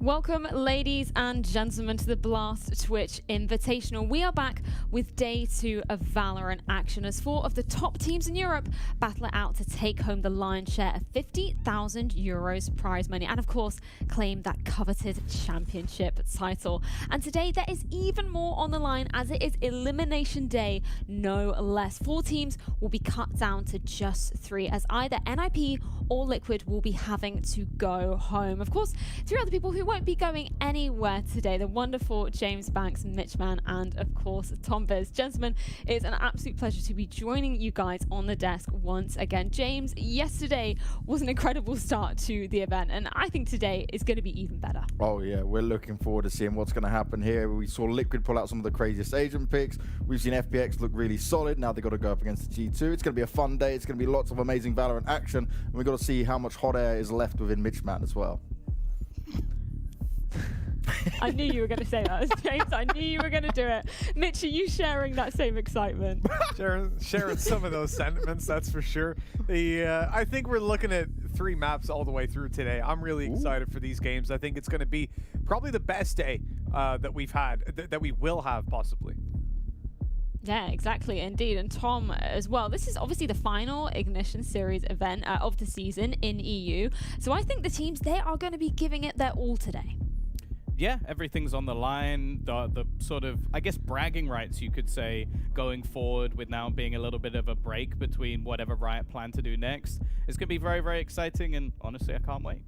Welcome, ladies and gentlemen, to the Blast Twitch Invitational. We are back with day 2 of Valorant action as 4 of the top teams in Europe battle it out to take home the lion's share of 50,000 euros prize money and, of course, claim that coveted championship title. And today there is even more on the line as it is elimination day, no less. 4 teams will be cut down to just 3 as either NiP or Liquid will be having to go home. Of course, 3 other people who won't be going anywhere today, the wonderful James Banks, Mitchman, and of course Tom Biz. Gentlemen, it's an absolute pleasure to be joining you guys on the desk once again. James, yesterday was an incredible start to the event, and I think today is going to be even better. Oh yeah, we're looking forward to seeing what's going to happen here. We saw Liquid pull out some of the craziest agent picks. We've seen FPX look really solid. Now they've got to go up against the G2. It's going to be a fun day. It's going to be lots of amazing Valorant action, and we've got to see how much hot air is left within Mitchman as well. I knew you were going to say that, James. I knew you were going to do it. Mitch, are you sharing that same excitement? sharing some of those sentiments, that's for sure. I think we're looking at 3 maps all the way through today. I'm really excited for these games. I think it's going to be probably the best day that we've had, that we will have possibly. Yeah, exactly, indeed. And Tom as well. This is obviously the final Ignition Series event of the season in EU. So I think the teams, they are going to be giving it their all today. Yeah, everything's on the line. The sort of, I guess, bragging rights, you could say, going forward with now being a little bit of a break between whatever Riot plan to do next. It's going to be very, very exciting, and honestly, I can't wait.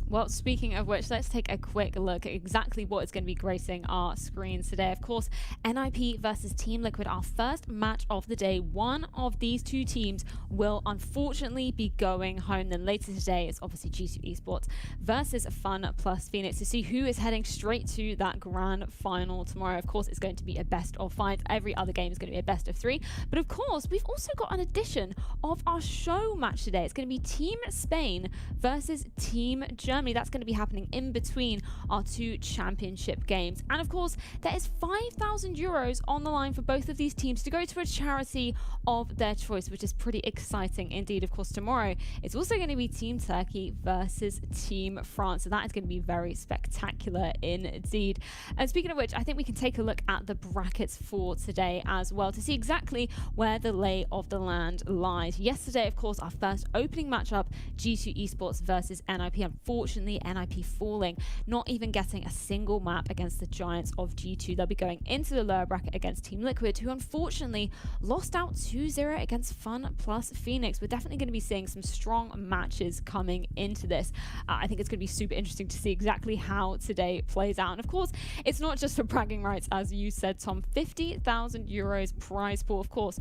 Well, speaking of which, let's take a quick look at exactly what is going to be gracing our screens today. Of course, NiP versus Team Liquid, our first match of the day. One of these 2 teams will unfortunately be going home. Then later today, it's obviously G2 Esports versus Fun plus Phoenix to see who is heading straight to that grand final tomorrow. Of course, it's going to be a best of 5. Every other game is going to be a best of 3. But of course, we've also got an addition of our show match today. It's going to be Team Spain versus Team Germany. That's going to be happening in between our 2 championship games. And of course, there is 5,000 euros on the line for both of these teams to go to a charity of their choice, which is pretty exciting indeed. Of course, tomorrow it's also going to be Team Turkey versus Team France. So that is going to be very spectacular indeed. And speaking of which, I think we can take a look at the brackets for today as well to see exactly where the lay of the land lies. Yesterday, of course, our first opening matchup, G2 Esports versus NiP. Unfortunately, NiP falling, not even getting a single map against the Giants of G2. They'll be going into the lower bracket against Team Liquid, who unfortunately lost out 2-0 against Fun plus Phoenix. We're definitely going to be seeing some strong matches coming into this. I think it's going to be super interesting to see exactly how today plays out. And of course, it's not just for bragging rights, as you said, Tom. 50,000 euros prize pool. Of course,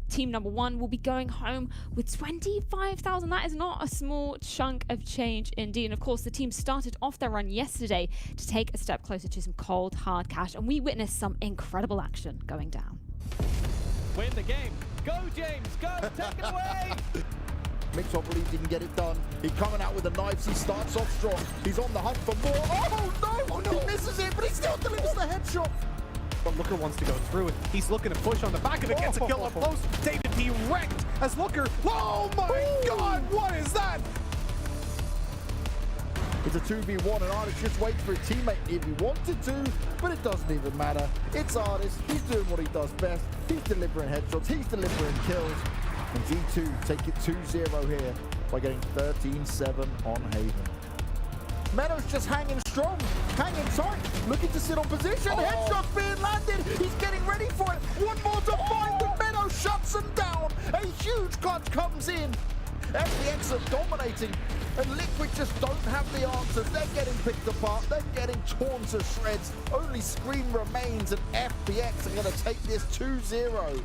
team number 1 will be going home with 25,000. That is not a small chunk of change indeed. And of course, the team started off their run yesterday to take a step closer to some cold, hard cash, and we witnessed some incredible action going down. Win the game. Go, James. Go. Take it away. Mitchell believes he can get it done. He's coming out with the knives. He starts off strong. He's on the hunt for more. Oh no! Oh, no. He misses it, but he still delivers the headshot. But Looker wants to go through it. He's looking to push on the back of it, gets a kill up close. David P wrecked as Looker. Oh my God, what is that? It's a 2v1 and Artist just waits for a teammate if he wanted to, but it doesn't even matter. It's Artist, he's doing what he does best. He's delivering headshots, he's delivering kills. And G2 take it 2-0 here by getting 13-7 on Haven. Meadow's just hanging strong, hanging tight, looking to sit on position. Headshots being landed, he's getting ready for it. One more to find, but Meadow shuts him down. A huge clutch comes in. FPX are dominating, and Liquid just don't have the answers. They're getting picked apart, they're getting torn to shreds. Only Scream remains, and FPX are going to take this 2-0.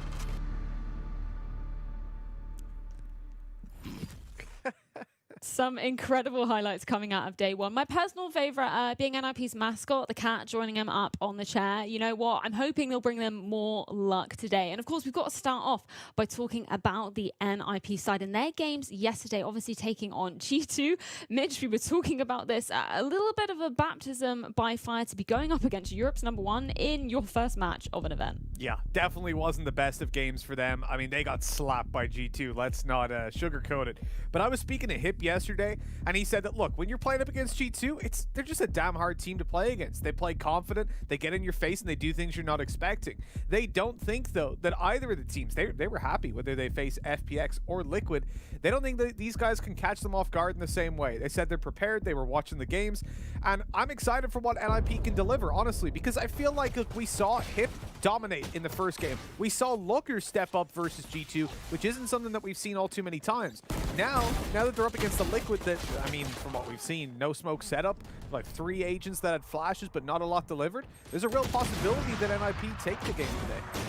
Some incredible highlights coming out of day 1. My personal favorite being NiP's mascot, the cat, joining him up on the chair. You know what? I'm hoping they'll bring them more luck today. And of course, we've got to start off by talking about the NiP side and their games yesterday, obviously taking on G2. Mitch, we were talking about this. A little bit of a baptism by fire to be going up against Europe's #1 in your first match of an event. Yeah, definitely wasn't the best of games for them. I mean, they got slapped by G2. Let's not sugarcoat it. But I was speaking to Hip yesterday. yesterday, and he said that, look, when you're playing up against G2, they're just a damn hard team to play against. They play confident, they get in your face, and they do things you're not expecting. They don't think, though, that either of the teams, they were happy whether they face FPX or Liquid. They don't think that these guys can catch them off guard in the same way. They said they're prepared, they were watching the games, and I'm excited for what NiP can deliver, honestly, because I feel like we saw HIP dominate in the first game. We saw Looker step up versus G2, which isn't something that we've seen all too many times. Now that they're up against the Liquid that, I mean, from what we've seen, no smoke setup, like 3 agents that had flashes but not a lot delivered, there's a real possibility that NiP take the game today.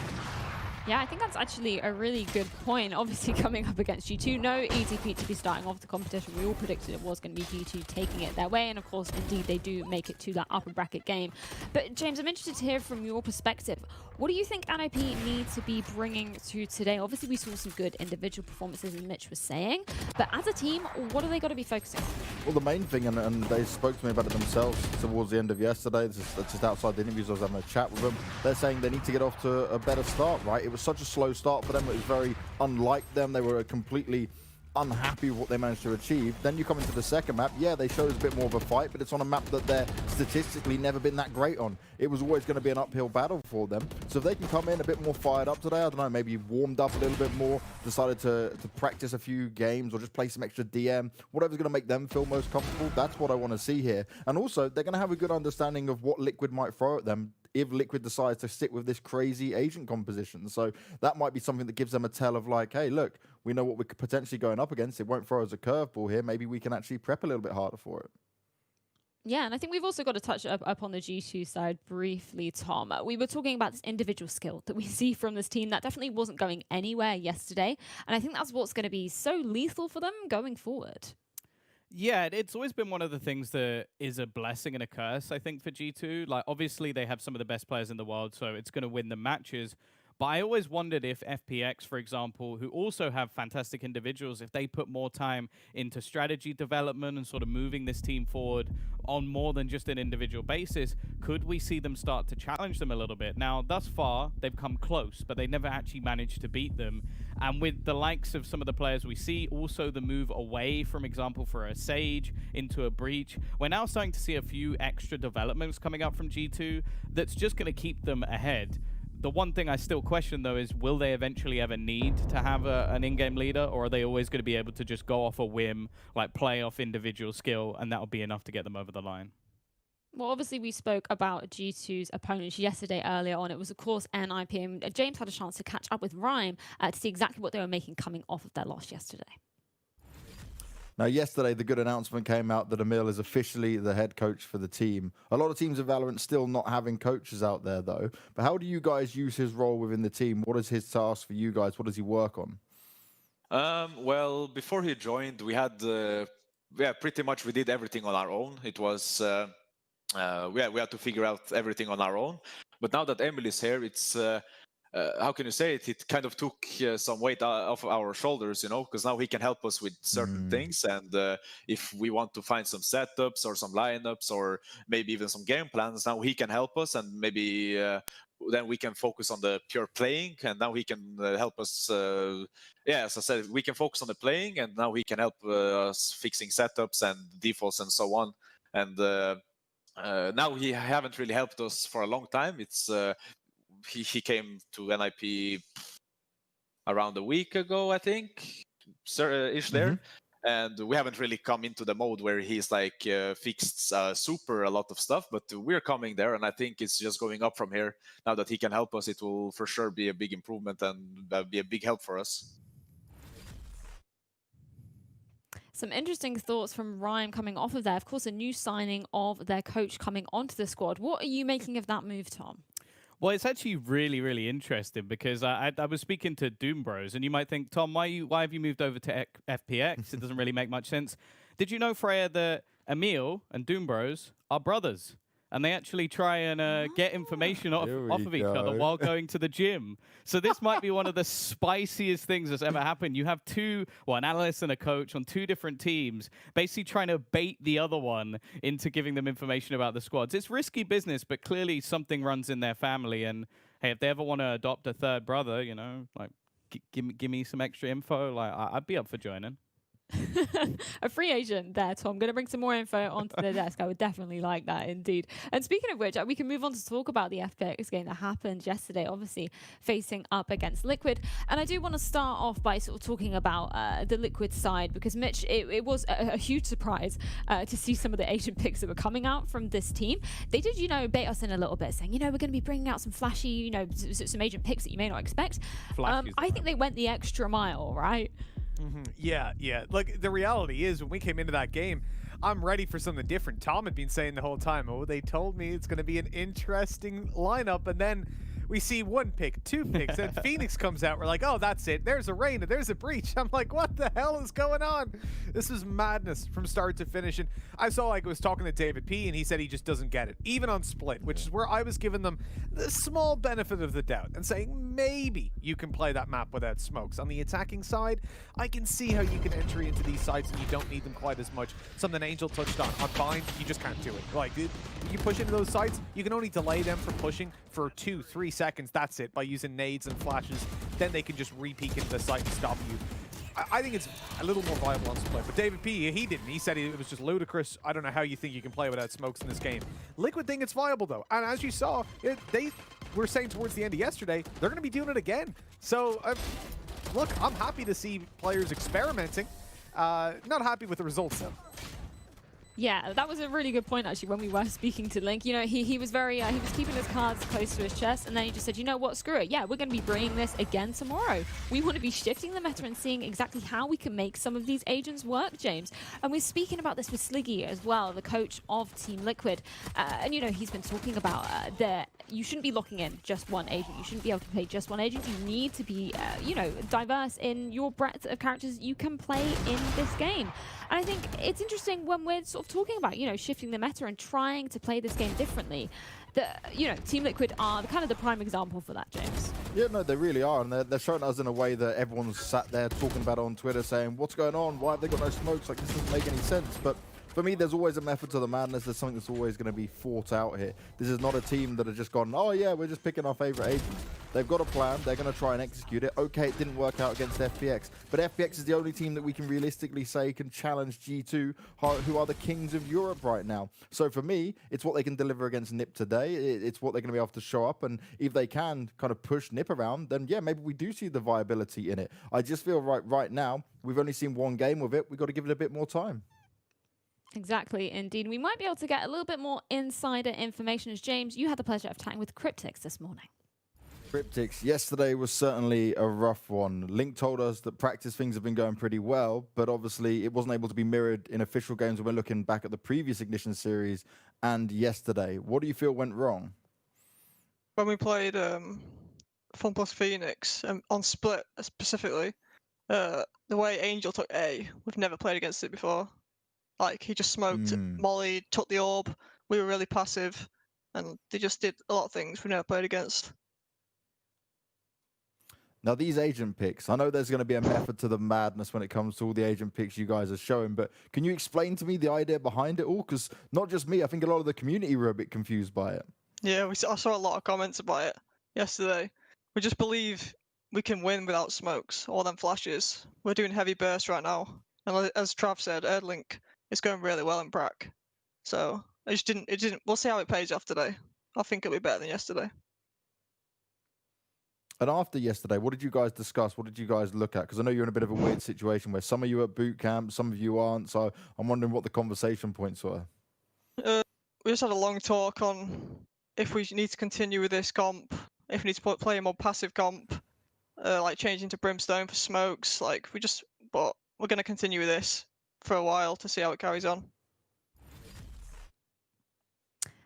Yeah, I think that's actually a really good point. Obviously, coming up against G2, no easy feat to be starting off the competition. We all predicted it was going to be G2 taking it their way, and of course, indeed, they do make it to that upper bracket game. But James, I'm interested to hear from your perspective. What do you think NiP need to be bringing to today? Obviously, we saw some good individual performances, as Mitch was saying, but as a team, what do they got to be focusing on? Well, the main thing, and they spoke to me about it themselves towards the end of yesterday, just outside the interviews, I was having a chat with them. They're saying they need to get off to a better start, right? It was such a slow start for them. It was very unlike them. They were completely unhappy with what they managed to achieve. Then you come into the second map. Yeah, they showed us a bit more of a fight, but it's on a map that they're statistically never been that great on. It was always going to be an uphill battle for them. So if they can come in a bit more fired up today, I don't know, maybe warmed up a little bit more, decided to practice a few games or just play some extra DM, whatever's going to make them feel most comfortable, that's what I want to see here. And also, they're going to have a good understanding of what Liquid might throw at them if Liquid decides to stick with this crazy agent composition. So that might be something that gives them a tell of like, hey, look, we know what we're potentially going up against. It won't throw us a curveball here. Maybe we can actually prep a little bit harder for it. Yeah, and I think we've also got to touch up on the G2 side briefly, Tom. We were talking about this individual skill that we see from this team that definitely wasn't going anywhere yesterday. And I think that's what's going to be so lethal for them going forward. Yeah, it's always been one of the things that is a blessing and a curse, I think, for G2. Like, obviously, they have some of the best players in the world, so it's going to win the matches. But I always wondered if FPX, for example, who also have fantastic individuals, if they put more time into strategy development and sort of moving this team forward on more than just an individual basis, could we see them start to challenge them a little bit? Now, thus far, they've come close, but they never actually managed to beat them. And with the likes of some of the players we see, also the move away, from example, for a Sage into a Breach, we're now starting to see a few extra developments coming up from G2 that's just going to keep them ahead. The one thing I still question, though, is will they eventually ever need to have an in-game leader, or are they always going to be able to just go off a whim, like play off individual skill, and that'll be enough to get them over the line? Well, obviously, we spoke about G2's opponents yesterday earlier on. It was, of course, NiP. And James had a chance to catch up with Rhyme to see exactly what they were making coming off of their loss yesterday. Now, yesterday, the good announcement came out that Emil is officially the head coach for the team. A lot of teams of Valorant still not having coaches out there, though. But how do you guys use his role within the team? What is his task for you guys? What does he work on? Well, before he joined, we had, pretty much we did everything on our own. It was, we had to figure out everything on our own. But now that Emil is here, it's... how can you say it? It kind of took some weight off our shoulders, you know, because now he can help us with certain things. And if we want to find some setups or some lineups or maybe even some game plans, now he can help us, and maybe then we can focus on the pure playing. And now he can help us. As I said, we can focus on the playing, and now he can help us fixing setups and defaults and so on. And now he haven't really helped us for a long time. It's he came to NiP around a week ago, I think, ish there. And we haven't really come into the mode where he's like fixed super a lot of stuff, but we're coming there, and I think it's just going up from here. Now that he can help us, it will for sure be a big improvement and be a big help for us. Some interesting thoughts from Ryan coming off of there. Of course, a new signing of their coach coming onto the squad. What are you making of that move, Tom? Well, it's actually really, really interesting because I was speaking to Doom Bros, and you might think, Tom, why have you moved over to FPX? It doesn't really make much sense. Did you know, Freya, that Emil and Doom Bros are brothers? And they actually try and get information off of each other while going to the gym. So this might be one of the spiciest things that's ever happened. You have an analyst and a coach on 2 different teams, basically trying to bait the other one into giving them information about the squads. It's risky business, but clearly something runs in their family. And hey, if they ever want to adopt a third brother, you know, like give me some extra info, like I'd be up for joining. A free agent there, Tom. I'm going to bring some more info onto the desk. I would definitely like that, indeed. And speaking of which, we can move on to talk about the FPX game that happened yesterday, obviously facing up against Liquid. And I do want to start off by sort of talking about the Liquid side, because Mitch, it was a huge surprise to see some of the agent picks that were coming out from this team. They did, bait us in a little bit, saying, we're going to be bringing out some flashy, some agent picks that you may not expect. I think they went the extra mile, right? Yeah. Like, the reality is, when we came into that game, I'm ready for something different. Tom had been saying the whole time, they told me it's going to be an interesting lineup, and then we see 1 pick, 2 picks, and Phoenix comes out. We're like, oh, that's it. There's a Reign, there's a Breach. I'm like, what the hell is going on? This is madness from start to finish. And I saw, I was talking to David P, and he said he just doesn't get it, even on Split, which is where I was giving them the small benefit of the doubt and saying maybe you can play that map without smokes. On the attacking side, I can see how you can entry into these sites and you don't need them quite as much. Something Angel touched on Bind, you just can't do it. Like, you push into those sites, you can only delay them from pushing for 2-3 seconds. That's it, by using nades and flashes. Then they can just re-peek into the site and stop you. I think it's a little more viable on Split, but David P, he didn't. He said it was just ludicrous. I don't know how you think you can play without smokes in this game. Liquid think it's viable, though. And as you saw, they were saying towards the end of yesterday, they're going to be doing it again. So, look, I'm happy to see players experimenting. Not happy with the results, though. Yeah, that was a really good point, actually, when we were speaking to Link. He was very, he was keeping his cards close to his chest, and then he just said, you know what, screw it. Yeah, we're going to be bringing this again tomorrow. We want to be shifting the meta and seeing exactly how we can make some of these agents work, James. And we're speaking about this with Sliggy as well, the coach of Team Liquid. And, he's been talking about you shouldn't be locking in just one agent. You shouldn't be able to play just one agent. You need to be, diverse in your breadth of characters you can play in this game. And I think it's interesting when we're sort of talking about, shifting the meta and trying to play this game differently. Team Liquid are kind of the prime example for that, James. Yeah, no, they really are. And they're showing us in a way that everyone's sat there talking about it on Twitter saying, what's going on? Why have they got no smokes? Like, this doesn't make any sense. But for me, there's always a method to the madness. There's something that's always going to be fought out here. This is not a team that have just gone, oh, yeah, we're just picking our favorite agents. They've got a plan. They're going to try and execute it. Okay, it didn't work out against FPX. But FPX is the only team that we can realistically say can challenge G2, who are the kings of Europe right now. So for me, it's what they can deliver against NiP today. It's what they're going to be able to show up. And if they can kind of push NiP around, then, yeah, maybe we do see the viability in it. I just feel right now, we've only seen 1 game with it. We've got to give it a bit more time. Exactly, indeed. We might be able to get a little bit more insider information, as James, you had the pleasure of chatting with Cryptix this morning. Cryptix, yesterday was certainly a rough one. Link told us that practice things have been going pretty well, but obviously it wasn't able to be mirrored in official games when we're looking back at the previous Ignition series and yesterday. What do you feel went wrong? When we played Fun Plus Phoenix, on Split specifically, the way Angel took A, we've never played against it before. Like, he just smoked Molly, took the orb, we were really passive, and they just did a lot of things we've never played against. Now, these agent picks, I know there's going to be a method to the madness when it comes to all the agent picks you guys are showing, but can you explain to me the idea behind it all? Because not just me, I think a lot of the community were a bit confused by it. Yeah, I saw a lot of comments about it yesterday. We just believe we can win without smokes, all them flashes. We're doing heavy bursts right now. And as Trav said, Erdlink is going really well in Brack. So it didn't, we'll see how it pays off today. I think it'll be better than yesterday. And after yesterday, what did you guys discuss? What did you guys look at? Because I know you're in a bit of a weird situation where some of you are at boot camp, some of you aren't. So I'm wondering what the conversation points were. We just had a long talk on if we need to continue with this comp, if we need to play a more passive comp, like changing to Brimstone for smokes. But we're going to continue with this for a while to see how it carries on.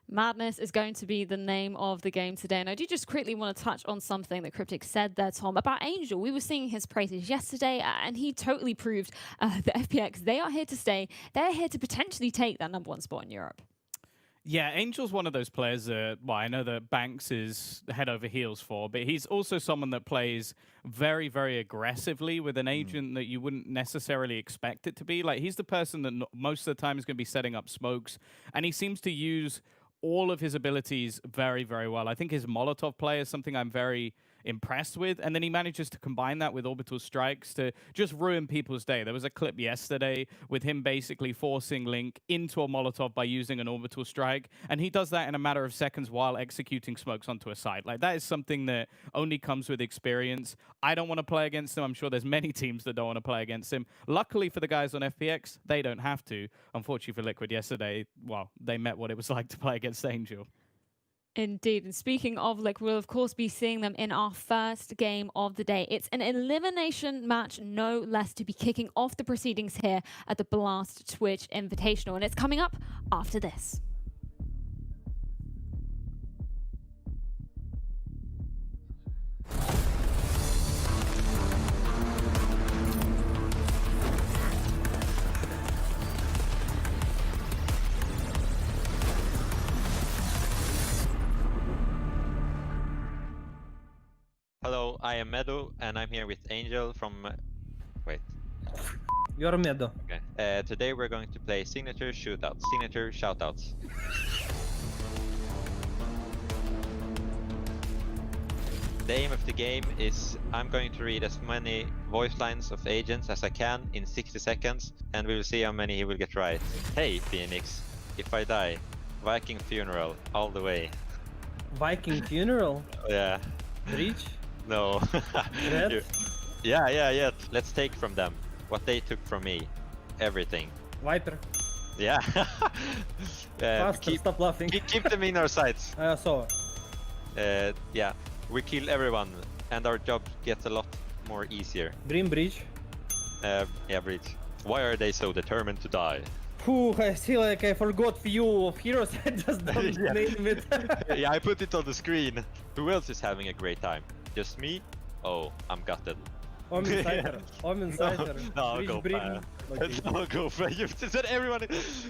Madness is going to be the name of the game today. And I do just quickly want to touch on something that Cryptix said there, Tom, about Angel. We were singing his praises yesterday, and he totally proved that FPX, they are here to stay. They're here to potentially take that #1 spot in Europe. Yeah, Angel's one of those players that, well, I know that Banks is head over heels for, but he's also someone that plays very, very aggressively with an agent that you wouldn't necessarily expect it to be. Like, he's the person that most of the time is going to be setting up smokes, and he seems to use all of his abilities very, very well. I think his Molotov play is something I'm very impressed with. And then he manages to combine that with orbital strikes to just ruin people's day. There was a clip yesterday with him basically forcing Link into a Molotov by using an orbital strike. And he does that in a matter of seconds while executing smokes onto a site. Like, that is something that only comes with experience. I don't want to play against him. I'm sure there's many teams that don't want to play against him. Luckily for the guys on FPX, they don't have to. Unfortunately for Liquid yesterday, well, they met what it was like to play against Angel. Indeed. And speaking of Liquid, we'll of course be seeing them in our first game of the day. It's an elimination match, no less, to be kicking off the proceedings here at the Blast Twitch Invitational. And it's coming up after this. Hello, I am Meadow, and I'm here with Angel from... Wait. You're Meadow. Okay. Today we're going to play Signature Shootouts. Signature Shoutouts. The aim of the game is I'm going to read as many voice lines of agents as I can in 60 seconds, and we will see how many he will get right. Hey, Phoenix, if I die, Viking funeral, all the way. Viking funeral? Yeah. Breach? No. Red? Yeah. Let's take from them what they took from me. Everything. Viper? Yeah. Faster, stop laughing. Keep them in our sights. I saw. Yeah. We kill everyone, and our job gets a lot more easier. Dream Breach? Yeah, Breach. Why are they so determined to die? Whew, I feel like I forgot few of heroes. I just don't name it. Yeah, I put it on the screen. Who else is having a great time? Just me? Oh, I'm gutted. I'm insider. I'm insider. No, Breach, go Breach. fast. Okay. No, go for it. You said everyone.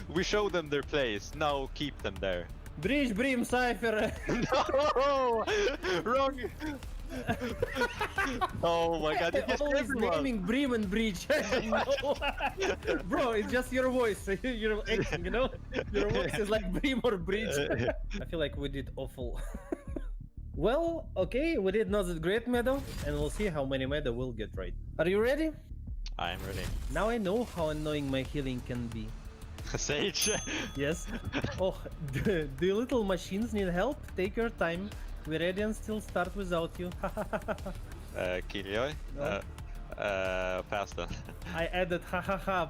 We show them their place. Now keep them there. Breach, Bream, Cypher. No! Wrong! Oh my god, you just always everyone. naming Bream and Breach. No. Bro, it's just your voice. You're acting, you know? Your voice is like Bream or Breach. I feel like we did awful. Well, okay, we did not that great, Meadow, and we'll see how many Meadow will get right. Are you ready? I'm ready. Now I know how annoying my healing can be. Sage? Yes. Oh, the little machines need help? Take your time. We're ready and still start without you. Killjoy? No. Pass then. I added hahaha.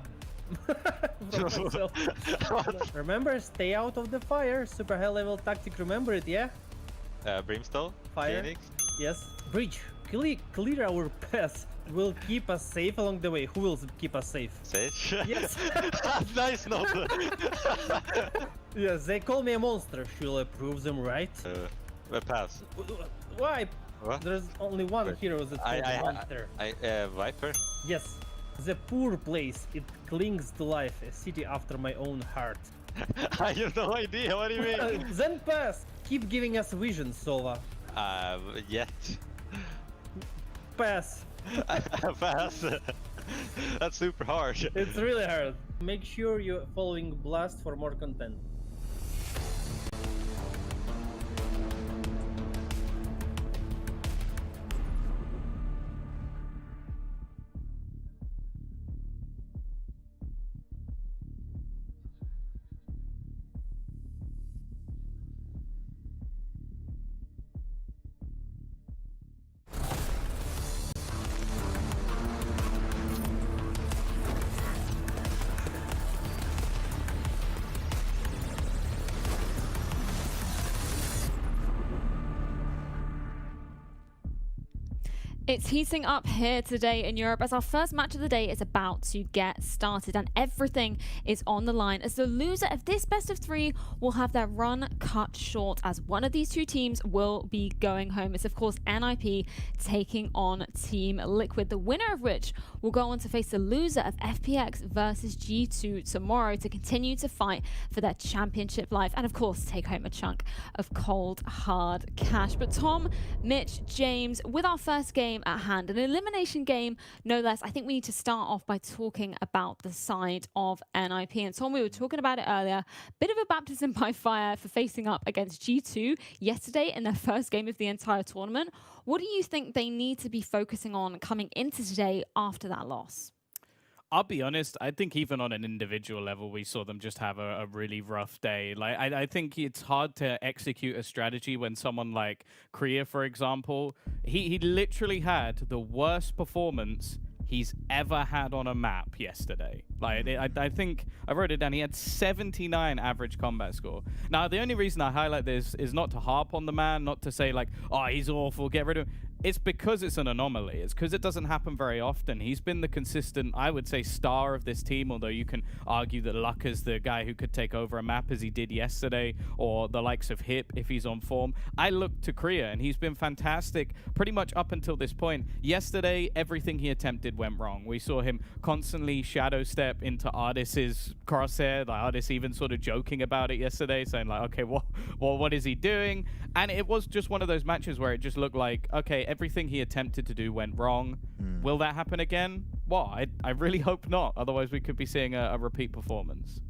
Remember, stay out of the fire. Super high level tactic, remember it, yeah? Brimstone? Fire. Phoenix? Yes. Breach, clear our path. Will keep us safe along the way. Who will keep us safe? Sage? Yes. Nice note! Yes, they call me a monster. Shall I prove them right? Pass. Why? What? There's only one Wait. hero that's called a monster. Viper? Yes. The poor place. It clings to life. A city after my own heart. I have no idea, what do you mean? Then pass. Keep giving us visions, Sova. Yet. Pass. Pass. That's super harsh. It's really hard. Make sure you're following Blast for more content. It's heating up here today in Europe as our first match of the day is about to get started, and everything is on the line as the loser of this best of three will have their run cut short, as one of these two teams will be going home. It's of course NiP taking on Team Liquid, the winner of which will go on to face the loser of FPX versus G2 tomorrow to continue to fight for their championship life and of course take home a chunk of cold hard cash. But Tom, Mitch, James, with our first game game at hand, an elimination game, no less. I think we need to start off by talking about the side of NiP. And Tom, we were talking about it earlier. Bit of a baptism by fire for facing up against G2 yesterday in their first game of the entire tournament. What do you think they need to be focusing on coming into today after that loss? I'll be honest, I think even on an individual level, we saw them just have a really rough day. Like, I think it's hard to execute a strategy when someone like Kriya, for example, he literally had the worst performance he's ever had on a map yesterday. Like, I think, I wrote it down, he had 79 average combat score. Now, the only reason I highlight this is not to harp on the man, not to say like, oh, he's awful, get rid of him. It's because it's an anomaly. It's because it doesn't happen very often. He's been the consistent, I would say, star of this team, although you can argue that Luck is the guy who could take over a map as he did yesterday, or the likes of Hip if he's on form. I look to Kriya, and he's been fantastic pretty much up until this point. Yesterday, everything he attempted went wrong. We saw him constantly shadow step into Ardis's crosshair. The Ardis even sort of joking about it yesterday, saying like, okay, what is he doing? And it was just one of those matches where it just looked like, okay, everything he attempted to do went wrong. Will that happen again? Well, I really hope not. Otherwise, we could be seeing a repeat performance.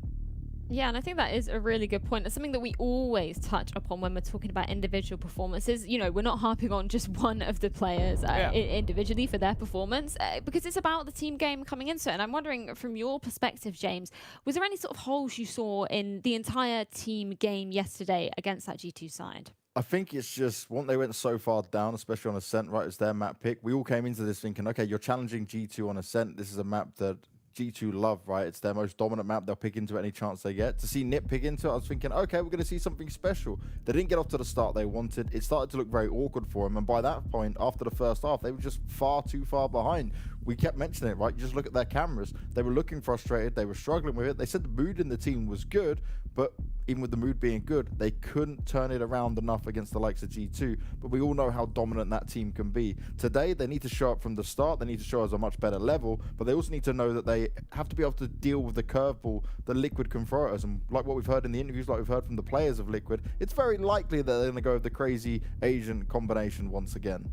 Yeah, and I think that is a really good point. It's something that we always touch upon when we're talking about individual performances. You know, we're not harping on just one of the players individually for their performance, because it's about the team game coming into it. And I'm wondering, from your perspective, James, was there any sort of holes you saw in the entire team game yesterday against that G2 side? I think it's just, once they went so far down, especially on Ascent, right, it's their map pick. We all came into this thinking, okay, you're challenging G2 on Ascent. This is a map that G2 love, right? It's their most dominant map. They'll pick into it any chance they get. To see NiP pick into it, I was thinking, okay, we're going to see something special. They didn't get off to the start they wanted. It started to look very awkward for them. And by that point, after the first half, they were just far too far behind. We kept mentioning it, right? You just look at their cameras. They were looking frustrated. They were struggling with it. They said the mood in the team was good, but even with the mood being good, they couldn't turn it around enough against the likes of G2. But we all know how dominant that team can be. Today, they need to show up from the start. They need to show us a much better level, but they also need to know that they have to be able to deal with the curveball that Liquid can throw at us. And like what we've heard in the interviews, like we've heard from the players of Liquid, it's very likely that they're going to go with the crazy Asian combination once again.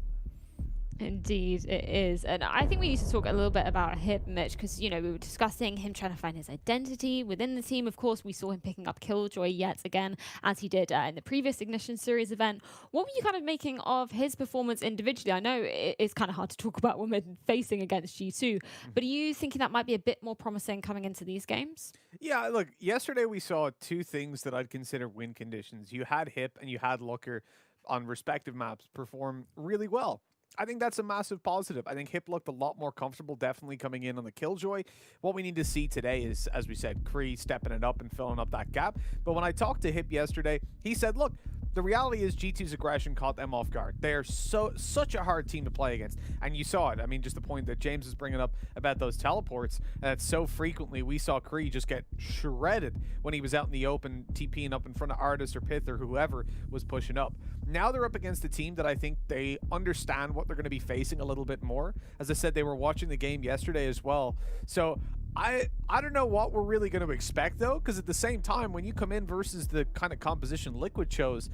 Indeed, it is. And I think we need to talk a little bit about Hip, Mitch, because, you know, we were discussing him trying to find his identity within the team. Of course, we saw him picking up Killjoy yet again, as he did in the previous Ignition Series event. What were you kind of making of his performance individually? I know it's kind of hard to talk about when we're facing against G2, but are you thinking that might be a bit more promising coming into these games? Yeah, look, yesterday we saw two things that I'd consider win conditions. You had Hip and you had Looker on respective maps perform really well. I think that's a massive positive. I think Hip looked a lot more comfortable, definitely coming in on the Killjoy. What we need to see today is, as we said, Kree stepping it up and filling up that gap. But when I talked to Hip yesterday, he said, look, the reality is G2's aggression caught them off guard. They're such a hard team to play against. And you saw it. I mean, just the point that James is bringing up about those teleports, that so frequently we saw Kree just get shredded when he was out in the open, TPing up in front of Ardis or Pith or whoever was pushing up. Now they're up against a team that I think they understand what they're going to be facing a little bit more. As I said, they were watching the game yesterday as well. So I don't know what we're really going to expect, though, because at the same time, when you come in versus the kind of composition Liquid chose,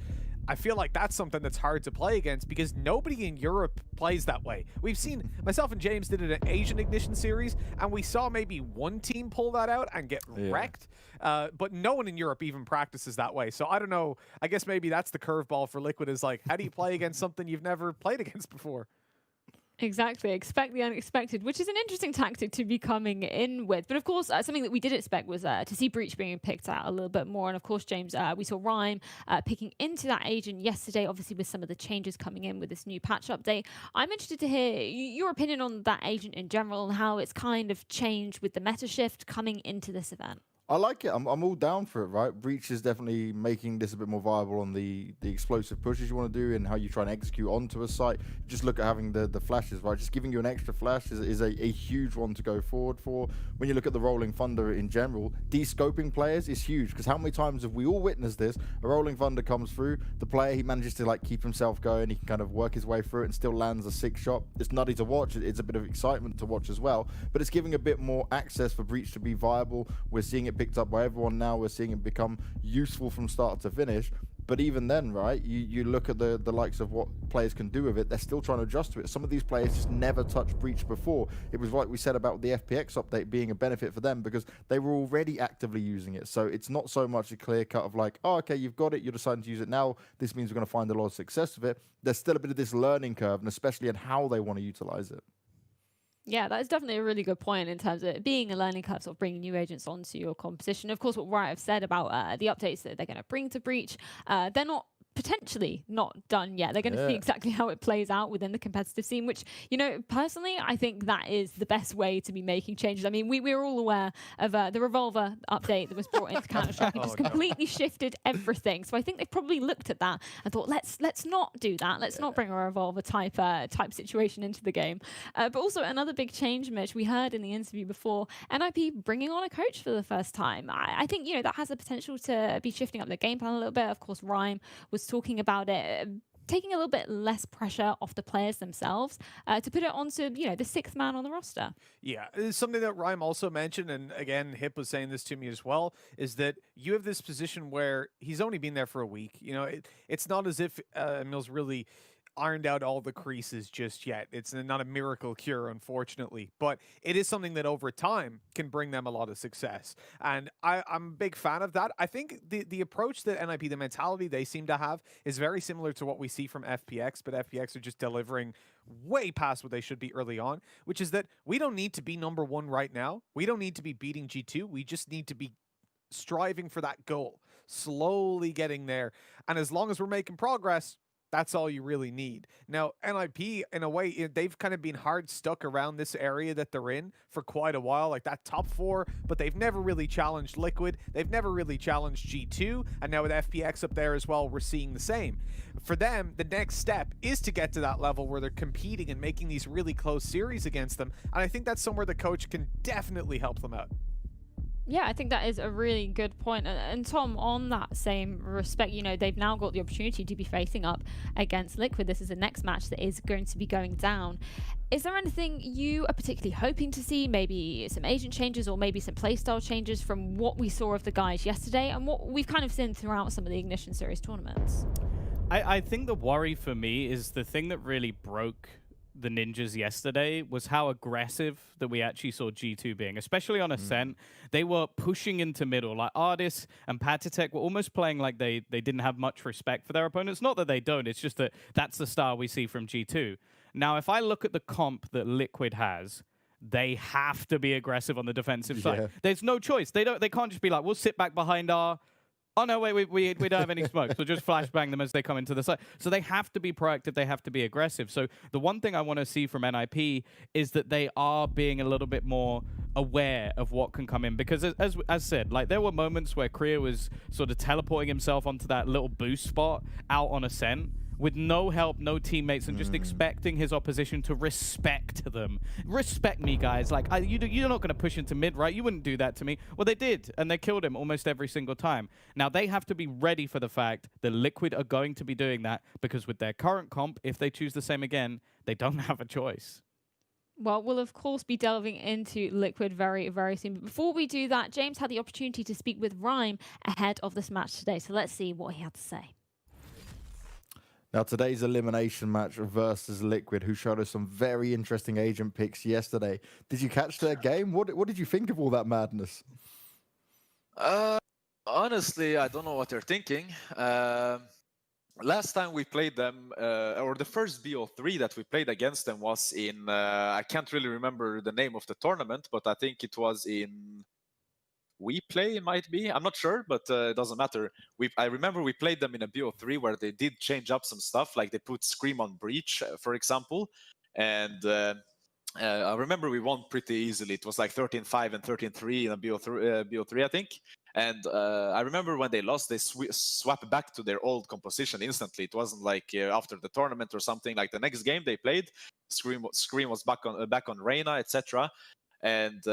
I feel like that's something that's hard to play against because nobody in Europe plays that way. We've seen, myself and James did an Asian Ignition series, and we saw maybe one team pull that out and get wrecked, but no one in Europe even practices that way. So I don't know. I guess maybe that's the curveball for Liquid is like, how do you play against something you've never played against before? Exactly. Expect the unexpected, which is an interesting tactic to be coming in with. But of course, something that we did expect was to see Breach being picked out a little bit more. And of course, James, we saw Rhyme picking into that agent yesterday, obviously with some of the changes coming in with this new patch update. I'm interested to hear your opinion on that agent in general and how it's kind of changed with the meta shift coming into this event. I like it. I'm all down for it, right? Breach is definitely making this a bit more viable on the explosive pushes you want to do and how you try and execute onto a site. Just look at having the flashes, right? Just giving you an extra flash is a huge one to go forward for. When you look at the Rolling Thunder in general, de-scoping players is huge because how many times have we all witnessed this? A Rolling Thunder comes through, the player, he manages to like keep himself going, he can kind of work his way through it and still lands a sick shot. It's nutty to watch, it's a bit of excitement to watch as well, but it's giving a bit more access for Breach to be viable. We're seeing it picked up by everyone now. We're seeing it become useful from start to finish. But even then, right, you look at the likes of what players can do with it, they're still trying to adjust to it. Some of these players just never touched Breach before. It was like we said about the FPX update being a benefit for them because they were already actively using it. So it's not so much a clear cut of like, oh, okay, you've got it, you're deciding to use it now. This means we're going to find a lot of success with it. There's still a bit of this learning curve, and especially in how they want to utilize it. Yeah, that is definitely a really good point in terms of it being a learning curve, sort of bringing new agents onto your composition. Of course, what Riot have said about the updates that they're going to bring to Breach, they're potentially not done yet. They're going to see exactly how it plays out within the competitive scene, which, personally, I think that is the best way to be making changes. I mean, we're all aware of the Revolver update that was brought into Counter-Strike and just completely shifted everything. So I think they've probably looked at that and thought, let's not do that. Let's not bring a Revolver type situation into the game. But also another big change, Mitch, we heard in the interview before, NiP bringing on a coach for the first time. I think, that has the potential to be shifting up the game plan a little bit. Of course, Rhyme was talking about it, taking a little bit less pressure off the players themselves to put it onto, the sixth man on the roster. Yeah, it's something that Rhyme also mentioned, and again, Hip was saying this to me as well, is that you have this position where he's only been there for a week. It's not as if Emil's really ironed out all the creases just yet. It's not a miracle cure, unfortunately, but it is something that over time can bring them a lot of success. And I'm a big fan of that. I think the approach that NiP, the mentality they seem to have is very similar to what we see from FPX, but FPX are just delivering way past what they should be early on, which is that we don't need to be number one right now. We don't need to be beating G2. We just need to be striving for that goal, slowly getting there. And as long as we're making progress, that's all you really need. Now, NiP, in a way, they've kind of been hard stuck around this area that they're in for quite a while, like that top four, but they've never really challenged Liquid. They've never really challenged G2, and now with FPX up there as well, we're seeing the same. For them, the next step is to get to that level where they're competing and making these really close series against them, and I think that's somewhere the coach can definitely help them out. Yeah, I think that is a really good point. And Tom, on that same respect, they've now got the opportunity to be facing up against Liquid. This is the next match that is going to be going down. Is there anything you are particularly hoping to see? Maybe some agent changes or maybe some playstyle changes from what we saw of the guys yesterday and what we've kind of seen throughout some of the Ignition Series tournaments? I think the worry for me is the thing that really broke the Ninjas yesterday was how aggressive that we actually saw G2 being, especially on Ascent. They were pushing into middle. Like Ardis and Patitek were almost playing like they didn't have much respect for their opponents. Not that they don't, it's just that that's the style we see from G2. Now, if I look at the comp that Liquid has, they have to be aggressive on the defensive side. There's no choice. They can't just be like, we'll sit back behind our... Oh, no, wait, we don't have any smoke. So just flashbang them as they come into the site. So they have to be proactive. They have to be aggressive. So the one thing I want to see from NiP is that they are being a little bit more aware of what can come in. Because as said, like there were moments where Kriya was sort of teleporting himself onto that little boost spot out on Ascent with no help, no teammates, and just expecting his opposition to respect them. Respect me, guys. Like, you're not going to push into mid, right? You wouldn't do that to me. Well, they did, and they killed him almost every single time. Now, they have to be ready for the fact that Liquid are going to be doing that, because with their current comp, if they choose the same again, they don't have a choice. Well, we'll of course be delving into Liquid very, very soon. But before we do that, James had the opportunity to speak with Rhyme ahead of this match today. So let's see what he had to say. Now, today's elimination match versus Liquid, who showed us some very interesting agent picks yesterday. Did you catch their game? What did you think of all that madness? Honestly, I don't know what they're thinking. Last time we played them, or the first BO3 that we played against them was in, I can't really remember the name of the tournament, but I think it was in We Play, it might be. I'm not sure, but it doesn't matter. I remember we played them in a BO3 where they did change up some stuff, like they put Scream on Breach, for example. And I remember we won pretty easily. It was like 13-5 and 13-3 in a BO3, I think. And I remember when they lost, they swapped back to their old composition instantly. It wasn't like after the tournament or something. Like the next game they played, Scream was back on Reyna, etc. And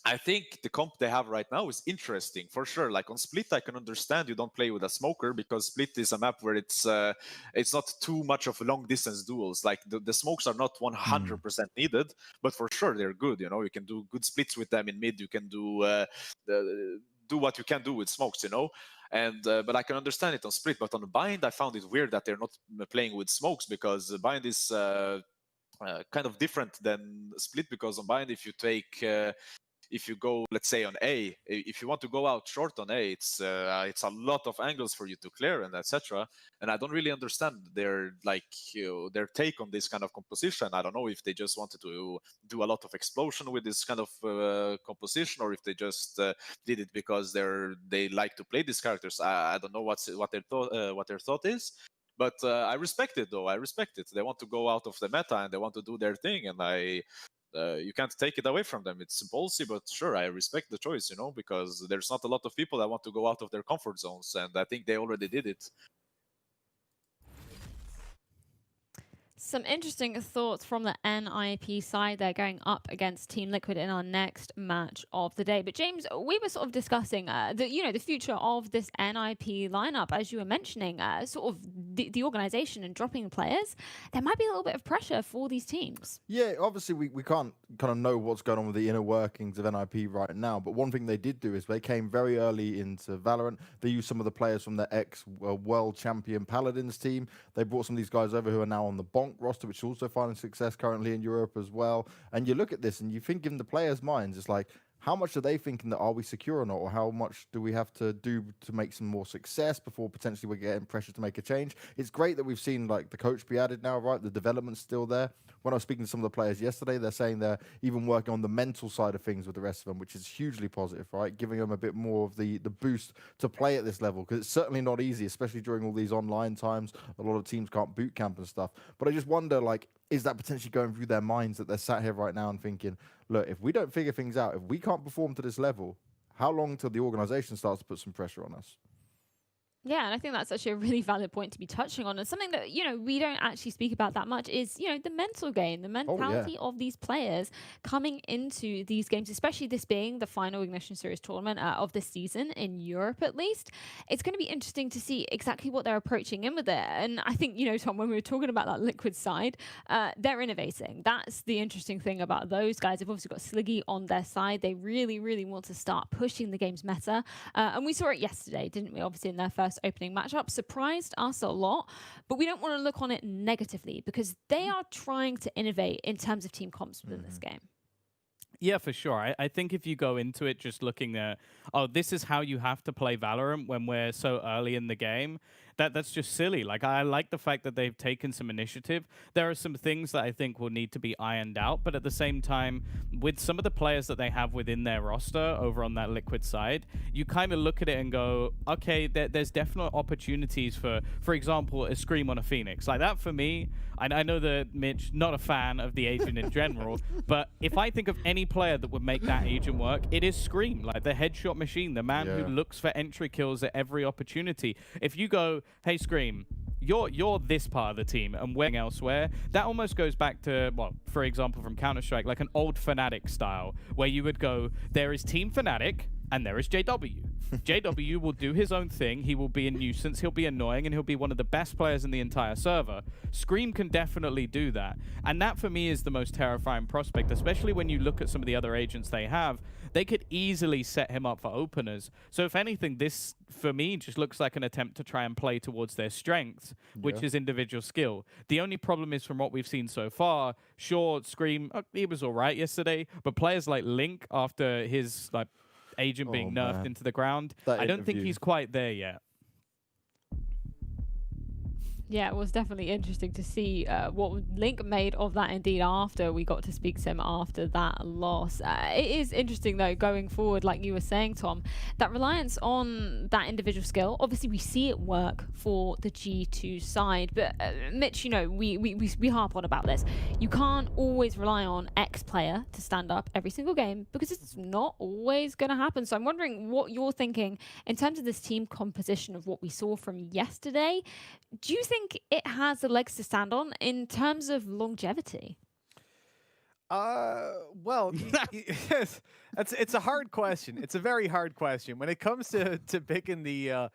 I think the comp they have right now is interesting for sure. Like on Split, I can understand you don't play with a smoker because Split is a map where it's not too much of long distance duels. Like the smokes are not 100% needed, but for sure they're good. You know, you can do good splits with them in mid. You can do do what you can do with smokes, you know. And but I can understand it on split. But on bind, I found it weird that they're not playing with smokes, because bind is kind of different than split, because on bind, if you go, let's say, on A, if you want to go out short on A, it's a lot of angles for you to clear and etc. And I don't really understand their their take on this kind of composition. I don't know if they just wanted to do a lot of explosion with this kind of composition, or if they just did it because they like to play these characters. I don't know what their thought is. But I respect it, though. I respect it. They want to go out of the meta and they want to do their thing, and you can't take it away from them. It's ballsy, but sure, I respect the choice, you know, because there's not a lot of people that want to go out of their comfort zones, and I think they already did it. Some interesting thoughts from the NiP side. They're going up against Team Liquid in our next match of the day. But James, we were sort of discussing the future of this NiP lineup, as you were mentioning, sort of the organization and dropping players. There might be a little bit of pressure for these teams. Yeah, obviously we can't kind of know what's going on with the inner workings of NiP right now. But one thing they did do is they came very early into Valorant. They used some of the players from their ex-world champion Paladins team. They brought some of these guys over who are now on the Bonk roster, which is also finding success currently in Europe as well. And you look at this and you think, in the players' minds, it's like, how much are they thinking that are we secure or not, or how much do we have to do to make some more success before potentially we're getting pressure to make a change? It's great that we've seen like the coach be added now, right? The development's still there. When I was speaking to some of the players yesterday, they're saying they're even working on the mental side of things with the rest of them, which is hugely positive, right? Giving them a bit more of the boost to play at this level, because it's certainly not easy, especially during all these online times. A lot of teams can't boot camp and stuff. But I just wonder, like, is that potentially going through their minds that they're sat here right now and thinking, look, if we don't figure things out, if we can't perform to this level, how long till the organization starts to put some pressure on us? Yeah, and I think that's actually a really valid point to be touching on. And something that, we don't actually speak about that much is, the mental game, the mentality of these players coming into these games, especially this being the final Ignition Series tournament of this season, in Europe at least. It's going to be interesting to see exactly what they're approaching in with it. And I think, Tom, when we were talking about that Liquid side, they're innovating. That's the interesting thing about those guys. They've obviously got Sliggy on their side. They really, really want to start pushing the game's meta. And we saw it yesterday, didn't we? Obviously in their first opening matchup, surprised us a lot, but we don't want to look on it negatively, because they are trying to innovate in terms of team comps within this game. Yeah, for sure. I think if you go into it just looking at, oh, this is how you have to play Valorant when we're so early in the game, that's just silly. Like, I like the fact that they've taken some initiative. There are some things that I think will need to be ironed out, but at the same time, with some of the players that they have within their roster over on that Liquid side, you kind of look at it and go, okay, there's definite opportunities for example, a Scream on a Phoenix. Like that, for me, I know that Mitch, not a fan of the agent in general, but if I think of any player that would make that agent work, it is Scream, like the headshot machine, the man who looks for entry kills at every opportunity. If you go, hey Scream, you're this part of the team and we're elsewhere, that almost goes back to, well, for example, from Counter-Strike, like an old Fnatic style, where you would go, there is Team Fnatic and there is JW. JW will do his own thing. He will be a nuisance. He'll be annoying, and he'll be one of the best players in the entire server. Scream can definitely do that. And that, for me, is the most terrifying prospect, especially when you look at some of the other agents they have. They could easily set him up for openers. So if anything, this, for me, just looks like an attempt to try and play towards their strengths, which is individual skill. The only problem is, from what we've seen so far, sure, Scream, he was all right yesterday, but players like Link, after his agent being nerfed into the ground, I don't think he's quite there yet. Yeah, it was definitely interesting to see what Link made of that indeed after we got to speak to him after that loss. It is interesting, though, going forward, like you were saying, Tom, that reliance on that individual skill. Obviously, we see it work for the G2 side, but Mitch, we harp on about this. You can't always rely on X player to stand up every single game, because it's not always going to happen. So I'm wondering what you're thinking in terms of this team composition of what we saw from yesterday. Do you think it has the legs to stand on in terms of longevity? Well, it's a hard question. It's a very hard question. When it comes to picking the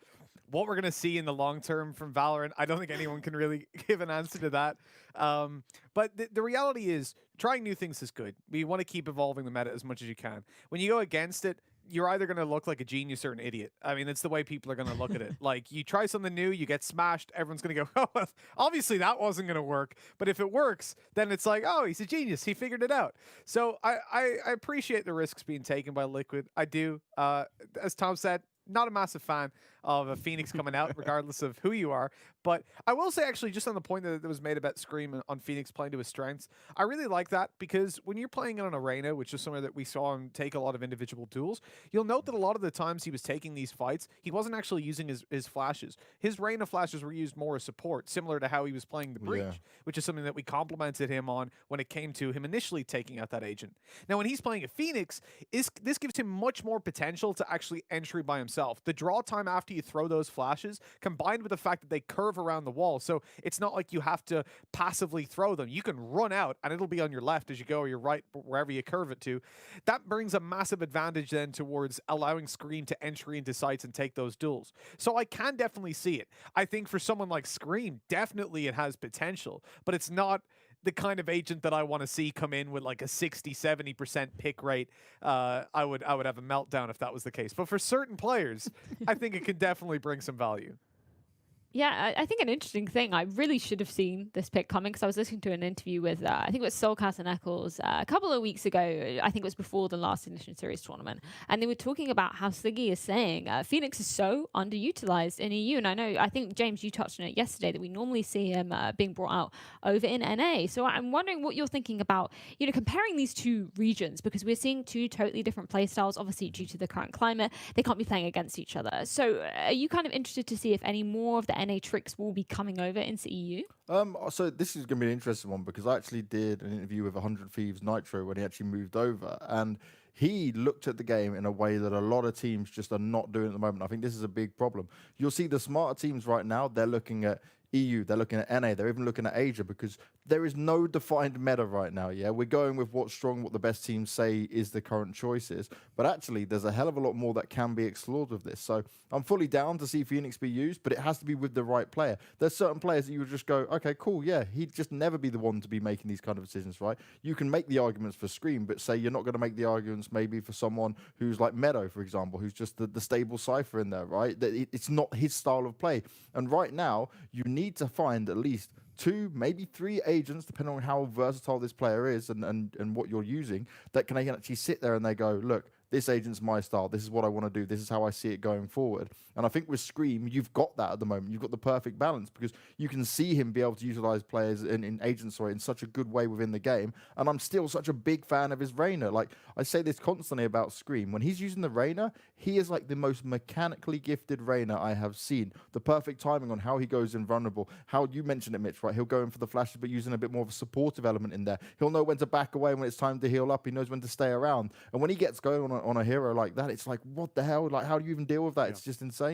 what we're going to see in the long term from Valorant, I don't think anyone can really give an answer to that. But the reality is, trying new things is good. We want to keep evolving the meta as much as you can. When you go against it, you're either going to look like a genius or an idiot. I mean, it's the way people are going to look at it. Like, you try something new, you get smashed, everyone's going to go, oh, well, obviously that wasn't going to work. But if it works, then it's like, oh, he's a genius. He figured it out. So I appreciate the risks being taken by Liquid. I do. As Tom said, not a massive fan of a Phoenix coming out, regardless of who you are. But I will say, actually, just on the point that was made about Scream on Phoenix playing to his strengths, I really like that, because when you're playing on Arena, which is somewhere that we saw him take a lot of individual duels, you'll note that a lot of the times he was taking these fights, he wasn't actually using his flashes. His Reyna flashes were used more as support, similar to how he was playing the Breach, which is something that we complimented him on when it came to him initially taking out that agent. Now, when he's playing a Phoenix, this gives him much more potential to actually entry by himself. The draw time after you throw those flashes, combined with the fact that they curve around the wall, so it's not like you have to passively throw them. You can run out and it'll be on your left as you go, or your right, wherever you curve it to. That brings a massive advantage then towards allowing Scream to entry into sites and take those duels. So I can definitely see it. I think for someone like Scream, definitely it has potential, but it's not the kind of agent that I want to see come in with like a 60-70% pick rate. I would have a meltdown if that was the case. But for certain players, I think it can definitely bring some value. Yeah, I think an interesting thing, I really should have seen this pick coming, because I was listening to an interview with, I think it was Soulcast and Eccles a couple of weeks ago. I think it was before the last Ignition Series tournament. And they were talking about how Siggy is saying Phoenix is so underutilized in EU. And I think, James, you touched on it yesterday, that we normally see him being brought out over in NA. So I'm wondering what you're thinking about, comparing these two regions, because we're seeing two totally different play styles, obviously due to the current climate. They can't be playing against each other. So are you kind of interested to see if any more of the NA tricks will be coming over into EU? So this is going to be an interesting one, because I actually did an interview with 100 Thieves Nitro when he actually moved over, and he looked at the game in a way that a lot of teams just are not doing at the moment. I think this is a big problem. You'll see the smarter teams right now, they're looking at EU, they're looking at NA, they're even looking at Asia, because there is no defined meta right now. Yeah, we're going with what's strong, what the best teams say is the current choices, but actually there's a hell of a lot more that can be explored with this. So I'm fully down to see Phoenix be used, but it has to be with the right player. There's certain players that you would just go, okay, cool, yeah, he'd just never be the one to be making these kind of decisions, right? You can make the arguments for Scream, but say you're not going to make the arguments maybe for someone who's like Meadow, for example, who's just the stable cipher in there, right? It's not his style of play. And right now, you need to find at least 2, maybe 3 agents, depending on how versatile this player is and what you're using, that can actually sit there and they go, look, this agent's my style. This is what I want to do. This is how I see it going forward. And I think with Scream, you've got that at the moment. You've got the perfect balance, because you can see him be able to utilize players in agents, in such a good way within the game. And I'm still such a big fan of his Reyna. Like, I say this constantly about Scream. When he's using the Reyna, he is like the most mechanically gifted Reyna I have seen. The perfect timing on how he goes invulnerable. How you mentioned it, Mitch, right? He'll go in for the flashes, but using a bit more of a supportive element in there. He'll know when to back away when it's time to heal up. He knows when to stay around. And when he gets going on a hero like that, it's like, what the hell? Like, how do you even deal with that? Yeah. It's just insane.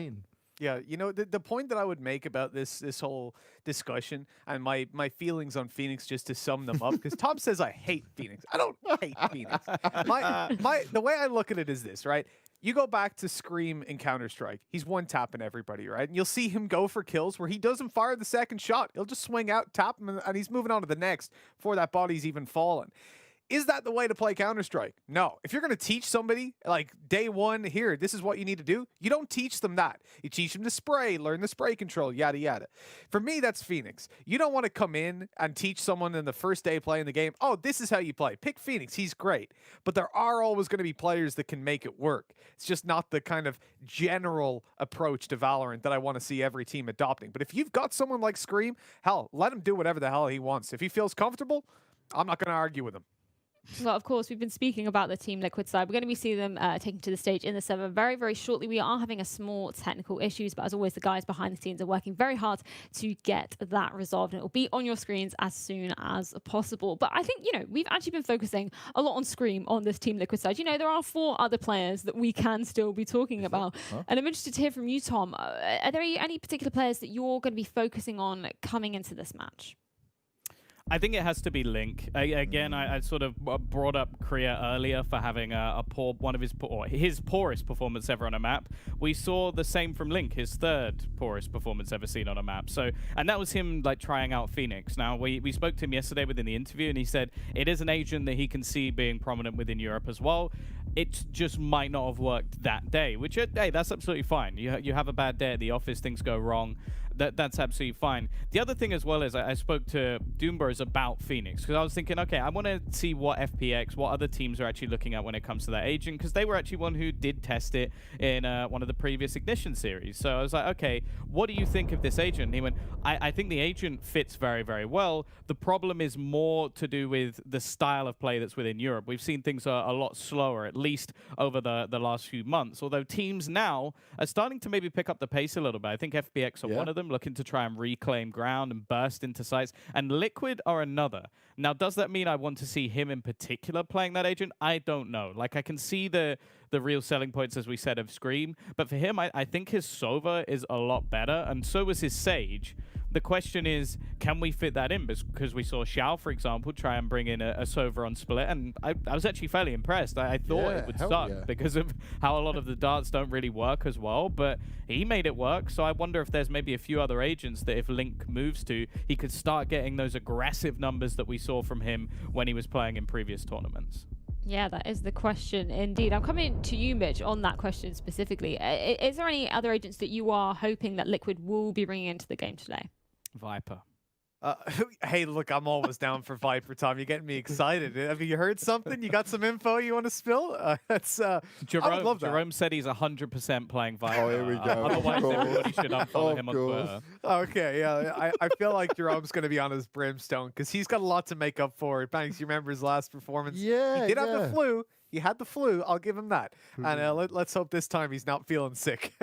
Yeah, the point that I would make about this whole discussion and my feelings on Phoenix, just to sum them up, because Tom says I hate Phoenix. I don't hate Phoenix. The way I look at it is this, right? You go back to Scream in Counter-Strike. He's one-tapping everybody, right? And you'll see him go for kills where he doesn't fire the second shot. He'll just swing out, tap him, and he's moving on to the next before that body's even fallen. Is that the way to play Counter-Strike? No. If you're going to teach somebody, like, day one, here, this is what you need to do, you don't teach them that. You teach them to spray, learn the spray control, yada, yada. For me, that's Phoenix. You don't want to come in and teach someone in the first day playing the game, oh, this is how you play. Pick Phoenix. He's great. But there are always going to be players that can make it work. It's just not the kind of general approach to Valorant that I want to see every team adopting. But if you've got someone like Scream, hell, let him do whatever the hell he wants. If he feels comfortable, I'm not going to argue with him. Well, of course, we've been speaking about the Team Liquid side. We're going to be seeing them taken to the stage in the server very, very shortly. We are having a small technical issues, but as always, the guys behind the scenes are working very hard to get that resolved, and it will be on your screens as soon as possible. But I think, we've actually been focusing a lot on Scream on this Team Liquid side. There are 4 other players that we can still be talking about. And I'm interested to hear from you, Tom. Are there any particular players that you're going to be focusing on coming into this match? I think it has to be Link. Again, I sort of brought up Korea earlier for having his poorest performance ever on a map. We saw the same from Link, his third poorest performance ever seen on a map. So, and that was him like trying out Phoenix. Now, we spoke to him yesterday within the interview, and he said it is an agent that he can see being prominent within Europe as well. It just might not have worked that day, which, hey, that's absolutely fine. You have a bad day at the office, things go wrong. That's absolutely fine. The other thing as well is I spoke to Doombros about Phoenix, because I was thinking, okay, I want to see what FPX, what other teams are actually looking at when it comes to that agent, because they were actually one who did test it in one of the previous Ignition series. So I was like, okay, what do you think of this agent? And he went, I think the agent fits very, very well. The problem is more to do with the style of play that's within Europe. We've seen things are a lot slower, at least over the last few months, although teams now are starting to maybe pick up the pace a little bit. I think FPX are one of them, looking to try and reclaim ground and burst into sites, and Liquid are another. Now, does that mean I want to see him in particular playing that agent? I don't know. Like, I can see the real selling points, as we said, of Scream, but for him, I think his Sova is a lot better, and so was his Sage. The question is, can we fit that in? Because we saw Xiao, for example, try and bring in a Sova on Split, and I was actually fairly impressed. I thought it would suck because of how a lot of the darts don't really work as well, but he made it work, so I wonder if there's maybe a few other agents that if Link moves to, he could start getting those aggressive numbers that we saw from him when he was playing in previous tournaments. Yeah, that is the question indeed. I'm coming to you, Mitch, on that question specifically. Is there any other agents that you are hoping that Liquid will be bringing into the game today? Viper. Hey, look, I'm always down for Viper, Tom. You're getting me excited. Have you heard something? You got some info you want to spill? Jerome, I would love that. Jerome said he's 100% playing Viper. Oh, here we go. Otherwise, everybody should unfollow him on Twitter. Okay, yeah. I feel like Jerome's going to be on his brimstone because he's got a lot to make up for. Banks, you remember his last performance? Yeah, He did have the flu. He had the flu. I'll give him that. And let's hope this time he's not feeling sick.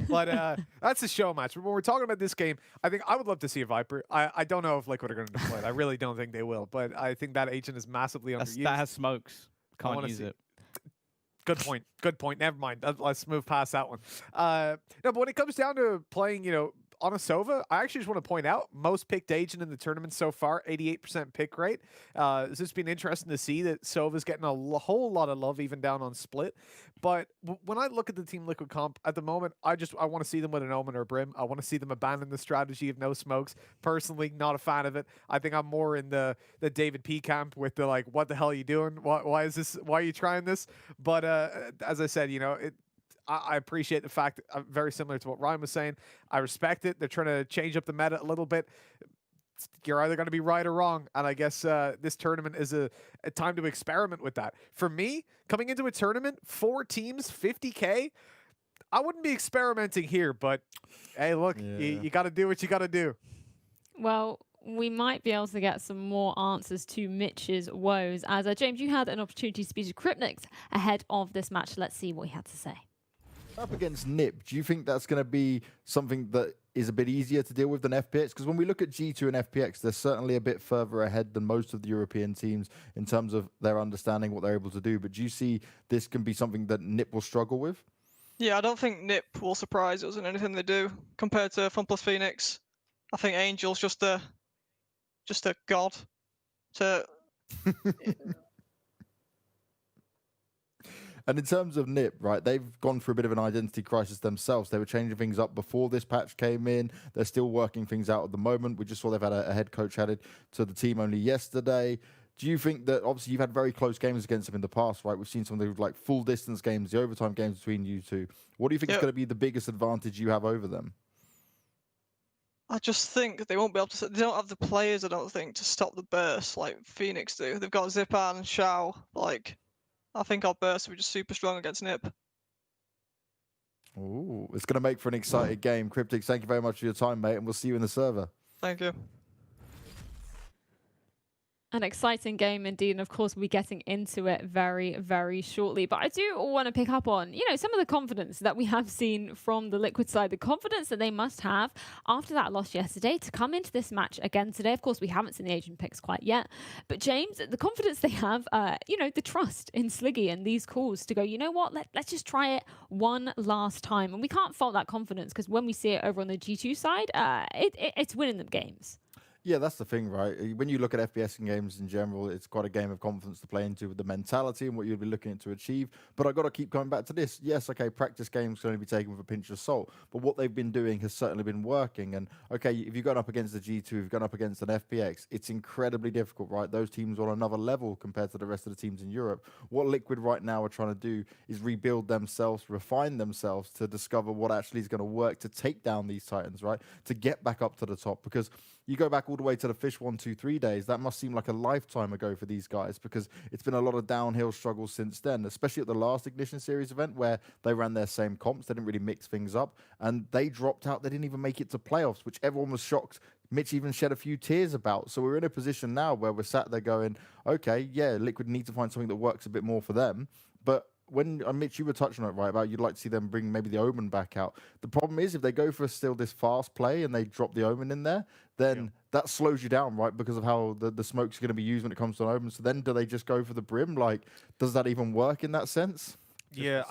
But that's a show match. When we're talking about this game, I think I would love to see a Viper. I don't know if Liquid are going to deploy it. I really don't think they will. But I think that agent is massively underused. That has smokes. Can't use it. Good point. Good point. Never mind. Let's move past that one. No, but when it comes down to playing, on a Sova, I actually just want to point out most picked agent in the tournament so far, 88% pick rate. It's just been interesting to see that Sova's getting a whole lot of love even down on Split. But when I look at the Team Liquid comp at the moment, I want to see them with an Omen or a Brim. I want to see them abandon the strategy of no smokes. Personally, not a fan of it. I think I'm more in the David P camp with the like, what the hell are you doing? Why is this? Why are you trying this? But as I said, I appreciate the fact that very similar to what Ryan was saying. I respect it. They're trying to change up the meta a little bit. You're either going to be right or wrong. And I guess this tournament is a time to experiment with that. For me, coming into a tournament, 4 teams, 50K, I wouldn't be experimenting here. But, hey, look, you got to do what you got to do. Well, we might be able to get some more answers to Mitch's woes. As James, you had an opportunity to speak to Cryptix ahead of this match. Let's see what he had to say. Up against NiP, do you think that's going to be something that is a bit easier to deal with than FPX? Because when we look at G2 and FPX, they're certainly a bit further ahead than most of the European teams in terms of their understanding what they're able to do. But do you see this can be something that NiP will struggle with? Yeah, I don't think NiP will surprise us in anything they do compared to FunPlus Phoenix. I think Angel's just a god. And in terms of NiP, right, they've gone through a bit of an identity crisis themselves. They were changing things up before this patch came in. They're still working things out at the moment. We just saw they've had a head coach added to the team only yesterday. Do you think that, obviously, you've had very close games against them in the past, right? We've seen some of the like full distance games, the overtime games between you two. What do you think is going to be the biggest advantage you have over them? I just think they won't be able to. They don't have the players, I don't think, to stop the burst like Phoenix do. They've got Zipan and Xiao. I think our burst will be just super strong against NiP. Ooh, it's going to make for an exciting game. Cryptix, thank you very much for your time, mate, and we'll see you in the server. Thank you. An exciting game indeed, and of course we'll be getting into it very, very shortly. But I do want to pick up on, some of the confidence that we have seen from the Liquid side, the confidence that they must have after that loss yesterday to come into this match again today. Of course, we haven't seen the agent picks quite yet, but James, the confidence they have, the trust in Sliggy and these calls to go, you know what, let's just try it one last time. And we can't fault that confidence because when we see it over on the G2 side, it's winning them games. Yeah, that's the thing, right? When you look at FPS in games in general, it's quite a game of confidence to play into with the mentality and what you'll be looking to achieve. But I got to keep coming back to this. Yes, okay, practice games can only be taken with a pinch of salt, but what they've been doing has certainly been working. And okay, if you've gone up against the G2, if you've gone up against an FPX, it's incredibly difficult, right? Those teams are on another level compared to the rest of the teams in Europe. What Liquid right now are trying to do is rebuild themselves, refine themselves to discover what actually is going to work to take down these Titans, right? To get back up to the top, because you go back all the way to the Fish 1, 2, 3 days, that must seem like a lifetime ago for these guys, because it's been a lot of downhill struggles since then, especially at the last Ignition Series event where they ran their same comps, they didn't really mix things up, and they dropped out, they didn't even make it to playoffs, which everyone was shocked. Mitch even shed a few tears about. So we're in a position now where we're sat there going, okay, yeah, Liquid need to find something that works a bit more for them, but when Mitch, you were touching on it, right, about you'd like to see them bring maybe the Omen back out. The problem is if they go for still this fast play and they drop the Omen in there, then that slows you down, right, because of how the smoke's going to be used when it comes to an Omen. So then do they just go for the Brim? Like, does that even work in that sense? Yeah,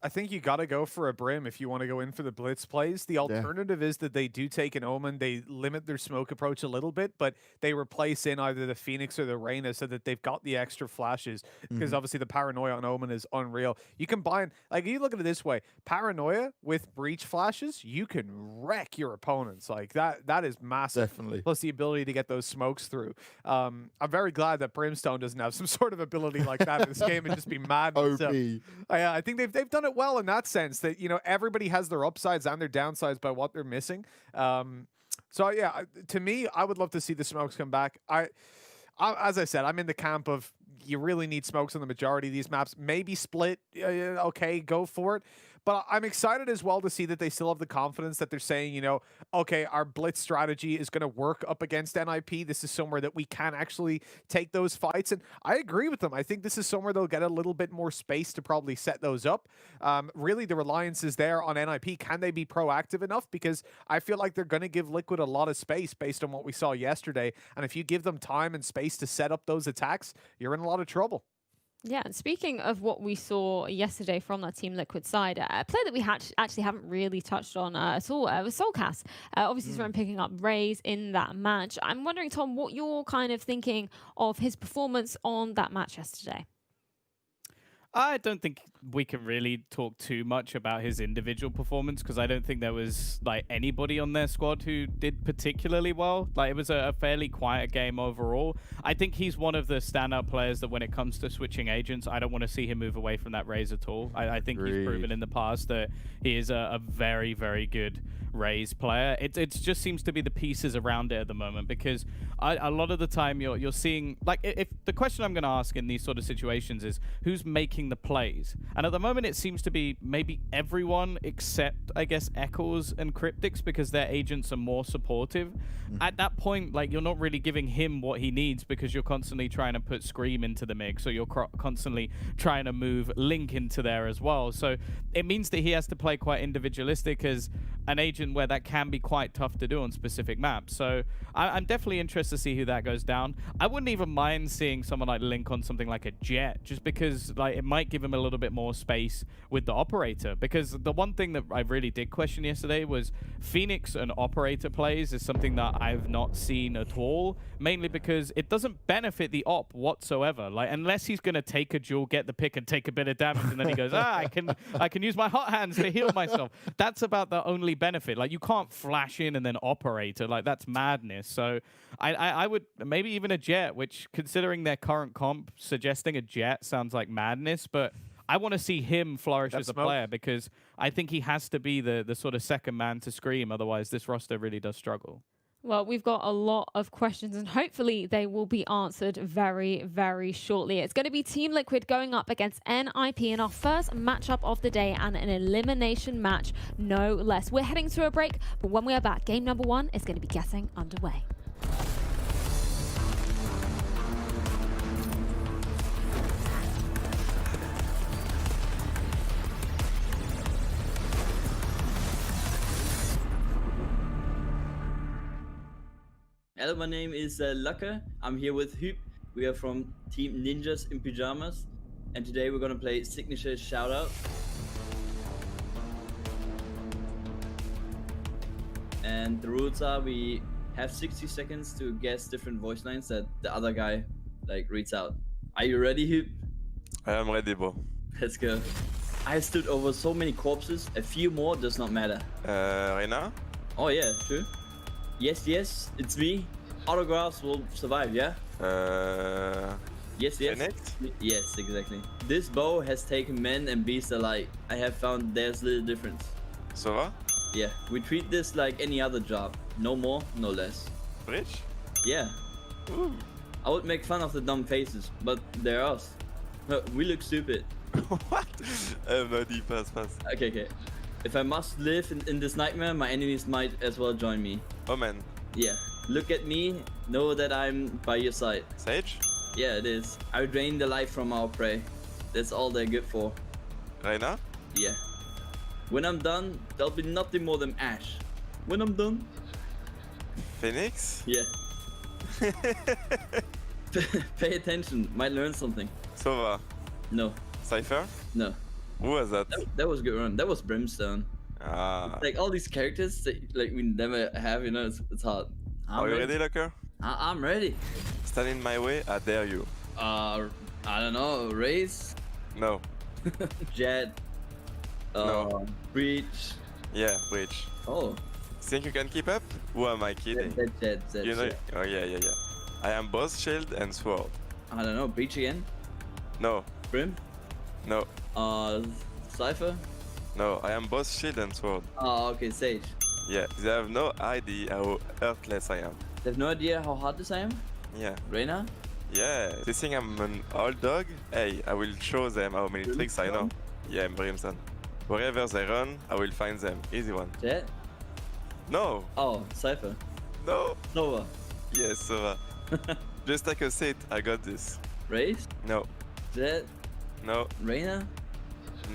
I think you got to go for a Brim if you want to go in for the Blitz plays. The alternative is that they do take an Omen, they limit their smoke approach a little bit, but they replace in either the Phoenix or the Reyna so that they've got the extra flashes, because obviously the Paranoia on Omen is unreal. You combine, like, you look at it this way, Paranoia with Breach flashes, you can wreck your opponents. Like, that is massive. Definitely. Plus the ability to get those smokes through. I'm very glad that Brimstone doesn't have some sort of ability like that in this game and just be mad. OP. I think they've done it well in that sense, that, you know, everybody has their upsides and their downsides by what they're missing. So yeah, to me, I would love to see the smokes come back. As I said, I'm in the camp of you really need smokes on the majority of these maps. Maybe split, okay, go for it. But I'm excited as well to see that they still have the confidence that they're saying, you know, okay, our blitz strategy is going to work up against NiP. This is somewhere that we can actually take those fights. And I agree with them. I think this is somewhere they'll get a little bit more space to probably set those up. Really, the reliance is there on NiP. Can they be proactive enough? Because I feel like they're going to give Liquid a lot of space based on what we saw yesterday. And if you give them time and space to set up those attacks, you're in a lot of trouble. Yeah, and speaking of what we saw yesterday from that Team Liquid side, a player that we actually haven't really touched on at all was Soulcast. Obviously, he's picking up Raze in that match. I'm wondering, Tom, what you're kind of thinking of his performance on that match yesterday. I don't think we can really talk too much about his individual performance, because I don't think there was like anybody on their squad who did particularly well. Like, it was a fairly quiet game overall. I think he's one of the standout players that when it comes to switching agents, I don't want to see him move away from that Raze at all. I think he's proven in the past that he is a very, very good Raze player. It just seems to be the pieces around it at the moment, because a lot of the time you're seeing, like, if the question I'm going to ask in these sort of situations is who's making the plays, and at the moment it seems to be maybe everyone except, I guess, Echoes and Cryptics, because their agents are more supportive. At that point, like, you're not really giving him what he needs, because you're constantly trying to put Scream into the mix, or you're constantly trying to move Link into there as well. So it means that he has to play quite individualistic as an agent, where that can be quite tough to do on specific maps. So I'm definitely interested to see who that goes down. I wouldn't even mind seeing someone like Link on something like a Jet, just because, like, it might give him a little bit more space with the Operator. Because the one thing that I really did question yesterday was Phoenix and Operator plays is something that I've not seen at all, mainly because it doesn't benefit the Op whatsoever. Like, unless he's going to take a duel, get the pick, and take a bit of damage, and then he goes, I can use my hot hands to heal myself. That's about the only benefit. Like, you can't flash in and then Operator. Like, that's madness. So I would maybe even a Jet, which, considering their current comp, suggesting a Jet sounds like madness, but I want to see him flourish as a player, because I think he has to be the sort of second man to Scream. Otherwise, this roster really does struggle. Well, we've got a lot of questions, and hopefully they will be answered very, very shortly. It's going to be Team Liquid going up against NiP in our first matchup of the day, and an elimination match, no less. We're heading to a break, but when we are back, game number 1 is going to be getting underway. Hello, my name is Lucke. I'm here with Huub. We are from Team Ninjas in Pyjamas. And today we're going to play Signature Shoutout. And the rules are we have 60 seconds to guess different voice lines that the other guy like reads out. Are you ready, Hoop? I am ready, bro. Let's go. I stood over so many corpses. A few more does not matter. Reina? Oh yeah, true. Yes, yes, it's me. Autographs will survive, yeah? Yes, yes. Phoenix? Yes, exactly. This bow has taken men and beasts alike. I have found there's little difference. Sova? Yeah, we treat this like any other job. No more, no less. Bridge? Yeah. Ooh. I would make fun of the dumb faces, but they're us. We look stupid. What? I have no idea. Pass. Okay. If I must live in this nightmare, my enemies might as well join me. Oh man. Yeah. Look at me, know that I'm by your side. Sage? Yeah, it is. I drain the life from our prey. That's all they're good for. Reina? Yeah. When I'm done, there'll be nothing more than ash. When I'm done? Phoenix? Yeah. Pay attention, might learn something. Sova? No, Cypher? no. Who was that? That was a good run. That was Brimstone. Ah. Like all these characters that like we never have, you know, it's hard. Are you ready, Locker? I'm ready. Stand in my way, I dare you. I don't know, Raze, No. Jet, No. Breach. Yeah, Bridge. Oh, Think you can keep up? Who am I kidding? Jet. You know? Oh yeah. I am both shield and sword. I don't know, Breach again. No. Brim. No. Cypher. No. I am both shield and sword. Oh, okay, Sage. Yeah. They have no idea how earthless I am. They have no idea how hard this I am. Yeah. Reina. Yeah. They think I'm an old dog? Hey, I will show them how many tricks I know. Yeah, I'm Brimstone. Wherever they run, I will find them. Easy one. Jet. No. Oh, Cypher. No. Nova. Yes, Sova. Just take a seat. I got this. Raze. No. Jet. No. Reina.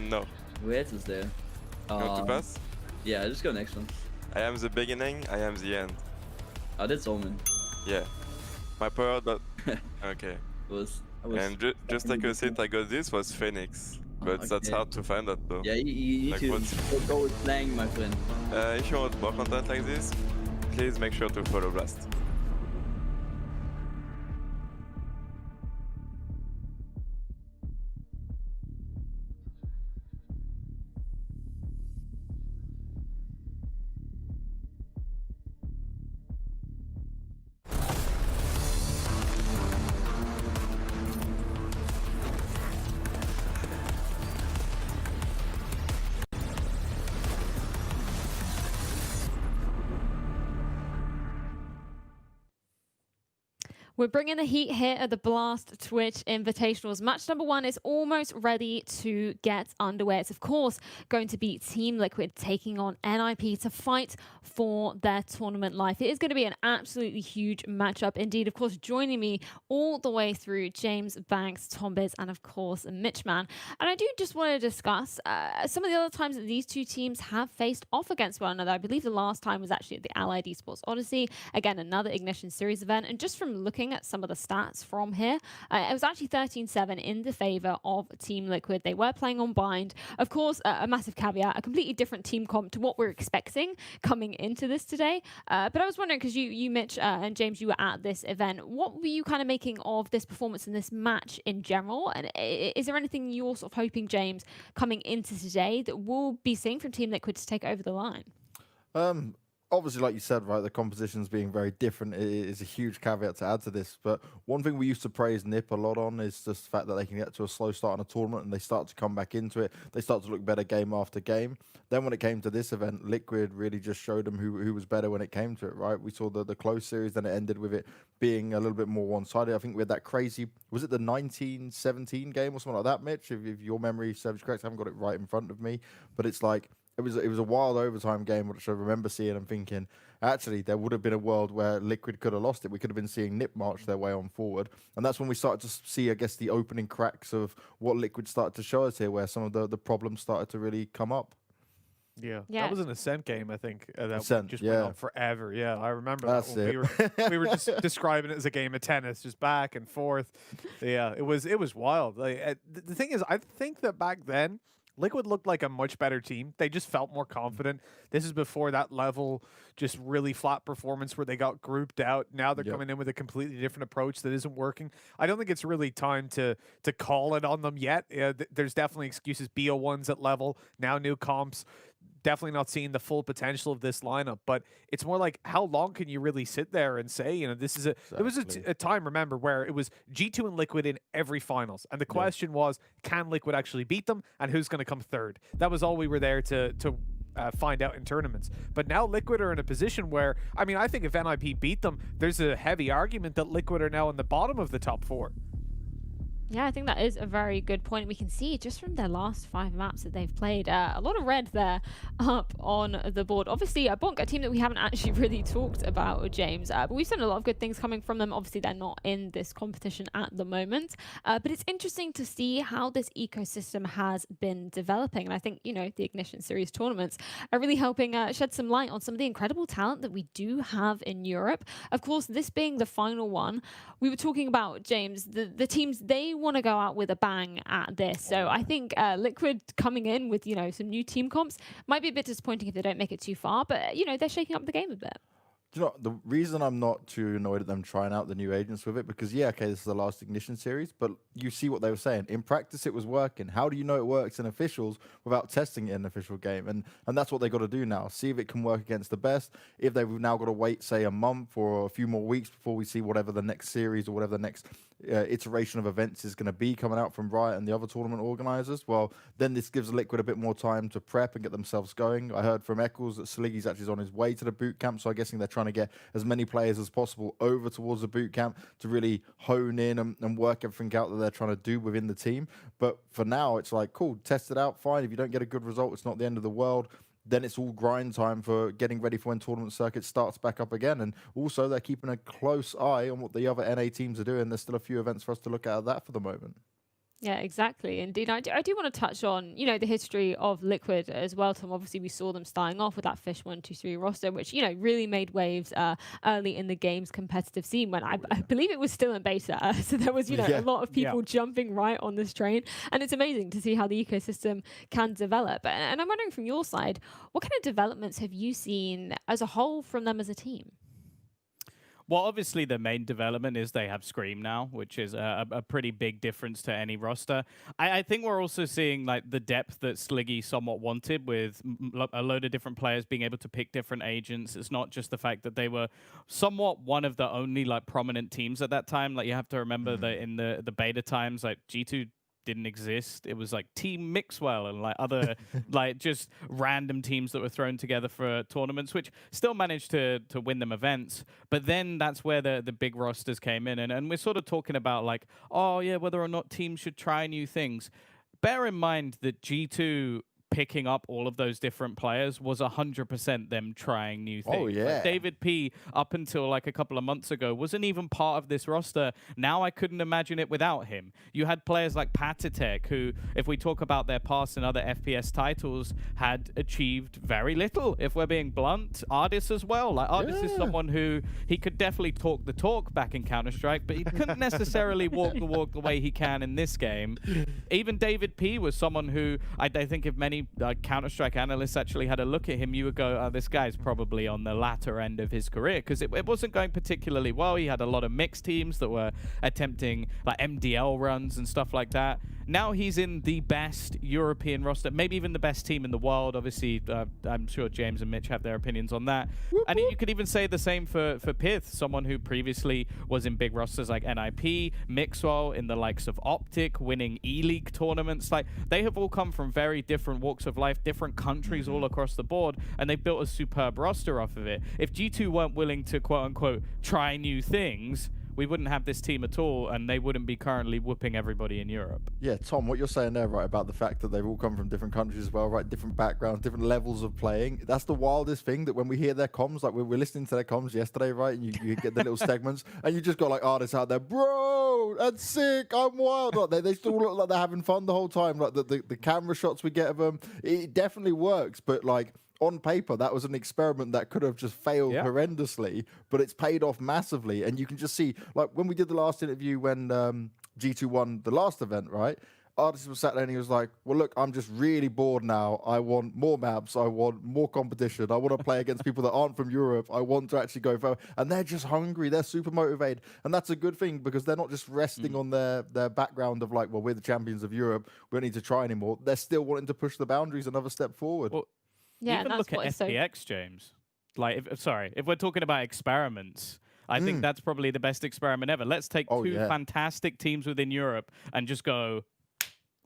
No. Who else is there? You want to pass? Yeah, just go next one. I am the beginning, I am the end. Oh, that's Omen. Yeah. My power dot. Okay. I was And just take a seat, I got this was Phoenix. But that's okay. hard to find that though. Yeah, you need Like to what? go with playing, my friend. If you want more content like this, please make sure to follow Blast. We're bringing the heat here at the Blast Twitch Invitationals. Match number 1 is almost ready to get underway. It's, of course, going to be Team Liquid taking on NiP to fight for their tournament life. It is going to be an absolutely huge matchup indeed. Of course, joining me all the way through, James Banks, Tombiz, and, of course, Mitchman. And I do just want to discuss some of the other times that these two teams have faced off against one another. I believe the last time was actually at the Allied Esports Odyssey. Again, another Ignition Series event. And just from looking at some of the stats from here, it was actually 13-7 in the favor of Team Liquid. They were playing on Bind. Of course, a massive caveat, a completely different team comp to what we're expecting coming into this today. But I was wondering, because you Mitch, and James, you were at this event, what were you kind of making of this performance in this match in general? And is there anything you're sort of hoping, James, coming into today that we'll be seeing from Team Liquid to take over the line? Obviously, like you said, right, the compositions being very different is a huge caveat to add to this. But one thing we used to praise NiP a lot on is just the fact that they can get to a slow start in a tournament and they start to come back into it. They start to look better game after game. Then when it came to this event, Liquid really just showed them who was better when it came to it, right? We saw the close series, then it ended with it being a little bit more one-sided. I think we had that crazy, was it the 1917 game or something like that, Mitch? If your memory serves correct, I haven't got it right in front of me. But it's like, it was a wild overtime game, which I remember seeing and thinking, actually, there would have been a world where Liquid could have lost it. We could have been seeing NiP march their way on forward. And that's when we started to see, I guess, the opening cracks of what Liquid started to show us here, where some of the problems started to really come up. Yeah, Yeah. that was an Ascent game, I think. That Ascent, just yeah. went on forever. Yeah, I remember That's that one. it. We were just describing it as a game of tennis, just back and forth. Yeah, it was wild. Like, the thing is, I think that back then, Liquid looked like a much better team. They just felt more confident. This is before that level, just really flat performance where they got grouped out. Now they're coming in with a completely different approach that isn't working. I don't think it's really time to call it on them yet. There's definitely excuses. BO1's at level, now new comps. Definitely not seeing the full potential of this lineup, but it's more like, how long can you really sit there and say, this is there was a time, remember, where it was G2 and Liquid in every finals, and the question was, can Liquid actually beat them, and who's going to come third? That was all we were there to find out in tournaments. But now Liquid are in a position where, I think if NiP beat them, there's a heavy argument that Liquid are now in the bottom of the top 4. Yeah, I think that is a very good point. We can see just from their last 5 maps that they've played, a lot of red there up on the board. Obviously, Bonk, a team that we haven't actually really talked about, James, but we've seen a lot of good things coming from them. Obviously, they're not in this competition at the moment, but it's interesting to see how this ecosystem has been developing. And I think, the Ignition Series tournaments are really helping shed some light on some of the incredible talent that we do have in Europe. Of course, this being the final one, we were talking about, James, the teams, they want to go out with a bang at this. So I think Liquid coming in with, some new team comps might be a bit disappointing if they don't make it too far, but, they're shaking up the game a bit. Do you know, the reason I'm not too annoyed at them trying out the new agents with it, because this is the last Ignition series, but you see what they were saying. In practice, it was working. How do you know it works in officials without testing it in an official game? And that's what they got to do now. See if it can work against the best. If they've now got to wait, say, a month or a few more weeks before we see whatever the next series or whatever the next iteration of events is going to be coming out from Riot and the other tournament organizers, well, then this gives Liquid a bit more time to prep and get themselves going. I heard from Eccles that Sliggy's actually on his way to the boot camp, so I'm guessing they're trying to get as many players as possible over towards the boot camp to really hone in and work everything out that they're trying to do within the team. But for now, it's like, cool, test it out, fine. If you don't get a good result, it's not the end of the world. Then it's all grind time for getting ready for when tournament circuit starts back up again. And also, they're keeping a close eye on what the other NA teams are doing. There's still a few events for us to look at that for the moment. Yeah, exactly. Indeed, I do want to touch on, the history of Liquid as well, Tom. Obviously, we saw them starting off with that Fish 1-2-3 roster, which, really made waves early in the game's competitive scene when I believe it was still in beta. So there was, a lot of people jumping right on this train. And it's amazing to see how the ecosystem can develop. And I'm wondering from your side, what kind of developments have you seen as a whole from them as a team? Well, obviously, the main development is they have Scream now, which is a pretty big difference to any roster. I think we're also seeing the depth that Sliggy somewhat wanted, with a load of different players being able to pick different agents. It's not just the fact that they were somewhat one of the only prominent teams at that time. You have to remember that in the beta times, G2 didn't exist. It was Team Mixwell and other just random teams that were thrown together for tournaments, which still managed to win them events. But then that's where the big rosters came in, and we're sort of talking about whether or not teams should try new things. Bear in mind that G2 picking up all of those different players was 100% them trying new things. Oh, yeah. David P, up until a couple of months ago, wasn't even part of this roster. Now I couldn't imagine it without him. You had players like Patitek, who, if we talk about their past and other FPS titles, had achieved very little, if we're being blunt. Ardis as well. Ardis is someone who, he could definitely talk the talk back in Counter-Strike, but he couldn't necessarily walk the walk the way he can in this game. Even David P was someone who, I think if many Counter-Strike analysts actually had a look at him, you would go, oh, this guy's probably on the latter end of his career, because it wasn't going particularly well. He had a lot of mixed teams that were attempting MDL runs and stuff like that. Now he's in the best European roster, maybe even the best team in the world. Obviously, I'm sure James and Mitch have their opinions on that. And you could even say the same for Pith, someone who previously was in big rosters like NiP, Mixwell, in the likes of Optic, winning E-League tournaments. They have all come from very different walks of life, different countries all across the board, and they've built a superb roster off of it. If G2 weren't willing to, quote-unquote, try new things, we wouldn't have this team at all, and they wouldn't be currently whooping everybody in Europe. Yeah, Tom, what you're saying there, right, about the fact that they've all come from different countries as well, right, different backgrounds, different levels of playing. That's the wildest thing, that when we hear their comms, we were listening to their comms yesterday, right, and you get the little segments, and you just got artists out there, bro, that's sick, I'm wild. They still look like they're having fun the whole time. The camera shots we get of them, it definitely works, but on paper, that was an experiment that could have just failed horrendously, but it's paid off massively. And you can just see, when we did the last interview when G2 won the last event, right? Artist was sat there and he was like, well, look, I'm just really bored now. I want more maps. I want more competition. I want to play against people that aren't from Europe. I want to actually go further. And they're just hungry. They're super motivated. And that's a good thing because they're not just resting on their background of like, well, we're the champions of Europe. We don't need to try anymore. They're still wanting to push the boundaries another step forward. Well, Yeah, even that's look at what is so. FPX, James. Like, if we're talking about experiments, I think that's probably the best experiment ever. Let's take two fantastic teams within Europe and just go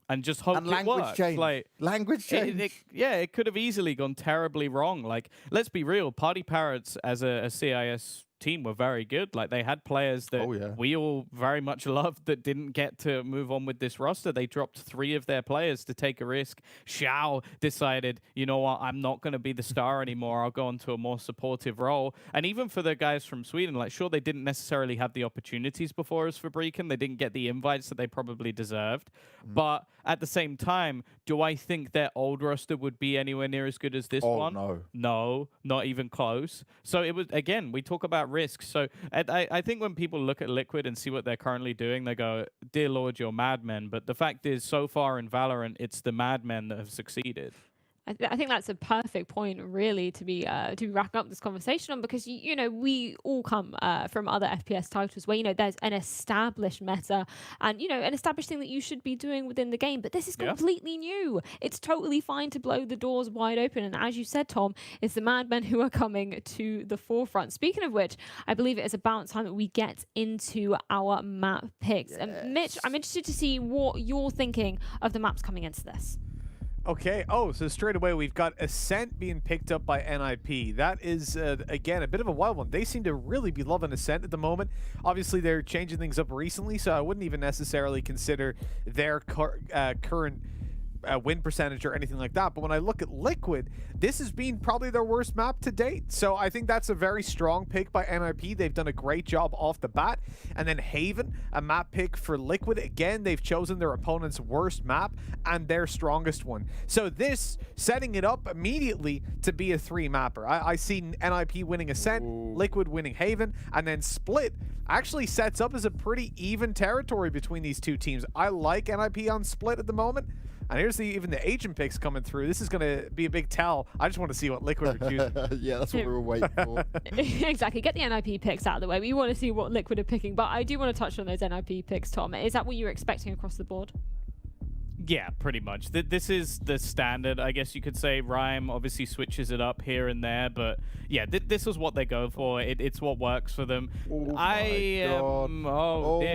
and just hope and it language works. change. Like, language change. It could have easily gone terribly wrong. Like, let's be real, Party Parrots as a CIS team were very good. Like, they had players that we all very much loved that didn't get to move on with this roster. They dropped 3 of their players to take a risk. Xiao decided, you know what, I'm not going to be the star anymore. I'll go into a more supportive role. And even for the guys from Sweden, like, sure, they didn't necessarily have the opportunities before as Fabriken. They didn't get the invites that they probably deserved. But at the same time, do I think their old roster would be anywhere near as good as this one? No, not even close. So it was, again, we talk about risks. So I think when people look at Liquid and see what they're currently doing, they go, dear Lord, you're madmen. But the fact is, so far in Valorant, it's the madmen that have succeeded. I think that's a perfect point, really, to be wrapping up this conversation on, because you know, we all come from other FPS titles where, you know, there's an established meta and, you know, an established thing that you should be doing within the game. But this is completely new. It's totally fine to blow the doors wide open. And as you said, Tom, it's the madmen who are coming to the forefront. Speaking of which, I believe it is about time that we get into our map picks. And Mitch, I'm interested to see what you're thinking of the maps coming into this. Okay. Oh, so straight away we've got Ascent being picked up by NiP. That is, again, a bit of a wild one. They seem to really be loving Ascent at the moment. Obviously, they're changing things up recently, so I wouldn't even necessarily consider their current win percentage or anything like that. But when I look at Liquid, this has been probably their worst map to date. So I think that's a very strong pick by NiP. They've done a great job off the bat. And then Haven, a map pick for Liquid. Again, they've chosen their opponent's worst map and their strongest one. So this, setting it up immediately to be a 3-mapper. I see NiP winning Ascent, Liquid winning Haven, and then Split actually sets up as a pretty even territory between these two teams. I like NiP on Split at the moment. And here's even the agent picks coming through. This is going to be a big tell. I just want to see what Liquid are choosing. Yeah, that's what we were waiting for. Exactly. Get the NiP picks out of the way. We want to see what Liquid are picking. But I do want to touch on those NiP picks, Tom. Is that what you were expecting across the board? Yeah, pretty much. This is the standard, I guess you could say. Rhyme obviously switches it up here and there, but yeah, this is what they go for. It's what works for them. Dear,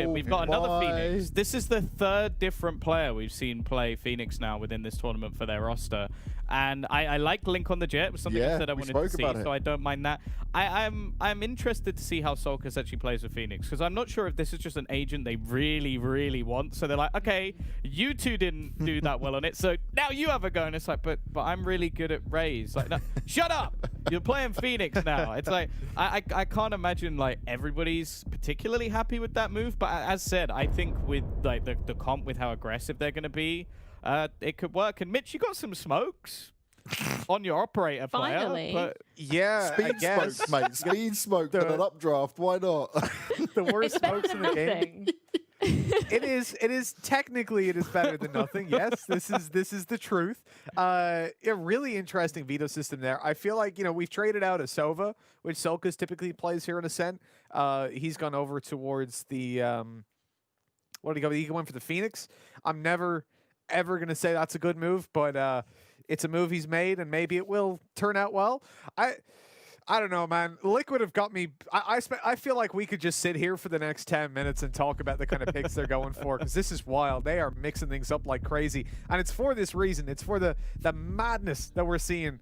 we've got another Phoenix. This is the 3rd different player we've seen play Phoenix now within this tournament for their roster. And I like Link on the Jet. It was something I said I wanted to see, so I don't mind that. I'm interested to see how Solkis actually plays with Phoenix, because I'm not sure if this is just an agent they really, really want. So they're like, okay, you two didn't do that well on it, so now you have a go. And it's like, but I'm really good at Raze. Like, no, shut up! You're playing Phoenix now. It's like, I can't imagine like everybody's particularly happy with that move. But as said, I think with like the comp, with how aggressive they're going to be, it could work. And Mitch, you got some smokes on your operator player. Finally. But yeah, Speed smokes, mate. Speed smoke and an updraft. Why not? The worst It's better smokes than in the game. nothing. It is technically it is better than nothing. Yes, this is the truth. A really interesting veto system there. I feel like, you know, we've traded out a Sova, which Solkis typically plays here in Ascent. He's gone over towards the what did he go? He went for the Phoenix. I'm never ever gonna say that's a good move, but it's a move he's made, and maybe it will turn out well. I don't know, man. Liquid have got me. I feel like we could just sit here for the next 10 minutes and talk about the kind of picks they're going for, because this is wild. They are mixing things up like crazy, and it's for this reason. It's for the madness that we're seeing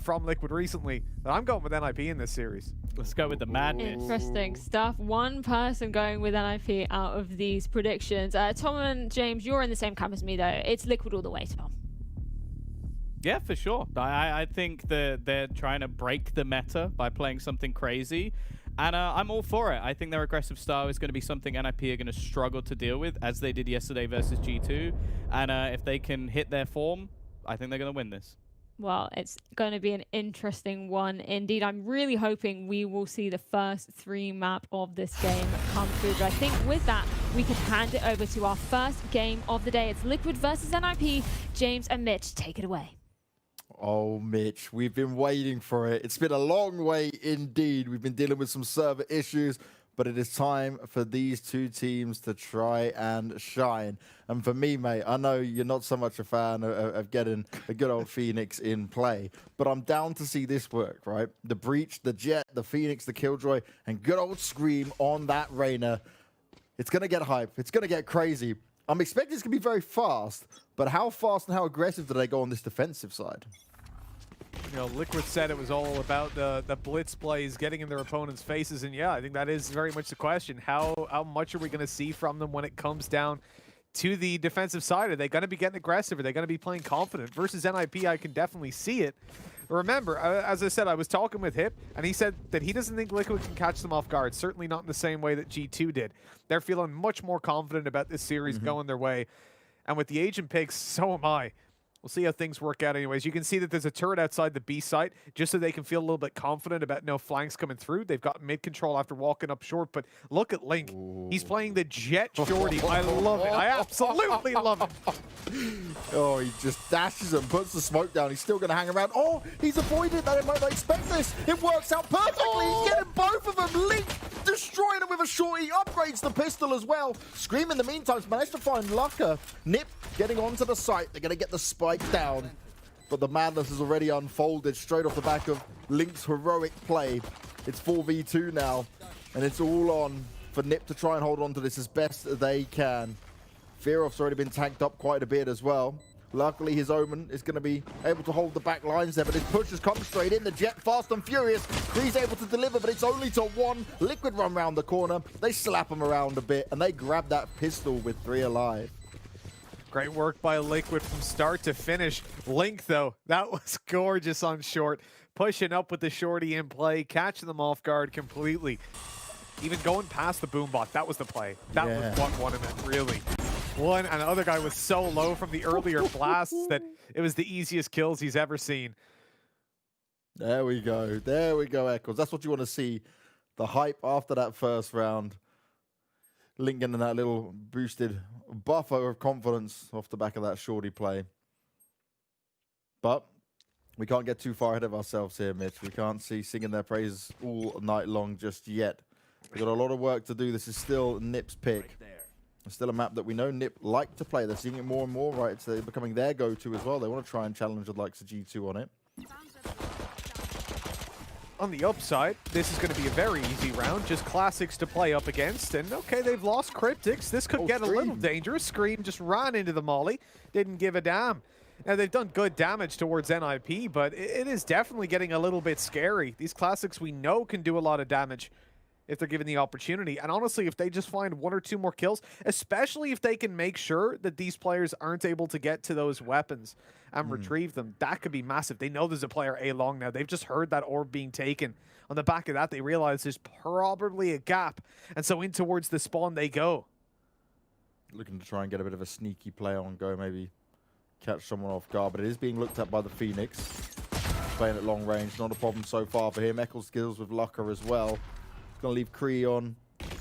from Liquid recently. But I'm going with NiP in this series. Let's go with the madness. Interesting stuff. One person going with NiP out of these predictions. Tom and James, you're in the same camp as me, though. It's Liquid all the way, Tom. Yeah, for sure. I think they're trying to break the meta by playing something crazy. And I'm all for it. I think their aggressive style is going to be something NiP are going to struggle to deal with, as they did yesterday versus G2. And if they can hit their form, I think they're going to win this. Well, it's going to be an interesting one indeed. I'm really hoping we will see the first 3 map of this game come through. But I think with that, we can hand it over to our first game of the day. It's Liquid versus NiP. James and Mitch, take it away. Oh, Mitch, we've been waiting for it. It's been a long wait indeed. We've been dealing with some server issues, but it is time for these two teams to try and shine. And for me, mate, I know you're not so much a fan of getting a good old Phoenix in play, but I'm down to see this work, right? The Breach, the Jet, the Phoenix, the Killjoy, and good old Scream on that Reyna. It's going to get hype. It's going to get crazy. I'm expecting it's going to be very fast, but how fast and how aggressive do they go on this defensive side? You know, Liquid said it was all about the blitz plays, getting in their opponents' faces, and yeah, I think that is very much the question. How much are we going to see from them when it comes down to the defensive side? Are they going to be getting aggressive? Are they going to be playing confident? Versus NiP, I can definitely see it. Remember, as I said, I was talking with Hip, and he said that he doesn't think Liquid can catch them off guard, certainly not in the same way that G2 did. They're feeling much more confident about this series going their way, and with the agent picks, so am I. We'll see how things work out anyways. You can see that there's a turret outside the B site just so they can feel a little bit confident about no flanks coming through. They've got mid control after walking up short, but look at Link. Ooh. He's playing the Jet Shorty. I love it. I absolutely love it. Oh, he just dashes and puts the smoke down. He's still going to hang around. Oh, he's avoided that. He might not expect this. It works out perfectly. He's getting both of them. Link destroying him with a shorty. Upgrades the pistol as well. Scream in the meantime has managed to find Lucka. NiP getting onto the site. They're going to get the spike down. But the madness has already unfolded straight off the back of Link's heroic play. It's 4v2 now. And it's all on for NiP to try and hold on to this as best they can. Fearoff's already been tanked up quite a bit as well. Luckily, his Omen is going to be able to hold the back lines there, but his push has come straight in. The Jet fast and furious. He's able to deliver, but it's only to one. Liquid run round the corner. They slap him around a bit, and they grab that pistol with 3 alive. Great work by Liquid from start to finish. Link, though, that was gorgeous on short. Pushing up with the shorty in play, catching them off guard completely. Even going past the boombot, that was the play. That was what won him it, really. One, and the other guy was so low from the earlier blasts that it was the easiest kills he's ever seen. There we go. There we go, Eccles. That's what you want to see. The hype after that first round. Link getting that little boosted buffer of confidence off the back of that shorty play. But we can't get too far ahead of ourselves here, Mitch. We can't see singing their praises all night long just yet. We've got a lot of work to do. This is still NiP's pick. It's still a map that we know NiP like to play. They're seeing it more and more, right? It's becoming their go-to as well. They want to try and challenge the likes of G2 on it. On the upside, this is going to be a very easy round. Just classics to play up against. And okay, they've lost Cryptics. This could get a little dangerous. Scream just ran into the molly. Didn't give a damn. Now, they've done good damage towards NiP, but it is definitely getting a little bit scary. These classics we know can do a lot of damage if they're given the opportunity. And honestly, if they just find 1 or 2 more kills, especially if they can make sure that these players aren't able to get to those weapons and retrieve them, that could be massive. They know there's a player A long now. They've just heard that orb being taken. On the back of that, they realize there's probably a gap. And so in towards the spawn they go. Looking to try and get a bit of a sneaky play on go, maybe catch someone off guard. But it is being looked at by the Phoenix. Playing at long range, not a problem so far for him. Eccles skills with Lucka as well. Going to leave Kree on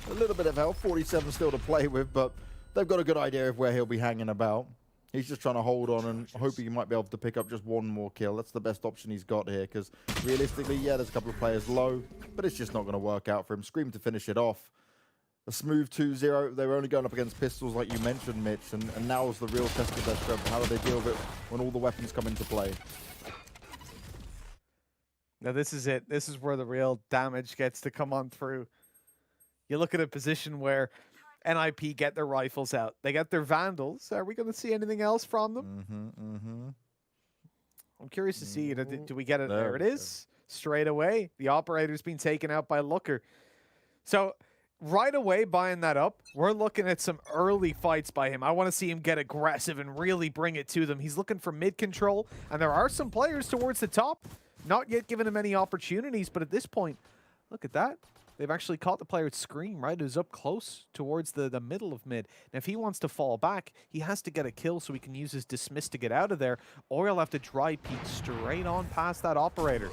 a little bit of health, 47 still to play with, but they've got a good idea of where he'll be hanging about. He's just trying to hold on and hoping he might be able to pick up just 1 more kill. That's the best option he's got here, because realistically, yeah, there's a couple of players low, but it's just not going to work out for him. Scream to finish it off. A smooth 2-0. They were only going up against pistols like you mentioned, Mitch, and now is the real test of their strength. How do they deal with it when all the weapons come into play? Now, this is it. This is where the real damage gets to come on through. You look at a position where NiP get their rifles out. They get their Vandals. Are we going to see anything else from them? I'm curious to see. Do we get it? There it is. Straight away. The operator's been taken out by Looker. So right away, buying that up, we're looking at some early fights by him. I want to see him get aggressive and really bring it to them. He's looking for mid control, and there are some players towards the top. Not yet given him any opportunities, but at this point, look at that. They've actually caught the player at screen, right? Who's up close towards the middle of mid. Now, if he wants to fall back, he has to get a kill so he can use his dismiss to get out of there, or he'll have to dry peek straight on past that operator.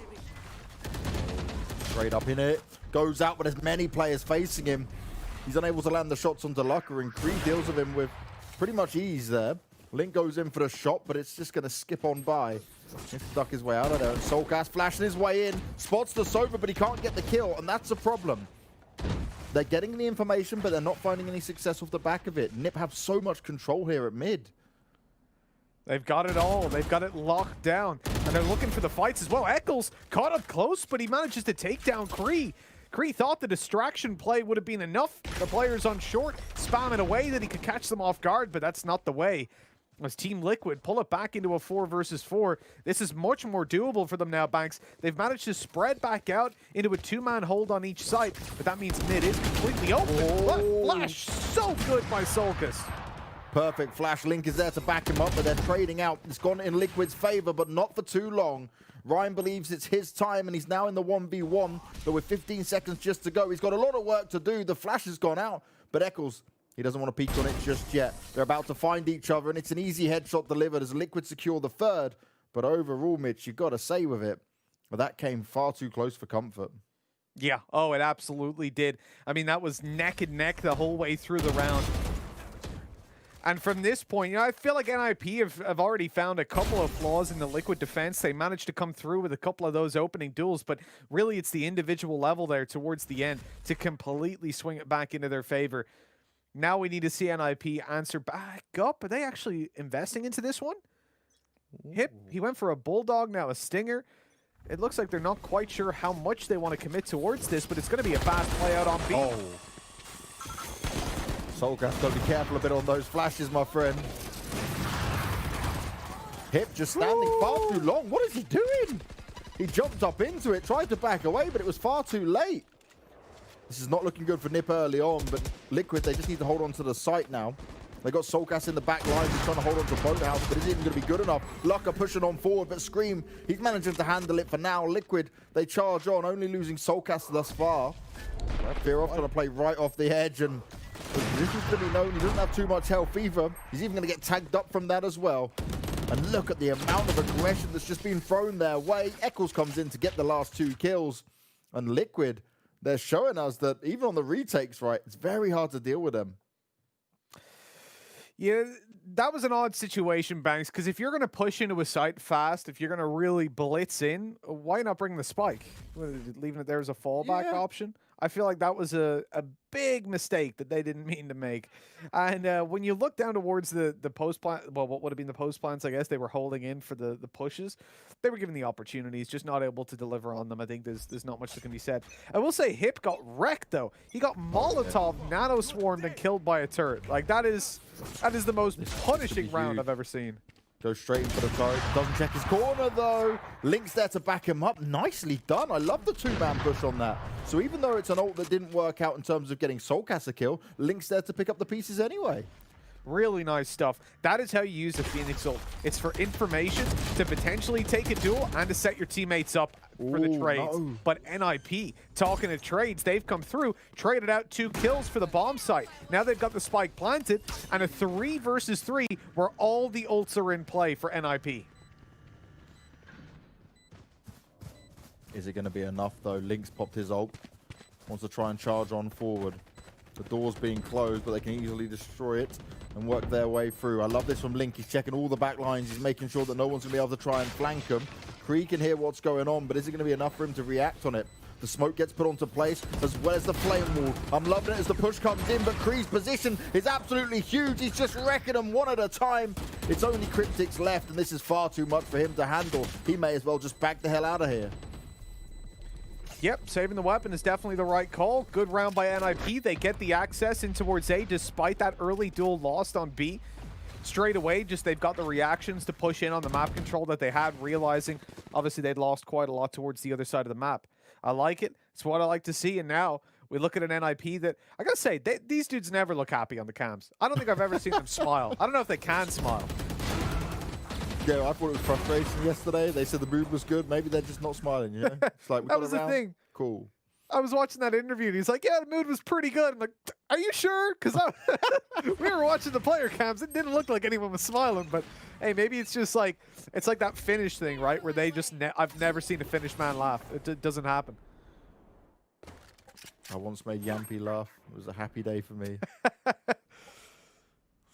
Straight up in it. Goes out with as many players facing him. He's unable to land the shots onto Lucker, and Kree deals with him with pretty much ease there. Link goes in for the shot, but it's just going to skip on by. He's stuck his way out of there, and Soulcast flashing his way in. Spots the Sober, but he can't get the kill, and that's a problem. They're getting the information, but they're not finding any success off the back of it. NiP have so much control here at mid. They've got it all. They've got it locked down. And they're looking for the fights as well. Eccles caught up close, but he manages to take down Kree. Kree thought the distraction play would have been enough. The players on short spamming away that he could catch them off guard, but that's not the way. As Team Liquid pull it back into a 4 versus 4, this is much more doable for them now, Banks. They've managed to spread back out into a 2-man hold on each side, but that means mid is completely open. Flash, so good by Solkis. Perfect flash. Link is there to back him up, but they're trading out. It's gone in Liquid's favor, but not for too long. Ryan believes it's his time, and he's now in the 1v1, but with 15 seconds just to go, he's got a lot of work to do. The flash has gone out, but Eccles, he doesn't want to peek on it just yet. They're about to find each other, and it's an easy headshot delivered as Liquid secure the third. But overall, Mitch, you've got to say with it, but that came far too close for comfort. Yeah, oh, it absolutely did. I mean, that was neck and neck the whole way through the round. And from this point, you know, I feel like NiP have already found a couple of flaws in the Liquid defense. They managed to come through with a couple of those opening duels, but really it's the individual level there towards the end to completely swing it back into their favor. Now we need to see NiP answer back up. Are they actually investing into this one? Hip, he went for a Bulldog, now a Stinger. It looks like they're not quite sure how much they want to commit towards this, but it's going to be a fast play out on B. Oh. Soulcast got to be careful a bit on those flashes, my friend. Hip just standing far too long. What is he doing? He jumped up into it, tried to back away, but it was far too late. This is not looking good for NiP early on, but Liquid, they just need to hold on to the site now. They got Soulcast in the back line. He's trying to hold on to Boathouse, but is even going to be good enough. Lucker pushing on forward, but Scream, he's managing to handle it for now. Liquid, they charge on, only losing Soulcast thus far. Fearoff's going to play right off the edge, and this is going to be known. He doesn't have too much health either. He's even going to get tagged up from that as well. And look at the amount of aggression that's just been thrown their way. Eccles comes in to get the last 2 kills. And Liquid, they're showing us that even on the retakes, right, it's very hard to deal with them. Yeah, that was an odd situation, Banks, because if you're going to push into a site fast, if you're going to really blitz in, why not bring the spike? Leaving it there as a fallback option? I feel like that was a big mistake that they didn't mean to make. And when you look down towards the post plan, well, what would have been the post plans, I guess they were holding in for the pushes. They were given the opportunities, just not able to deliver on them. I think there's not much that can be said. I will say Hip got wrecked, though. He got Molotov nano-swarmed and killed by a turret. Like, that is the most punishing round I've ever seen. Goes straight in for the turret. Doesn't check his corner, though. Link's there to back him up. Nicely done. I love the 2-man push on that. So even though it's an ult that didn't work out in terms of getting Soulcast a kill, Link's there to pick up the pieces anyway. Really nice stuff. That is how you use a Phoenix ult. It's for information, to potentially take a duel, and to set your teammates up for the trades. No. But NiP, talking to trades, they've come through, traded out 2 kills for the bomb site. Now they've got the spike planted, and a 3 versus 3 where all the ults are in play for NiP. Is it going to be enough, though? Link's popped his ult. Wants to try and charge on forward. The door's being closed, but they can easily destroy it and work their way through. I love this from Link. He's checking all the back lines. He's making sure that no one's going to be able to try and flank him. Kree can hear what's going on, but is it going to be enough for him to react on it? The smoke gets put onto place, as well as the flame wall. I'm loving it as the push comes in, but Kree's position is absolutely huge. He's just wrecking them one at a time. It's only Cryptics left, and this is far too much for him to handle. He may as well just back the hell out of here. Yep, saving the weapon is definitely the right call. Good round by NiP. They get the access in towards A despite that early duel lost on B. Straight away, just they've got the reactions to push in on the map control that they had, realizing obviously they'd lost quite a lot towards the other side of the map. I like it. It's what I like to see. And now we look at an NiP that, I gotta say, these dudes never look happy on the cams. I don't think I've ever seen them smile. I don't know if they can smile. Yeah, I thought it was frustration yesterday. They said the mood was good. Maybe they're just not smiling, you know? It's like, we that got was around. the thing. Cool. I was watching that interview and he's like, yeah, the mood was pretty good. I'm like, are you sure? Because we were watching the player cams. It didn't look like anyone was smiling, but hey, maybe it's just like, it's like that Finnish thing, right? Where they just, I've never seen a Finnish man laugh. It doesn't happen. I once made Yampy laugh. It was a happy day for me.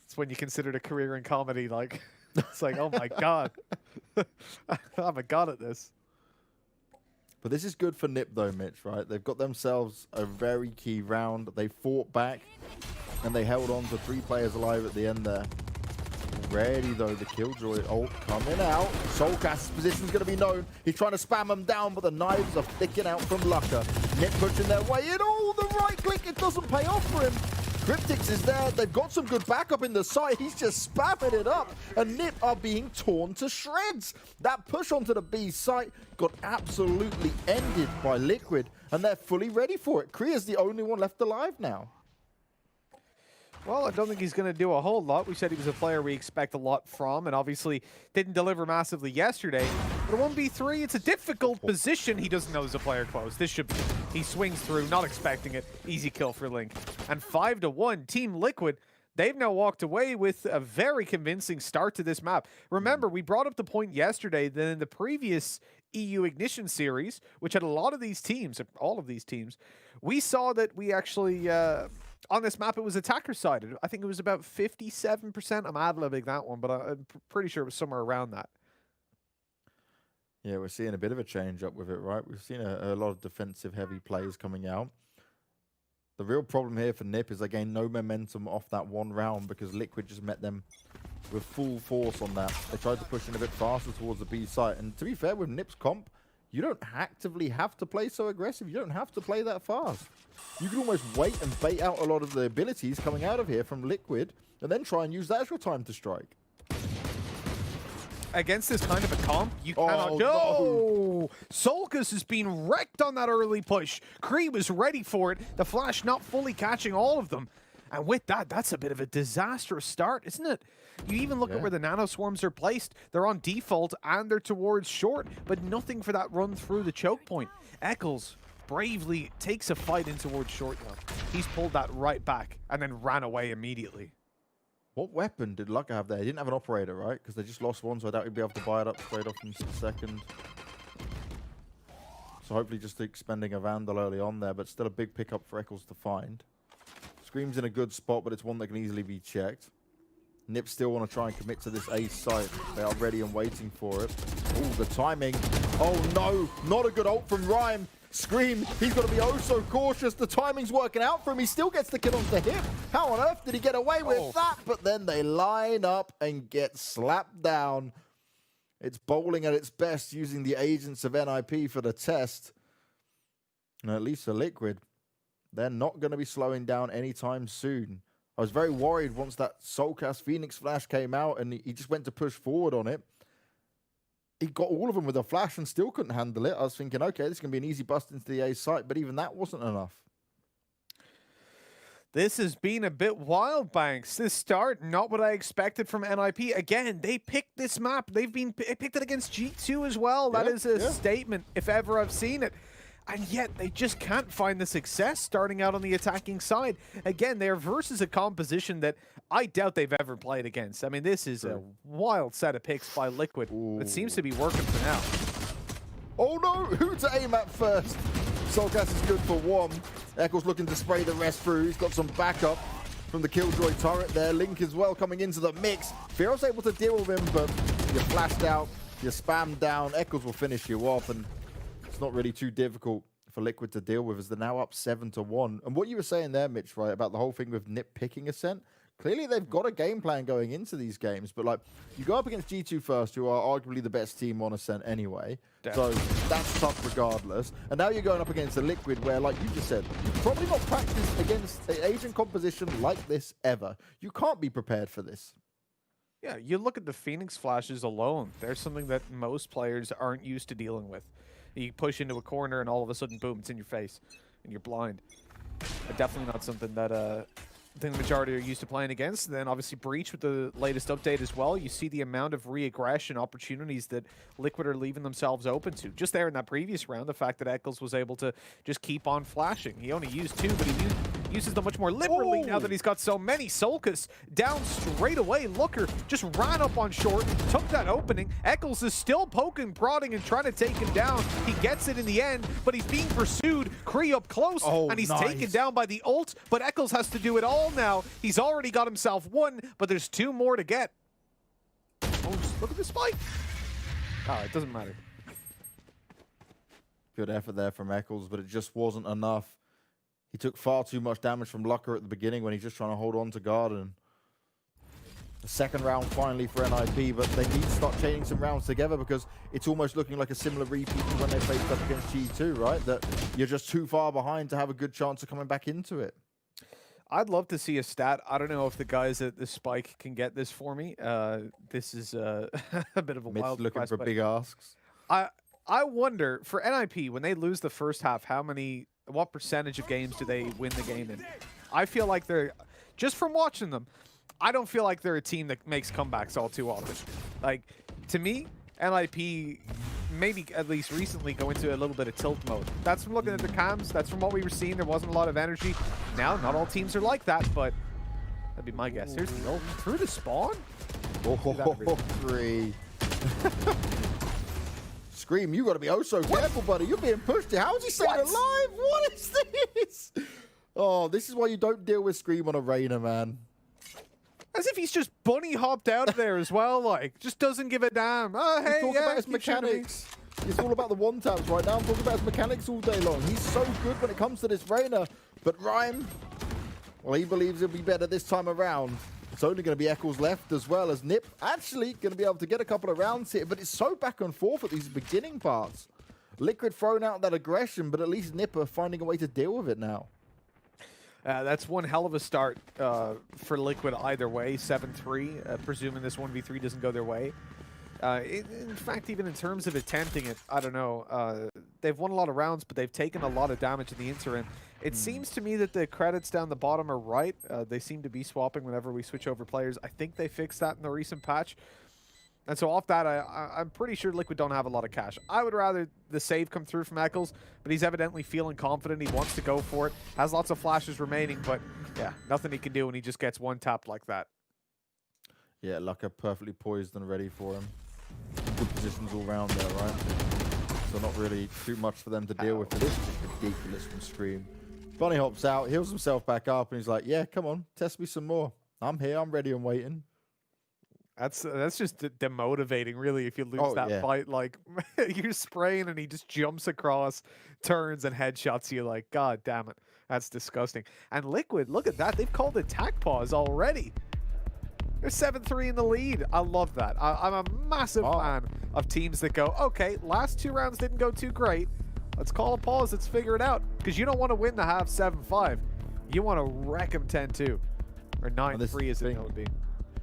It's when you considered a career in comedy, like, it's like, oh my God. I'm a god at this. But this is good for NiP though, Mitch, right? They've got themselves a very key round. They fought back and they held on to 3 players alive at the end there. Ready though, the Killjoy ult coming out. Soulcast's position's going to be known. He's trying to spam them down, but the knives are sticking out from Lucka. NiP pushing their way in. Oh, the right click, it doesn't pay off for him. Cryptix is there. They've got some good backup in the side. He's just spamming it up. And NiP are being torn to shreds. That push onto the B site got absolutely ended by Liquid. And they're fully ready for it. Kriya's the only one left alive now. Well, I don't think he's going to do a whole lot. We said he was a player we expect a lot from, and obviously didn't deliver massively yesterday. But a 1v3, it's a difficult position. He doesn't know there's a player close. This should be. He swings through, not expecting it. Easy kill for Link. And 5-1, Team Liquid, they've now walked away with a very convincing start to this map. Remember, we brought up the point yesterday that in the previous EU Ignition series, which had a lot of these teams, all of these teams, we saw that we actually... on this map, it was attacker-sided. I think it was about 57%. I'm ad-libbing that one, but I'm pretty sure it was somewhere around that. Yeah, we're seeing a bit of a change-up with it, right? We've seen a lot of defensive-heavy plays coming out. The real problem here for NiP is they gain no momentum off that one round because Liquid just met them with full force on that. They tried to push in a bit faster towards the B site. And to be fair, with NiP's comp, you don't actively have to play so aggressive. You don't have to play that fast. You can almost wait and bait out a lot of the abilities coming out of here from Liquid and then try and use that as your time to strike. Against this kind of a comp, you cannot go. Solkas has been wrecked on that early push. Kree was ready for it. The flash not fully catching all of them. And with that, that's a bit of a disastrous start, isn't it? You even look at where the nano swarms are placed. They're on default and they're towards short, but nothing for that run through the choke point. Eccles bravely takes a fight in towards short now. He's pulled that right back and then ran away immediately. What weapon did Lucka have there? He didn't have an operator, right? Because they just lost one, so I doubt he'd be able to buy it up straight off in 6 seconds. So hopefully just expending a Vandal early on there, but still a big pickup for Eccles to find. Scream's in a good spot, but it's one that can easily be checked. NiP still want to try and commit to this A site. They are ready and waiting for it. Oh, the timing. Oh no, not a good ult from Rhyme. Scream, he's got to be oh so cautious. The timing's working out for him. He still gets the kill onto him. How on earth did he get away with that? But then they line up and get slapped down. It's bowling at its best using the agents of NiP for the test. And at least for Liquid, they're not going to be slowing down anytime soon. I was very worried once that Soulcast Phoenix flash came out and he just went to push forward on it. He got all of them with a flash and still couldn't handle it. I was thinking, okay, this is going to be an easy bust into the A site, but even that wasn't enough. This has been a bit wild, Banks. This start, not what I expected from NiP. Again, they picked this map. They picked it against G2 as well. That is a statement, if ever I've seen it. And yet, they just can't find the success starting out on the attacking side. Again, they're versus a composition that I doubt they've ever played against. I mean, this is a wild set of picks by Liquid. It seems to be working for now. Oh no, who to aim at first? Soulcast is good for one. Eccles looking to spray the rest through. He's got some backup from the Killjoy turret there. Link as well coming into the mix. Fear's able to deal with him, but you're flashed out, you're spammed down. Eccles will finish you off, and it's not really too difficult for Liquid to deal with as they're now up 7-1. And what you were saying there, Mitch, right, about the whole thing with NiP picking Ascent, clearly they've got a game plan going into these games, but like, you go up against G2 first, who are arguably the best team on Ascent anyway, so that's tough regardless. And now you're going up against a Liquid where, like you just said, you've probably not practiced against an agent composition like this ever. You can't be prepared for this. Yeah, you look at the Phoenix flashes alone. There's something that most players aren't used to dealing with. You push into a corner and all of a sudden, boom, it's in your face and you're blind. Definitely not something that I think the majority are used to playing against. And then obviously Breach with the latest update as well. You see the amount of re-aggression opportunities that Liquid are leaving themselves open to. Just there in that previous round, the fact that Eccles was able to just keep on flashing. He only used 2, but he uses them much more liberally now that he's got so many. Solkus down straight away. Looker just ran up on short, took that opening. Eccles is still poking, prodding, and trying to take him down. He gets it in the end, but he's being pursued. Kree up close, and he's taken down by the ult, but Eccles has to do it all now. He's already got himself 1, but there's 2 more to get. Oh, look at the spike. Oh, it doesn't matter. Good effort there from Eccles, but it just wasn't enough. He took far too much damage from Lucker at the beginning when he's just trying to hold on to Garden. The second round finally for NiP, but they need to start chaining some rounds together because it's almost looking like a similar repeat to when they faced up against G2, right? That you're just too far behind to have a good chance of coming back into it. I'd love to see a stat. I don't know if the guys at the Spike can get this for me. This is a bit of a wild looking request, for big asks. I wonder, for NiP, when they lose the first half, what percentage of games do they win the game in? I feel like they're, just from watching them, I don't feel like they're a team that makes comebacks all too often. Like, to me, NiP maybe at least recently go into a little bit of tilt mode. That's from looking at the cams. That's from what we were seeing. There wasn't a lot of energy. Now, not all teams are like that, but that'd be my guess. Here's the ult. Through the spawn? Oh, 3. Scream, you got to be oh so careful, buddy. You're being pushed here. How is he staying alive? What is this? Oh, this is why you don't deal with Scream on a Reyna, man. As if he's just bunny hopped out of there as well, like, just doesn't give a damn. Oh, hey, Talk about his mechanics. It's all about the one taps right now. I'm talking about his mechanics all day long. He's so good when it comes to this Reyna. But Rhyme, well, he believes he'll be better this time around. It's only going to be Eccles left as well as NiP actually going to be able to get a couple of rounds here. But it's so back and forth at these beginning parts. Liquid throwing out that aggression, but at least NiP are finding a way to deal with it now. That's one hell of a start for Liquid either way, 7-3, presuming this 1v3 doesn't go their way. In fact, even in terms of attempting it, I don't know. They've won a lot of rounds, but they've taken a lot of damage in the interim. It seems to me that the credits down the bottom are right. They seem to be swapping whenever we switch over players. I think they fixed that in the recent patch. And so off that, I'm pretty sure Liquid don't have a lot of cash. I would rather the save come through from Eccles, but he's evidently feeling confident. He wants to go for it. Has lots of flashes remaining, but yeah, nothing he can do when he just gets one tapped like that. Yeah, Lucka perfectly poised and ready for him. Good positions all round there, right? So not really too much for them to deal with. But this is ridiculous from Scream. Bunny hops out, heals himself back up, and he's like, yeah, come on, test me some more. I'm here, I'm ready and waiting. That's just demotivating, really, if you lose that fight. Like, you're spraying and he just jumps across, turns, and headshots you. Like, God damn it. That's disgusting. And Liquid, look at that. They've called attack pause already. They're 7-3 in the lead. I love that. I'm a massive fan of teams that go, okay, last 2 rounds didn't go too great. Let's call a pause. Let's figure it out. Because you don't want to win the half 7-5. You want to wreck them 10-2. Or 9-3 as it would be.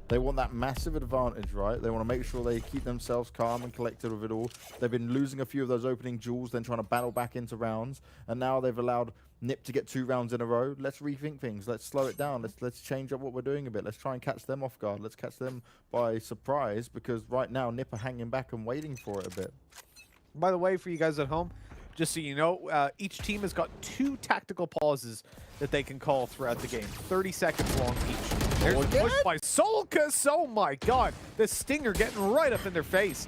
They want that massive advantage, right? They want to make sure they keep themselves calm and collected with it all. They've been losing a few of those opening duels, then trying to battle back into rounds. And now they've allowed NiP to get 2 rounds in a row. Let's rethink things. Let's slow it down. Let's change up what we're doing a bit. Let's try and catch them off guard. Let's catch them by surprise, because right now NiP are hanging back and waiting for it a bit. By the way, for you guys at home, just so you know, each team has got 2 tactical pauses that they can call throughout the game. 30 seconds long each. There's a push by Solkus. Oh my god. The stinger getting right up in their face.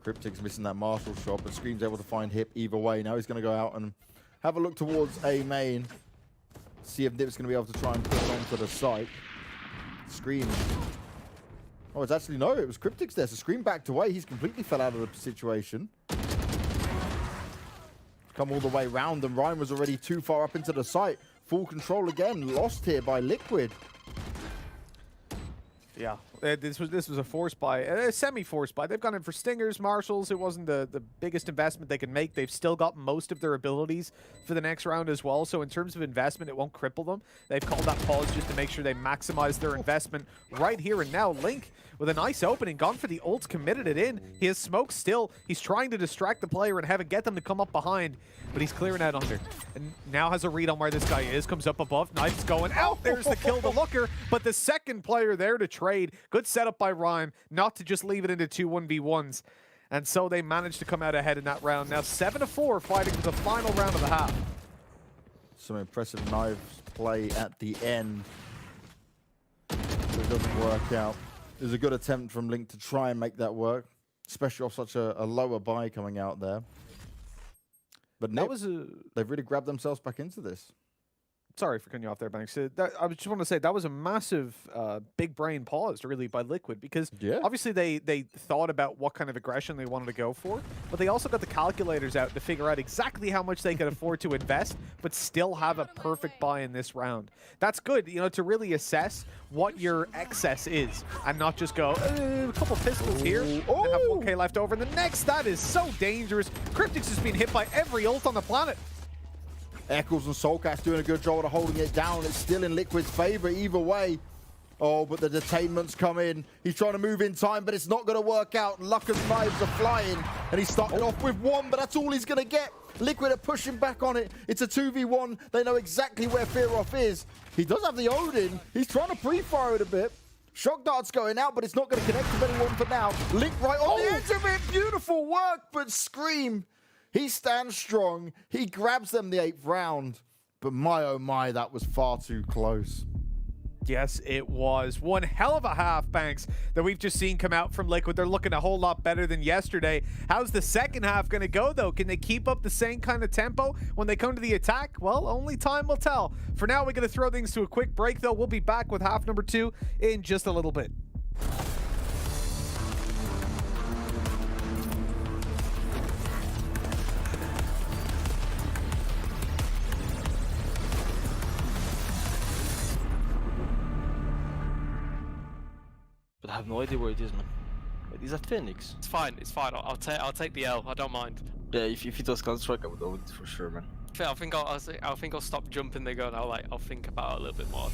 Cryptic's missing that Marshall shot, but Scream's able to find Hip either way. Now he's going to go out and have a look towards A main. See if NiP's going to be able to try and push onto the site. Scream. Oh, it's actually, no, it was Cryptic's there. So Scream backed away. He's completely fell out of the situation. Come all the way round, and Ryan was already too far up into the site. Full control again, lost here by Liquid. Yeah, This was a force buy, a semi-force buy. They've gone in for stingers, marshals. It wasn't the biggest investment they could make. They've still got most of their abilities for the next round as well. So in terms of investment, it won't cripple them. They've called that pause just to make sure they maximize their investment right here and now. Link with a nice opening, gone for the ult, committed it in. He has smoke still. He's trying to distract the player and have it get them to come up behind, but he's clearing out under. And now has a read on where this guy is. Comes up above. Knife's going out. There's the kill to Looker, but the second player there to trade. Good setup by Rhyme, not to just leave it into 2 1v1s. And so they managed to come out ahead in that round. Now 7-4 fighting for the final round of the half. Some impressive knives play at the end. But it doesn't work out. It was a good attempt from Link to try and make that work, especially off such a lower buy coming out there. But NiP, they've really grabbed themselves back into this. Sorry for cutting you off there, Banks. I just want to say that was a massive big brain pause, really, by Liquid, because obviously they thought about what kind of aggression they wanted to go for, but they also got the calculators out to figure out exactly how much they could afford to invest, but still have a perfect buy in this round. That's good, you know, to really assess what your excess is, and not just go, a couple pistols here, and have 1k left over. And the next, that is so dangerous. Cryptix has been hit by every ult on the planet. Eccles and Soulcat's doing a good job of holding it down. It's still in Liquid's favor either way. Oh, but the detainments come in. He's trying to move in time, but it's not going to work out. Lucker's knives are flying, and he started off with 1, but that's all he's going to get. Liquid are pushing back on it. It's a 2v1. They know exactly where Fearoff is. He does have the Odin. He's trying to pre-fire it a bit. Shock dart's going out, but it's not going to connect with anyone for now. Link right on the edge of it. Beautiful work, but Scream. He stands strong. He grabs them the 8th round. But my, oh my, that was far too close. Yes, it was. One hell of a half, Banks, that we've just seen come out from Liquid. They're looking a whole lot better than yesterday. How's the second half going to go, though? Can they keep up the same kind of tempo when they come to the attack? Well, only time will tell. For now, we're going to throw things to a quick break, though. We'll be back with half number 2 in just a little bit. But I have no idea where it is, man. Wait, is that Phoenix? It's fine. It's fine. I'll take the L. I don't mind. Yeah, if it was Counter-Strike, I would own it for sure, man. I think I'll stop jumping the gun. I'll think about it a little bit more.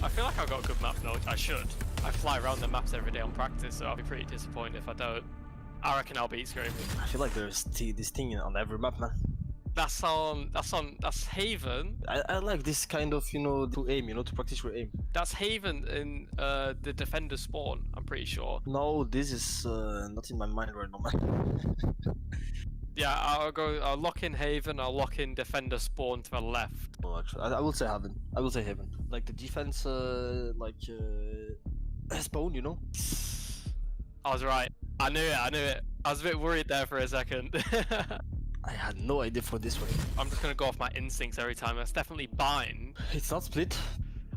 I feel like I've got a good map knowledge. I should. I fly around the maps every day on practice, so I'll be pretty disappointed if I don't. I reckon I'll beat Scream. I feel like there's this thing on every map, man. That's Haven. I like this kind of, you know, to aim, you know, to practice your aim. That's Haven in the Defender spawn, I'm pretty sure. No, this is not in my mind right now, man. Yeah, I'll lock in Haven, I'll lock in Defender spawn to the left. Oh, actually, I will say Haven. I will say Haven. Like the defense, spawn, you know? I was right. I knew it. I was a bit worried there for a second. I had no idea for this one. I'm just gonna go off my instincts every time. It's definitely bind. It's not split.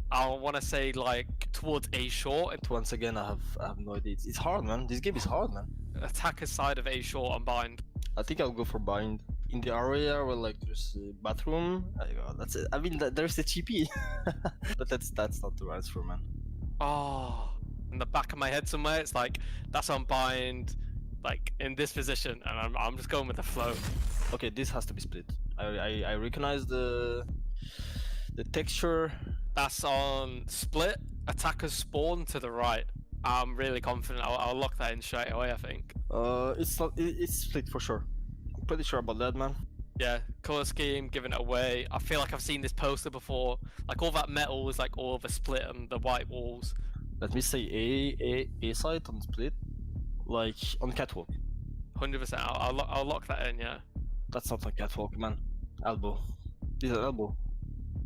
I want to say like towards A short. Once again, I have no idea. It's hard, man. This game is hard, man. Attacker side of A short and bind. I think I'll go for bind. In the area where like there's a bathroom, that's it. I mean, there's the TP. But that's not the answer, man. Oh, in the back of my head somewhere, it's like that's on bind, like in this position, and I'm just going with the flow. Okay, this has to be split. I recognize the texture. That's on split. Attackers spawn to the right. I'm really confident. I'll lock that in straight away, I think. It's not. It's split for sure. I'm pretty sure about that, man. Yeah, color scheme, giving it away. I feel like I've seen this poster before. Like all that metal is like all of a split and the white walls. Let me say A side on split, like on catwalk. 100%. I'll lock that in. Yeah. That's not on catwalk, man. Elbow. This is an elbow.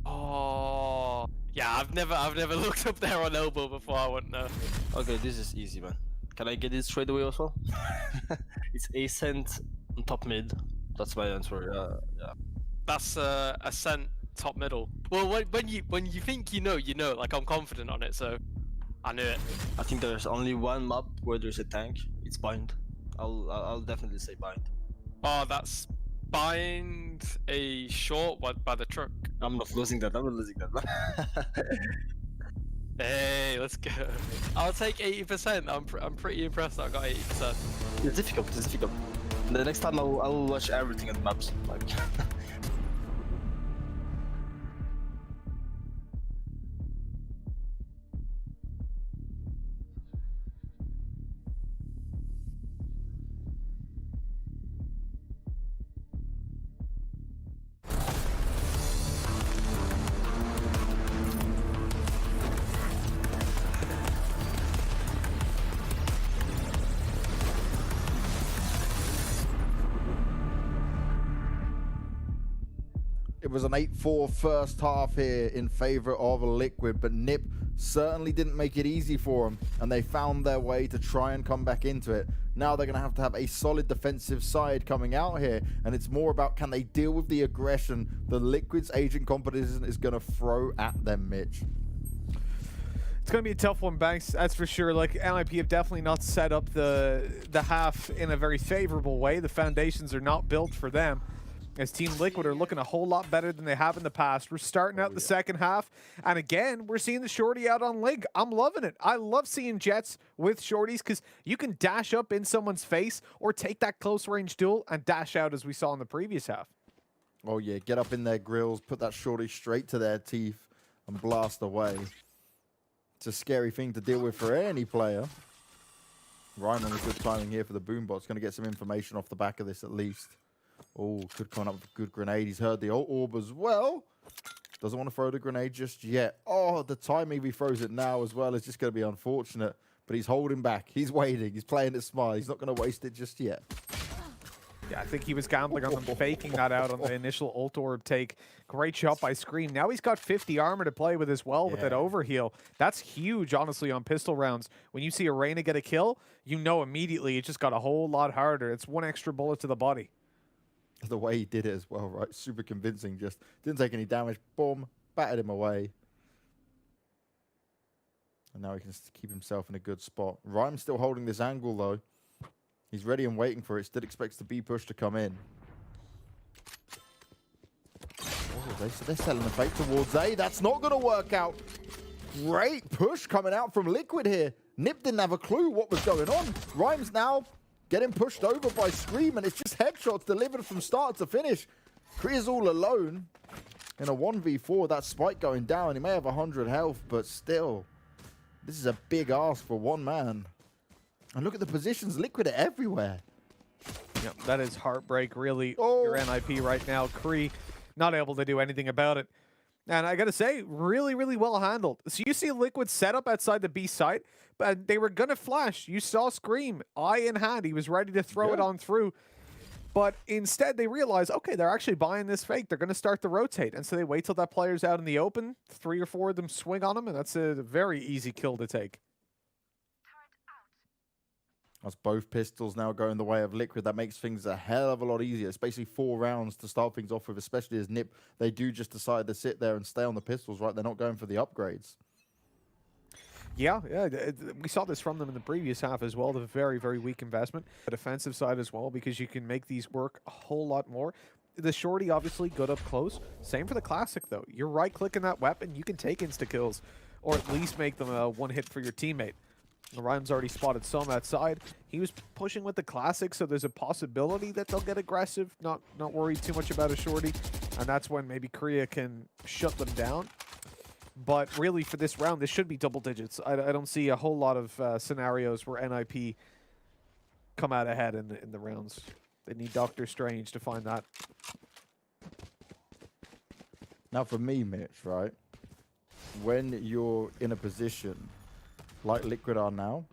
Oh. Yeah, I've never looked up there on elbow before. I wouldn't know. Okay, this is easy, man. Can I get it straight away also? It's Ascent on top mid. That's my answer. Yeah. That's Ascent top middle. Well, when you think you know, like I'm confident on it, so I knew it. I think there's only one map where there's a tank. It's bind. I'll definitely say bind. Oh, that's bind a short one by the truck. I'm not losing that. I'm not losing that. Hey, let's go. I'll take 80%. I'm pretty impressed I got 80%. It's difficult. It's difficult. The next time I'll watch everything on the maps. Like. It was an 8-4 first half here in favor of Liquid, but NiP certainly didn't make it easy for them, and they found their way to try and come back into it. Now they're going to have a solid defensive side coming out here, and it's more about can they deal with the aggression the Liquid's agent competition is going to throw at them, Mitch. It's going to be a tough one, Banks, that's for sure. Like, NiP have definitely not set up the half in a very favorable way. The foundations are not built for them, as Team Liquid are looking a whole lot better than they have in the past. We're starting out the second half, and again, we're seeing the shorty out on Link. I'm loving it. I love seeing Jets with shorties because you can dash up in someone's face or take that close range duel and dash out as we saw in the previous half. Oh yeah, get up in their grills, put that shorty straight to their teeth and blast away. It's a scary thing to deal with for any player. Ryan on a good timing here for the Boombot's going to get some information off the back of this at least. Oh, could come up with a good grenade. He's heard the ult orb as well. Doesn't want to throw the grenade just yet. Oh, the time if he throws it now as well is just going to be unfortunate. But he's holding back. He's waiting. He's playing it smart. He's not going to waste it just yet. Yeah, I think he was gambling on them faking that out on the initial ult orb take. Great shot by Scream. Now he's got 50 armor to play with as well with that overheal. That's huge, honestly, on pistol rounds. When you see a Reyna get a kill, you know immediately it just got a whole lot harder. It's one extra bullet to the body. The way he did it as well, right? Super convincing. Just didn't take any damage. Boom. Batted him away. And now he can keep himself in a good spot. Rhyme's still holding this angle, though. He's ready and waiting for it. Still expects the B push to come in. Oh, they're selling the fake towards A. That's not going to work out. Great push coming out from Liquid here. NiP didn't have a clue what was going on. Rhymes now getting pushed over by Scream, and it's just headshots delivered from start to finish. Kriya's all alone in a 1v4. That spike going down. He may have 100 health, but still, this is a big ask for one man. And look at the positions. Liquid are everywhere. Yep, that is heartbreak, really. Your NiP right now. Kree not able to do anything about it. And I got to say, really, really well handled. So you see Liquid set up outside the B site, but they were going to flash. You saw Scream, eye in hand. He was ready to throw it on through. But instead, they realize, okay, they're actually buying this fake. They're going to start to rotate. And so they wait till that player's out in the open. 3 or 4 of them swing on him, and that's a very easy kill to take. That's both pistols now going the way of Liquid. That makes things a hell of a lot easier. It's basically 4 rounds to start things off with, especially as NiP, they do just decide to sit there and stay on the pistols, right? They're not going for the upgrades. Yeah, we saw this from them in the previous half as well. The very, very weak investment. The defensive side as well, because you can make these work a whole lot more. The shorty obviously good up close. Same for the classic though. You're right-clicking that weapon, you can take insta-kills, or at least make them a one-hit for your teammate. Ryan's already spotted some outside. He was pushing with the classic, so there's a possibility that they'll get aggressive. Not worried too much about a shorty, and that's when maybe Kriya can shut them down. But really, for this round, this should be double digits. I don't see a whole lot of scenarios where NiP come out ahead in the rounds. They need Doctor Strange to find that. Now, for me, Mitch, right? When you're in a position like Liquid are now,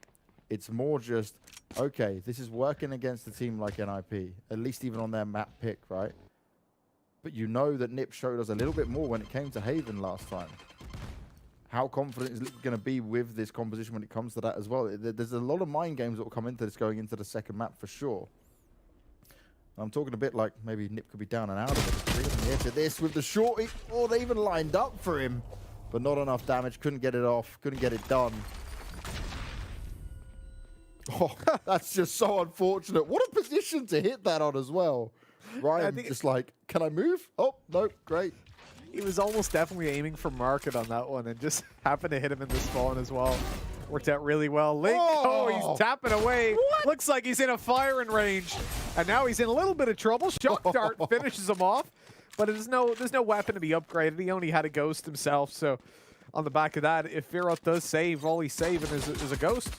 it's more just, okay, this is working against a team like NiP, at least even on their map pick, right? But you know that NiP showed us a little bit more when it came to Haven last time. How confident is Liquid going to be with this composition when it comes to that as well? There's a lot of mind games that will come into this going into the second map for sure. I'm talking a bit like maybe NiP could be down and out of it. On the edge of this with the shorty. Oh, they even lined up for him, but not enough damage. Couldn't get it off. Couldn't get it done. Oh, that's just so unfortunate. What a position to hit that on as well. Ryan think just like, can I move? Oh, no, great. he was almost definitely aiming for market on that one and just happened to hit him in the spawn as well. Worked out really well. Link, he's tapping away. What? Looks like he's in a firing range. And now he's in a little bit of trouble. Shock Dart finishes him off. But there's no weapon to be upgraded. He only had a ghost himself. So on the back of that, if Viroth does save, all he's saving is a ghost.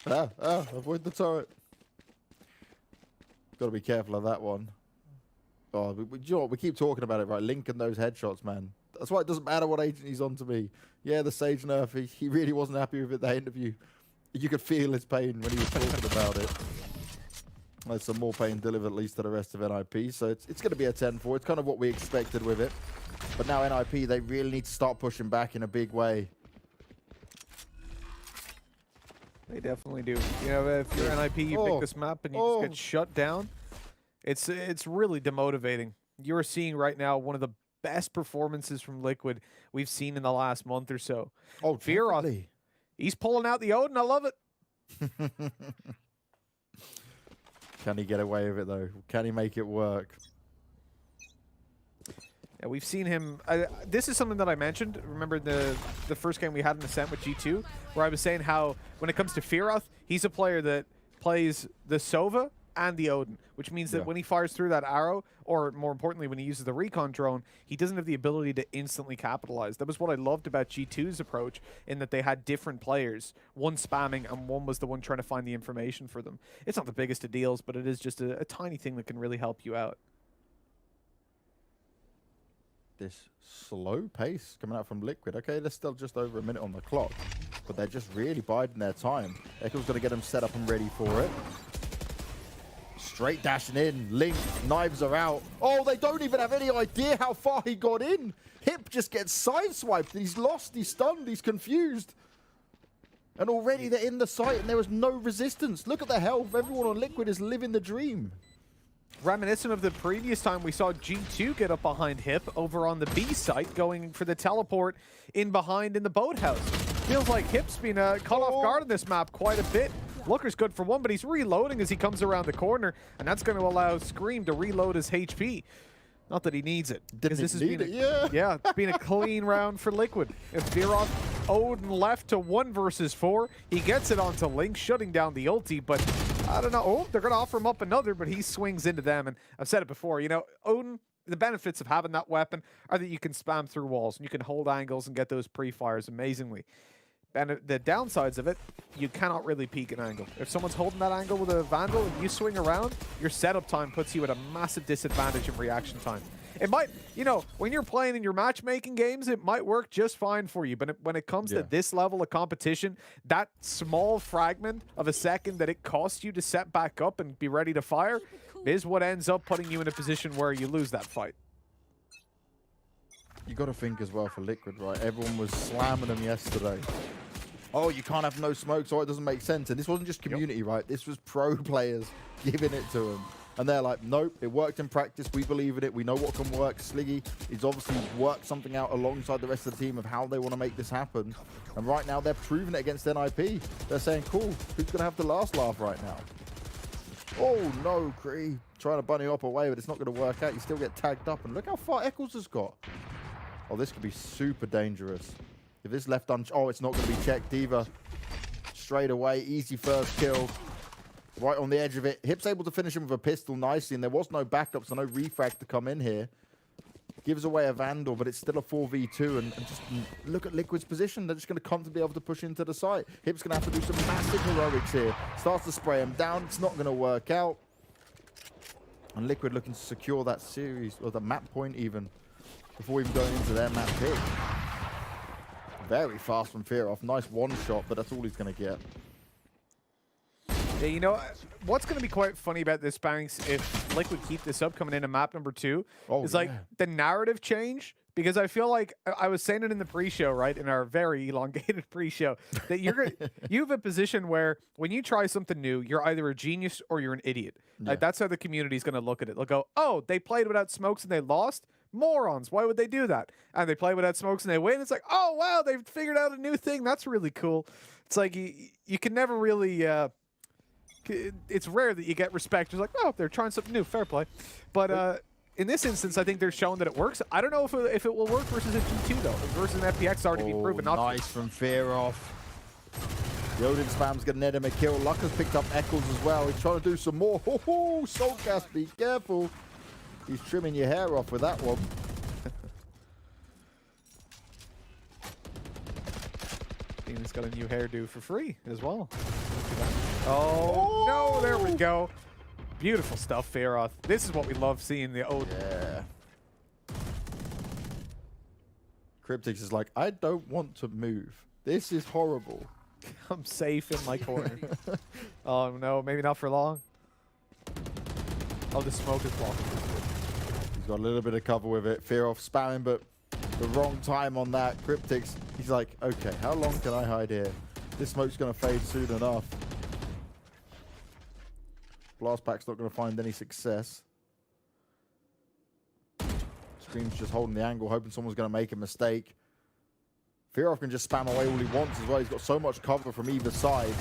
Avoid the turret. Got to be careful of that one. Oh, you know what? We keep talking about it, right? Link and those headshots, man. That's why it doesn't matter what agent he's on to me. Yeah, the Sage nerf, he really wasn't happy with it, that interview. You could feel his pain when he was talking about it. There's some more pain delivered at least to the rest of NiP, so it's going to be a 10-4. It's kind of what we expected with it. But now NiP, they really need to start pushing back in a big way. They definitely do. You know, if you're NiP, you pick this map and you just get shut down. It's really demotivating. You're seeing right now one of the best performances from Liquid we've seen in the last month or so. Oh, Viroth, he's pulling out the Odin. I love it. Can he get away with it, though? Can he make it work? Yeah, we've seen him. This is something that I mentioned. Remember the first game we had in Ascent with G2, where I was saying how when it comes to Viroth, he's a player that plays the Sova and the Odin, which means that when he fires through that arrow, or more importantly, when he uses the recon drone, he doesn't have the ability to instantly capitalize. That was what I loved about G2's approach, in that they had different players, one spamming and one was the one trying to find the information for them. It's not the biggest of deals, but it is just a tiny thing that can really help you out. This slow pace coming out from Liquid. Okay, there's still just over a minute on the clock, but they're just really biding their time. Echo's going to get them set up and ready for it. Straight dashing in. Link, knives are out. Oh, they don't even have any idea how far he got in. Hip just gets sideswiped. He's lost, he's stunned, he's confused. And already they're in the site and there was no resistance. Look at the health. Everyone on Liquid is living the dream. Reminiscent of the previous time we saw G2 get up behind Hip over on the B site, going for the teleport in behind in the boathouse. Feels like Hip's been caught off guard on this map quite a bit. Looker's good for one, but he's reloading as he comes around the corner, and that's going to allow Scream to reload his HP. Not that he needs it. Didn't this has need been it, yeah, it's been a clean round for Liquid. If Viroth, Odin left to 1 versus 4, he gets it onto Link, shutting down the ulti, but I don't know. Oh, they're going to offer him up another, but he swings into them, and I've said it before, you know, Odin, the benefits of having that weapon are that you can spam through walls, and you can hold angles and get those pre-fires amazingly. And the downsides of it, you cannot really peek an angle. If someone's holding that angle with a Vandal and you swing around, your setup time puts you at a massive disadvantage in reaction time. It might, you know, when you're playing in your matchmaking games, it might work just fine for you. But when it comes to this level of competition, that small fragment of a second that it costs you to set back up and be ready to fire is what ends up putting you in a position where you lose that fight. You got to think as well for Liquid, right? Everyone was slamming them yesterday. Oh, you can't have no smoke, so it doesn't make sense. And this wasn't just community, right? This was pro players giving it to them. And they're like, nope, it worked in practice. We believe in it. We know what can work. Sliggy is obviously worked something out alongside the rest of the team of how they want to make this happen. And right now, they're proving it against NiP. They're saying, cool, who's going to have the last laugh right now? Oh, no, Cree. Trying to bunny hop away, but it's not going to work out. You still get tagged up. And look how far Eccles has got. Oh, this could be super dangerous. If this left oh, it's not going to be checked either. Straight away, easy first kill. Right on the edge of it. Hip's able to finish him with a pistol nicely, and there was no backup, so no refrag to come in here. Gives away a Vandal, but it's still a 4v2, and just look at Liquid's position. They're just going to constantly be able to push into the site. Hip's going to have to do some massive heroics here. Starts to spray him down. It's not going to work out. And Liquid looking to secure that series, or the map point even, before even going into their map pick. Very fast from Viroth. Nice one shot, but that's all he's going to get. Yeah, you know, what's going to be quite funny about this, Banks, if Liquid keep this up coming into map number 2, is like the narrative change. Because I feel like I was saying it in the pre-show, right, in our very elongated pre-show, that you have a position where when you try something new, you're either a genius or you're an idiot. Yeah. Like that's how the community is going to look at it. They'll go, "Oh, they played without smokes and they lost. Morons! Why would they do that?" And they play without smokes and they win. It's like, "Oh wow, they've figured out a new thing. That's really cool." It's like you can never really it's rare that you get respect. Just like, oh, they're trying something new, fair play. But in this instance, I think they're showing that it works. I don't know if it will work versus a G2 though. Versus an FPX already been proven not. Nice from Fear Off. The Odin spam's gonna net him a kill. Luck has picked up Eccles as well. He's trying to do some more. Oh, Soulcast, be careful. He's trimming your hair off with that one. He's got a new hairdo for free as well. Oh, no, there we go. Beautiful stuff, Fearoth. This is what we love seeing, the Odin. Yeah. Cryptix is like, I don't want to move. This is horrible. I'm safe in my corner. Oh no, maybe not for long. Oh, the smoke is blocking. He's got a little bit of cover with it. Fear Off spamming, but the wrong time on that. Cryptix, he's like, okay, how long can I hide here? This smoke's going to fade soon enough. Blast Pack's not going to find any success. Scream's just holding the angle, hoping someone's going to make a mistake. Fear Off can just spam away all he wants as well. He's got so much cover from either side.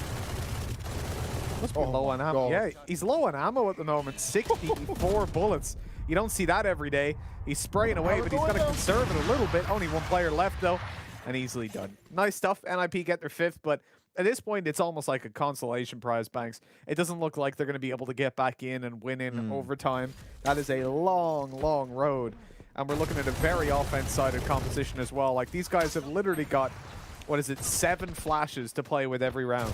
Must be low on ammo. Yeah, he's low on ammo at the moment. 64 bullets. You don't see that every day. He's spraying away, but he's got to conserve it a little bit. Only one player left, though, and easily done. Nice stuff. NiP get their 5th, but at this point, it's almost like a consolation prize, Banks. It doesn't look like they're going to be able to get back in and win in overtime. That is a long, long road. And we're looking at a very offense-sided composition as well. Like, these guys have literally got, 7 flashes to play with every round.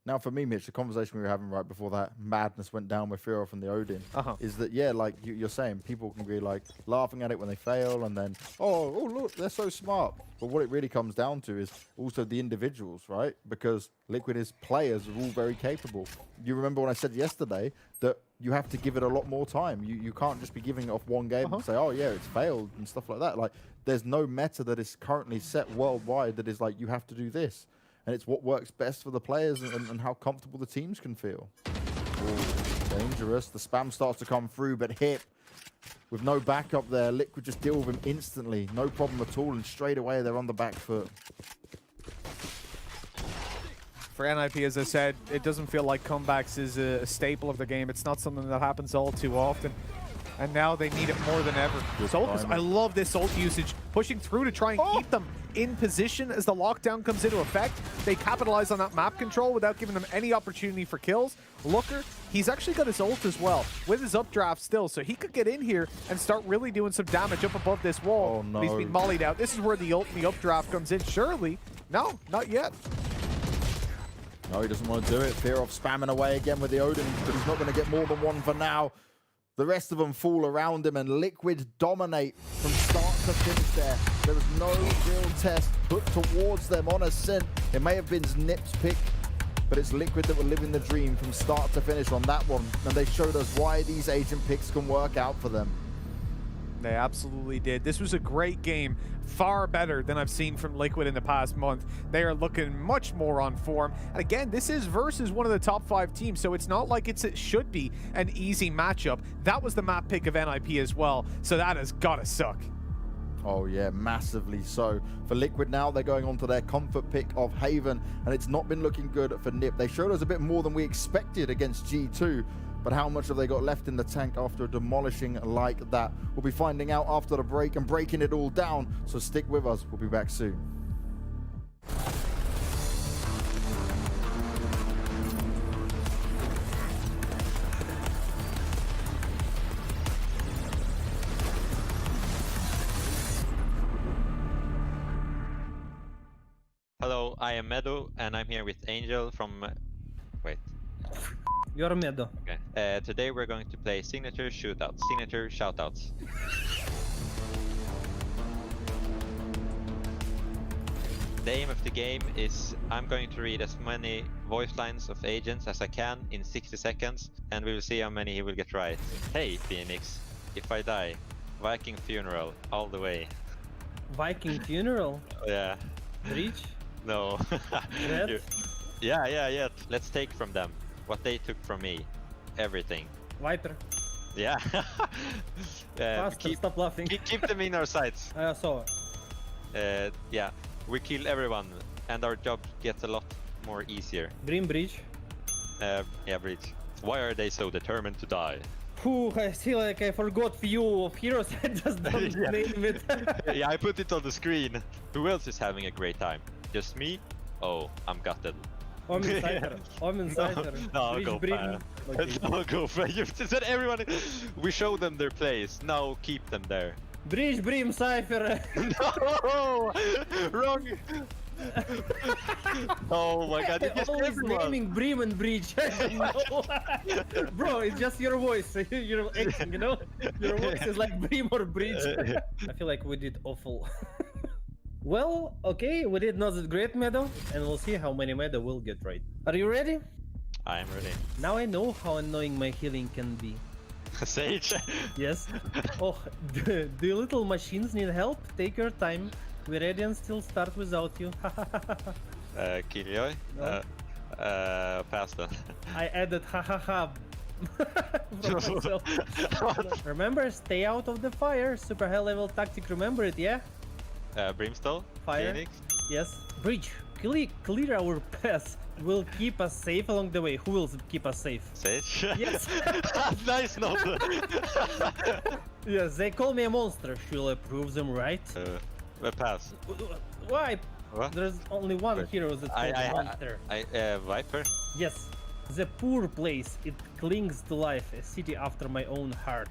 Now, for me, Mitch, the conversation we were having right before that madness went down with Fear Off and the Odin is that, yeah, like you're saying, people can be like laughing at it when they fail and then, oh, look, they're so smart. But what it really comes down to is also the individuals, right? Because Liquid is players are all very capable. You remember when I said yesterday that you have to give it a lot more time. You can't just be giving it off one game and say, oh, yeah, it's failed and stuff like that. Like, there's no meta that is currently set worldwide that is like, you have to do this. And it's what works best for the players and how comfortable the teams can feel. Ooh, dangerous. The spam starts to come through, but Hip, with no backup there, Liquid just deal with him instantly. No problem at all, and straight away they're on the back foot. For NiP, as I said, it doesn't feel like comebacks is a staple of the game. It's not something that happens all too often. And now they need it more than ever. I love this ult usage, pushing through to try and keep them in position as the lockdown comes into effect. They capitalize on that map control without giving them any opportunity for kills. Looker, he's actually got his ult as well, with his updraft still, so he could get in here and start really doing some damage up above this wall. Oh, no. But he's been mollied out. This is where the ult and the updraft comes in. Surely, no, not yet. No, he doesn't want to do it. Fear Off spamming away again with the Odin, but he's not going to get more than one for now. The rest of them fall around him, and Liquid dominate from start to finish there. There was no real test put towards them on Ascent. It may have been NiP's pick, but it's Liquid that were living the dream from start to finish on that one. And they showed us why these agent picks can work out for them. They absolutely did. This was a great game, far better than I've seen from Liquid in the past month. They are looking much more on form. And again, this is versus one of the top 5 teams, so it's not like it should be an easy matchup. That was the map pick of NiP as well, so that has got to suck. Oh yeah, massively so. For Liquid now, they're going on to their comfort pick of Haven, and it's not been looking good for NiP. They showed us a bit more than we expected against G2, but how much have they got left in the tank after demolishing like that? We'll be finding out after the break and breaking it all down, so stick with us. We'll be back soon. Hello, I am Meadow, and I'm here with Angel from... Wait. You're Meadow. Okay. Today we're going to play Signature Shootouts. Signature Shoutouts. The aim of the game is I'm going to read as many voice lines of agents as I can in 60 seconds, and we will see how many he will get right. Hey, Phoenix. If I die, Viking funeral, all the way. Viking funeral? Yeah. Breach? No. Red? Yeah. Let's take from them what they took from me. Everything. Viper. Yeah. Faster, stop laughing. Keep them in our sights. I saw it. Yeah. We kill everyone, and our job gets a lot more easier. Green Bridge. Yeah, Breach. Why are they so determined to die? Whew, I feel like I forgot few of heroes. I just don't Yeah. name it. Yeah, I put it on the screen. Who else is having a great time? Just me? Oh, I'm gutted. Omen Cypher. Omen Cypher. No, Bridge go Brim. fast. Okay. No, go for it. You said everyone. We show them their place. Now keep them there. Bridge Brim Cypher. No! Wrong! Oh my god, you just Always everyone! naming Brim and Bridge. No. Bro, it's just your voice. You're acting, you know? Your voice is like Brim or Bridge. I feel like we did awful. Well, okay, we did not that great meta, and we'll see how many meta we'll get right. Are you ready? I am ready. Now I know how annoying my healing can be. Sage? Yes. Oh, the little machines need help? Take your time. We Radiant still start without you. Killjoy? No. Pass then. I added hahaha from myself. Remember, stay out of the fire. Super high level tactic, remember it, yeah? Brimstone? Fire. Phoenix? Yes. Breach, clear our path. Will keep us safe along the way. Who will keep us safe? Sage? Yes. Nice nod! Yes, they call me a monster. Shall I prove them right? Pass. Why? What? There's only one hero that's called a monster. Viper? Yes. The poor place. It clings to life. A city after my own heart.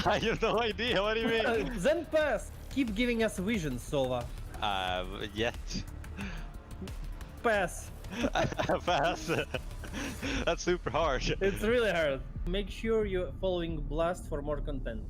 I have no idea, what do you mean? Then pass. Keep giving us visions, Sova. Yet. Pass. Pass. That's super harsh. It's really hard. Make sure you're following Blast for more content.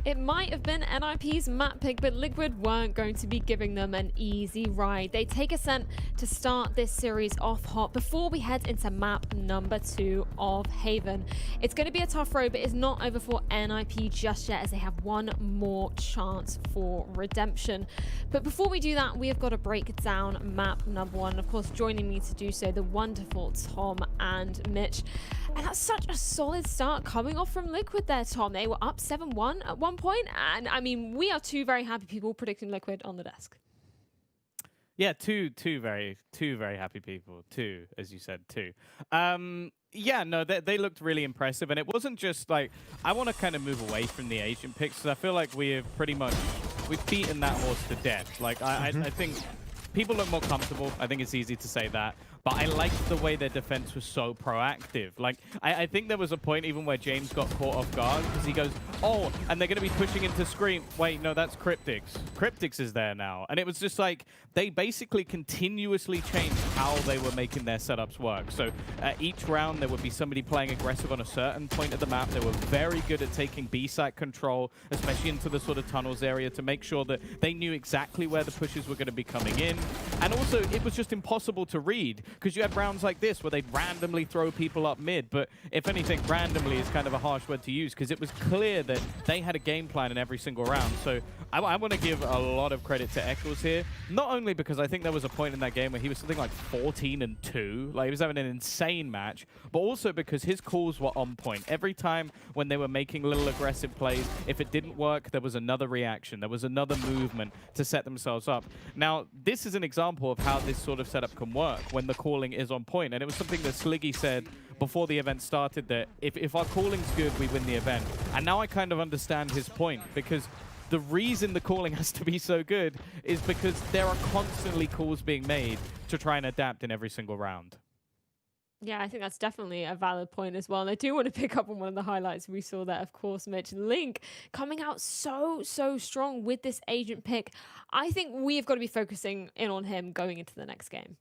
It might have been NiP's map pick, but Liquid weren't going to be giving them an easy ride. They take Ascent to start this series off hot before we head into map number 2 of Haven. It's going to be a tough road, but it's not over for NiP just yet, as they have one more chance for redemption. But before we do that, we have got to break down map number 1. Of course, joining me to do so, the wonderful Tom and Mitch. And that's such a solid start coming off from Liquid there, Tom. They were up 7-1 at one point, and I mean, we are two very happy people predicting Liquid on the desk. Yeah, two very happy people. Two, as you said, two. Yeah, no, they looked really impressive, and it wasn't just like, I want to kind of move away from the Asian picks, because I feel like we've beaten that horse to death. Like, I think people look more comfortable. I think it's easy to say that. But I liked the way their defense was so proactive. Like, I think there was a point even where James got caught off guard because he goes, oh, and they're going to be pushing into Scream. Wait, no, that's Cryptix. Cryptix is there now. And it was just like, they basically continuously changed how they were making their setups work. So each round, there would be somebody playing aggressive on a certain point of the map. They were very good at taking B-site control, especially into the sort of tunnels area, to make sure that they knew exactly where the pushes were going to be coming in. And also, it was just impossible to read, because you had rounds like this where they'd randomly throw people up mid. But if anything, randomly is kind of a harsh word to use, because it was clear that they had a game plan in every single round. So I want to give a lot of credit to Eccles here, not only because I think there was a point in that game where he was something like 14-2, like he was having an insane match, but also because his calls were on point. Every time when they were making little aggressive plays, if it didn't work, there was another reaction, there was another movement to set themselves up. Now, this is an example of how this sort of setup can work when the calling is on point, and it was something that Sliggy said before the event started, that if our calling's good, we win the event. And now I kind of understand his point, because the reason the calling has to be so good is because there are constantly calls being made to try and adapt in every single round. Yeah, I think that's definitely a valid point as well. And I do want to pick up on one of the highlights we saw there, of course, Mitch. Link coming out so strong with this agent pick. I think we've got to be focusing in on him going into the next game.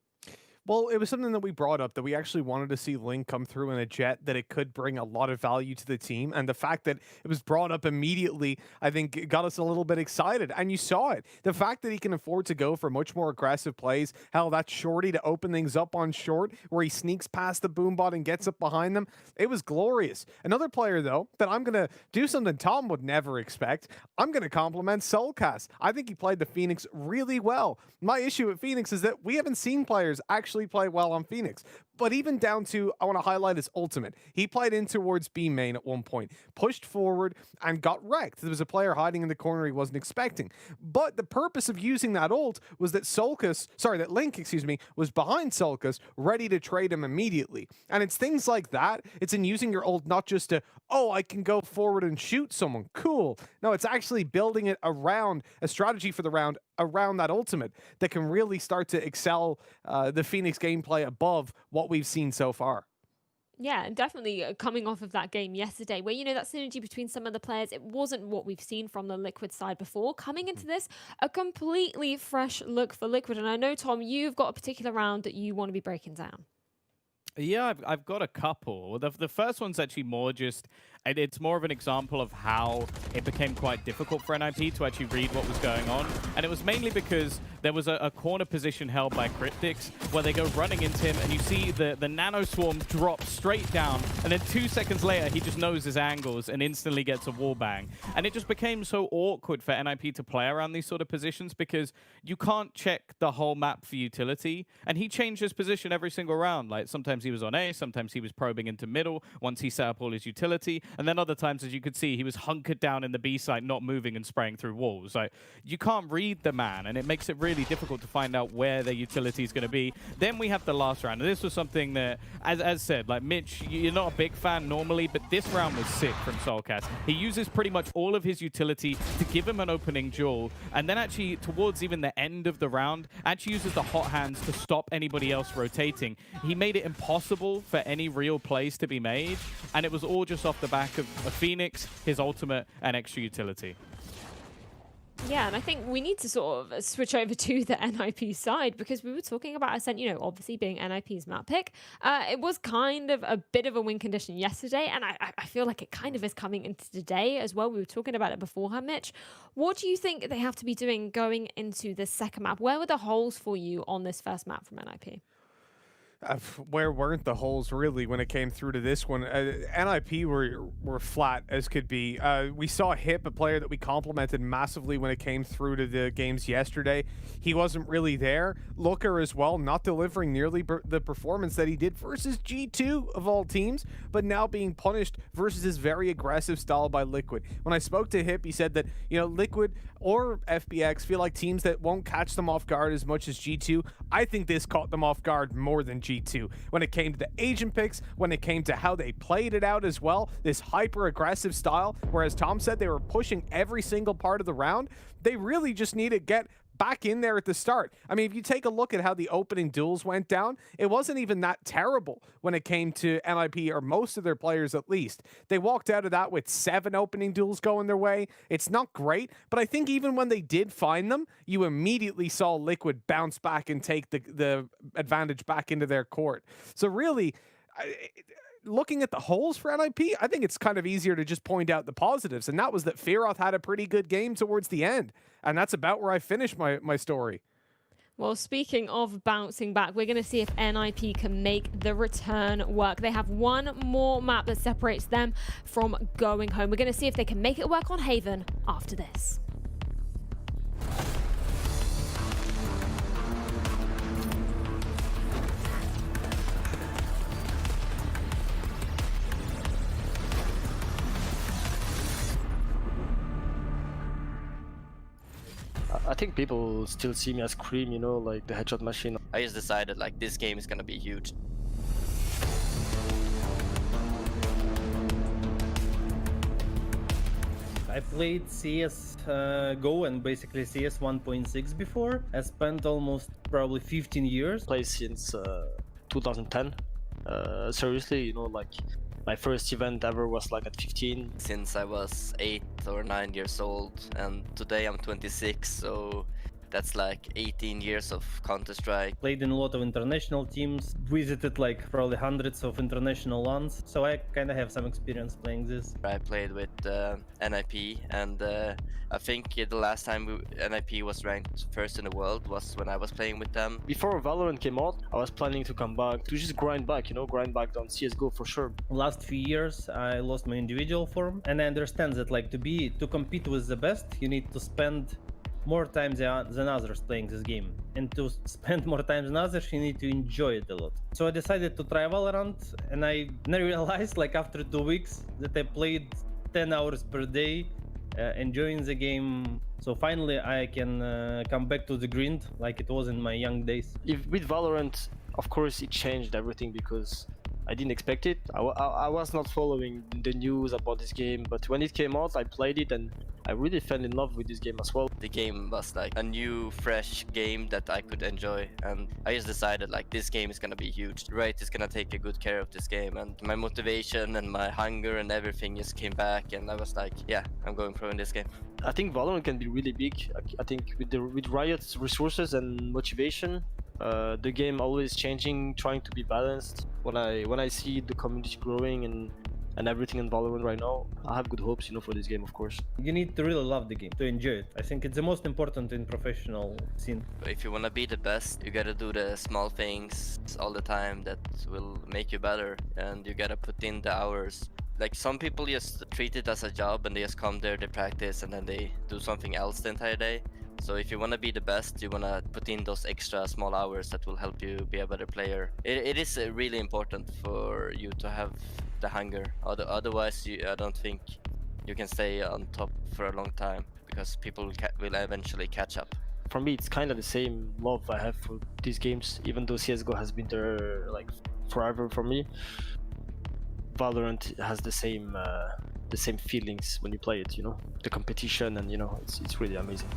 Well, it was something that we brought up, that we actually wanted to see Link come through in a jet, that it could bring a lot of value to the team. And the fact that it was brought up immediately, I think it got us a little bit excited. And you saw it. The fact that he can afford to go for much more aggressive plays, hell, that shorty to open things up on short, where he sneaks past the boombot and gets up behind them, it was glorious. Another player, though, that I'm going to do something Tom would never expect. I'm going to compliment Soulcast. I think he played the Phoenix really well. My issue with Phoenix is that we haven't seen players actually play well on Phoenix. But even down to, I want to highlight his ultimate. He played in towards B main at one point, pushed forward, and got wrecked. There was a player hiding in the corner he wasn't expecting. But the purpose of using that ult was that Link, was behind Sulcus, ready to trade him immediately. And it's things like that. It's in using your ult not just to, oh, I can go forward and shoot someone. Cool. No, it's actually building it around a strategy for the round, around that ultimate, that can really start to excel the Phoenix gameplay above what we've seen so far. Yeah, and definitely coming off of that game yesterday, where, you know, that synergy between some of the players, it wasn't what we've seen from the Liquid side before. Coming into this, a completely fresh look for Liquid. And I know, Tom, you've got a particular round that you want to be breaking down. Yeah, I've got a couple. The first one's actually more just, it's more of an example of how it became quite difficult for NiP to actually read what was going on. And it was mainly because there was a corner position held by Cryptics where they go running into him, and you see the Nano Swarm drop straight down, and then 2 seconds later, he just knows his angles and instantly gets a wall bang. And it just became so awkward for NiP to play around these sort of positions because you can't check the whole map for utility. And he changed his position every single round. Like, sometimes he was on A, sometimes he was probing into middle once he set up all his utility, and then other times, as you could see, he was hunkered down in the B site, not moving and spraying through walls. Like, you can't read the man, and it makes it really difficult to find out where their utility is going to be. Then we have the last round, and this was something that, as said, like, Mitch, you're not a big fan normally, but this round was sick from Soulcast. He uses pretty much all of his utility to give him an opening duel, and then actually, towards even the end of the round, actually uses the hot hands to stop anybody else rotating. He made it impossible for any real plays to be made, and it was all just off the back of a Phoenix, his ultimate, and extra utility. Yeah, and I think we need to sort of switch over to the NiP side, because we were talking about Ascent, you know, obviously being NiP's map pick. It was kind of a bit of a win condition yesterday, and I feel like it kind of is coming into today as well. We were talking about it beforehand, Mitch. What do you think they have to be doing going into the second map? Where were the holes for you on this first map from NiP? Where weren't the holes really when it came through to this one? NiP were flat as could be. We saw Hip, a player that we complimented massively when it came through to the games yesterday. He wasn't really there. Looker as well, not delivering nearly the performance that he did versus G2 of all teams, but now being punished versus his very aggressive style by Liquid. When I spoke to Hip, he said that, you know, Liquid or FBX feel like teams that won't catch them off guard as much as G2. I think this caught them off guard more than G2 when it came to the agent picks, when it came to how they played it out as well, this hyper aggressive style, whereas Tom said they were pushing every single part of the round. They really just need to get back in there at the start. I mean, if you take a look at how the opening duels went down, it wasn't even that terrible when it came to NiP, or most of their players at least. They walked out of that with 7 opening duels going their way. It's not great, but I think even when they did find them, you immediately saw Liquid bounce back and take the advantage back into their court. So really, looking at the holes for NiP, I think it's kind of easier to just point out the positives, and that was that Fearoth had a pretty good game towards the end, and that's about where I finished my story. Well, speaking of bouncing back, we're going to see if NiP can make the return work. They have one more map that separates them from going home. We're going to see if they can make it work on Haven after this. I think people still see me as Cream, you know, like the headshot machine. I just decided like this game is gonna be huge. I played CS GO and basically CS 1.6 before. I spent almost probably 15 years. Played since 2010. Seriously, you know, like my first event ever was like at 15. Since I was 8 or 9 years old, and today I'm 26, so That's like 18 years of Counter-Strike. Played in a lot of international teams, visited like probably hundreds of international ones, so I kind of have some experience playing this. I played with NiP, and I think the last time NiP was ranked first in the world was when I was playing with them. Before Valorant came out, I was planning to come back, to just grind back, you know, grind back on CSGO for sure. Last few years, I lost my individual form, and I understand that like to compete with the best, you need to spend more time than others playing this game, and to spend more time than others you need to enjoy it a lot. So I decided to try Valorant, and I realized like after 2 weeks that I played 10 hours per day, enjoying the game. So finally I can come back to the grind like it was in my young days. With Valorant, of course it changed everything because I didn't expect it. I was not following the news about this game, but when it came out I played it and I really fell in love with this game as well. The game was like a new, fresh game that I could enjoy, and I just decided like this game is gonna be huge. Right is gonna take a good care of this game, and my motivation and my hunger and everything just came back, and I was like, yeah, I'm going pro in this game. I think Valorant can be really big. I think with Riot's resources and motivation, the game always changing, trying to be balanced. When I see the community growing and everything in Valorant right now, I have good hopes, you know, for this game, of course. You need to really love the game to enjoy it. I think it's the most important in professional scene. If you wanna be the best, you gotta do the small things all the time that will make you better, and you gotta put in the hours. Like some people just treat it as a job and they just come there, they practice, and then they do something else the entire day. So if you want to be the best, you want to put in those extra small hours that will help you be a better player. It is really important for you to have the hunger. Otherwise, I don't think you can stay on top for a long time, because people will eventually catch up. For me, it's kind of the same love I have for these games, even though CSGO has been there like forever for me. Valorant has the same feelings when you play it, you know, the competition, and you know, it's really amazing.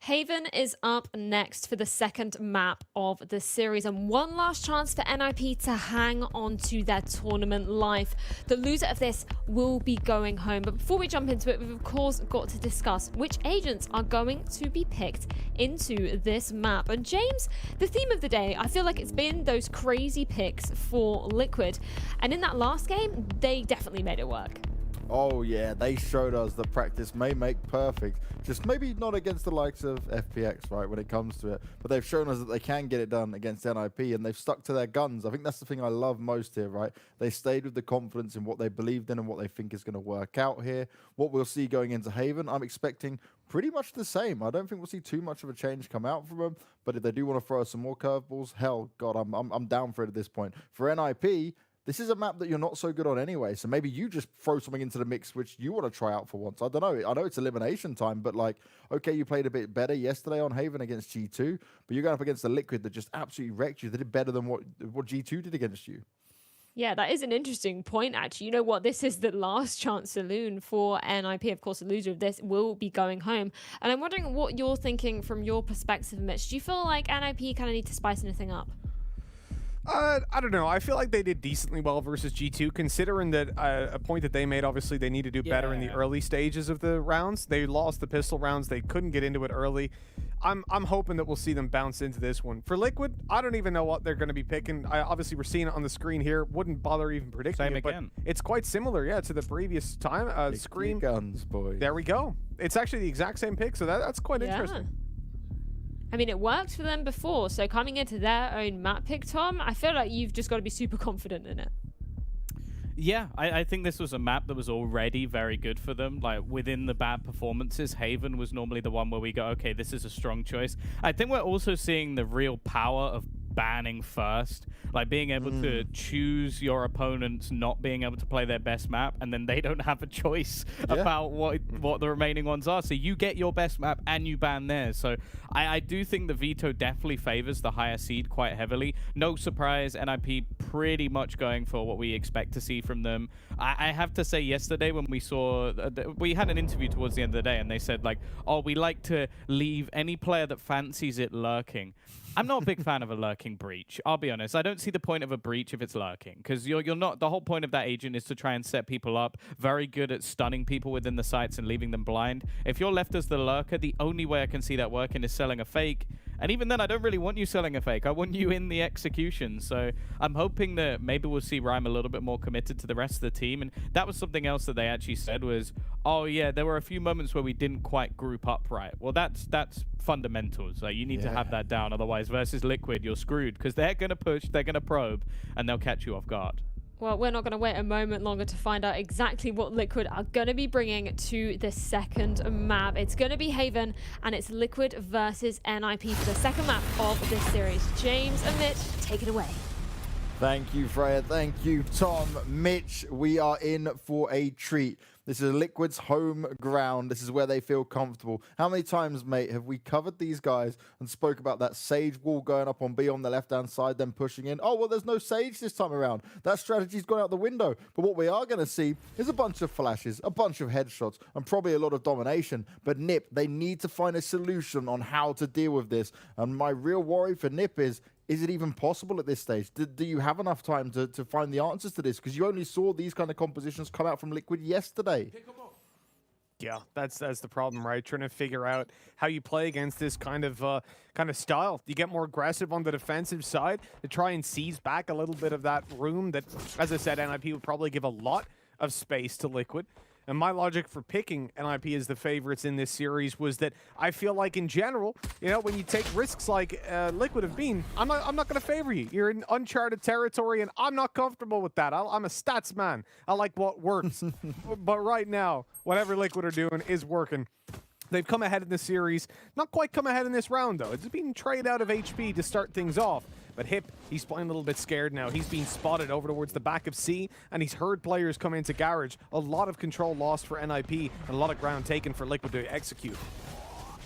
Haven is up next for the second map of the series, and one last chance for NiP to hang on to their tournament life. The loser of this will be going home. But before we jump into it, we've of course got to discuss which agents are going to be picked into this map. And James, the theme of the day, I feel like it's been those crazy picks for Liquid. And in that last game, they definitely made it work. Oh yeah, they showed us that practice may make perfect. Just maybe not against the likes of FPX, right, when it comes to it. But they've shown us that they can get it done against NiP, and they've stuck to their guns. I think that's the thing I love most here, right? They stayed with the confidence in what they believed in and what they think is going to work out here. What we'll see going into Haven, I'm expecting pretty much the same. I don't think we'll see too much of a change come out from them. But if they do want to throw us some more curveballs, hell, God, I'm down for it at this point. For NiP, this is a map that you're not so good on anyway, so maybe you just throw something into the mix which you want to try out for once. I don't know. I know it's elimination time, but like, okay, you played a bit better yesterday on Haven against G2, but you're going up against a Liquid that just absolutely wrecked you. They did better than what G2 did against you. Yeah, that is an interesting point, actually. You know what? This is the last chance saloon for NiP. Of course, the loser of this will be going home. And I'm wondering what you're thinking from your perspective, Mitch. Do you feel like NiP kind of need to spice anything up? I don't know. I feel like they did decently well versus G2, considering that a point that they made, obviously, they need to do better in the early stages of the rounds. They lost the pistol rounds. They couldn't get into it early. I'm hoping that we'll see them bounce into this one. For Liquid, I don't even know what they're going to be picking. Obviously, we're seeing it on the screen here. Wouldn't bother even predicting it, but it's quite similar, yeah, to the previous time. Screen guns, boys. There we go. It's actually the exact same pick, so that's quite interesting. I mean, it worked for them before, so coming into their own map pick, Tom, I feel like you've just got to be super confident in it. Yeah, I think this was a map that was already very good for them. Like, within the bad performances, Haven was normally the one where we go, okay, this is a strong choice. I think we're also seeing the real power of banning first, like being able to choose your opponents not being able to play their best map, and then they don't have a choice about what the remaining ones are. So you get your best map and you ban theirs. So I do think the veto definitely favors the higher seed quite heavily. No surprise, NiP pretty much going for what we expect to see from them. I have to say, yesterday when we saw, we had an interview towards the end of the day, and they said like, oh, we like to leave any player that fancies it lurking. I'm not a big fan of a lurking breach. I'll be honest. I don't see the point of a breach if it's lurking, because you're not. The whole point of that agent is to try and set people up. Very good at stunning people within the sites and leaving them blind. If you're left as the lurker, the only way I can see that working is selling a fake. And even then, I don't really want you selling a fake. I want you in the execution. So I'm hoping that maybe we'll see Rhyme a little bit more committed to the rest of the team. And that was something else that they actually said was, oh yeah, there were a few moments where we didn't quite group up right. Well, that's fundamentals. Like, you need to have that down. Otherwise, versus Liquid, you're screwed, because they're going to push, they're going to probe, and they'll catch you off guard. Well, we're not going to wait a moment longer to find out exactly what Liquid are going to be bringing to the second map. It's going to be Haven, and it's Liquid versus NiP for the second map of this series. James and Mitch, take it away. Thank you, Freya. Thank you, Tom. Mitch, we are in for a treat. This is Liquid's home ground. This is where they feel comfortable. How many times, mate, have we covered these guys and spoke about that Sage wall going up on B on the left-hand side, then pushing in? Oh, well, there's no Sage this time around. That strategy's gone out the window. But what we are going to see is a bunch of flashes, a bunch of headshots, and probably a lot of domination. But NiP, they need to find a solution on how to deal with this. And my real worry for NiP is it even possible at this stage? Do you have enough time to find the answers to this? Because you only saw these kind of compositions come out from Liquid yesterday. Yeah, that's the problem, right? Trying to figure out how you play against this kind of style. You get more aggressive on the defensive side to try and seize back a little bit of that room that, as I said, NiP would probably give a lot of space to Liquid. And my logic for picking NiP as the favorites in this series was that I feel like, in general, you know, when you take risks like Liquid have been, I'm not going to favor you. You're in uncharted territory, and I'm not comfortable with that. I'm a stats man. I like what works. But right now, whatever Liquid are doing is working. They've come ahead in the series. Not quite come ahead in this round, though. It's being traded out of HP to start things off. But Hip, he's playing a little bit scared now. He's being spotted over towards the back of C, and he's heard players come into Garage. A lot of control lost for NiP, and a lot of ground taken for Liquid to execute.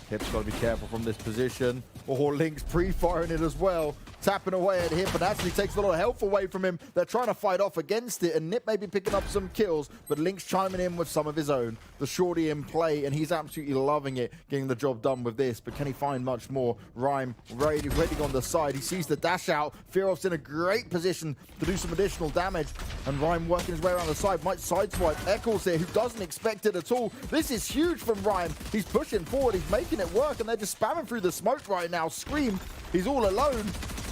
Hip's got to be careful from this position. Or Link's pre-firing it as well. Tapping away at Hip, and actually takes a lot of health away from him. They're trying to fight off against it, and NiP may be picking up some kills, but Link's chiming in with some of his own. The shorty in play, and he's absolutely loving it, getting the job done with this. But can he find much more? Rhyme waiting on the side. He sees the dash out. Fearov's in a great position to do some additional damage, and Rhyme working his way around the side. Might sideswipe Eccles here, who doesn't expect it at all. This is huge from Rhyme. He's pushing forward. He's making it work, and they're just spamming through the smoke right now. Scream, he's all alone.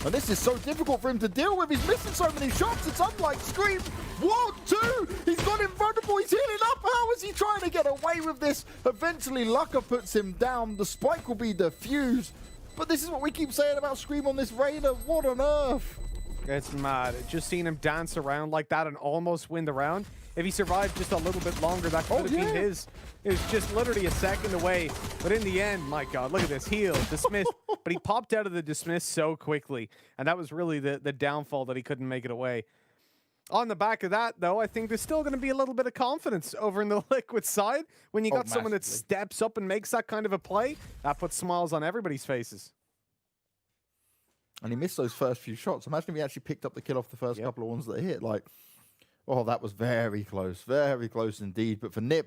And this is so difficult for him to deal with. He's missing so many shots. It's unlike Scream. 1, 2. He's got invulnerable. He's healing up. How is he trying to get away with this? Eventually, Lucka puts him down. The spike will be defused. But this is what we keep saying about Scream on this Raider. What on earth? It's mad. Just seeing him dance around like that and almost win the round. If he survived just a little bit longer, that could have been his. It was just literally a second away. But in the end, my God, look at this. Heal, dismiss. But he popped out of the dismiss so quickly. And that was really the downfall, that he couldn't make it away. On the back of that, though, I think there's still going to be a little bit of confidence over in the Liquid side. When you got someone that steps up and makes that kind of a play, that puts smiles on everybody's faces. And he missed those first few shots. Imagine if he actually picked up the kill off the first couple of ones that hit. Like, oh, that was very close indeed. But for NiP,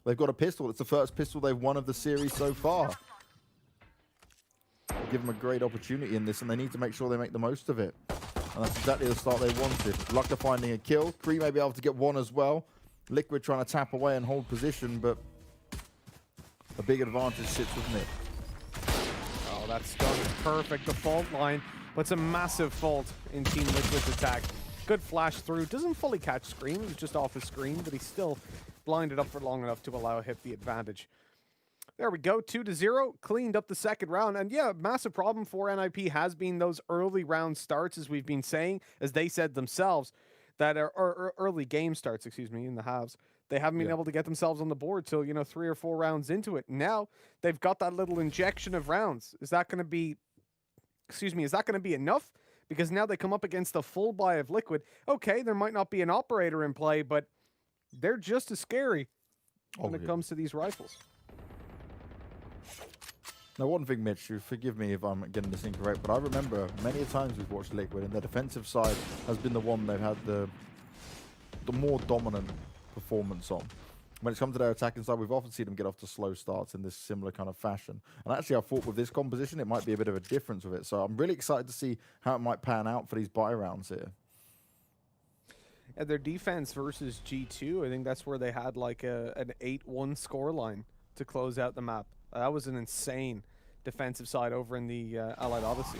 they've got a pistol. It's the first pistol they've won of the series so far. Give them a great opportunity in this, and they need to make sure they make the most of it. And that's exactly the start they wanted. Lucka finding a kill. Kree may be able to get one as well. Liquid trying to tap away and hold position, but a big advantage sits with NiP. Oh, that stun is perfect. The fault line puts a massive fault in Team Liquid's attack. Good flash through. Doesn't fully catch Scream. He's just off his screen, but he's still blinded up for long enough to allow Hip the advantage. There we go. 2-0. Cleaned up the second round. And yeah, massive problem for NiP has been those early round starts, as we've been saying, as they said themselves, that are early game starts, excuse me, in the halves. They haven't been able to get themselves on the board till, 3 or 4 rounds into it. Now they've got that little injection of rounds. Is that going to be, is that going to be enough because now they come up against the full buy of Liquid. Okay, there might not be an operator in play, but they're just as scary when it comes to these rifles. Now, one thing, Mitch, you forgive me if I'm getting this incorrect, but I remember many times we've watched Liquid, and their defensive side has been the one they've had the more dominant performance on. When it's come to their attacking side, we've often seen them get off to slow starts in this similar kind of fashion. And actually, I thought with this composition, it might be a bit of a difference with it. So I'm really excited to see how it might pan out for these buy rounds here. And their defense versus G2, I think that's where they had like an 8-1 scoreline to close out the map. That was an insane defensive side over in the Allied Odyssey.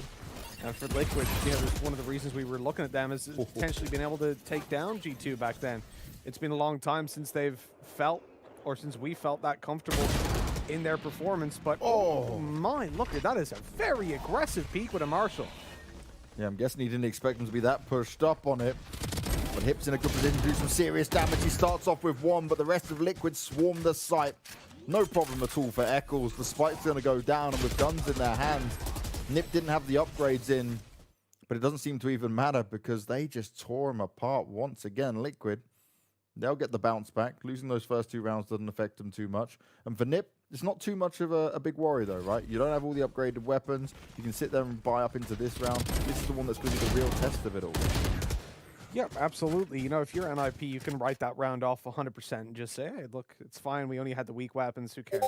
And for Liquid, that's one of the reasons we were looking at them is potentially being able to take down G2 back then. It's been a long time since they've felt, or since we felt that comfortable in their performance. But oh my, look at that is a very aggressive peak with a Marshall. Yeah, I'm guessing he didn't expect him to be that pushed up on it. But Hip's in a good position to do some serious damage. He starts off with one, but the rest of Liquid swarm the site. No problem at all for Eccles. The spike's going to go down, and with guns in their hands, NiP didn't have the upgrades in, but it doesn't seem to even matter because they just tore him apart once again. Liquid, they'll get the bounce back. Losing those first 2 rounds doesn't affect them too much. And for NiP, it's not too much of a big worry though, right? You don't have all the upgraded weapons. You can sit there and buy up into this round. This is the one that's going to be the real test of it all. Yeah, absolutely. You know, if you're NiP, you can write that round off 100% and just say, hey, look, it's fine. We only had the weak weapons. Who cares?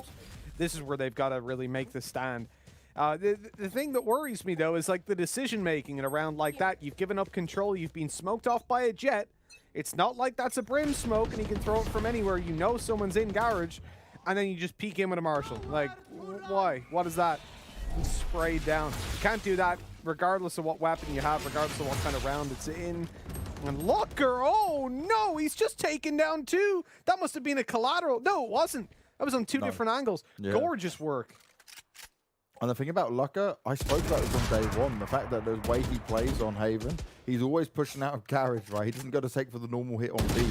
This is where they've got to really make the stand. The thing that worries me, though, is like the decision-making in a round like that. You've given up control. You've been smoked off by a jet. It's not like that's a Brim smoke and he can throw it from anywhere. You know someone's in garage, and then you just peek in with a Marshall. Like, why? What is that? And sprayed down. You can't do that regardless of what weapon you have, regardless of what kind of round it's in. And Locker, oh no, he's just taken down 2. That must have been a collateral. No, it wasn't. That was on 2 different angles. Yeah. Gorgeous work. And the thing about Lucker, I spoke about this on day one. The fact that the way he plays on Haven, he's always pushing out of garage, right? He doesn't go to take for the normal hit on B.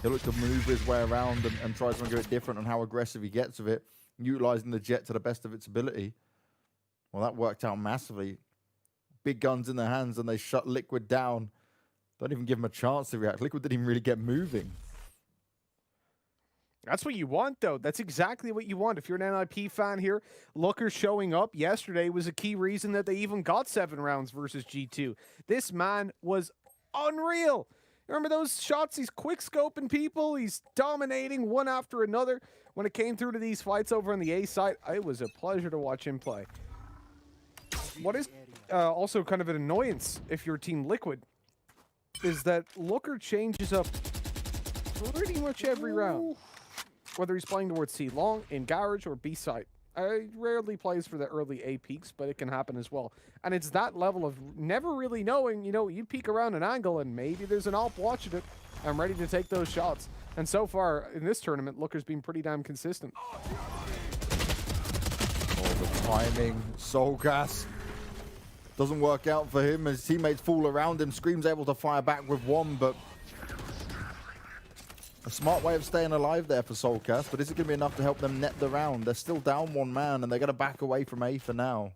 He'll look to move his way around and try something a bit different on how aggressive he gets with it, utilizing the jet to the best of its ability. Well, that worked out massively. Big guns in their hands, and they shut Liquid down. Don't even give him a chance to react. Liquid didn't even really get moving. That's what you want, though. That's exactly what you want. If you're an NiP fan here, Looker showing up yesterday was a key reason that they even got 7 rounds versus G2. This man was unreal. Remember those shots? He's quick-scoping people. He's dominating one after another. When it came through to these fights over on the A side, it was a pleasure to watch him play. What is also kind of an annoyance if you're Team Liquid is that Looker changes up pretty much every round. Whether he's playing towards C long, in garage, or B site. I rarely plays for the early A peaks, but it can happen as well. And it's that level of never really knowing, you know, you peek around an angle and maybe there's an AWP watching it. I'm ready to take those shots. And so far in this tournament, Looker's been pretty damn consistent. Oh, the timing, Soul Gas. Doesn't work out for him. His teammates fall around him. Scream's able to fire back with one, but a smart way of staying alive there for Soulcast, but is it going to be enough to help them net the round? They're still down 1 man, and they're going to back away from A for now.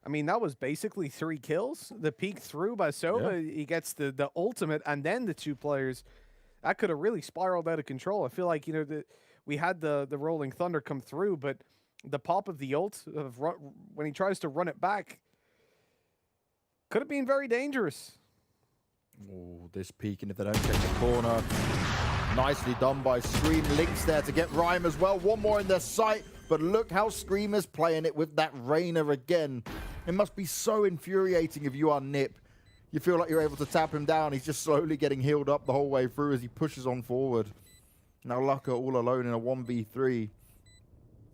I mean, that was basically 3 kills. The peek through by Sova, yeah. He gets the ultimate, and then the 2 players. That could have really spiraled out of control. I feel like, you know, we had the Rolling Thunder come through, but the pop of the ult, when he tries to run it back, could have been very dangerous. Oh, this peeking if they don't check the corner. Nicely done by Scream. Links there to get Rhyme as well. 1 more in their sight, but look how Scream is playing it with that Rainer again. It must be so infuriating if you are NiP. You feel like you're able to tap him down. He's just slowly getting healed up the whole way through as he pushes on forward. Now Lucker all alone in a 1v3.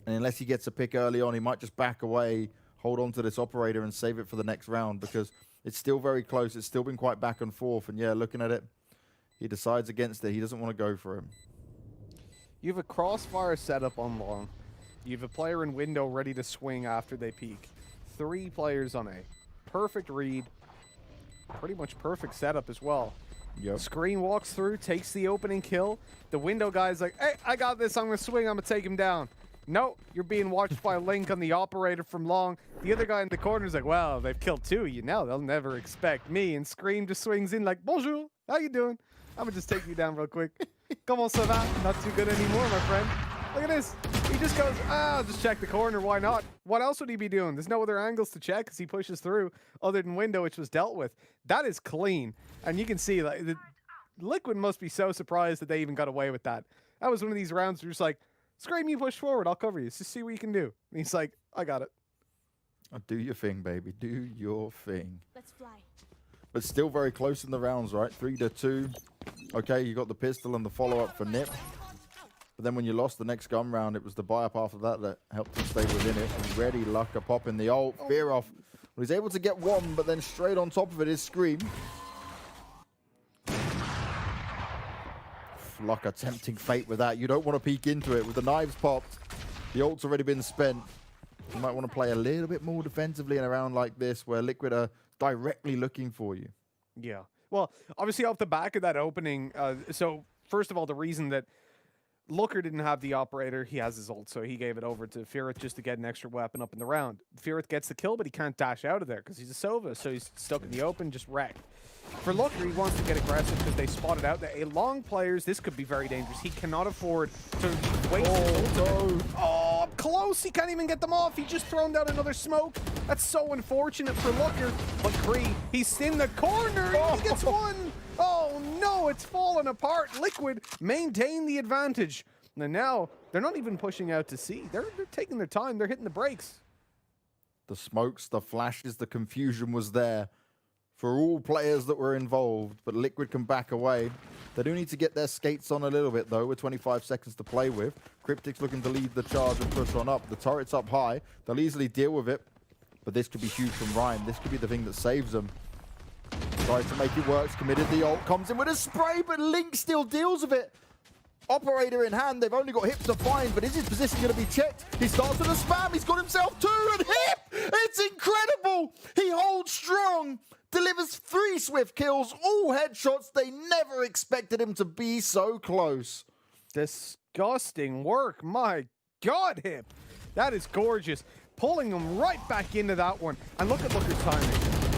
And unless he gets a pick early on, he might just back away, hold on to this operator and save it for the next round because it's still very close. It's still been quite back and forth. And yeah, looking at it, he decides against it. He doesn't want to go for him. You have a crossfire setup on long. You have a player in window ready to swing after they peek. 3 players on A. Perfect read. Pretty much perfect setup as well. Yep. Screen walks through, takes the opening kill. The window guy's like, hey, I got this. I'm going to swing. I'm going to take him down. No, you're being watched by Link on the operator from long. The other guy in the corner is like, well, they've killed 2 of you now. They'll never expect me. And Scream just swings in like, bonjour, how you doing? I'm going to just take you down real quick. Come on, ça va? Not too good anymore, my friend. Look at this. He just goes, I'll just check the corner. Why not? What else would he be doing? There's no other angles to check as he pushes through other than window, which was dealt with. That is clean. And you can see like the Liquid must be so surprised that they even got away with that. That was one of these rounds where you're just like, Scream, you push forward. I'll cover you. Just see what you can do. And he's like, I got it. Do your thing, baby. Do your thing. Let's fly. But still very close in the rounds, right? 3-2. Okay, you got the pistol and the follow-up for NiP. But then when you lost the next gun round, it was the buy-up after that helped him stay within it. Ready, Lucka popping the ult. Fear off. Well, he's able to get one, but then straight on top of it is Scream. Lucka tempting fate with that. You don't want to peek into it. With the knives popped, the ult's already been spent. You might want to play a little bit more defensively in a round like this where Liquid are directly looking for you. Yeah. Well, obviously off the back of that opening, so first of all, the reason that Looker didn't have the operator, he has his ult, so he gave it over to Firith just to get an extra weapon up in the round. Firith gets the kill, but he can't dash out of there because he's a Sova, so he's stuck in the open, just wrecked. For Looker, he wants to get aggressive because they spotted out that long players, this could be very dangerous. He cannot afford to waste his ult. Oh, up close. He can't even get them off. He just thrown down another smoke. That's so unfortunate for Looker. But Kree, he's in the corner. He gets one. Oh, no, it's falling apart. Liquid maintain the advantage. And now, they're not even pushing out to C. They're taking their time. They're hitting the brakes. The smokes, the flashes, the confusion was there for all players that were involved, but Liquid can back away. They do need to get their skates on a little bit, though, with 25 seconds to play with. Cryptic's looking to lead the charge and push on up. The turret's up high. They'll easily deal with it, but this could be huge from Ryan. This could be the thing that saves them. Tries to make it work, committed the ult, comes in with a spray, but Link still deals with it. Operator in hand, they've only got Hip to find, but is his position going to be checked? He starts with a spam, he's got himself 2, and Hip! It's incredible! He holds strong, delivers 3 swift kills, all headshots. They never expected him to be so close. Disgusting work, my God, Hip. That is gorgeous. Pulling him right back into that one. And look at Looker's timing.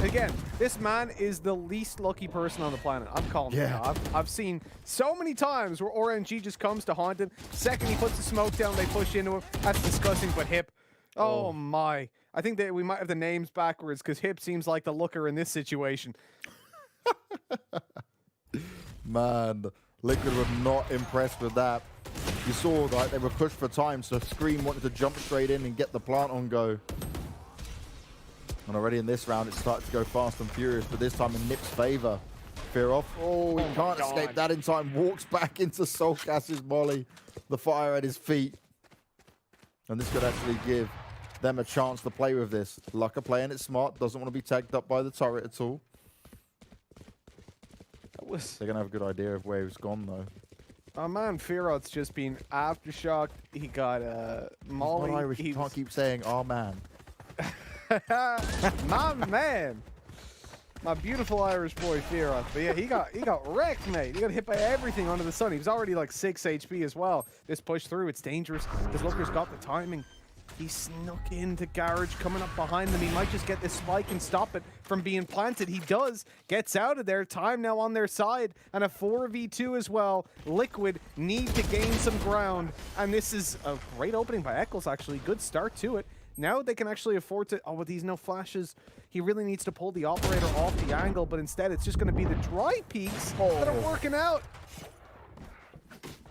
Again, this man is the least lucky person on the planet. I'm calling it now. I've seen so many times where RNG just comes to haunt him. Second he puts the smoke down, they push into him. That's disgusting, but Hip. Oh my. I think that we might have the names backwards because Hip seems like the Looker in this situation. Man, Liquid were not impressed with that. You saw that they were pushed for time, so Scream wanted to jump straight in and get the plant on go. And already in this round, it started to go fast and furious, but this time in NiP's favor. Fear off. Oh, he can't escape that in time. Walks back into Soulcast's molly. The fire at his feet. And this could actually give them a chance to play with this. Lucka playing it smart. Doesn't want to be tagged up by the turret at all. They're going to have a good idea of where he's gone, though. Oh, man, Fearoth's just been aftershocked. He got molly. He's not Irish. He can't keep saying, oh, man. My man. My beautiful Irish boy, Fearoth. But yeah, he got wrecked, mate. He got hit by everything under the sun. He was already like 6 HP as well. This push through, it's dangerous because Looker's got the timing. He snuck into Garage, coming up behind them. He might just get this spike and stop it from being planted. He does. Gets out of there. Time now on their side. And a 4v2 as well. Liquid need to gain some ground. And this is a great opening by Eccles, actually. Good start to it. Now they can actually afford to... Oh, with these no flashes, he really needs to pull the operator off the angle, but instead it's just going to be the dry peaks that are working out.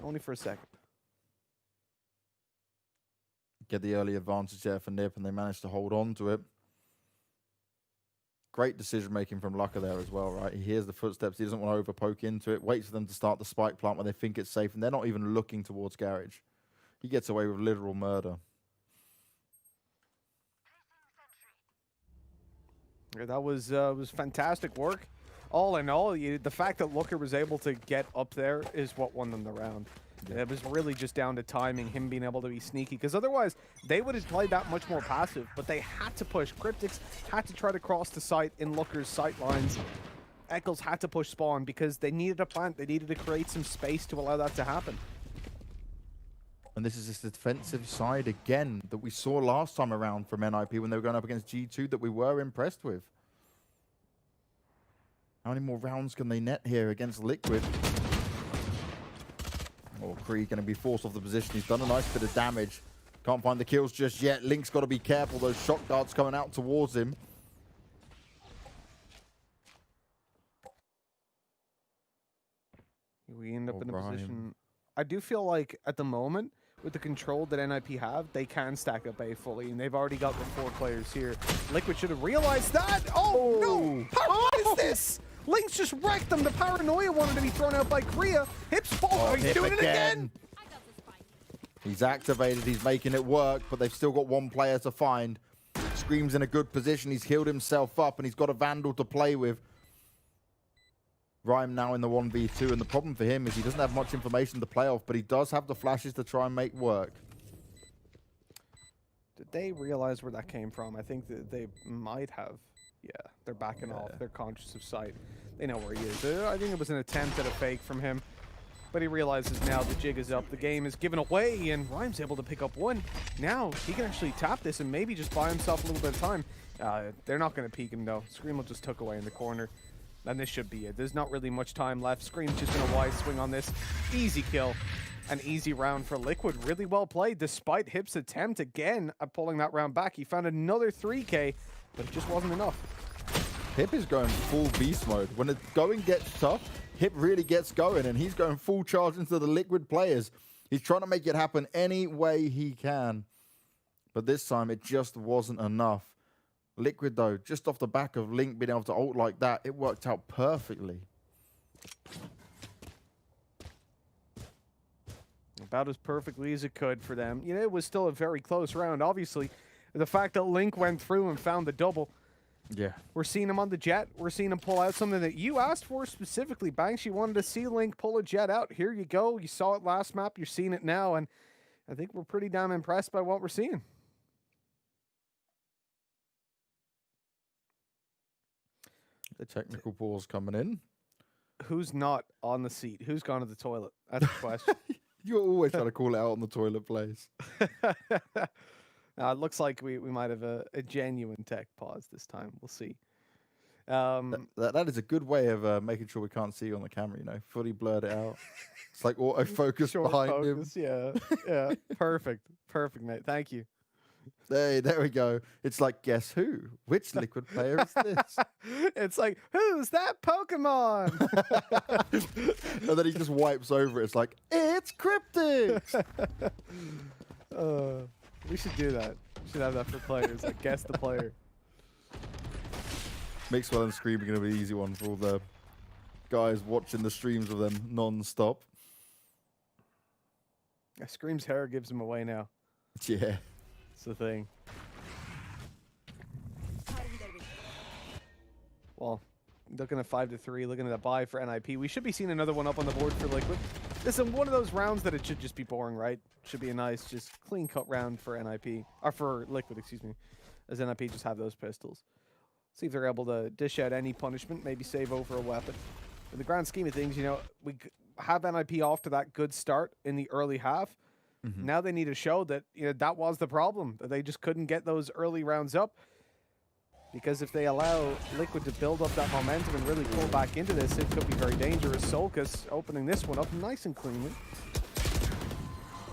Only for a second. Get the early advantage there for NiP, and they managed to hold on to it. Great decision-making from Lucka there as well, right? He hears the footsteps. He doesn't want to over-poke into it. Waits for them to start the spike plant when they think it's safe, and they're not even looking towards Garage. He gets away with literal murder. Yeah, that was fantastic work. All in all, the fact that Looker was able to get up there is what won them the round. Yeah. It was really just down to timing, him being able to be sneaky, because otherwise they would have played that much more passive, but they had to push. Cryptics had to try to cross the site in Looker's sight lines. Eccles had to push spawn because they needed a plant. They needed to create some space to allow that to happen. And this is this defensive side again that we saw last time around from NiP when they were going up against G2 that we were impressed with. How many more rounds can they net here against Liquid? Oh, Kree going to be forced off the position. He's done a nice bit of damage. Can't find the kills just yet. Link's got to be careful. Those shock darts coming out towards him. We end up in a position... I do feel like at the moment, with the control that NiP have, they can stack up A fully, and they've already got the 4 players here. Liquid should have realized that. Oh, no! What is this? Link's just wrecked them. The paranoia wanted to be thrown out by Korea. Hip's fault. He's doing it again. He's activated. He's making it work, but they've still got 1 player to find. Scream's in a good position. He's healed himself up, and he's got a Vandal to play with. Rhyme now in the 1v2, and the problem for him is he doesn't have much information to play off, but he does have the flashes to try and make work. Did they realize where that came from? I think that they might have. Yeah, they're backing off. They're conscious of sight. They know where he is. I think it was an attempt at a fake from him, but he realizes now the jig is up. The game is given away, and Rhyme's able to pick up 1. Now he can actually tap this and maybe just buy himself a little bit of time. They're not going to peek him, though. Scream will just tuck away in the corner. And this should be it. There's not really much time left. Scream's just going to wide swing on this. Easy kill. An easy round for Liquid. Really well played, despite Hip's attempt again at pulling that round back. He found another 3K, but it just wasn't enough. Hip is going full beast mode. When the going gets tough, Hip really gets going, and he's going full charge into the Liquid players. He's trying to make it happen any way he can. But this time, it just wasn't enough. Liquid, though, just off the back of Link being able to ult like that, it worked out perfectly. About as perfectly as it could for them. You know, it was still a very close round, obviously. The fact that Link went through and found the double. Yeah. We're seeing him on the jet. We're seeing him pull out something that you asked for specifically, Banks. You wanted to see Link pull a jet out. Here you go. You saw it last map. You're seeing it now. And I think we're pretty damn impressed by what we're seeing. The technical pause coming in. Who's not on the seat? Who's gone to the toilet? That's the question. You're always trying to call it out on the toilet place. It looks like we might have a genuine tech pause this time. We'll see. That is a good way of making sure we can't see you on the camera, you know. Fully blurred it out. It's like autofocus behind him. Yeah. Perfect, mate. Thank you. Hey, there we go. It's like, guess who? Which Liquid player is this? It's like, who's that Pokemon? And then he just wipes over it. It's like, it's Cryptic. We should do that. We should have that for players. Like, guess the player. Mixwell and Scream are going to be an easy one for all the guys watching the streams of them non-stop. Scream's hair gives him away now. Yeah. It's the thing. Well, looking at 5-3, looking at a bye for NiP. We should be seeing another one up on the board for Liquid. This is one of those rounds that it should just be boring, right? Should be a nice, just clean-cut round for NiP. Or for Liquid, excuse me. As NiP just have those pistols. See if they're able to dish out any punishment, maybe save over a weapon. In the grand scheme of things, you know, we have NiP off to that good start in the early half. Mm-hmm. Now they need to show that, you know, that was the problem, that they just couldn't get those early rounds up. Because if they allow Liquid to build up that momentum and really pull back into this, it could be very dangerous. Solkas opening this one up nice and cleanly.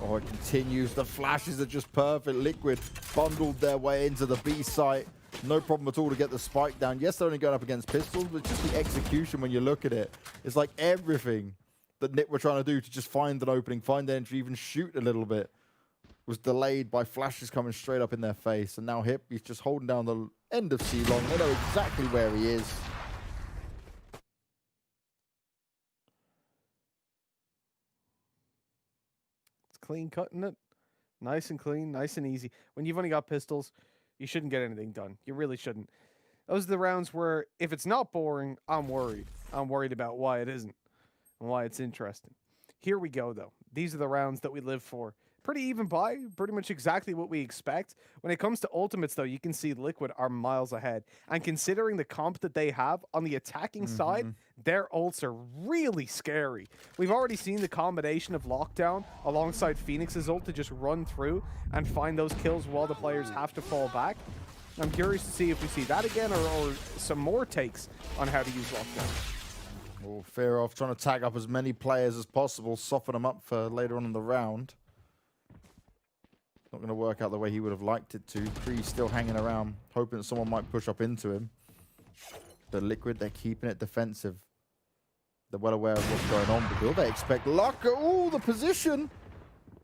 Oh, it continues. The flashes are just perfect. Liquid bundled their way into the B site. No problem at all to get the spike down. Yes, they're only going up against pistols, but just the execution when you look at it. It's like everything that NiP were trying to do to just find an opening, find an entry, even shoot a little bit, was delayed by flashes coming straight up in their face. And now Hip, he's just holding down the end of C-Long. They know exactly where he is. It's clean cutting it. Nice and clean, nice and easy. When you've only got pistols, you shouldn't get anything done. You really shouldn't. Those are the rounds where, if it's not boring, I'm worried. I'm worried about why it isn't and why it's interesting. Here we go, though. These are the rounds that we live for. Pretty even by, pretty much exactly what we expect. When it comes to ultimates, though, you can see Liquid are miles ahead. And considering the comp that they have on the attacking side, their ults are really scary. We've already seen the combination of Lockdown alongside Phoenix's ult to just run through and find those kills while the players have to fall back. I'm curious to see if we see that again or some more takes on how to use Lockdown. Oh, Fearoff trying to tag up as many players as possible, soften them up for later on in the round. Not going to work out the way he would have liked it to. Kree still hanging around, hoping that someone might push up into him. But Liquid, they're keeping it defensive. They're well aware of what's going on, but will they expect Lucka? Oh, the position!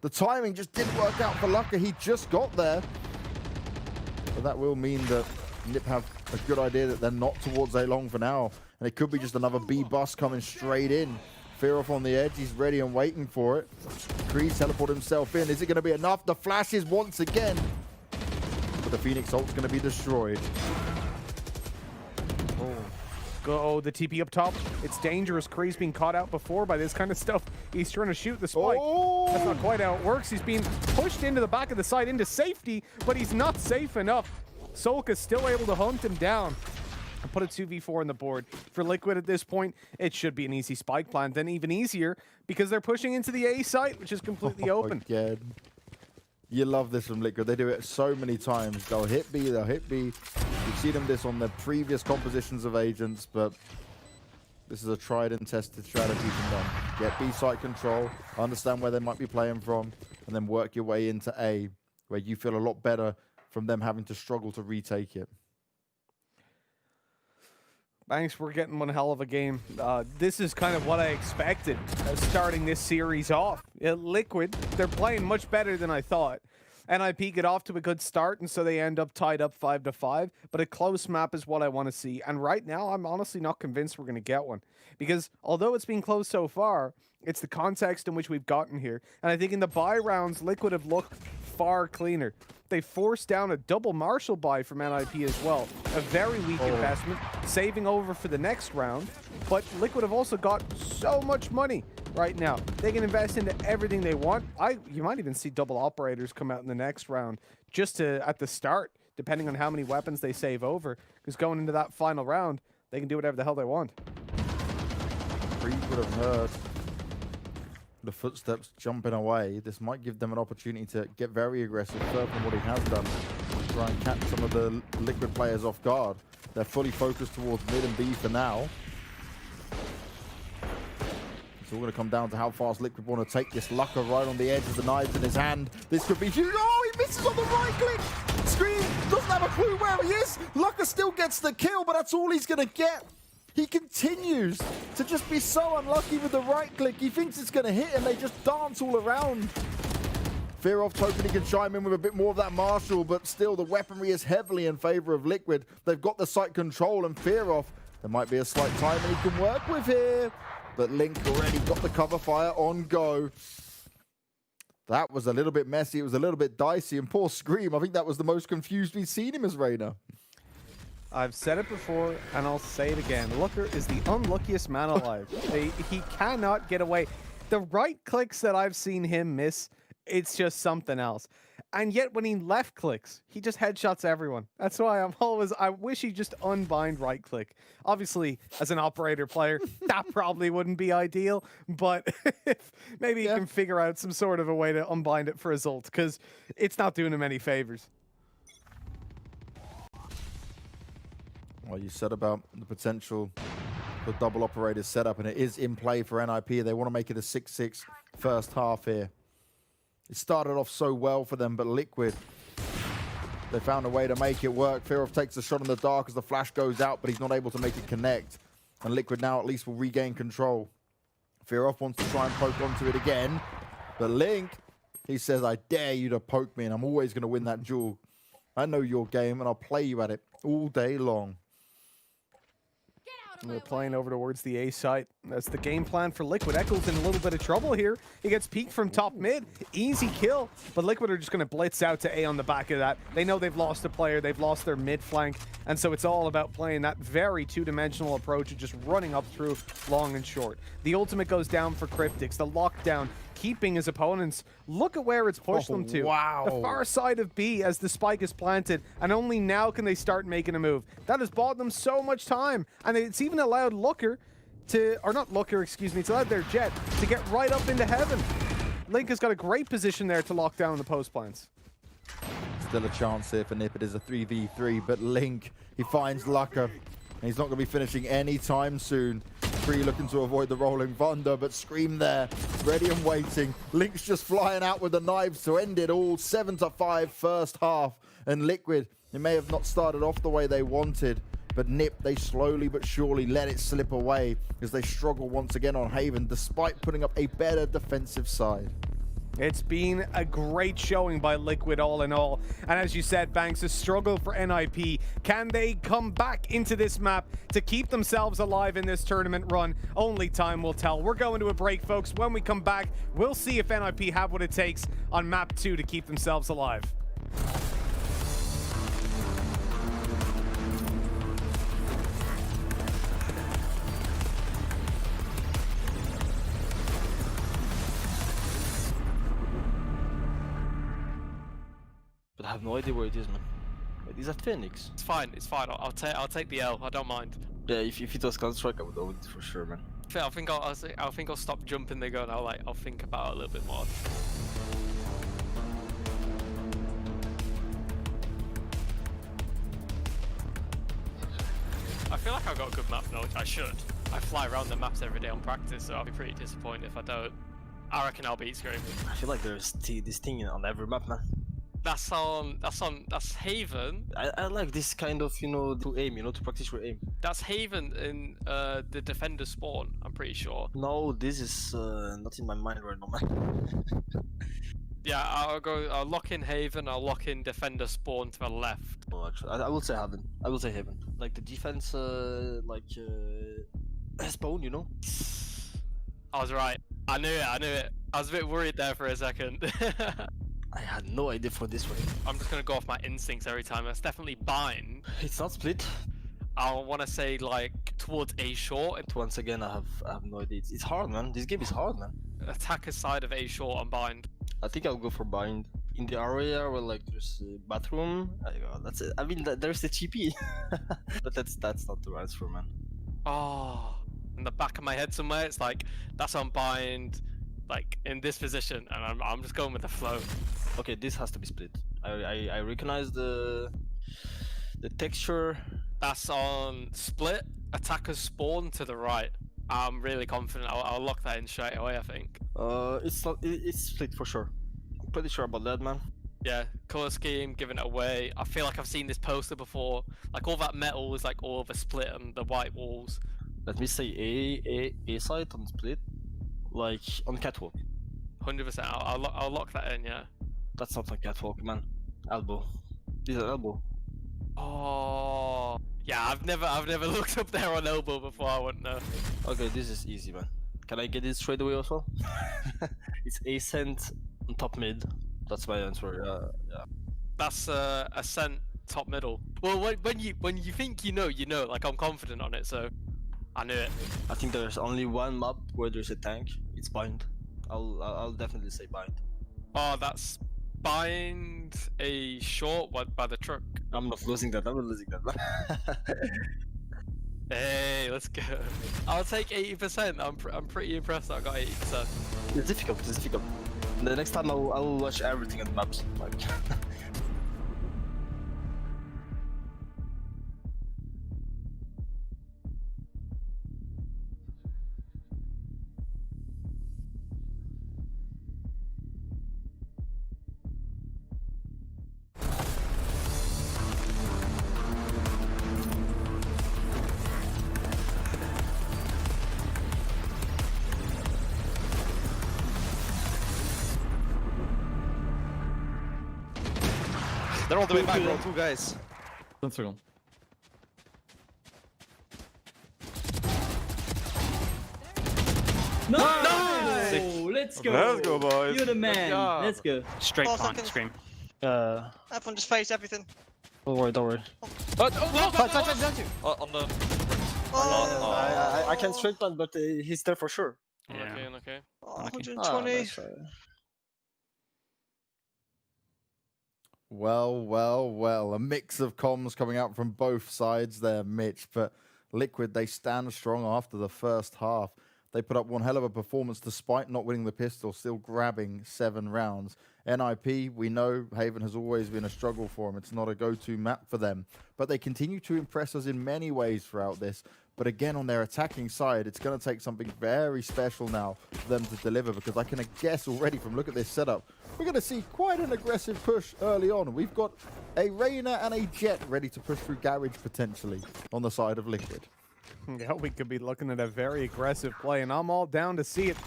The timing just didn't work out for Lucka. He just got there. But that will mean that NiP have a good idea that they're not towards A long for now. And it could be just another B bus coming straight in. Fearoff on the edge, he's ready and waiting for it. Creed teleport himself in. Is it going to be enough? The flashes once again. But the Phoenix ult's going to be destroyed. Go the TP up top. It's dangerous. Kree's been caught out before by this kind of stuff. He's trying to shoot the spike. That's not quite how it works. He's being pushed into the back of the side into safety, but he's not safe enough. Solka's still able to hunt him down and put a 2v4 on the board. For Liquid at this point, it should be an easy spike plant, then even easier because they're pushing into the A site, which is completely open. Again. You love this from Liquid. They do it so many times. They'll hit B, they'll hit B. You've seen them this on their previous compositions of agents, but this is a tried and tested strategy from them. Get B site control, understand where they might be playing from, and then work your way into A, where you feel a lot better from them having to struggle to retake it. Thanks, we're getting one hell of a game. This is kind of what I expected starting this series off. Liquid, they're playing much better than I thought. NiP get off to a good start, and so they end up tied up 5-5. But a close map is what I want to see. And right now, I'm honestly not convinced we're going to get one. Because although it's been close so far, it's the context in which we've gotten here. And I think in the buy rounds, Liquid have looked far cleaner. They forced down a double Marshall buy from NiP as well. A very weak investment, saving over for the next round. But Liquid have also got so much money right now. They can invest into everything they want. You might even see double operators come out in the next round just at the start, depending on how many weapons they save over. Because going into that final round, they can do whatever the hell they want. Creed would have heard the footsteps jumping away. This might give them an opportunity to get very aggressive, further than what he has done. Try and catch some of the Liquid players off guard. They're fully focused towards mid and B for now. It's all going to come down to how fast Liquid want to take this. Lucka right on the edge of the knives in his hand. This could be huge. Oh, he misses on the right click. Scream doesn't have a clue where he is. Lucka still gets the kill, but that's all he's going to get. He continues to just be so unlucky with the right click. He thinks it's going to hit and they just dance all around. Fearoff hoping he can chime in with a bit more of that Marshall, but still the weaponry is heavily in favor of Liquid. They've got the site control, and Fearoff, there might be a slight time he can work with here. But Link already got the cover fire on go. That was a little bit messy. It was a little bit dicey, and poor Scream, I think that was the most confused we've seen him as Reyna. I've said it before, and I'll say it again. Looker is the unluckiest man alive. He cannot get away. The right clicks that I've seen him miss, it's just something else. And yet when he left clicks, he just headshots everyone. That's why I wish he just unbind right click. Obviously, as an operator player, that probably wouldn't be ideal, but if maybe he can figure out some sort of a way to unbind it for his ult, because it's not doing him any favors. Well, you said about the potential for double operator setup, and it is in play for NiP. They want to make it a 6-6 first half here. It started off so well for them, but Liquid, they found a way to make it work. Fearoff takes a shot in the dark as the flash goes out, but he's not able to make it connect. And Liquid now at least will regain control. Fearoff wants to try and poke onto it again, but Link, he says, I dare you to poke me, and I'm always going to win that duel. I know your game, and I'll play you at it all day long. They're playing over towards the A site. That's the game plan for Liquid. Echo's in a little bit of trouble here. He gets peeked from top mid. Easy kill. But Liquid are just going to blitz out to A on the back of that. They know they've lost a player. They've lost their mid flank. And so it's all about playing that very two-dimensional approach of just running up through long and short. The ultimate goes down for Cryptics. The lockdown keeping his opponents. Look at where it's pushed them to. Wow. The far side of B as the spike is planted, and only now can they start making a move. That has bought them so much time, and it's even allowed Looker to, or not Looker, excuse me, it's allowed their Jet to get right up into heaven. Link has got a great position there to lock down the post plants. Still a chance here for NiP. It is a 3v3, but Link, he finds Lucker. And he's not going to be finishing anytime soon. Free looking to avoid the rolling thunder, but Scream there, ready and waiting. Link's just flying out with the knives to end it all. 7-5 first half. And Liquid, it may have not started off the way they wanted, but NiP, they slowly but surely let it slip away as they struggle once again on Haven, despite putting up a better defensive side. It's been a great showing by Liquid all in all. And as you said, Banks, a struggle for NiP. Can they come back into this map to keep themselves alive in this tournament run? Only time will tell. We're going to a break, folks. When we come back, we'll see if NiP have what it takes on map 2 to keep themselves alive. But I have no idea where it is, man. Wait, is that Phoenix? It's fine. It's fine. I'll take the L. I don't mind. Yeah, if it was Counter-Strike, I would own it for sure, man. I think I'll stop jumping the gun. I'll think about it a little bit more. I feel like I've got a good map knowledge. I should. I fly around the maps every day on practice, so I'll be pretty disappointed if I don't. I reckon I'll beat Scream. I feel like there's this thing on every map, man. That's Haven. I like this kind of, to aim, to practice your aim. That's Haven in the Defender spawn, I'm pretty sure. No, this is not in my mind right now, man. Yeah, I'll lock in Haven, I'll lock in Defender spawn to the left. Oh, actually, I will say Haven. I will say Haven. Like the defense, spawn, I was right. I knew it. I was a bit worried there for a second. I had no idea for this one. I'm just gonna go off my instincts every time. It's definitely bind. It's not split. I want to say like towards A short. Once again, I have no idea. It's hard, man. This game is hard, man. Attacker side of A short on bind. I think I'll go for bind. In the area where like there's a bathroom, that's it. I mean, there's the TP. But that's not the answer, man. Oh, in the back of my head somewhere, it's like that's on bind, like in this position, and I'm just going with the flow. Okay, this has to be split. I recognize the texture. That's on split. Attackers spawn to the right. I'm really confident. I'll lock that in straight away, I think. It's split for sure. I'm pretty sure about that, man. Yeah, color scheme, giving it away. I feel like I've seen this poster before. Like all that metal is like all of a split and the white walls. Let me say A side on split, like on catwalk. 100%. I'll lock that in. Yeah. That's not on catwalk, man. Elbow. This is an elbow. Oh. Yeah, I've never looked up there on elbow before. I wouldn't know. Okay, this is easy, man. Can I get it straight away also? It's Ascent on top mid. That's my answer. Yeah. That's Ascent top middle. Well, when you think you know. Like I'm confident on it, so I knew it. I think there's only one map where there's a tank. It's bind. I'll definitely say bind. Oh, that's bind a short one by the truck. I'm not losing that. I'm not losing that. Hey, let's go. I'll take 80%. I'm pretty impressed that I got 80%. It's difficult. It's difficult. The next time I'll watch everything on the maps. Like. They're all the way back, bro. Two guys. 1 second. No! Let's go. Let's go, boys. You're the man. job. Let's go. Straight 4 plant, seconds. scream. Everyone just face everything. Don't worry, don't worry. On the. Oh, I can straight plant, but he's there for sure. Okay, okay. oh, Okay. 120. Well. A mix of comms coming out from both sides there, Mitch. But Liquid, they stand strong after the first half. They put up one hell of a performance despite not winning the pistol, still grabbing 7 rounds. NiP, we know Haven has always been a struggle for them. It's not a go-to map for them. But they continue to impress us in many ways throughout this. But again, on their attacking side, it's going to take something very special now for them to deliver, because I can guess already from look at this setup, we're going to see quite an aggressive push early on. We've got a Reyna and a Jet ready to push through Garage potentially on the side of Liquid. Yeah, we could be looking at a very aggressive play, and I'm all down to see it.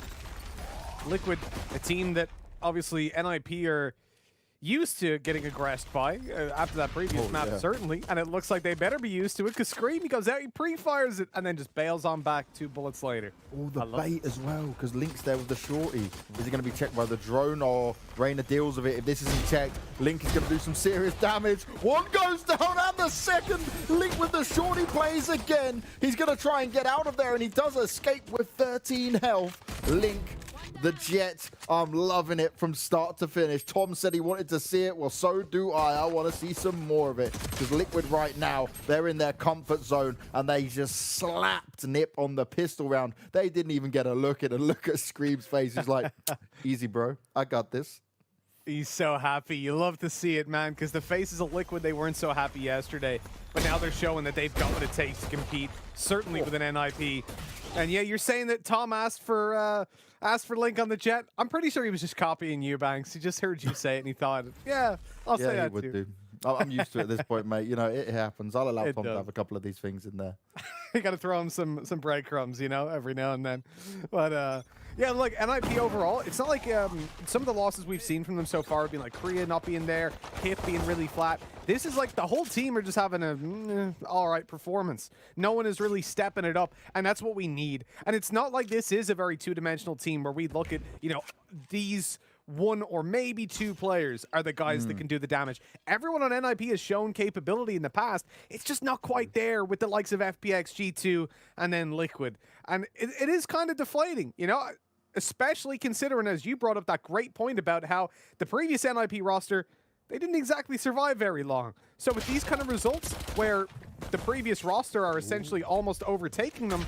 Liquid, a team that obviously NiP are used to getting aggressed by after that previous map, certainly. And it looks like they better be used to it, because Scream, he goes out, he pre-fires it, and then just bails on back 2 bullets later. Oh, the bait as well, because Link's there with the shorty. Is he going to be checked by the drone, or Reyna deals with it? If this isn't checked, Link is going to do some serious damage. One goes down, and the second, Link with the shorty plays again. He's going to try and get out of there, and he does escape with 13 health. Link, the Jet, I'm loving it from start to finish. Tom said he wanted to see it. Well, so do I. I want to see some more of it, because Liquid right now, they're in their comfort zone, and they just slapped NiP on the pistol round. They didn't even get a look at it. Look at Scream's face. He's like, easy, bro. I got this. He's so happy. You love to see it, man, because the faces of Liquid, they weren't so happy yesterday. But now they're showing that they've got what it takes to compete, certainly with an NiP. And yeah, you're saying that Tom asked for Link on the Jet. I'm pretty sure he was just copying you, Banks. He just heard you say it and he thought, yeah, I'll say that too. Do. I'm used to it at this point, mate. You know, it happens. I'll allow Tom to have a couple of these things in there. You got to throw him some breadcrumbs, you know, every now and then. But yeah, look, NiP overall, it's not like some of the losses we've seen from them so far have been like Korea not being there, HIP being really flat. This is like the whole team are just having a all right performance. No one is really stepping it up, and that's what we need. And it's not like this is a very two-dimensional team where we look at, you know, these 1 or maybe 2 players are the guys that can do the damage. Everyone on NiP has shown capability in the past. It's just not quite there with the likes of FPX, G2, and then Liquid. And it is kind of deflating, you know, especially considering, as you brought up that great point about how the previous NiP roster, they didn't exactly survive very long. So with these kind of results, where the previous roster are essentially almost overtaking them,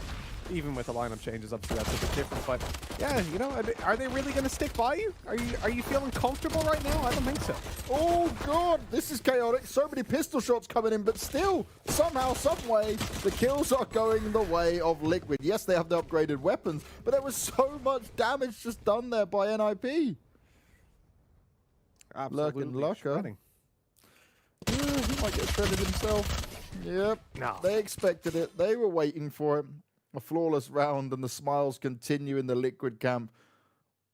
even with the lineup changes, obviously that's a bit different. But yeah, you know, are they really going to stick by you? Are you feeling comfortable right now? I don't think so. Oh god, this is chaotic. So many pistol shots coming in, but still, somehow, some way, the kills are going the way of Liquid. Yes, they have the upgraded weapons, but there was so much damage just done there by NiP. Absolutely Lurking. He might get shredded himself. Yep. No. They expected it. They were waiting for it. A flawless round, and the smiles continue in the Liquid camp.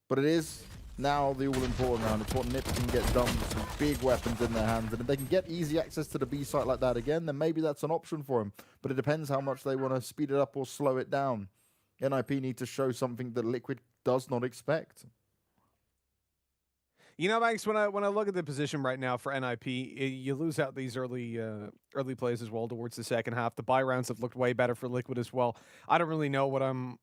But it is now the all-important round. It's what NiP can get done with some big weapons in their hands. And if they can get easy access to the B site like that again, then maybe that's an option for them. But it depends how much they want to speed it up or slow it down. NiP need to show something that Liquid does not expect. You know, Max, when I look at the position right now for NiP, you lose out these early plays as well towards the second half. The buy rounds have looked way better for Liquid as well. I don't really know what I'm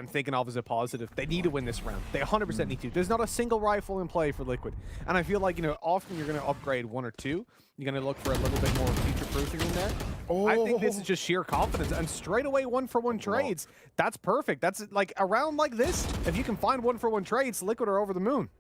thinking of as a positive. They need to win this round. They 100% need to. There's not a single rifle in play for Liquid. And I feel like, you know, often you're going to upgrade 1 or 2. You're going to look for a little bit more future-proofing in there. Oh. I think this is just sheer confidence. And straight away 1-for-1 trades, that's perfect. That's like a round like this, if you can find 1-for-1 trades, Liquid are over the moon.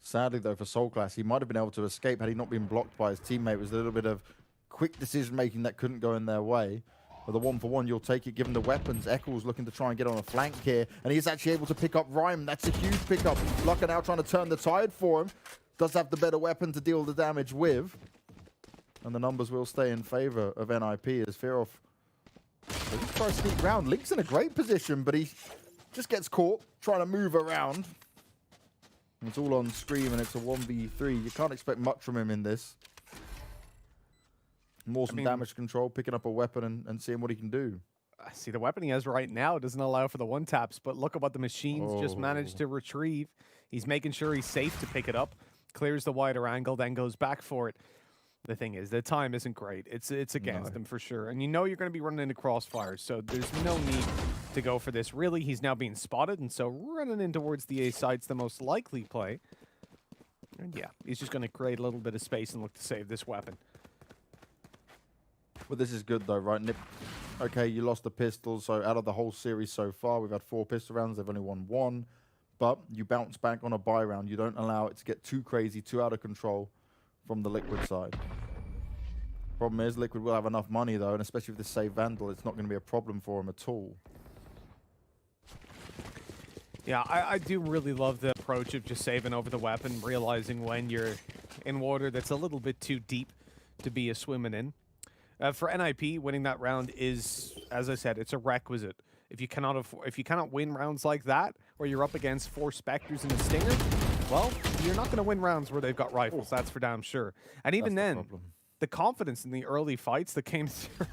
Sadly, though, for Soul Class, he might have been able to escape had he not been blocked by his teammate. It was a little bit of quick decision-making that couldn't go in their way. With the 1-for-1, you'll take it given the weapons. Eccles looking to try and get on a flank here, and he's actually able to pick up Rhyme. That's a huge pickup. Lucka now trying to turn the tide for him. Does have the better weapon to deal the damage with. And the numbers will stay in favor of NiP as Fearoff tries to sneak round. Link's in a great position, but he just gets caught trying to move around. It's all on Scream, and it's a 1v3. You can't expect much from him in this. More some damage control, picking up a weapon and seeing what he can do. See, the weapon he has right now doesn't allow for the one-taps, but look at what the machines just managed to retrieve. He's making sure he's safe to pick it up, clears the wider angle, then goes back for it. The thing is, the time isn't great. It's against him for sure. And you know you're going to be running into crossfires, so there's no need to go for this. Really, he's now being spotted, and so running in towards the A site's the most likely play. And yeah, he's just going to create a little bit of space and look to save this weapon. Well, this is good though, right? NiP, okay, you lost the pistol, so out of the whole series so far, we've had 4 pistol rounds, they've only won 1. But you bounce back on a buy round. You don't allow it to get too crazy, too out of control from the Liquid side. Problem is, Liquid will have enough money though, and especially with this save Vandal, it's not going to be a problem for him at all. Yeah, I do really love the approach of just saving over the weapon, realizing when you're in water that's a little bit too deep to be a swimming in. For NiP, winning that round is, as I said, it's a requisite. If you cannot win rounds like that, where you're up against 4 Spectres and a Stinger, well, you're not going to win rounds where they've got rifles. That's for damn sure. And even then, the confidence in the early fights that came through.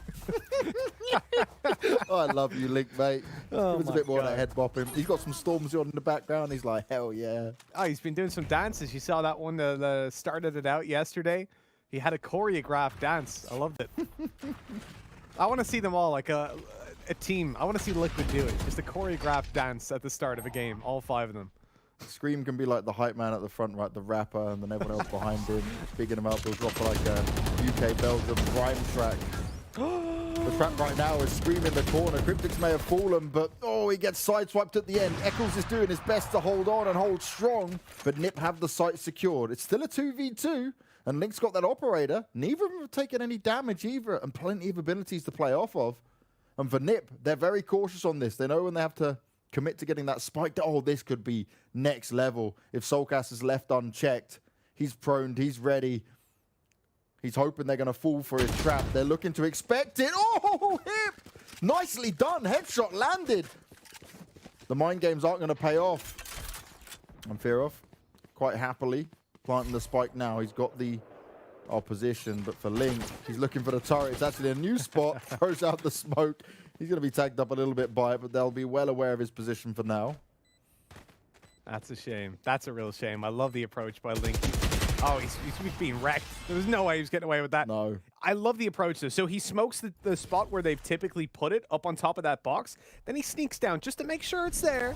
Oh, I love you, Link, mate. Oh, Give us a bit more of that head bopping. He's got some Stormzy on in the background. He's like, hell yeah. Oh, he's been doing some dances. You saw that one that started it out yesterday. He had a choreographed dance. I loved it. I want to see them all, like a team. I want to see Liquid do it. Just a choreographed dance at the start of a game, all 5 of them. Scream can be like the hype man at the front, right? The rapper, and then everyone else behind him, bigging him up. They'll drop like a UK Belgium rhyme track. The trap right now is Scream in the corner. Cryptix may have fallen, but oh, he gets sideswiped at the end. Eccles is doing his best to hold on and hold strong, but NiP have the site secured. It's still a 2v2, and Link's got that operator. Neither of them have taken any damage either, and plenty of abilities to play off of. And for NiP, they're very cautious on this. They know when they have to commit to getting that spike. Oh, this could be next level. If Soulcast is left unchecked, he's prone, he's ready. He's hoping they're going to fall for his trap. They're looking to expect it. Oh, hip! Nicely done. Headshot landed. The mind games aren't going to pay off. And Fearoff, quite happily, planting the spike now. He's got the opposition, but for Link, he's looking for the turret. It's actually a new spot. Throws out the smoke. He's going to be tagged up a little bit by it, but they'll be well aware of his position for now. That's a shame. That's a real shame. I love the approach by Link. Oh, he's being wrecked. There was no way he was getting away with that. No. I love the approach, though. So he smokes the spot where they've typically put it up on top of that box. Then he sneaks down just to make sure it's there.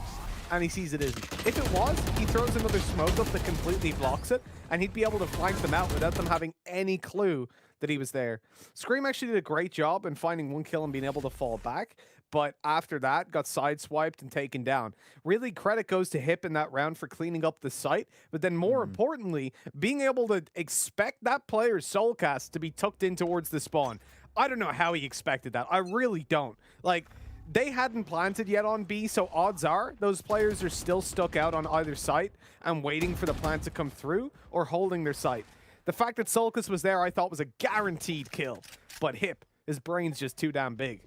And he sees it isn't. If it was, he throws another smoke up that completely blocks it. And he'd be able to flank them out without them having any clue that he was there. Scream actually did a great job in finding 1 kill and being able to fall back. But after that, got sideswiped and taken down. Really, credit goes to Hip in that round for cleaning up the site. But then more importantly, being able to expect that player's Soulcast to be tucked in towards the spawn. I don't know how he expected that. I really don't. Like, they hadn't planted yet on B, so odds are those players are still stuck out on either site and waiting for the plant to come through or holding their site. The fact that Soulcast was there, I thought was a guaranteed kill. But Hip, his brain's just too damn big.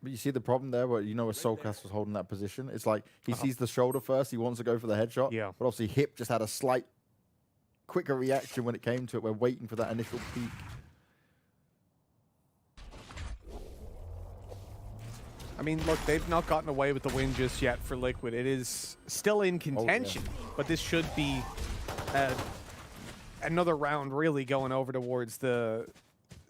But you see the problem there, where you know where Soulcast was holding that position? It's like he sees the shoulder first, he wants to go for the headshot. Yeah. But obviously Hip just had a slight quicker reaction when it came to it. We're waiting for that initial peak. I mean, look, they've not gotten away with the win just yet for Liquid. It is still in contention, but this should be another round really going over towards the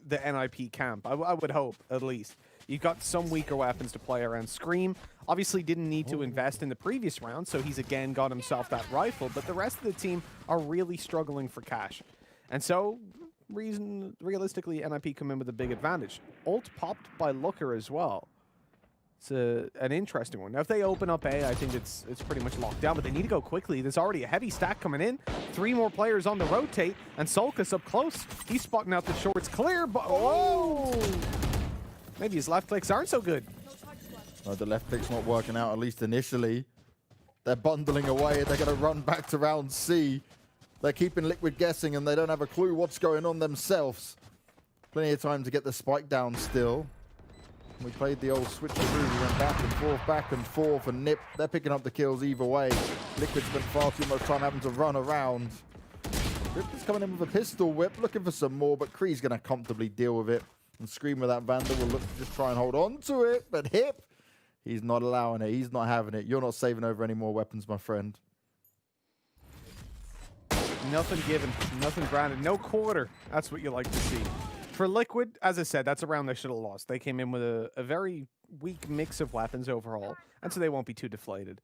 NiP camp. I would hope, at least. You've got some weaker weapons to play around. Scream obviously didn't need to invest in the previous round, so he's again got himself that rifle, but the rest of the team are really struggling for cash. And so, realistically, NiP come in with a big advantage. Ult popped by Looker as well. It's an interesting one. Now, if they open up A, I think it's pretty much locked down, but they need to go quickly. There's already a heavy stack coming in. 3 more players on the rotate, and Soulcast up close. He's spotting out the shorts clear, but whoa! Maybe his left clicks aren't so good. No, the left click's not working out, at least initially. They're bundling away. They're going to run back to round C. They're keeping Liquid guessing, and they don't have a clue what's going on themselves. Plenty of time to get the spike down still. We played the old switcheroo. We went back and forth, and NiP, they're picking up the kills either way. Liquid spent far too much time having to run around. Ripper's coming in with a pistol whip, looking for some more, but Kree's going to comfortably deal with it. And Scream with that Vandal will look to just try and hold on to it, but Hip, he's not allowing it. He's not having it. You're not saving over any more weapons, my friend. Nothing given, nothing granted, no quarter. That's what you like to see. For Liquid, as I said, that's a round they should have lost. They came in with a very weak mix of weapons overall, and so they won't be too deflated.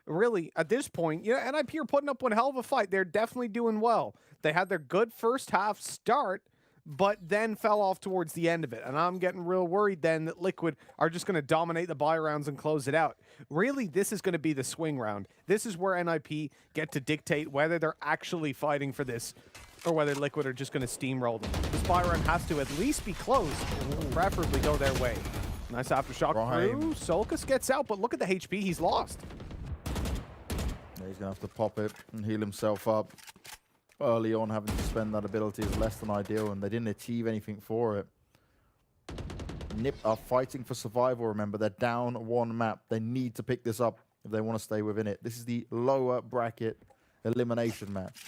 Really, at this point, yeah, NiP are putting up one hell of a fight. They're definitely doing well. They had their good first half start, but then fell off towards the end of it. And I'm getting real worried then that Liquid are just going to dominate the buy rounds and close it out. Really, this is going to be the swing round. This is where NiP get to dictate whether they're actually fighting for this or whether Liquid are just going to steamroll them. This buy round has to at least be close, preferably go their way. Nice aftershock through. Solkas gets out, but look at the HP he's lost. Yeah, he's going to have to pop it and heal himself up. Early on, having to spend that ability is less than ideal, and they didn't achieve anything for it. NiP are fighting for survival, remember. They're down one map. They need to pick this up if they want to stay within it. This is the lower bracket elimination match.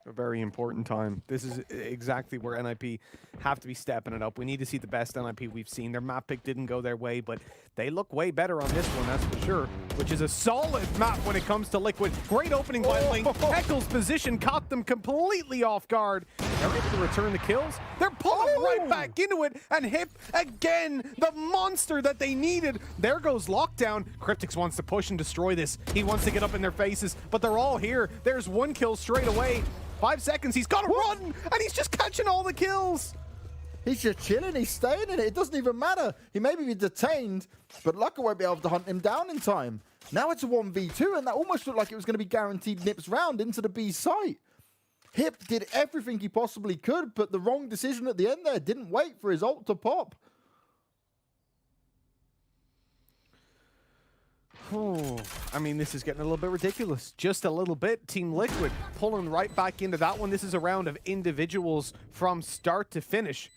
A very important time. This is exactly where NiP have to be stepping it up. We need to see the best NiP we've seen. Their map pick didn't go their way, but they look way better on this one, that's for sure. Which is a solid map when it comes to Liquid. Great opening by Link. Eccles' position caught them completely off guard. They're able to return the kills. They're pulling right back into it, and Hip, again, the monster that they needed. There goes Lockdown. Cryptix wants to push and destroy this. He wants to get up in their faces, but they're all here. There's one kill straight away. 5 seconds, he's got to run, and he's just catching all the kills. He's just chilling, he's staying in it. It doesn't even matter. He may be detained, but Lucka won't be able to hunt him down in time. Now it's a 1v2, and that almost looked like it was going to be guaranteed NiP's round into the B site. Hip did everything he possibly could, but the wrong decision at the end there. Didn't wait for his ult to pop. Oh, I mean, this is getting a little bit ridiculous. Just a little bit. Team Liquid pulling right back into that one. This is a round of individuals from start to finish.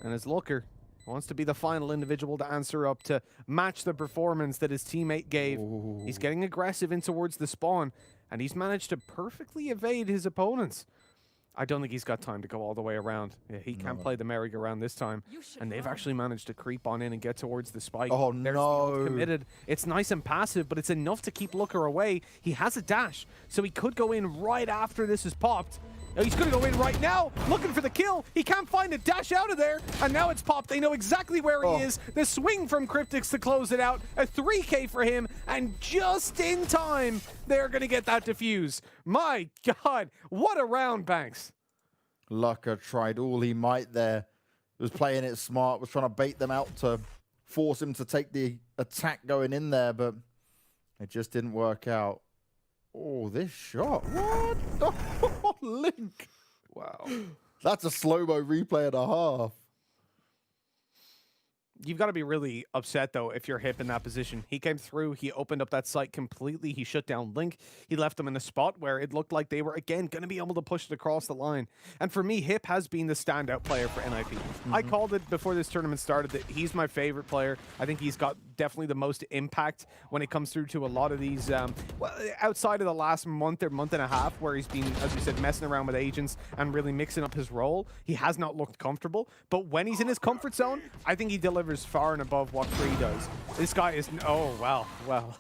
And as Looker wants to be the final individual to answer up to match the performance that his teammate gave. Ooh. He's getting aggressive in towards the spawn, and he's managed to perfectly evade his opponents. I don't think he's got time to go all the way around. Yeah, he can't play the merry-go-round this time. And they've actually managed to creep on in and get towards the spike. Oh, There's no. committed. It's nice and passive, but it's enough to keep Looker away. He has a dash, so he could go in right after this is popped. He's going to go in right now, looking for the kill. He can't find a dash out of there, and now it's popped. They know exactly where he is. The swing from Cryptix to close it out. A 3K for him, and just in time, they're going to get that defuse. My God, what a round, Banks. Lucka tried all he might there. Was playing it smart, was trying to bait them out to force him to take the attack going in there, but it just didn't work out. Oh, this shot. What? Oh, Link. Wow. That's a slow-mo replay and a half. You've got to be really upset, though, if you're Hip in that position. He came through. He opened up that site completely. He shut down Link. He left them in a spot where it looked like they were, again, going to be able to push it across the line. And for me, Hip has been the standout player for NiP. I called it before this tournament started that he's my favorite player. I think he's got definitely the most impact when it comes through to a lot of these, well, outside of the last month or month and a half, where he's been, as we said, messing around with agents and really mixing up his role. He has not looked comfortable. But when he's in his comfort zone, I think he delivers far and above what Free does. This guy is, oh, well.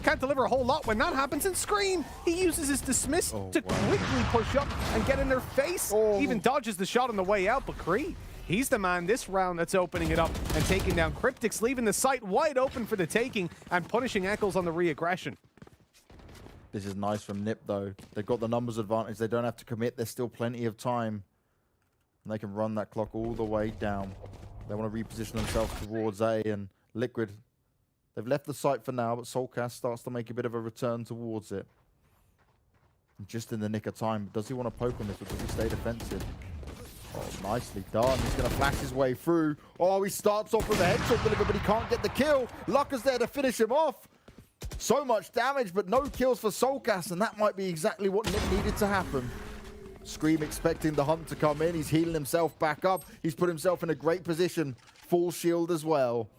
Can't deliver a whole lot when that happens. And Scream, he uses his dismiss to quickly push up and get in their face. Even dodges the shot on the way out, but Kree, he's the man this round that's opening it up and taking down Cryptix, leaving the site wide open for the taking and punishing Eccles on the re-aggression. This is nice from NiP, though. They've got the numbers advantage. They don't have to commit. There's still plenty of time. And they can run that clock all the way down. They want to reposition themselves towards A, and Liquid, they've left the site for now, but Solcast starts to make a bit of a return towards it. And just in the nick of time. Does he want to poke on this, or does he stay defensive? Oh, nicely done. He's going to flash his way through. Oh, he starts off with a headshot deliver, but he can't get the kill. Lucka's there to finish him off. So much damage, but no kills for Solcast, and that might be exactly what NiP needed to happen. Scream expecting the hunt to come in. He's healing himself back up. He's put himself in a great position. Full shield as well.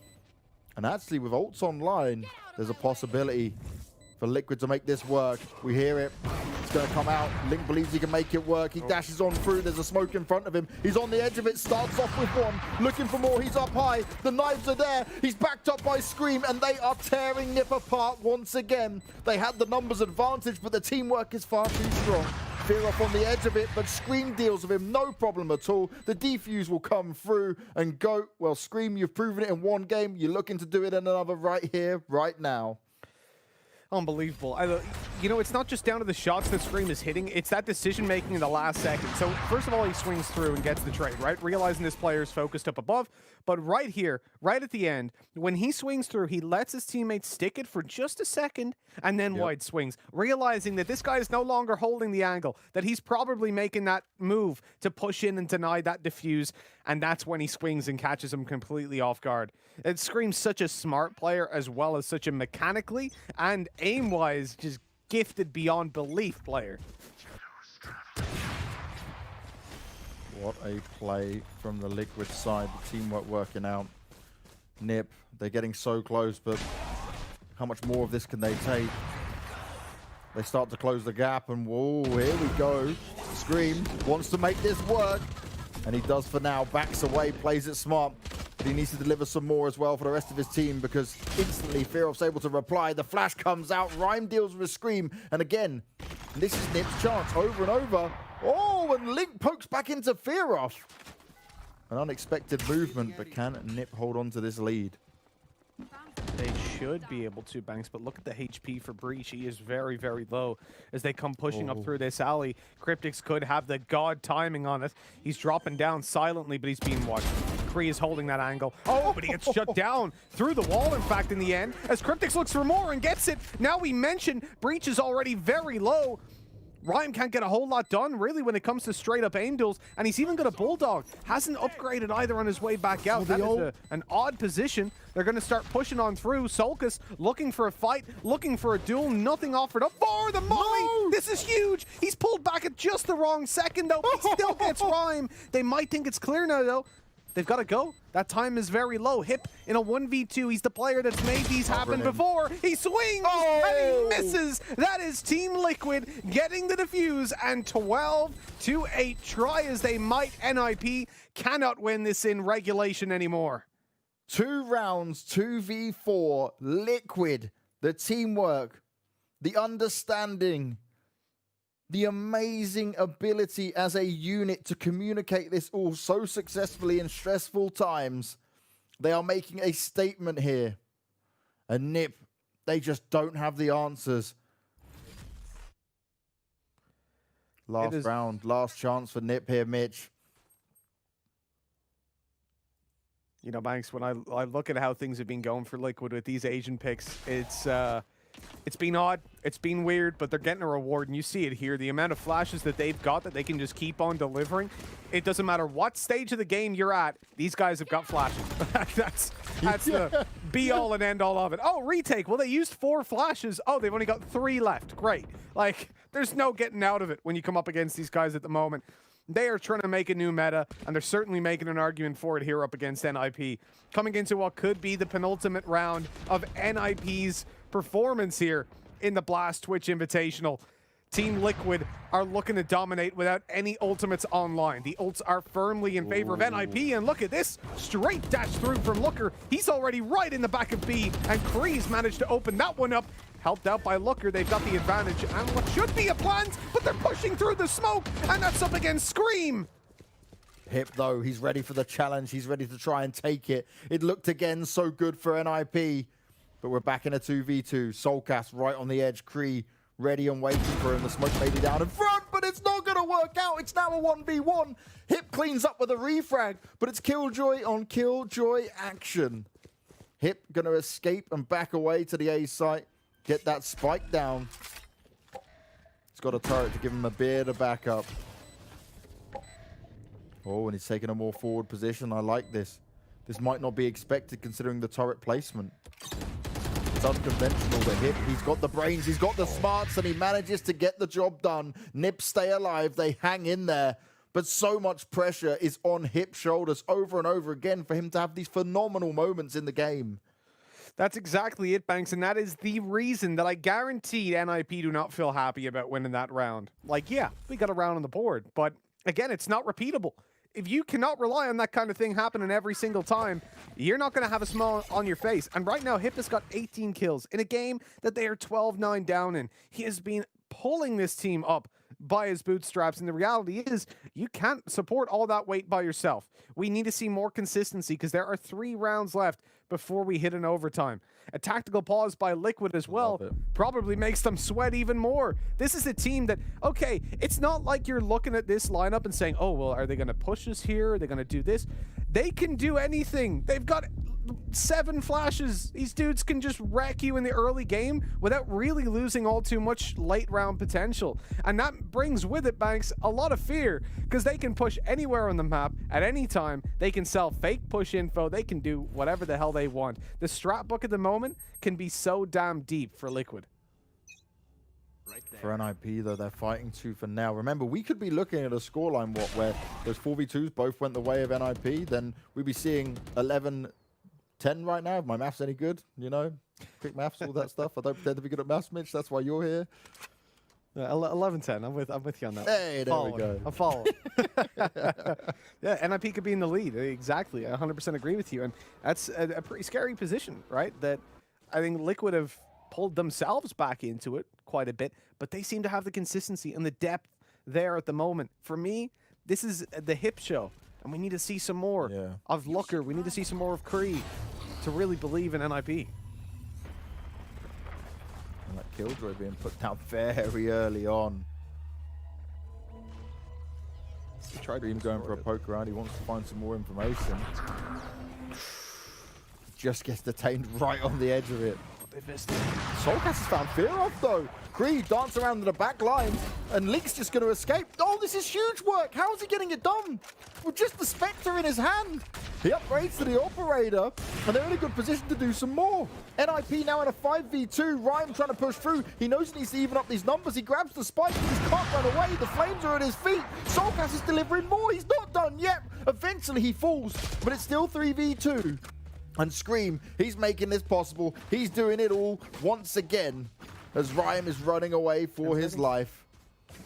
And actually, with ults online, there's a possibility for Liquid to make this work. We hear it. It's going to come out. Link believes he can make it work. He dashes on through. There's a smoke in front of him. He's on the edge of it. Starts off with one. Looking for more. He's up high. The knives are there. He's backed up by Scream, and they are tearing NiP apart once again. They had the numbers advantage, but the teamwork is far too strong. Fear off on the edge of it, but Scream deals with him. No problem at all. The defuse will come through and go. Well, Scream, you've proven it in one game. You're looking to do it in another right here, right now. Unbelievable. You know, it's not just down to the shots that Scream is hitting, it's that decision-making in the last second. So, first of all, he swings through and gets the trade, right? Realizing this player is focused up above. But right here, right at the end, when he swings through, he lets his teammates stick it for just a second and then wide swings, realizing that this guy is no longer holding the angle, that he's probably making that move to push in and deny that defuse, and that's when he swings and catches him completely off guard. It Scream's such a smart player as well as such a mechanically and aim-wise just gifted beyond belief player. What a play from the Liquid side. The teamwork working out. NiP, they're getting so close, but how much more of this can they take? They start to close the gap, and whoa, here we go. Scream wants to make this work, and he does for now. Backs away, plays it smart. But he needs to deliver some more as well for the rest of his team, because instantly Fearoff's able to reply. The flash comes out. Rhyme deals with Scream. And again, this is NiP's chance over and over. Oh, and Link pokes back into Fearoff. An unexpected movement, but can NiP hold on to this lead? They should be able to, Banks, but look at the HP for Breach. He is very, very low as they come pushing up through this alley. Cryptix could have the god timing on it. He's dropping down silently, but he's being watched. Kree is holding that angle. Oh, but he gets shut down through the wall, in fact, in the end, as Cryptix looks for more and gets it. Now we mentioned Breach is already very low. Rhyme can't get a whole lot done, really, when it comes to straight-up aim duels, and he's even got a Bulldog. Hasn't upgraded either on his way back out. That is an odd position. They're going to start pushing on through. Solkus looking for a fight, looking for a duel. Nothing offered up for the Molly. No! This is huge. He's pulled back at just the wrong second, though. He still gets Rhyme. They might think it's clear now, though. They've got to go. That time is very low. Hip in a 1v2. He's the player that's made these happen before. He swings and he misses. That is Team Liquid getting the defuse, and 12-8. Try as they might, NiP cannot win this in regulation anymore. 2 rounds, 2v4. Liquid, the teamwork, the understanding, the amazing ability as a unit to communicate this all so successfully in stressful times. They are making a statement here. And NiP, they just don't have the answers. Last round, last chance for NiP here, Mitch. You know, Banks, when I look at how things have been going for Liquid with these Asian picks, it's been odd, it's been weird, but they're getting a reward, and you see it here. The amount of flashes that they've got that they can just keep on delivering. It doesn't matter what stage of the game you're at, these guys have got flashes. that's the be-all and end-all of it. Oh, retake. Well, they used 4 flashes. Oh, they've only got 3 left. Great. Like, there's no getting out of it when you come up against these guys at the moment. They are trying to make a new meta, and they're certainly making an argument for it here up against NiP. Coming into what could be the penultimate round of NiP's performance here in the Blast Twitch Invitational. Team Liquid are looking to dominate without any ultimates online. The ults are firmly in favor of NiP, and look at this. Straight dash through from Looker. He's already right in the back of B, and Kree's managed to open that one up. Helped out by Looker, they've got the advantage, and what should be a plant, but they're pushing through the smoke, and that's up against Scream. Hip, though, he's ready for the challenge. He's ready to try and take it. It looked again so good for NiP, but we're back in a 2v2. Soulcast right on the edge. Kree ready and waiting for him. The smoke may be down in front, but it's not going to work out. It's now a 1v1. Hip cleans up with a refrag, but it's Killjoy on Killjoy action. Hip going to escape and back away to the A site. Get that spike down. He's got a turret to give him a bit of backup. Oh, and he's taking a more forward position. I like this. This might not be expected considering the turret placement. It's unconventional, but Hip, he's got the brains, he's got the smarts, and he manages to get the job done. NiP stay alive, they hang in there. But so much pressure is on Hip's shoulders over and over again for him to have these phenomenal moments in the game. That's exactly it, Banks, and that is the reason that I guarantee NiP do not feel happy about winning that round. Like, yeah, we got a round on the board, but again, it's not repeatable. If you cannot rely on that kind of thing happening every single time, you're not going to have a smile on your face. And right now, Hip has got 18 kills in a game that they are 12-9 down in. He has been pulling this team up by his bootstraps, and the reality is you can't support all that weight by yourself. We need to see more consistency because there are 3 rounds left before we hit an overtime. A tactical pause by Liquid as well probably makes them sweat even more. This is a team that, okay, it's not like you're looking at this lineup and saying, oh, well, are they going to push us here? Are they going to do this? They can do anything. They've got 7 flashes. These dudes can just wreck you in the early game without really losing all too much late round potential. And that brings with it, Banks, a lot of fear because they can push anywhere on the map at any time. They can sell fake push info. They can do whatever the hell they want. The strat book at the moment can be so damn deep for Liquid. For NiP, though, they're fighting tooth and nail. Remember, we could be looking at a scoreline where those 4v2s both went the way of NiP. Then we'd be seeing 11-10 right now. If my math's any good, you know, quick maths, all that stuff. I don't pretend to be good at maths, Mitch. That's why you're here. 11-10. I'm with you on that. Hey, there we go. I'm following. Yeah, NiP could be in the lead. Exactly. I 100% agree with you. And that's a pretty scary position, right? That I think Liquid have pulled themselves back into it quite a bit, but they seem to have the consistency and the depth there at the moment. For me, this is the Hip show, and we need to see some more of Looker. We need to see some more of Kree to really believe in NiP. And that Killjoy being put down very early on. He tried him going for a poke around. He wants to find some more information. Just gets detained right on the edge of it. Soulcast has found fear of, though. Kree dance around in the back line, and Leek's just going to escape. Oh, this is huge work. How is he getting it done? With just the Spectre in his hand. He upgrades to the Operator, and they're in a good position to do some more. NiP now in a 5v2. Ryan trying to push through. He knows he needs to even up these numbers. He grabs the spike. He just can't run away. The flames are at his feet. Soulcast is delivering more. He's not done yet. Eventually he falls, but it's still 3v2. And Scream, he's making this possible. He's doing it all once again as Ryan is running away for his life.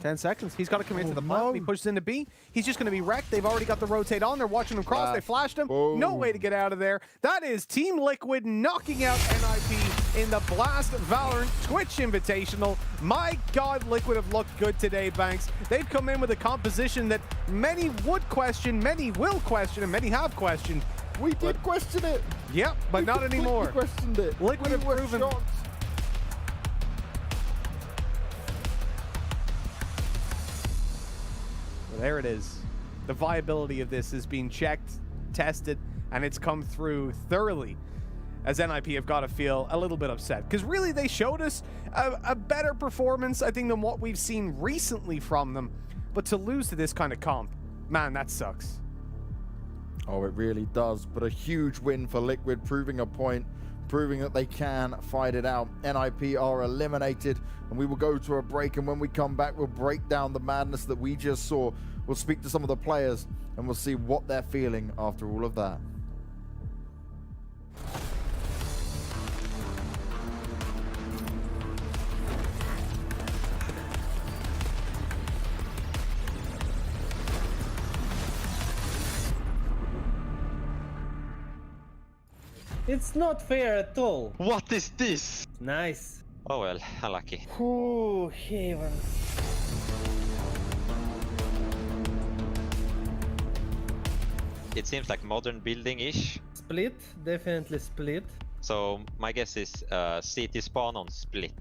10 seconds. He's got to commit to the plant. He pushes into B. He's just going to be wrecked. They've already got the rotate on. They're watching him cross. They flashed him. No way to get out of there. That is Team Liquid knocking out NiP in the Blast Valorant Twitch Invitational. My God, Liquid have looked good today, Banks. They've come in with a composition that many would question, many will question, and many have questioned. We did question it. Yep, but not anymore. We questioned it. Liquid have proven. Shocked. Well, there it is. The viability of this is being checked, tested, and it's come through thoroughly. As NiP have got to feel a little bit upset. Because really, they showed us a better performance, I think, than what we've seen recently from them. But to lose to this kind of comp, man, that sucks. Oh, it really does. But a huge win for Liquid, proving a point, proving that they can fight it out. NiP are eliminated, and we will go to a break. And when we come back, we'll break down the madness that we just saw. We'll speak to some of the players, and we'll see what they're feeling after all of that. It's not fair at all. What is this? Nice. Oh well, unlucky. Oh, heaven. It seems like modern building-ish. Split, definitely split. So my guess is CT spawn on split.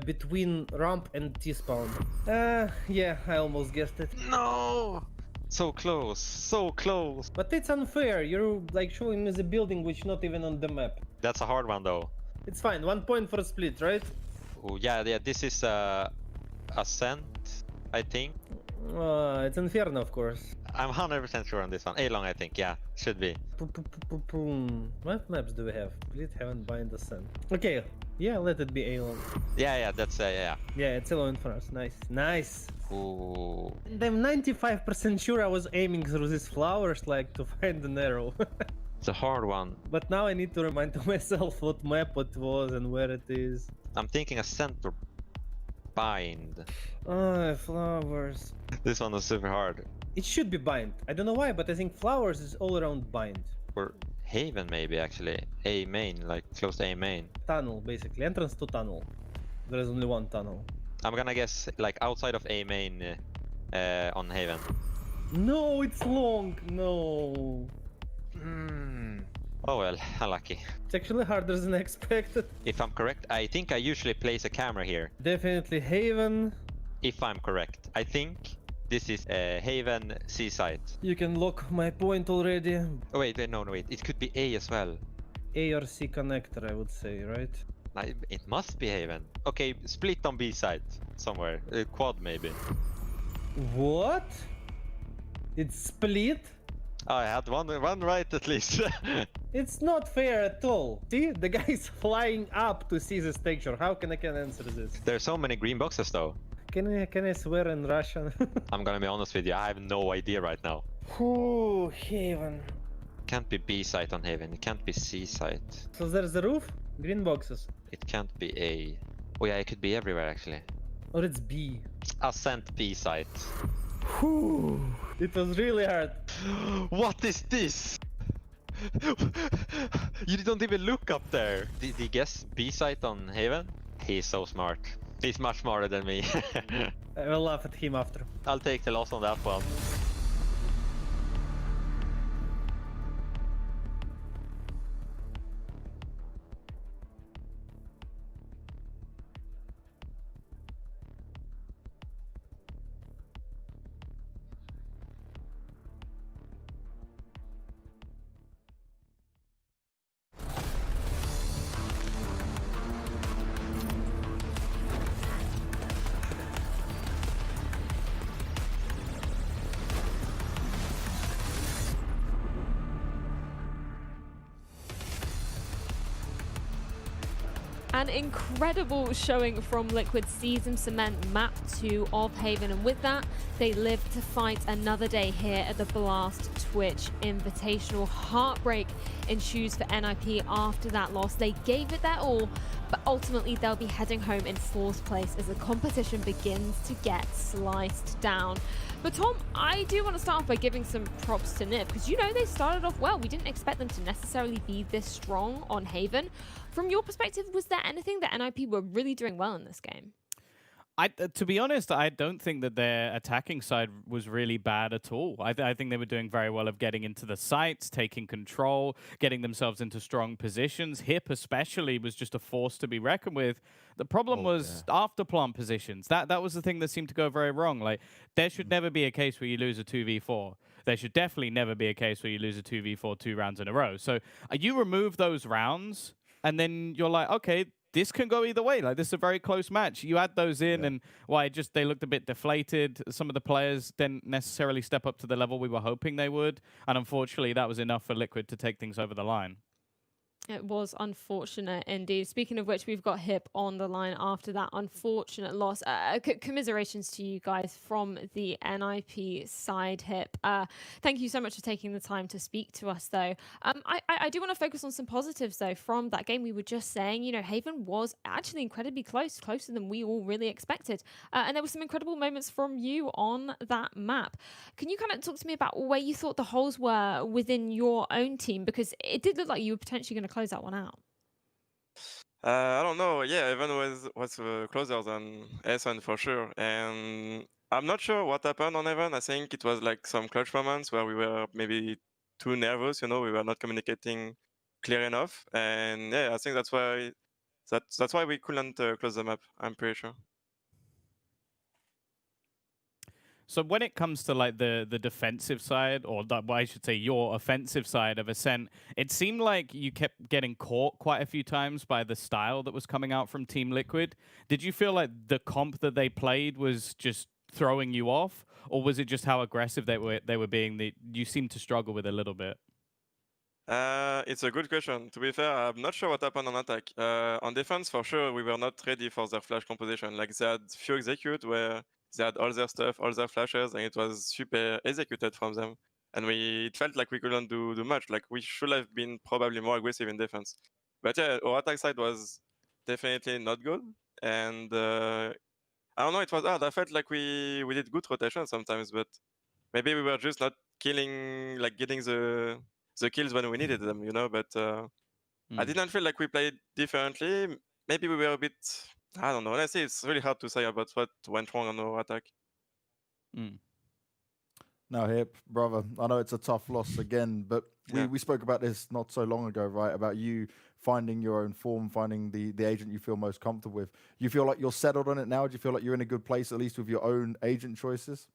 Between ramp and T-spawn. Yeah, I almost guessed it. No! So close, so close. But it's unfair. You're like showing me the building which not even on the map. That's a hard one though. It's fine. 1 point for a split, right? Oh yeah. This is Ascent, I think. It's Inferno, of course. I'm 100% sure on this one. A-long, I think. Yeah, should be. What maps do we have? Split, Heaven, Bind, Ascent. Okay. Yeah, let it be A-long. Yeah, that's yeah. Yeah, it's A-long for us. Nice, nice. Ooh. And I'm 95% sure I was aiming through these flowers like to find an arrow. It's a hard one. But now I need to remind myself what map it was and where it is. I'm thinking a center bind. Oh, flowers. This one was super hard. It should be bind. I don't know why, but I think flowers is all around bind. Or Haven maybe actually. A main, like close to A main. Tunnel, basically. Entrance to tunnel. There is only one tunnel. I'm gonna guess like outside of A main on Haven. No, it's long. No. Oh well, unlucky. It's actually harder than I expected. If I'm correct, I think I usually place a camera here. Definitely Haven. If I'm correct. I think this is Haven seaside. You can lock my point already. Oh wait, no, wait. It could be A as well. A or C connector, I would say, right? It must be Haven. Okay, split on B side somewhere. Quad maybe. What? It's split? Oh, I had one right at least. It's not fair at all. See, the guy's flying up to see this texture. How can I answer this? There's so many green boxes though. Can I swear in Russian? I'm gonna be honest with you, I have no idea right now. Ooh, Haven. Can't be B side on Haven, it can't be C side. So there's the roof, green boxes. It can't be A. Oh yeah, it could be everywhere actually. Or it's B. Ascent B side. Whew. It was really hard. What is this? You don't even look up there. Did he guess B side on Haven? He's so smart. He's much smarter than me. I will laugh at him after. I'll take the loss on that one. An incredible showing from Liquid Season Cement Map 2 of Haven, and with that, they live to fight another day here at the Blast Twitch Invitational. Heartbreak ensues for NiP after that loss. They gave it their all, but ultimately they'll be heading home in 4th place as the competition begins to get sliced down. But Tom, I do want to start off by giving some props to NiP, because you know they started off well. We didn't expect them to necessarily be this strong on Haven. From your perspective, was there anything that NiP were really doing well in this game? To be honest, I don't think that their attacking side was really bad at all. I think they were doing very well of getting into the sites, taking control, getting themselves into strong positions. HIP especially was just a force to be reckoned with. The problem was after plant positions. That was the thing that seemed to go very wrong. Like, there should never be a case where you lose a 2v4. There should definitely never be a case where you lose a 2v4 2 rounds in a row. So you remove those rounds, and then you're like, okay, this can go either way. Like, this is a very close match. You add those in, and they looked a bit deflated. Some of the players didn't necessarily step up to the level we were hoping they would, and unfortunately, that was enough for Liquid to take things over the line. It was unfortunate indeed. Speaking of which, we've got HIP on the line after that unfortunate loss. Commiserations to you guys from the NiP side, HIP. Thank you so much for taking the time to speak to us, though. I do want to focus on some positives, though, from that game. We were just saying, you know, Haven was actually incredibly close, closer than we all really expected. And there were some incredible moments from you on that map. Can you kind of talk to me about where you thought the holes were within your own team? Because it did look like you were potentially going to close that one out. I don't know. Yeah, Evan was closer than Essen for sure, and I'm not sure what happened on Evan. I think it was like some clutch moments where we were maybe too nervous. You know, we were not communicating clear enough, and yeah, I think that's why we couldn't close the map. I'm pretty sure. So when it comes to like the defensive side, or I should say your offensive side of Ascent, it seemed like you kept getting caught quite a few times by the style that was coming out from Team Liquid. Did you feel like the comp that they played was just throwing you off, or was it just how aggressive they were being that you seemed to struggle with a little bit? It's a good question. To be fair, I'm not sure what happened on attack. On defense, for sure, we were not ready for their flash composition. Like, they had few execute where they had all their stuff, all their flashes, and it was super executed from them. and it felt like we couldn't do much. Like we should have been probably more aggressive in defense. But yeah, our attack side was definitely not good, and I don't know, it was hard. I felt like we did good rotation sometimes, but maybe we were just not killing, like getting the kills when we needed them, you know. But I didn't feel like we played differently. Maybe we were a bit, I don't know. Honestly, it's really hard to say about what went wrong on our attack. Now, Hip, brother, I know it's a tough loss again, but we spoke about this not so long ago, right? About you finding your own form, finding the agent you feel most comfortable with. You feel like you're settled on it now? Do you feel like you're in a good place, at least with your own agent choices?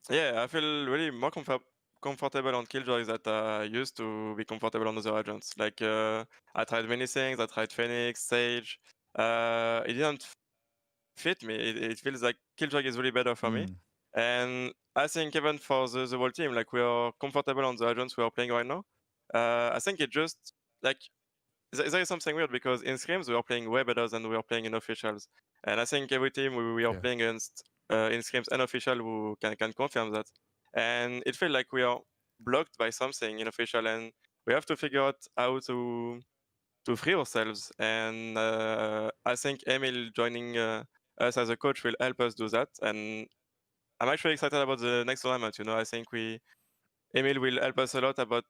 Yeah, I feel really more comfortable on Killjoys that I used to be comfortable on other agents. Like, I tried many things. I tried Phoenix, Sage. It didn't fit me. It feels like Killjoy is really better for me. And I think even for the whole team, like we are comfortable on the agents we are playing right now. I think it just, like, there is something weird because in scrims we are playing way better than we are playing in officials. And I think every team we are playing against in scrims and official who can confirm that. And it feels like we are blocked by something in official, and we have to figure out how to free ourselves. And I think Emil joining us as a coach will help us do that. And I'm actually excited about the next tournament. You know, I think Emil will help us a lot about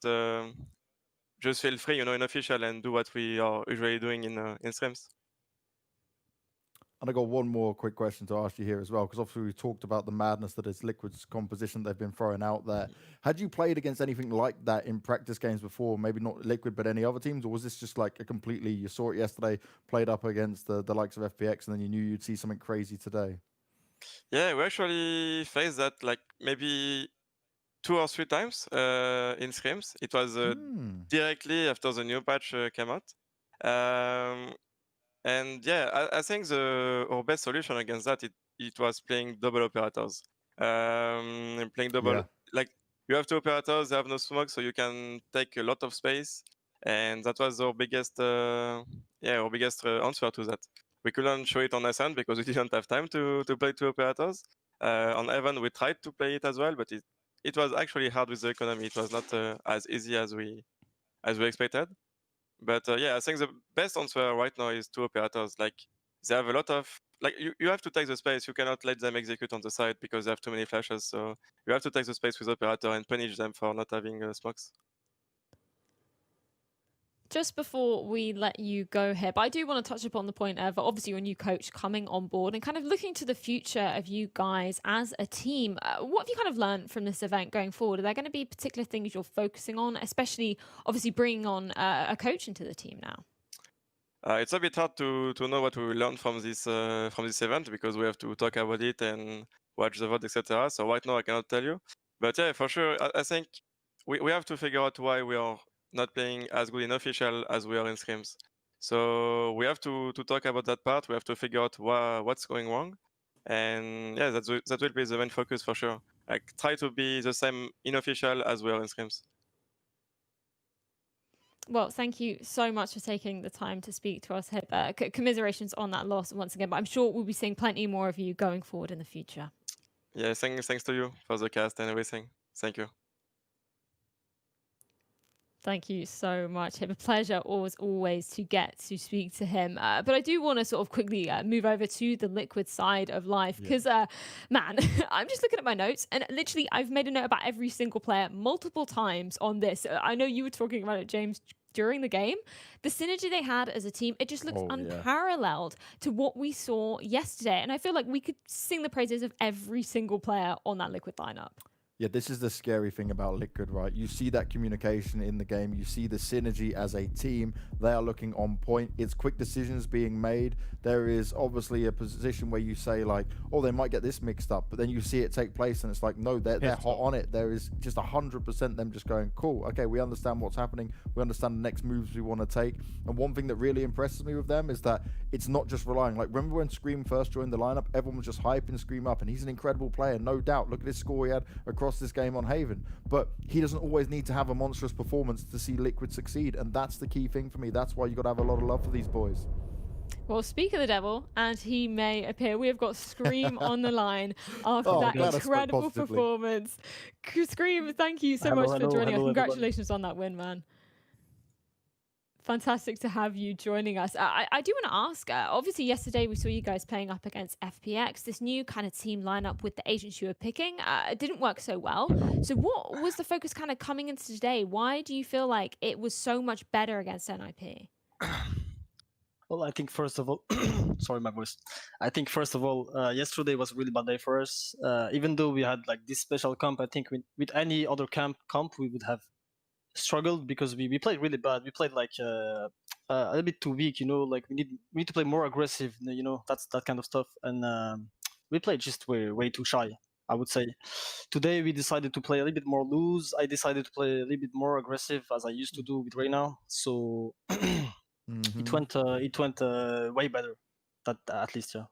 just feel free, you know, in official and do what we are usually doing in streams. And I got one more quick question to ask you here as well, because obviously we talked about the madness that is Liquid's composition they've been throwing out there. Had you played against anything like that in practice games before? Maybe not Liquid, but any other teams? Or was this just like a completely, you saw it yesterday, played up against the likes of FPX, and then you knew you'd see something crazy today? Yeah, we actually faced that like maybe 2 or 3 times in scrims. It was directly after the new patch came out. And yeah, I think our best solution against that, it was playing double operators. Playing double, like you have 2 operators, they have no smoke, so you can take a lot of space. And that was our biggest, our biggest answer to that. We couldn't show it on SN because we didn't have time to play 2 operators. On Evan, we tried to play it as well, but it was actually hard with the economy. It was not as easy as we expected. But yeah, I think the best answer right now is 2 operators. Like they have a lot of, like you have to take the space. You cannot let them execute on the side because they have too many flashes. So you have to take the space with operator and punish them for not having smokes. Just before we let you go here, but I do want to touch upon the point of obviously your new coach coming on board and kind of looking to the future of you guys as a team. What have you kind of learned from this event going forward? Are there going to be particular things you're focusing on, especially obviously bringing on a coach into the team now? It's a bit hard to know what we will learn from this event because we have to talk about it and watch the vote, etc. So right now I cannot tell you. But yeah, for sure, I think we have to figure out why we are not playing as good in official as we are in scrims. So we have to talk about that part. We have to figure out what's going wrong. And yeah, that will be the main focus for sure. Like try to be the same in official as we are in scrims. Well, thank you so much for taking the time to speak to us here. Commiserations on that loss once again, but I'm sure we'll be seeing plenty more of you going forward in the future. Yeah, thanks to you for the cast and everything. Thank you. Thank you so much. A pleasure always to get to speak to him. But I do want to sort of quickly move over to the Liquid side of life because, man, I'm just looking at my notes and literally I've made a note about every single player multiple times on this. I know you were talking about it, James, during the game. The synergy they had as a team, it just looks unparalleled to what we saw yesterday. And I feel like we could sing the praises of every single player on that Liquid lineup. Yeah, this is the scary thing about Liquid, right? You see that communication in the game. You see the synergy as a team. They are looking on point. It's quick decisions being made. There is obviously a position where you say like, oh, they might get this mixed up. But then you see it take place and it's like, no, they're hot on it. There is just 100% them just going, cool. Okay, we understand what's happening. We understand the next moves we want to take. And one thing that really impresses me with them is that it's not just relying. Like, remember when Scream first joined the lineup? Everyone was just hyping Scream up. And he's an incredible player, no doubt. Look at his score he had across this game on Haven, but he doesn't always need to have a monstrous performance to see Liquid succeed, and that's the key thing for me. That's why you got to have a lot of love for these boys. Well, speak of the devil, and he may appear. We have got Scream on the line after that glad I spoke incredible positively. performance. Scream, thank you so Hello, much for hello, joining us. hello, everybody. Congratulations on that win, man. Fantastic to have you joining us. I do want to ask, obviously yesterday we saw you guys playing up against FPX. This new kind of team lineup with the agents you were picking, it didn't work so well. So what was the focus kind of coming into today? Why do you feel like it was so much better against NiP? Well, I think first of all, sorry, my voice. I think first of all, yesterday was a really bad day for us. Even though we had like this special comp, I think with any other comp we would have struggled because we played really bad. We played like a little bit too weak, you know. Like we need to play more aggressive, you know. That's that kind of stuff. And we played just way too shy, I would say. Today we decided to play a little bit more loose. I decided to play a little bit more aggressive as I used to do with Reyna. So it went way better. That at least, yeah.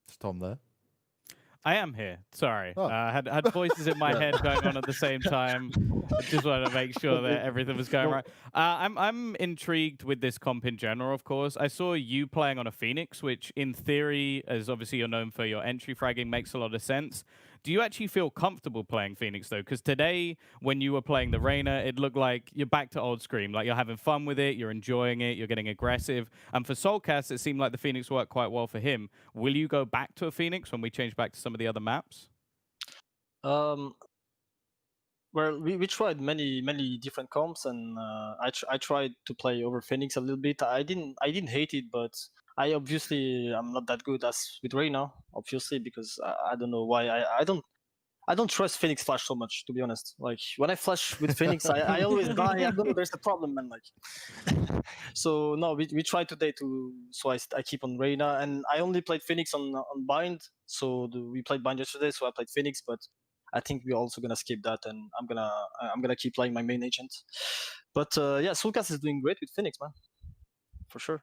Is Tom there? I am here. Sorry, Oh. I had voices in my head going on at the same time. I just wanted to make sure that everything was going right. I'm intrigued with this comp in general. Of course, I saw you playing on a Phoenix, which in theory, as obviously you're known for your entry fragging, makes a lot of sense. Do you actually feel comfortable playing Phoenix though? Because today, when you were playing the Reyna, it looked like you're back to old Scream. Like you're having fun with it, you're enjoying it, you're getting aggressive. And for Soulcast, it seemed like the Phoenix worked quite well for him. Will you go back to a Phoenix when we change back to some of the other maps? Well, we tried many different comps, and I tried to play over Phoenix a little bit. I didn't hate it, but I'm not that good as with Reyna, obviously, because I don't know why I don't trust Phoenix Flash so much, to be honest. Like when I flash with Phoenix, I always die. I don't know, there's a problem, man. Like, so no, we tried today so I keep on Reyna, and I only played Phoenix on Bind. So we played Bind yesterday, so I played Phoenix, but I think we're also gonna skip that, and I'm gonna keep playing my main agent. But yeah, Soulcast is doing great with Phoenix, man, for sure.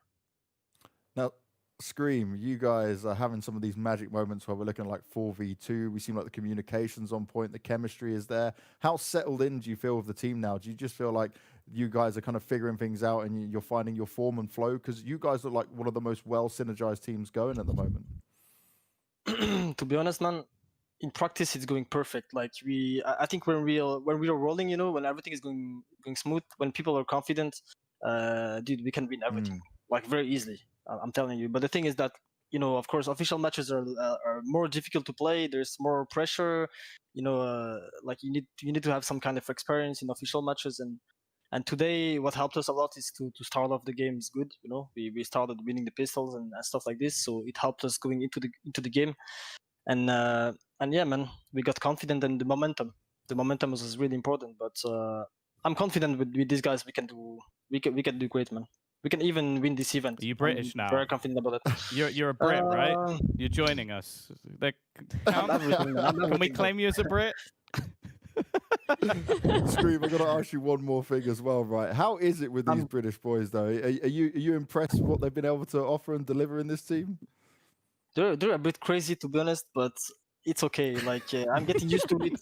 Now, Scream, you guys are having some of these magic moments where we're looking like 4v2. We seem like the communication's on point, the chemistry is there. How settled in do you feel with the team now? Do you just feel like you guys are kind of figuring things out and you're finding your form and flow? Because you guys look like one of the most well-synergized teams going at the moment. To be honest, man, in practice it's going perfect. Like I think when we are rolling, you know, when everything is going smooth, when people are confident, dude, we can win everything like very easily. I'm telling you. But the thing is that, you know, of course, official matches are more difficult to play. There's more pressure. You know, like you need to have some kind of experience in official matches. And today, what helped us a lot is to start off the games good. You know, we started winning the pistols and stuff like this, so it helped us going into the game. And yeah, man, we got confident, and the momentum was really important. But I'm confident with these guys. We can do great, man. We can even win this event. Are you British now? Very confident about it. You're a Brit, right? You're joining us. Can we claim you as a Brit? Scream, I've got to ask you one more thing as well, right? How is it with these British boys, though? Are you impressed with what they've been able to offer and deliver in this team? They're a bit crazy, to be honest, but it's okay. Like I'm getting used to it.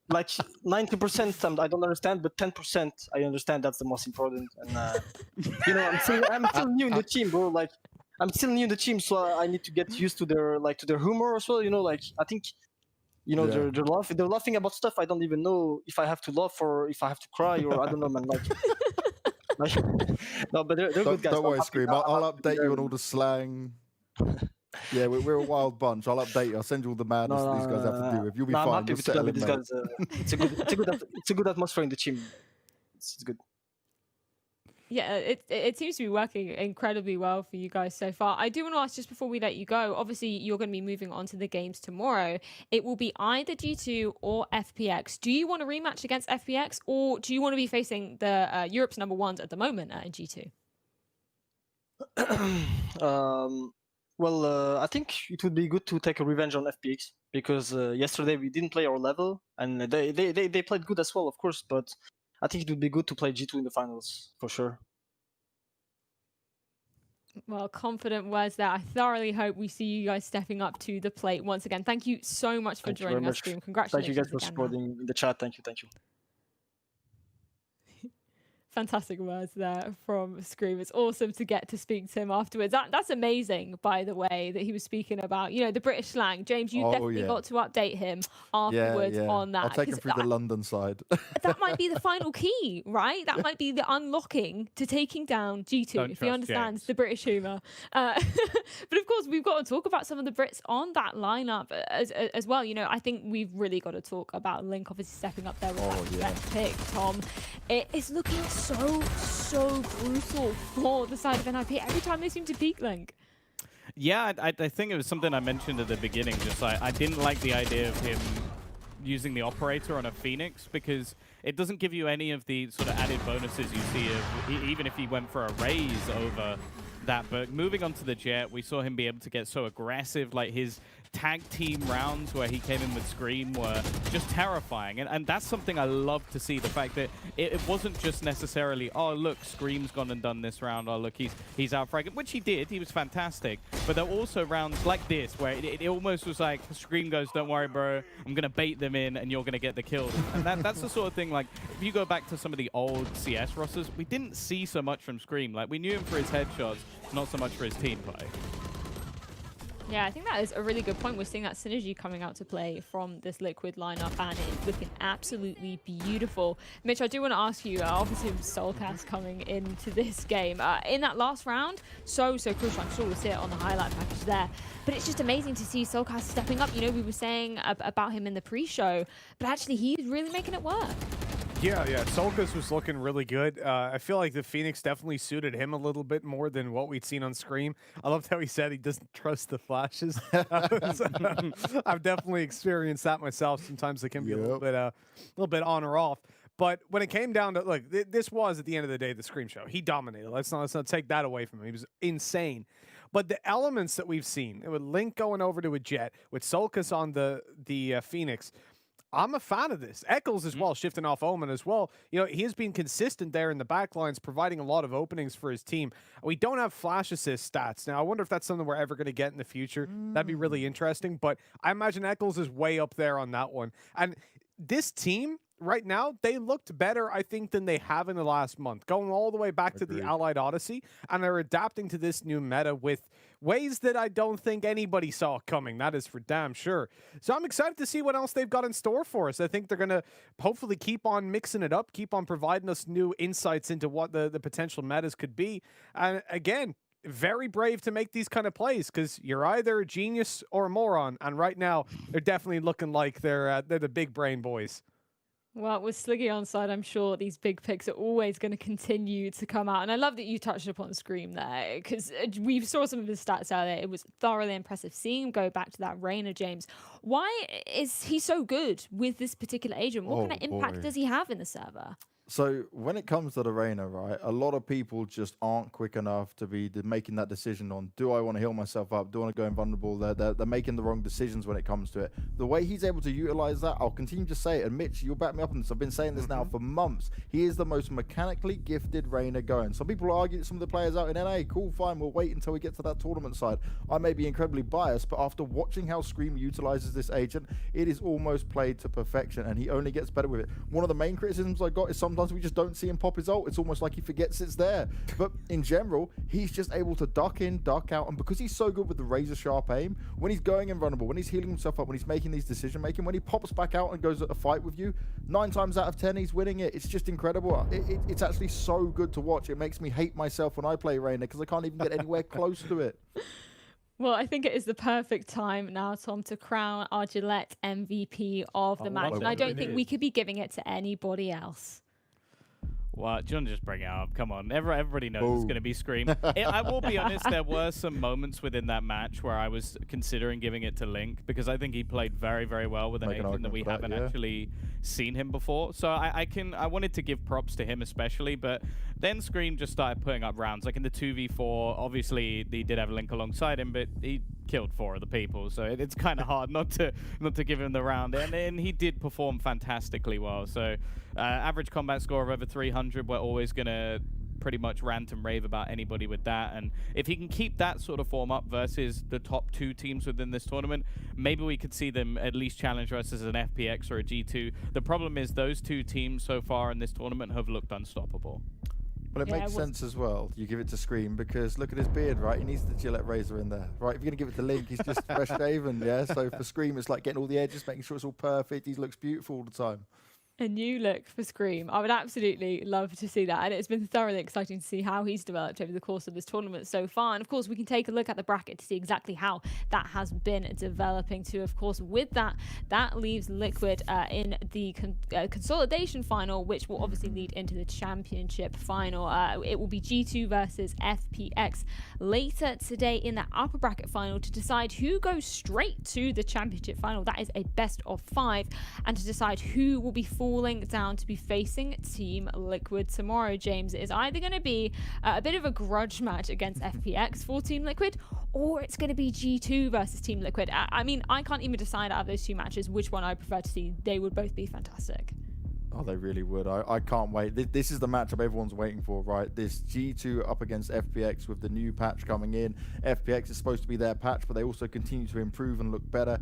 Like 90% I don't understand, but 10% I understand. That's the most important. And you know, I'm still new in the team, bro. Like I'm still new in the team, so I need to get used to their humor as well. You know, like I think, you know, they're laughing about stuff I don't even know if I have to laugh or if I have to cry or I don't know, man. Like no, but they're good guys. Don't worry, Scream. I'll update you on all the slang. Yeah, we're a wild bunch. I'll update you. I'll send you all the madness these guys have to deal with. You'll be fine. I'm happy to with these guys. It's a good atmosphere in the team. It's good. Yeah, it seems to be working incredibly well for you guys so far. I do want to ask, just before we let you go, obviously you're going to be moving on to the games tomorrow. It will be either G2 or FPX. Do you want a rematch against FPX, or do you want to be facing the Europe's #1s at the moment in G2? Well, I think it would be good to take a revenge on FPX because yesterday we didn't play our level, and they played good as well, of course. But I think it would be good to play G2 in the finals for sure. Well, confident words there. I thoroughly hope we see you guys stepping up to the plate once again. Thank you so much for joining us, Scream. Congratulations. Thank you guys for supporting in the chat. Thank you. Fantastic words there from Scream. It's awesome to get to speak to him afterwards. That's amazing, by the way, that he was speaking about, you know, the British slang. James, you definitely got to update him afterwards on that. I'll take him through the London side. That might be the final key, right? That might be the unlocking to taking down G2, if he understands the British humour. But of course, we've got to talk about some of the Brits on that lineup as well. You know, I think we've really got to talk about Link obviously stepping up there with that pick, Tom. It's looking so brutal for the side of NiP every time they seem to peak Link. Yeah, I think it was something I mentioned at the beginning. Just like I didn't like the idea of him using the operator on a Phoenix because it doesn't give you any of the sort of added bonuses you see of even if he went for a raise over that. But moving on to the Jet, we saw him be able to get so aggressive. Like his tag team rounds where he came in with Scream were just terrifying, and that's something I love to see. The fact that it wasn't just necessarily, oh look, Scream's gone and done this round, oh look, he's out fragging, which he did, he was fantastic, but there were also rounds like this where it almost was like Scream goes, don't worry bro, I'm gonna bait them in and you're gonna get the kill. And that's the sort of thing, like if you go back to some of the old CS rosters, we didn't see so much from Scream. Like we knew him for his headshots, not so much for his team play. Yeah, I think that is a really good point. We're seeing that synergy coming out to play from this Liquid lineup, and it's looking absolutely beautiful. Mitch, I do want to ask you, obviously with Soulcast coming into this game, in that last round, so crucial. I'm sure we'll see it on the highlight package there. But it's just amazing to see Soulcast stepping up. You know, we were saying about him in the pre-show, but actually he's really making it work. Yeah, Solkas was looking really good. I feel like the Phoenix definitely suited him a little bit more than what we'd seen on Scream. I loved how he said he doesn't trust the flashes. I've definitely experienced that myself. Sometimes they can be a little bit on or off. But when it came down to, look, this was at the end of the day the Scream show. He dominated. Let's not take that away from him. He was insane. But the elements that we've seen, with Link going over to a Jet, with Solkas on the Phoenix, I'm a fan of this. Eccles as well, shifting off Omen as well. You know, he has been consistent there in the backlines, providing a lot of openings for his team. We don't have flash assist stats. Now, I wonder if that's something we're ever going to get in the future. That'd be really interesting. But I imagine Eccles is way up there on that one. And this team, right now, they looked better, I think, than they have in the last month. Going all the way back to the Allied Odyssey, and they're adapting to this new meta with ways that I don't think anybody saw coming. That is for damn sure. So I'm excited to see what else they've got in store for us. I think they're going to hopefully keep on mixing it up, keep on providing us new insights into what the potential metas could be. And again, very brave to make these kind of plays because you're either a genius or a moron. And right now, they're definitely looking like they're the big brain boys. Well, with Sliggy on side, I'm sure these big picks are always going to continue to come out. And I love that you touched upon Scream there, because we saw some of his stats out there. It was thoroughly impressive seeing him go back to that Reyna, James. Why is he so good with this particular agent? What kind of impact does he have in the server? So when it comes to the Reyna, right, a lot of people just aren't quick enough to be making that decision on, do I want to heal myself up? Do I want to go invulnerable? They're making the wrong decisions when it comes to it. The way he's able to utilize that, I'll continue to say it. And Mitch, you'll back me up on this. I've been saying this now for months. He is the most mechanically gifted Reyna going. Some people argue some of the players out in NA, cool, fine, we'll wait until we get to that tournament side. I may be incredibly biased, but after watching how Scream utilizes this agent, it is almost played to perfection, and he only gets better with it. One of the main criticisms I got is sometimes we just don't see him pop his ult. It's almost like he forgets it's there. But in general, he's just able to duck in, duck out, and because he's so good with the razor sharp aim, when he's going invulnerable, when he's healing himself up, when he's making these decision making, when he pops back out and goes at a fight with you, 9 times out of 10 he's winning it. It's just incredible. It's actually so good to watch. It makes me hate myself when I play Reyna because I can't even get anywhere close to it. Well, I think it is the perfect time now, Tom, to crown our Gillette MVP of the match. And I don't think we could be giving it to anybody else. What? Do you want to just bring it up? Come on. Everybody knows it's going to be Scream. I will be honest, there were some moments within that match where I was considering giving it to Link because I think he played very, very well with an agent that we haven't actually seen him before. So I wanted to give props to him especially, but then Scream just started putting up rounds. Like in the 2v4, obviously he did have Link alongside him, but he killed 4 of the people, so it's kind of hard not to give him the round. And he did perform fantastically well. So average combat score of over 300, we're always going to pretty much rant and rave about anybody with that. And if he can keep that sort of form up versus the top 2 teams within this tournament, maybe we could see them at least challenge versus an FPX or a G2. The problem is those 2 teams so far in this tournament have looked unstoppable. Well, it makes sense as well. You give it to Scream because look at his beard, right? He needs the Gillette razor in there, right? If you're going to give it to Link, he's just fresh shaven, yeah? So for Scream, it's like getting all the edges, making sure it's all perfect. He looks beautiful all the time. A new look for Scream. I would absolutely love to see that. And it's been thoroughly exciting to see how he's developed over the course of this tournament so far. And of course, we can take a look at the bracket to see exactly how that has been developing too. Of course, with that leaves Liquid in the consolidation final, which will obviously lead into the championship final. It will be G2 versus FPX later today in the upper bracket final to decide who goes straight to the championship final. That is a best of 5, and to decide who will be falling down to be facing Team Liquid tomorrow. James, it is either going to be a bit of a grudge match against FPX for Team Liquid, or it's going to be G2 versus Team Liquid. I mean, I can't even decide out of those 2 matches which one I prefer to see. They would both be fantastic. Oh, they really would. I can't wait. This is the matchup everyone's waiting for, right? This G2 up against FPX with the new patch coming in. FPX is supposed to be their patch, but they also continue to improve and look better.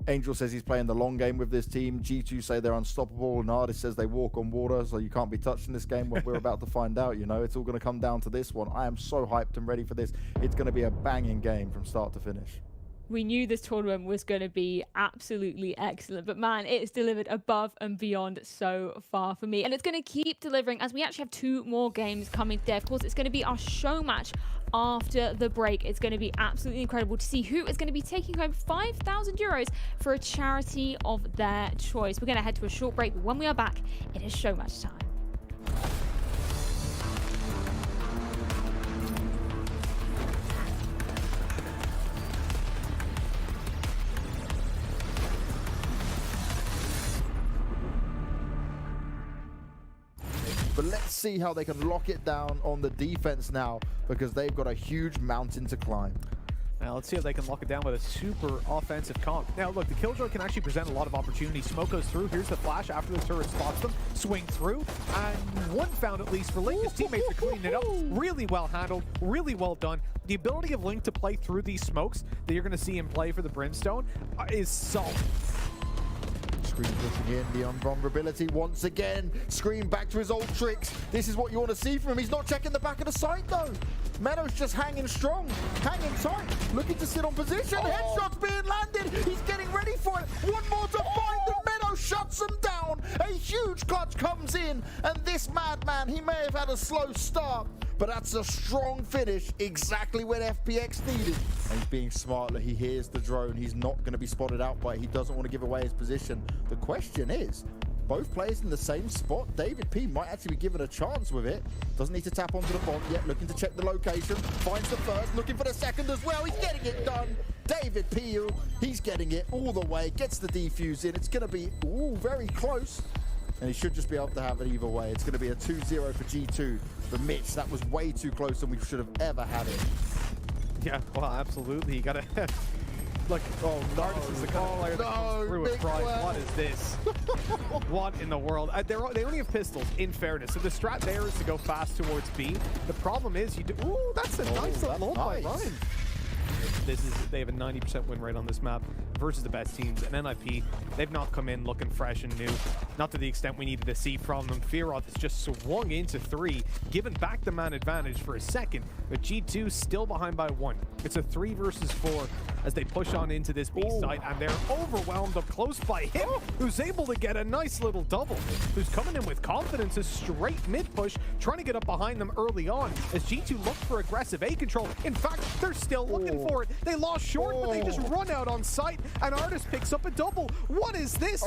Angel says he's playing the long game with this team. G2 say they're unstoppable. And Artist says they walk on water, so you can't be touched in this game. We're about to find out, you know. It's all going to come down to this one. I am so hyped and ready for this. It's going to be a banging game from start to finish. We knew this tournament was going to be absolutely excellent, but man, it's delivered above and beyond so far for me. And it's going to keep delivering as we actually have 2 more games coming today. Of course, it's going to be our show match after the break. It's going to be absolutely incredible to see who is going to be taking home €5,000 for a charity of their choice. We're going to head to a short break, but when we are back, it is show match time. But let's see how they can lock it down on the defense now, because they've got a huge mountain to climb. Now let's see if they can lock it down with a super offensive comp. Now look, the Killjoy can actually present a lot of opportunities. Smoke goes through, here's the flash after the turret spots them, swing through, and one found at least for Link. His teammates are cleaning it up. Really well handled, really well done. The ability of Link to play through these smokes that you're going to see him play for the Brimstone is solid. Scream pushing in the invulnerability once again. Scream back to his old tricks. This is what you want to see from him. He's not checking the back of the site though. Meadow's just hanging strong, hanging tight, looking to sit on position. Headshot's being landed. He's getting ready for it. One more to find the Meadow shuts him down. A huge clutch comes in, and this madman, he may have had a slow start, but that's a strong finish, exactly when FPX needed. And he's being smart. He hears the drone. He's not going to be spotted out by it. He doesn't want to give away his position. The question is, both players in the same spot. David P might actually be given a chance with it. Doesn't need to tap onto the bomb yet. Looking to check the location. Finds the first. Looking for the second as well. He's getting it done. David P, he's getting it all the way. Gets the defuse in. It's going to be very close. And he should just be able to have it either way. It's going to be a 2-0 for G2. For Mitch, that was way too close and we should have ever had it. Yeah, well, absolutely. You got to... Look, Artist is the kind of player that comes through with pride. What is this? What in the world? They only have pistols, in fairness. So the strat there is to go fast towards B. The problem is you do... Ooh, that's a nice little by Ryan. They have a 90% win rate on this map versus the best teams. And NiP, they've not come in looking fresh and new. Not to the extent we needed to see from them. Fearoth has just swung into 3, giving back the man advantage for a second. But G2 still behind by 1. It's a 3 versus 4 as they push on into this B site, and they're overwhelmed up close by him, who's able to get a nice little double. Who's coming in with confidence, a straight mid push, trying to get up behind them early on as G2 look for aggressive A control. In fact, they're still looking for it. They lost short, but they just run out on site, and Artist picks up a double. What is this?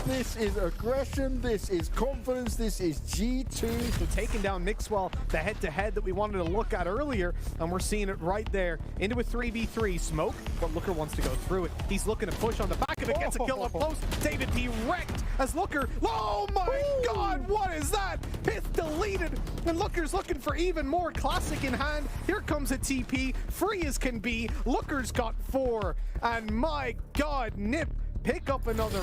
This is aggression, this is confidence, this is G2. So taking down Mixwell, the head-to-head that we wanted to look at earlier, and we're seeing it right there. Into a 3v3 smoke, but Looker wants to go through it. He's looking to push on the back of it, gets a kill up close. David P wrecked as Looker, oh my god, what is that? Pith deleted, and Looker's looking for even more. Classic in hand. Here comes a TP, free as can be. Looker's got 4, and my god, NiP pick up another.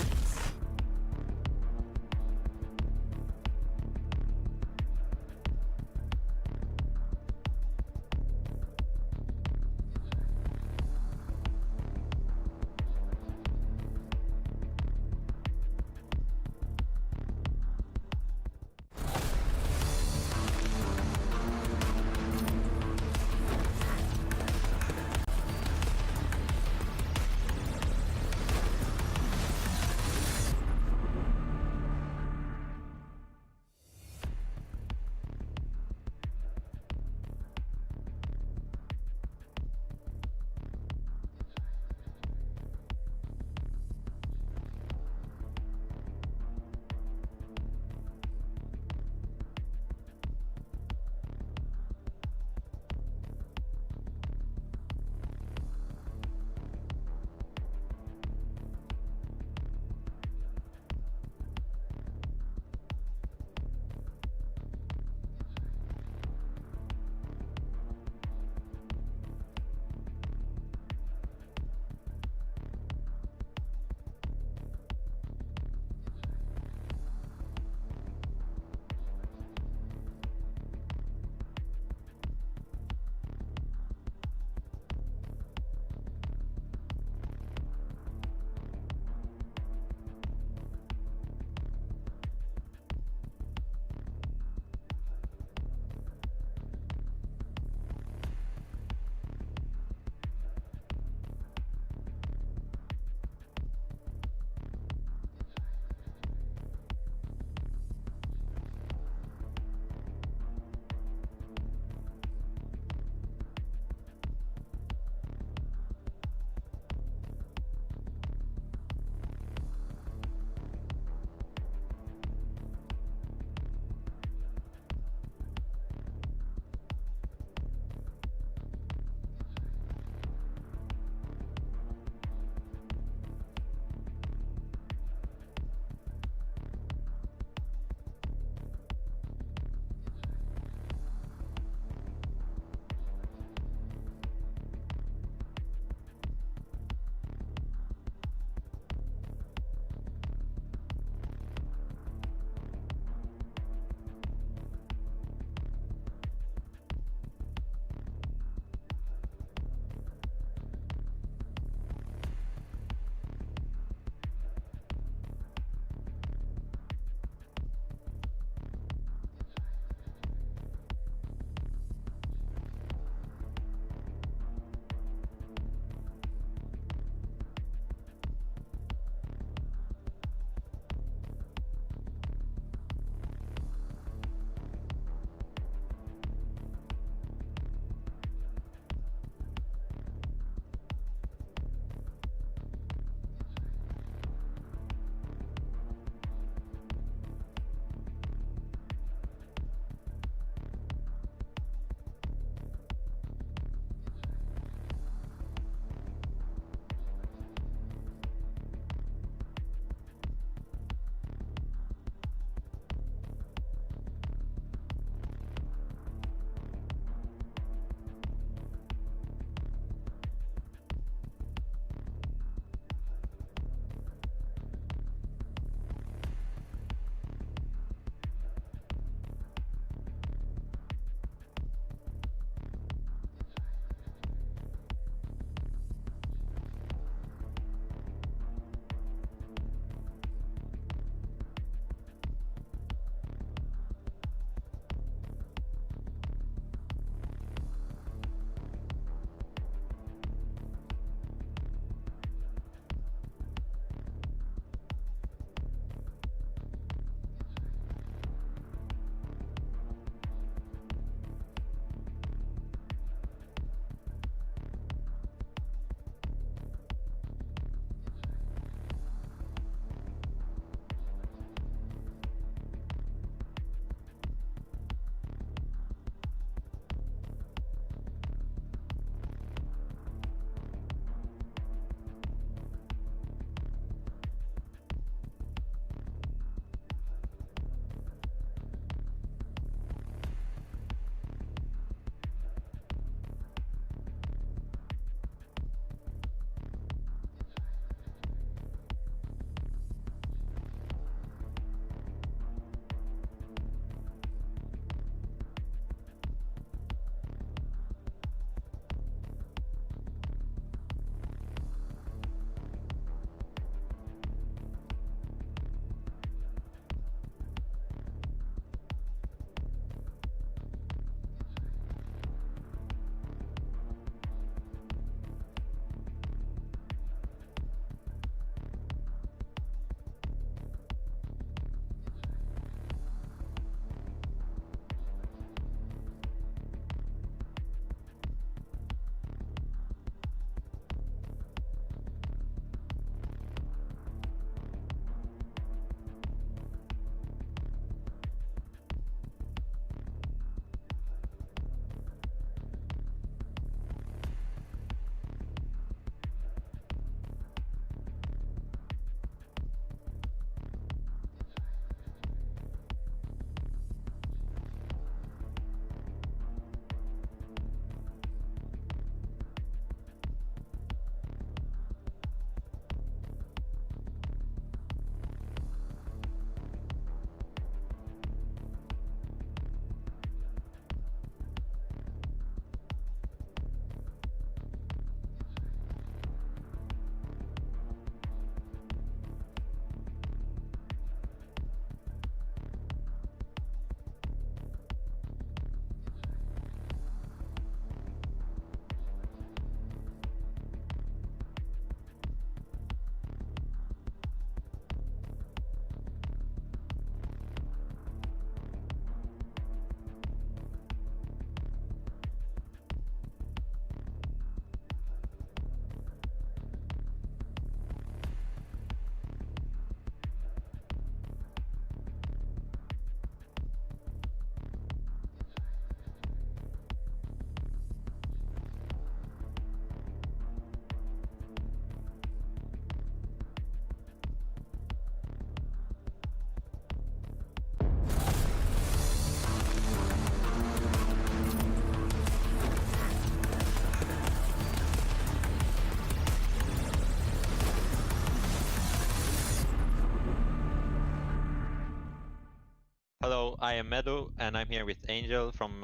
I am Meadow, and I'm here with Angel from.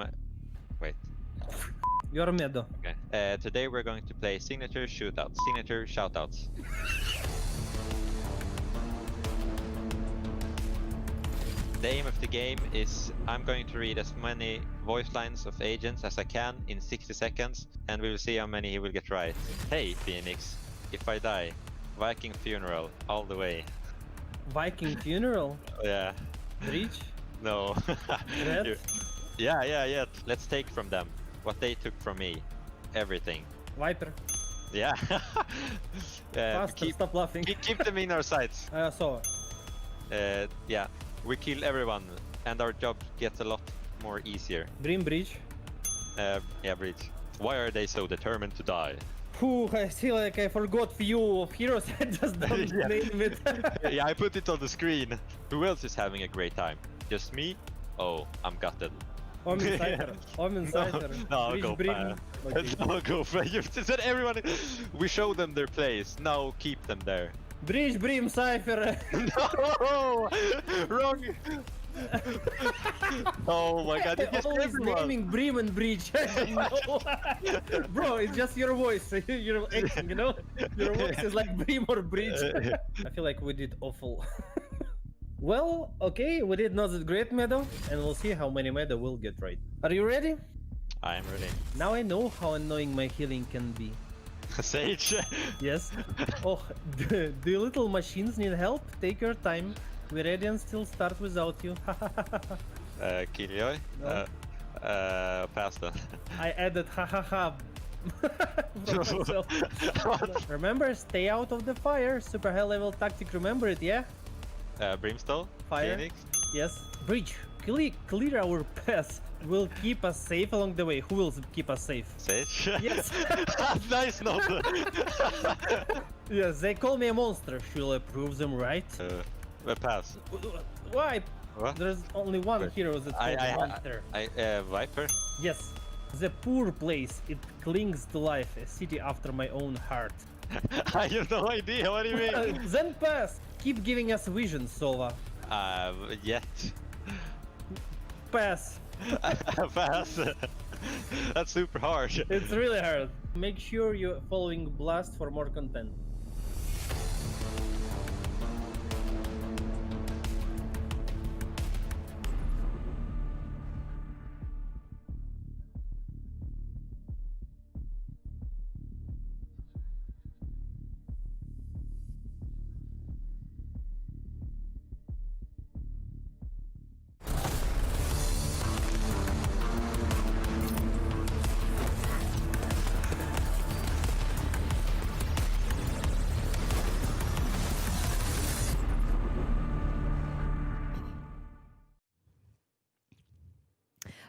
Wait. You're Meadow. Okay. Today we're going to play signature shootouts, signature shoutouts. The aim of the game is I'm going to read as many voice lines of agents as I can in 60 seconds, and we will see how many he will get right. Hey, Phoenix, if I die, Viking funeral, all the way. Viking funeral? Yeah. Breach? No. Red? Yeah. Let's take from them what they took from me. Everything. Viper? Yeah. Faster, stop laughing. Keep them in our sights. I saw it. Yeah. We kill everyone, and our job gets a lot more easier. Dream Breach? Yeah, Breach. Why are they so determined to die? Whew, I feel like I forgot few of heroes. I just don't Yeah. name it. Yeah, I put it on the screen. Who else is having a great time? Just me? Oh, I'm gutted. Omen Cypher. Omen Cypher. No, Breach go Brim. Okay. No, go for you said everyone. We show them their place. Now keep them there. Breach Brim Cypher. No, wrong. Oh my god, it's Always everyone. naming Brim and Breach. No. Bro, it's just your voice. You're acting, you know? Your voice is like Brim or Breach. I feel like we did awful. Well, okay, we did not that great, Meadow, and we'll see how many Meadow will get right. Are you ready? I am ready. Now I know how annoying my healing can be. Sage. Yes. Oh, the little machines need help? Take your time. We ready and still start without you. Killjoy. No. Pasta. I added hahaha. from myself. Remember, stay out of the fire. Super high level tactic, remember it, yeah? Brimstone. Fire. Phoenix. Yes. Breach, clear our path. Will keep us safe along the way. Who will keep us safe? Sage. Yes. Nice note. Yes, they call me a monster. Shall I prove them right? Pass. Why? What? There's only one hero that's called a monster. Viper. Yes. The poor place. It clings to life. A city after my own heart. I have no idea. What do you mean? Then pass. Keep giving us visions, Sova. Yet. Pass. Pass. That's super hard. It's really hard. Make sure you're following Blast for more content.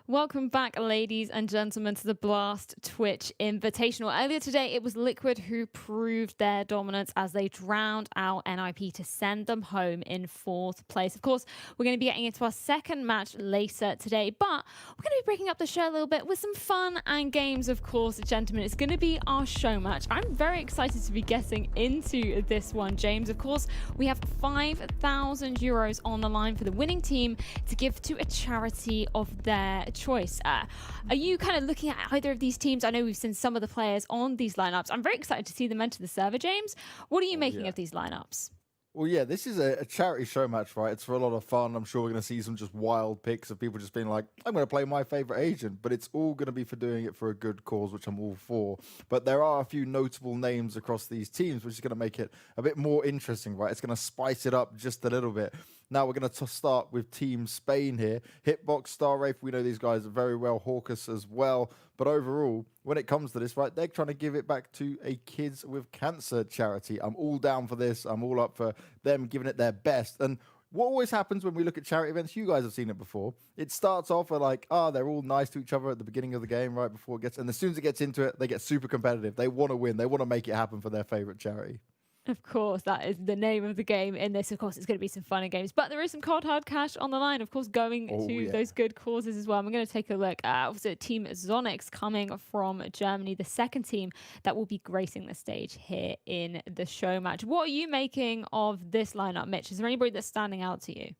Welcome back, ladies and gentlemen, to the Blast Twitch Invitational. Earlier today, it was Liquid who proved their dominance as they drowned out NiP to send them home in 4th place. Of course, we're going to be getting into our second match later today, but we're going to be breaking up the show a little bit with some fun and games, of course, gentlemen. It's going to be our show match. I'm very excited to be getting into this one, James. Of course, we have 5,000 euros on the line for the winning team to give to a charity of their choice. Are you kind of looking at either of these teams? I know we've seen some of the players on these lineups. I'm very excited to see them enter the server, James. What are you making of these lineups? Well, yeah, this is a charity show match, right? It's for a lot of fun. I'm sure we're going to see some just wild picks of people just being like, I'm going to play my favorite agent, but it's all going to be for doing it for a good cause, which I'm all for. But there are a few notable names across these teams, which is going to make it a bit more interesting, right? It's going to spice it up just a little bit. Now we're going to start with Team Spain here. Hitbox, Star Wraith, we know these guys are very well. Hawkus as well. But overall, when it comes to this, right, they're trying to give it back to a Kids with Cancer charity. I'm all down for this. I'm all up for them giving it their best. And what always happens when we look at charity events, you guys have seen it before. It starts off with like, they're all nice to each other at the beginning of the game, right, before it gets, and as soon as it gets into it, they get super competitive. They want to win. They want to make it happen for their favorite charity. Of course, that is the name of the game in this. Of course, it's going to be some fun and games, but there is some cold hard cash on the line, of course, going to those good causes as well. I'm going to take a look at also Team Zonix coming from Germany, the second team that will be gracing the stage here in the show match. What are you making of this lineup, Mitch? Is there anybody that's standing out to you?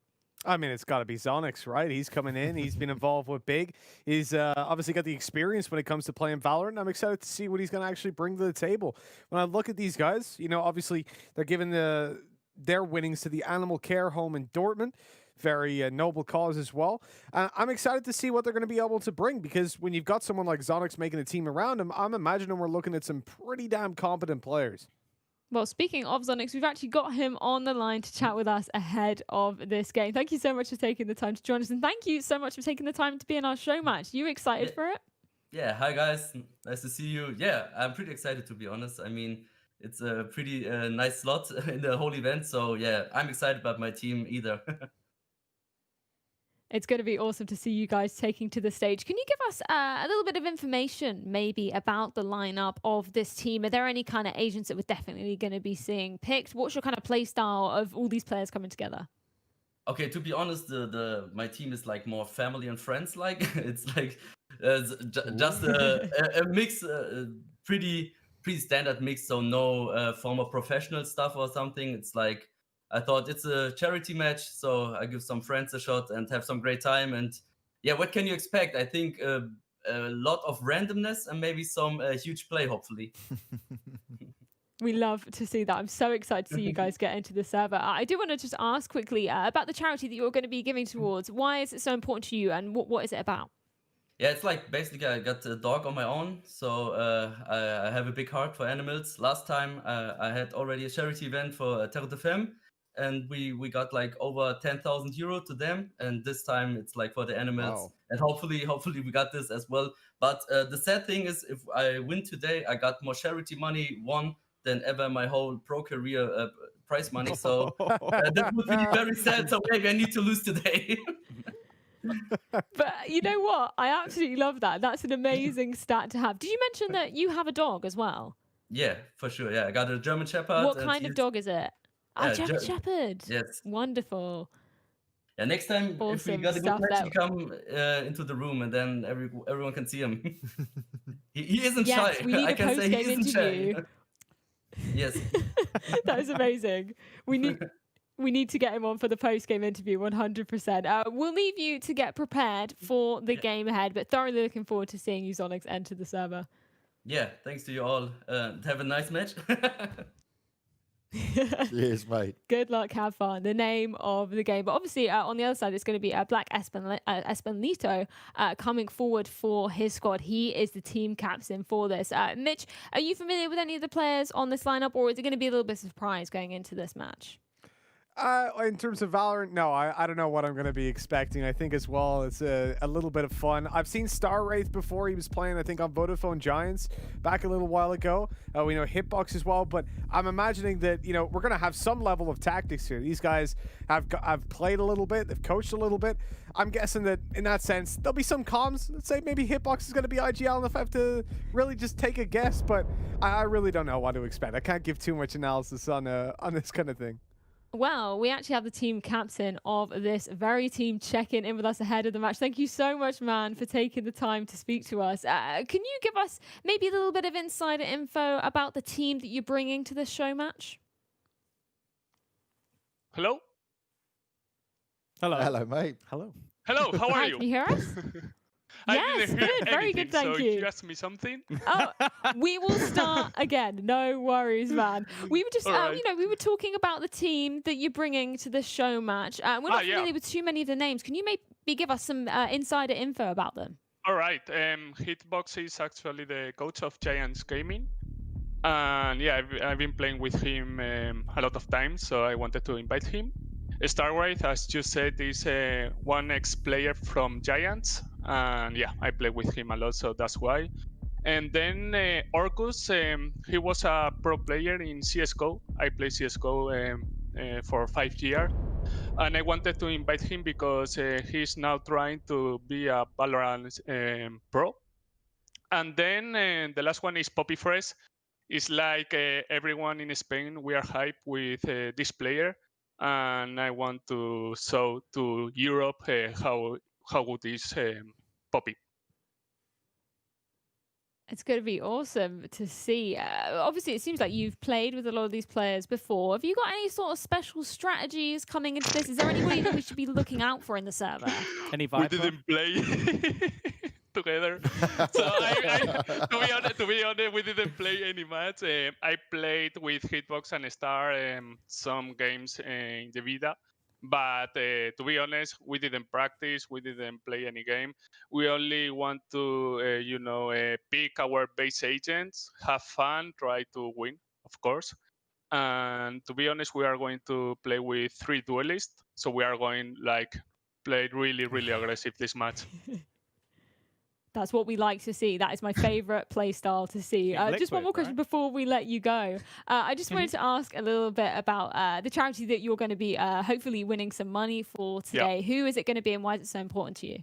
I mean, it's got to be Zonix, right? He's coming in. He's been involved with Big. He's obviously got the experience when it comes to playing Valorant. I'm excited to see what he's going to actually bring to the table. When I look at these guys, obviously they're giving their winnings to the Animal Care Home in Dortmund. Very noble cause as well. I'm excited to see what they're going to be able to bring, because when you've got someone like Zonix making a team around him, I'm imagining we're looking at some pretty damn competent players. Well, speaking of Zonix, we've actually got him on the line to chat with us ahead of this game. Thank you so much for taking the time to join us, and thank you so much for taking the time to be in our show match. You excited for it? Yeah, hi guys, nice to see you. Yeah, I'm pretty excited, to be honest. I mean, it's a pretty nice slot in the whole event, so yeah, I'm excited about my team either. It's going to be awesome to see you guys taking to the stage. Can you give us a little bit of information maybe about the lineup of this team? Are there any kind of agents that we're definitely going to be seeing picked? What's your kind of play style of all these players coming together? Okay, to be honest, my team is like more family and friends like. It's like just a mix, pretty standard mix, so no former professional stuff or something. It's like, I thought it's a charity match, so I give some friends a shot and have some great time. And yeah, what can you expect? I think a lot of randomness and maybe some huge play, hopefully. We love to see that. I'm so excited to see you guys get into the server. I do want to just ask quickly about the charity that you're going to be giving towards. Why is it so important to you, and what is it about? Yeah, it's like basically I got a dog on my own, so I have a big heart for animals. Last time I had already a charity event for Terre de Femme, and we got like over 10,000 euro to them, and this time it's like for the animals. Wow. And hopefully we got this as well. But the sad thing is, if I win today, I got more charity money won than ever my whole pro career prize money. So that would be very sad. So maybe I need to lose today. But you know what? I absolutely love that. That's an amazing stat to have. Did you mention that you have a dog as well? Yeah, for sure. Yeah, I got a German Shepherd. What kind of dog is it? A German Shepherd. Yes. Wonderful. Yeah, next time if we Awesome got a good stuff match, there. you come into the room and then everyone can see him. he isn't Yes, shy. we need I a can say he post-game isn't shy. interview. Yes. That is amazing. We need to get him on for the post-game interview, 100%. We'll leave you to get prepared for the game ahead, but thoroughly looking forward to seeing you, Zonix, enter the server. Yeah, thanks to you all. Have a nice match. Cheers, mate. Good luck, have fun. The name of the game. But obviously, on the other side, it's going to be Black Espenlito coming forward for his squad. He is the team captain for this. Mitch, are you familiar with any of the players on this lineup, or is it going to be a little bit of a surprise going into this match? In terms of Valorant, no, I don't know what I'm going to be expecting. I think as well it's a little bit of fun. I've seen Star Wraith before. He was playing, I think, on Vodafone Giants back a little while ago. We know Hitbox as well, but I'm imagining that, we're going to have some level of tactics here. These guys have played a little bit. They've coached a little bit. I'm guessing that in that sense, there'll be some comms. Let's say maybe Hitbox is going to be IGL, and if I have to really just take a guess, but I really don't know what to expect. I can't give too much analysis on this kind of thing. Well, we actually have the team captain of this very team checking in with us ahead of the match. Thank you so much, man, for taking the time to speak to us. Can you give us maybe a little bit of insider info about the team that you're bringing to this show match? Hello? Hello. Hello, mate. Hello. Hello, how are Hi, you? can you hear us? I Yes, didn't hear good, very good, anything, thank so you. if you ask me something. Oh, we will start again. No worries, man. We were just, All right. we were talking about the team that you're bringing to this show match. We're not yeah. familiar with too many of the names. Can you maybe give us some insider info about them? All right. Hitbox is actually the coach of Giants Gaming. And yeah, I've been playing with him a lot of times, so I wanted to invite him. Star Wraith, as you said, is one ex-player from Giants. And yeah, I play with him a lot, so that's why. And then Orcus, he was a pro player in CSGO. I play CSGO for 5 years. And I wanted to invite him because he's now trying to be a Valorant pro. And then the last one is Poppy Fresh. It's like everyone in Spain, we are hyped with this player. And I want to show to Europe how good is Poppy. It's going to be awesome to see. Obviously, it seems like you've played with a lot of these players before. Have you got any sort of special strategies coming into this? Is there anybody that we should be looking out for in the server? Any Viper? We didn't play together. So to be honest, we didn't play any match. I played with Hitbox and Star some games in the Vida. But to be honest, we didn't practice. We didn't play any game. We only want to, pick our base agents, have fun, try to win, of course. And to be honest, we are going to play with 3 duelists. So we are going play really, really aggressive this match. That's what we like to see. That is my favorite play style to see. Just one more question before we let you go. I just wanted to ask a little bit about the charity that you're going to be hopefully winning some money for today. Yeah. Who is it going to be and why is it so important to you?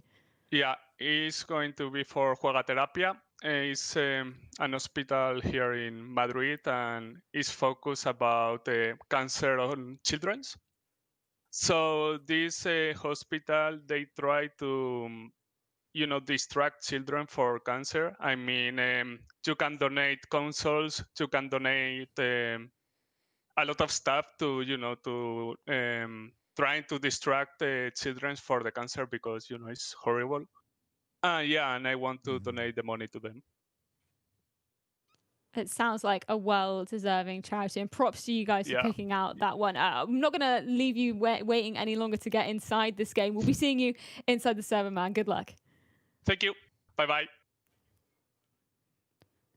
Yeah, it's going to be for Juega Terapia. It's an hospital here in Madrid and it's focused about cancer on children. So this hospital, they try to distract children for cancer. I mean, you can donate consoles, you can donate a lot of stuff to, trying to distract the children for the cancer because, it's horrible. Yeah, and I want to donate the money to them. It sounds like a well-deserving charity, and props to you guys for picking out that one. I'm not going to leave you waiting any longer to get inside this game. We'll be seeing you inside the server, man. Good luck. Thank you. Bye-bye.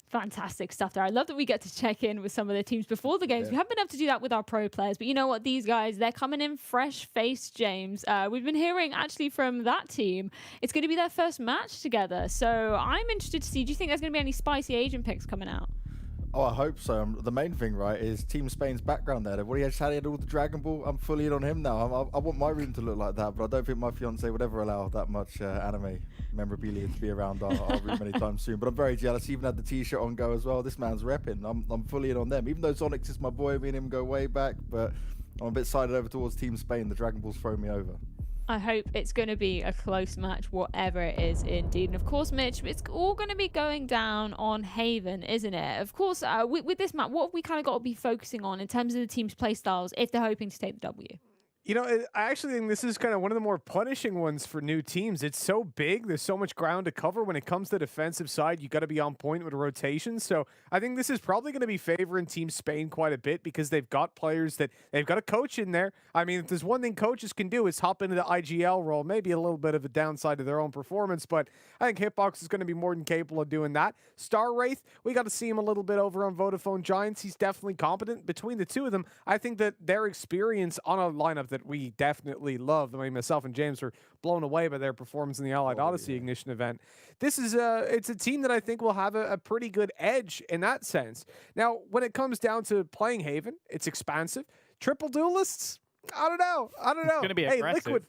Fantastic stuff there. I love that we get to check in with some of the teams before the games. We haven't been able to do that with our pro players, but you know what? These guys, they're coming in fresh-faced, James. We've been hearing actually from that team. It's going to be their first match together. So I'm interested to see, do you think there's going to be any spicy agent picks coming out? Oh, I hope so. The main thing, right, is Team Spain's background there. What he had all the Dragon Ball. I'm fully in on him now. I want my room to look like that, but I don't think my fiance would ever allow that much anime memorabilia to be around our room anytime soon. But I'm very jealous. He even had the T-shirt on go as well. This man's repping. I'm fully in on them. Even though Zonix is my boy, me and him go way back, but I'm a bit sided over towards Team Spain. The Dragon Ball's thrown me over. I hope it's going to be a close match, whatever it is indeed. And of course, Mitch, it's all going to be going down on Haven, isn't it? Of course, with this map, what have we kind of got to be focusing on in terms of the team's play styles if they're hoping to take the W? You know, I actually think this is kind of one of the more punishing ones for new teams. It's so big. There's so much ground to cover. When it comes to the defensive side, you got to be on point with rotations. So I think this is probably going to be favoring Team Spain quite a bit because they've got players that they've got a coach in there. I mean, if there's one thing coaches can do is hop into the IGL role, maybe a little bit of a downside to their own performance, but I think Hitbox is going to be more than capable of doing that. Star Wraith, we got to see him a little bit over on Vodafone Giants. He's definitely competent. Between the two of them, I think that their experience on a lineup that we definitely love. I mean, myself and James were blown away by their performance in the Allied Odyssey Ignition event. This is it's a team that I think will have a pretty good edge in that sense. Now, when it comes down to playing Haven, it's expansive. Triple duelists? I don't know. It's going to be aggressive.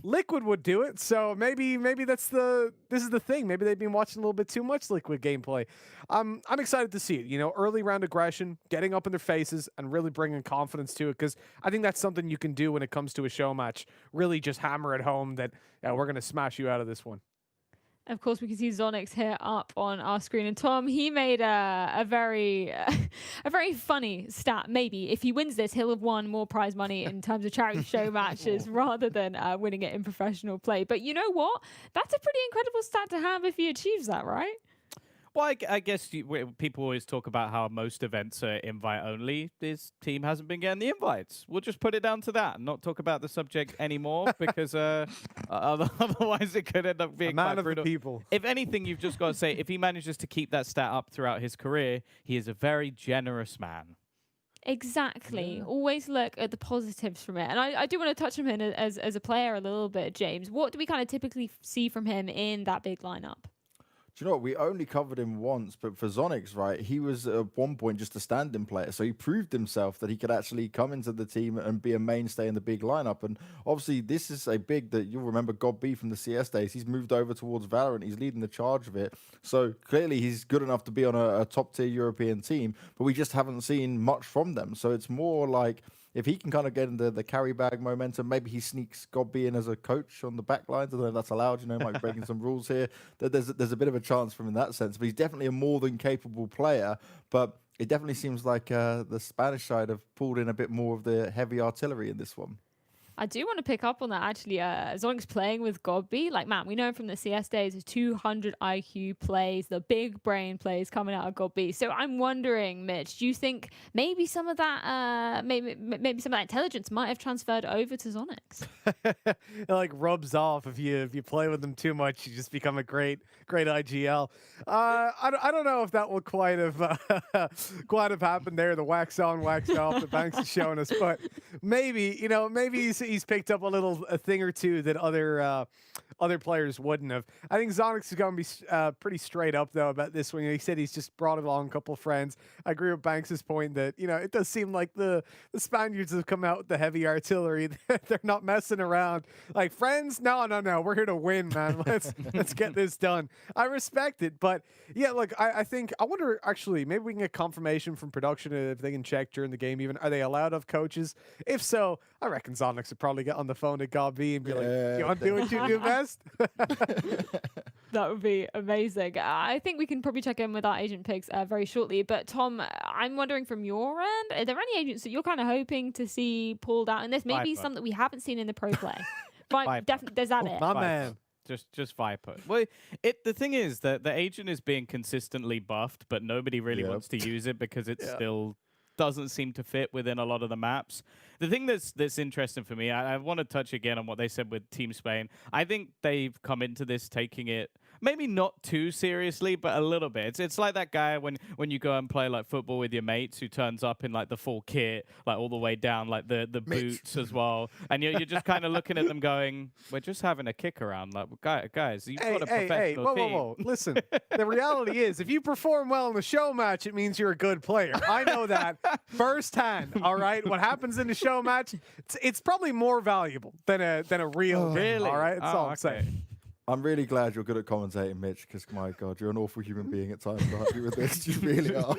Liquid would do it, so maybe this is the thing. Maybe they've been watching a little bit too much Liquid gameplay. I'm excited to see it. You know, early round aggression, getting up in their faces, and really bringing confidence to it. Because I think that's something you can do when it comes to a show match. Really, just hammer it home that we're gonna smash you out of this one. Of course, we can see Zonix here up on our screen. And Tom, he made a very funny stat. Maybe if he wins this, he'll have won more prize money in terms of charity show matches rather than winning it in professional play. But you know what? That's a pretty incredible stat to have if he achieves that, right? Well, I guess people always talk about how most events are invite only. This team hasn't been getting the invites. We'll just put it down to that and not talk about the subject anymore because otherwise it could end up being a man of brutal. The people. If anything, you've just got to say, if he manages to keep that stat up throughout his career, he is a very generous man. Exactly. Yeah. Always look at the positives from it. And I do want to touch on him as a player a little bit, James. What do we kind of typically see from him in that big lineup? Do you know what? We only covered him once, but for Zonix, right, he was at one point just a stand-in player. So he proved himself that he could actually come into the team and be a mainstay in the big lineup. And obviously, this is a big that you'll remember God B from the CS days. He's moved over towards Valorant. He's leading the charge of it. So clearly, he's good enough to be on a top-tier European team, but we just haven't seen much from them. So it's more like if he can kind of get into the carry bag momentum, maybe he sneaks Godby in as a coach on the back lines. I don't know if that's allowed, might be breaking some rules here. There's a bit of a chance for him in that sense, but he's definitely a more than capable player. But it definitely seems like the Spanish side have pulled in a bit more of the heavy artillery in this one. I do want to pick up on that actually. Zonk's playing with Godby. Like, man, we know him from the CS days, the 200 IQ plays, the big brain plays coming out of Godby. So I'm wondering, Mitch, do you think maybe some of that, maybe some of that intelligence might have transferred over to Zonix? It like rubs off if you play with them too much. You just become a great IGL. I don't know if that will quite have happened there. The wax on, wax off. The Banks is showing us, but maybe maybe he's picked up a thing or two that other players wouldn't have. I think Zonix is going to be pretty straight up though about this one. He said he's just brought along a couple of friends. I agree with Banks's point that it does seem like the Spaniards have come out with the heavy artillery. They're not messing around. Like, friends, no, we're here to win, man. Let's get this done. I respect it, but yeah, look, I think I wonder actually maybe we can get confirmation from production if they can check during the game. Even are they allowed to have coaches? If so, I reckon Zonix would probably get on the phone to Godby and be like, "You want to do what you do best?" That would be amazing. I think we can probably check in with our agent picks very shortly. But Tom, I'm wondering from your end, are there any agents that you're kind of hoping to see pulled out in this? Maybe some that we haven't seen in the pro play. Right, definitely. There's that. My man. Just Viper. Well, the thing is that the agent is being consistently buffed, but nobody really wants to use it because it still doesn't seem to fit within a lot of the maps. The thing that's interesting for me, I want to touch again on what they said with Team Spain. I think they've come into this taking it maybe not too seriously, but a little bit. It's like that guy when you go and play like football with your mates who turns up in like the full kit, like all the way down, like the boots as well. And you're just kind of looking at them going, we're just having a kick around. Like, guys, you've got a professional team. Whoa. Listen, the reality is if you perform well in the show match, it means you're a good player. I know that firsthand, all right? What happens in the show match, it's probably more valuable than a real game, all right? That's all I'm saying. I'm really glad you're good at commentating, Mitch, because, my God, you're an awful human being at times, aren't you, with this? You really are.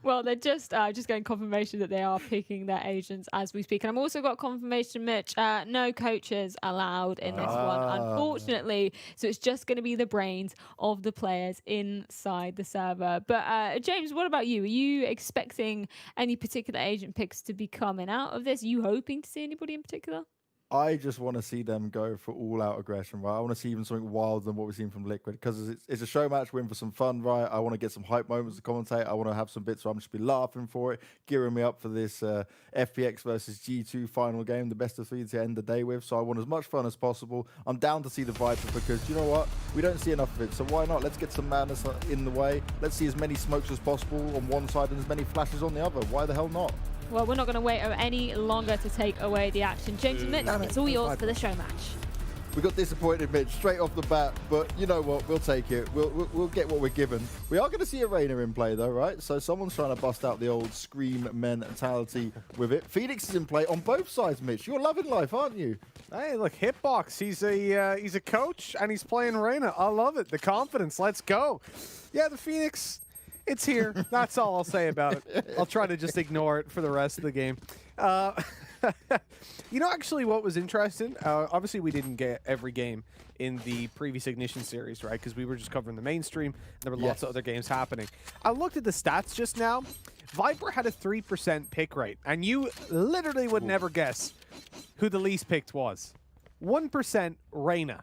Well, they're just getting confirmation that they are picking their agents as we speak. And I've also got confirmation, Mitch, no coaches allowed in this one, unfortunately. So it's just going to be the brains of the players inside the server. But James, what about you? Are you expecting any particular agent picks to be coming out of this? Are you hoping to see anybody in particular? I just want to see them go for all-out aggression, right? I want to see even something wilder than what we've seen from Liquid, because it's a show match, we're in for some fun, right? I want to get some hype moments to commentate. I want to have some bits where I'm just be laughing for it, gearing me up for this FPX versus G2 final game, the best of three to end the day with. So I want as much fun as possible. I'm down to see the Viper because, you know what? We don't see enough of it. So why not? Let's get some madness in the way. Let's see as many smokes as possible on one side and as many flashes on the other. Why the hell not? Well, we're not going to wait any longer to take away the action. James and Mitch, it's all yours for the show match. We got disappointed, Mitch, straight off the bat, but you know what? We'll take it. We'll get what we're given. We are going to see a Reyna in play, though, right? So someone's trying to bust out the old Scream mentality with it. Phoenix is in play on both sides, Mitch. You're loving life, aren't you? Hey, look, Hitbox. He's a coach, and he's playing Reyna. I love it. The confidence. Let's go. Yeah, the Phoenix... It's here. That's all I'll say about it. I'll try to just ignore it for the rest of the game. Actually, what was interesting, obviously we didn't get every game in the previous Ignition series, right? Because we were just covering the mainstream. And there were lots of other games happening. I looked at the stats just now. Viper had a 3% pick rate. And you literally would never guess who the least picked was. 1% Reyna.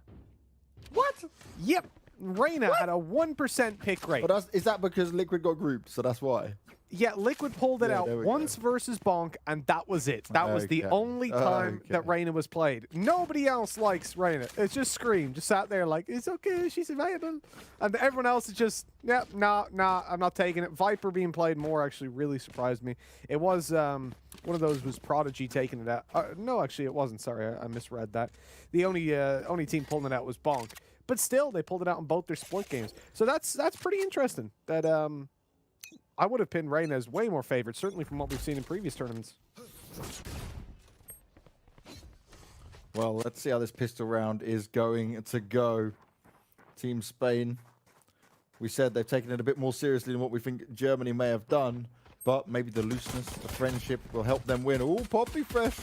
What? Yep. Reyna had a 1% pick rate. But is that because Liquid got grouped, so that's why? Yeah, Liquid pulled it out once versus Bonk, and that was it. That was the only time that Reyna was played. Nobody else likes Reyna. It's just Scream, just sat there like, it's okay, she's available. And everyone else is just, nah, I'm not taking it. Viper being played more actually really surprised me. It was, one of those was Prodigy taking it out. No, actually, it wasn't. Sorry, I misread that. The only team pulling it out was Bonk. But still, they pulled it out in both their split games. So that's pretty interesting. That I would have pinned Reyna as way more favored, certainly from what we've seen in previous tournaments. Well, let's see how this pistol round is going to go. Team Spain. We said they've taken it a bit more seriously than what we think Germany may have done. But maybe the looseness, the friendship will help them win. Oh, Poppy Fresh.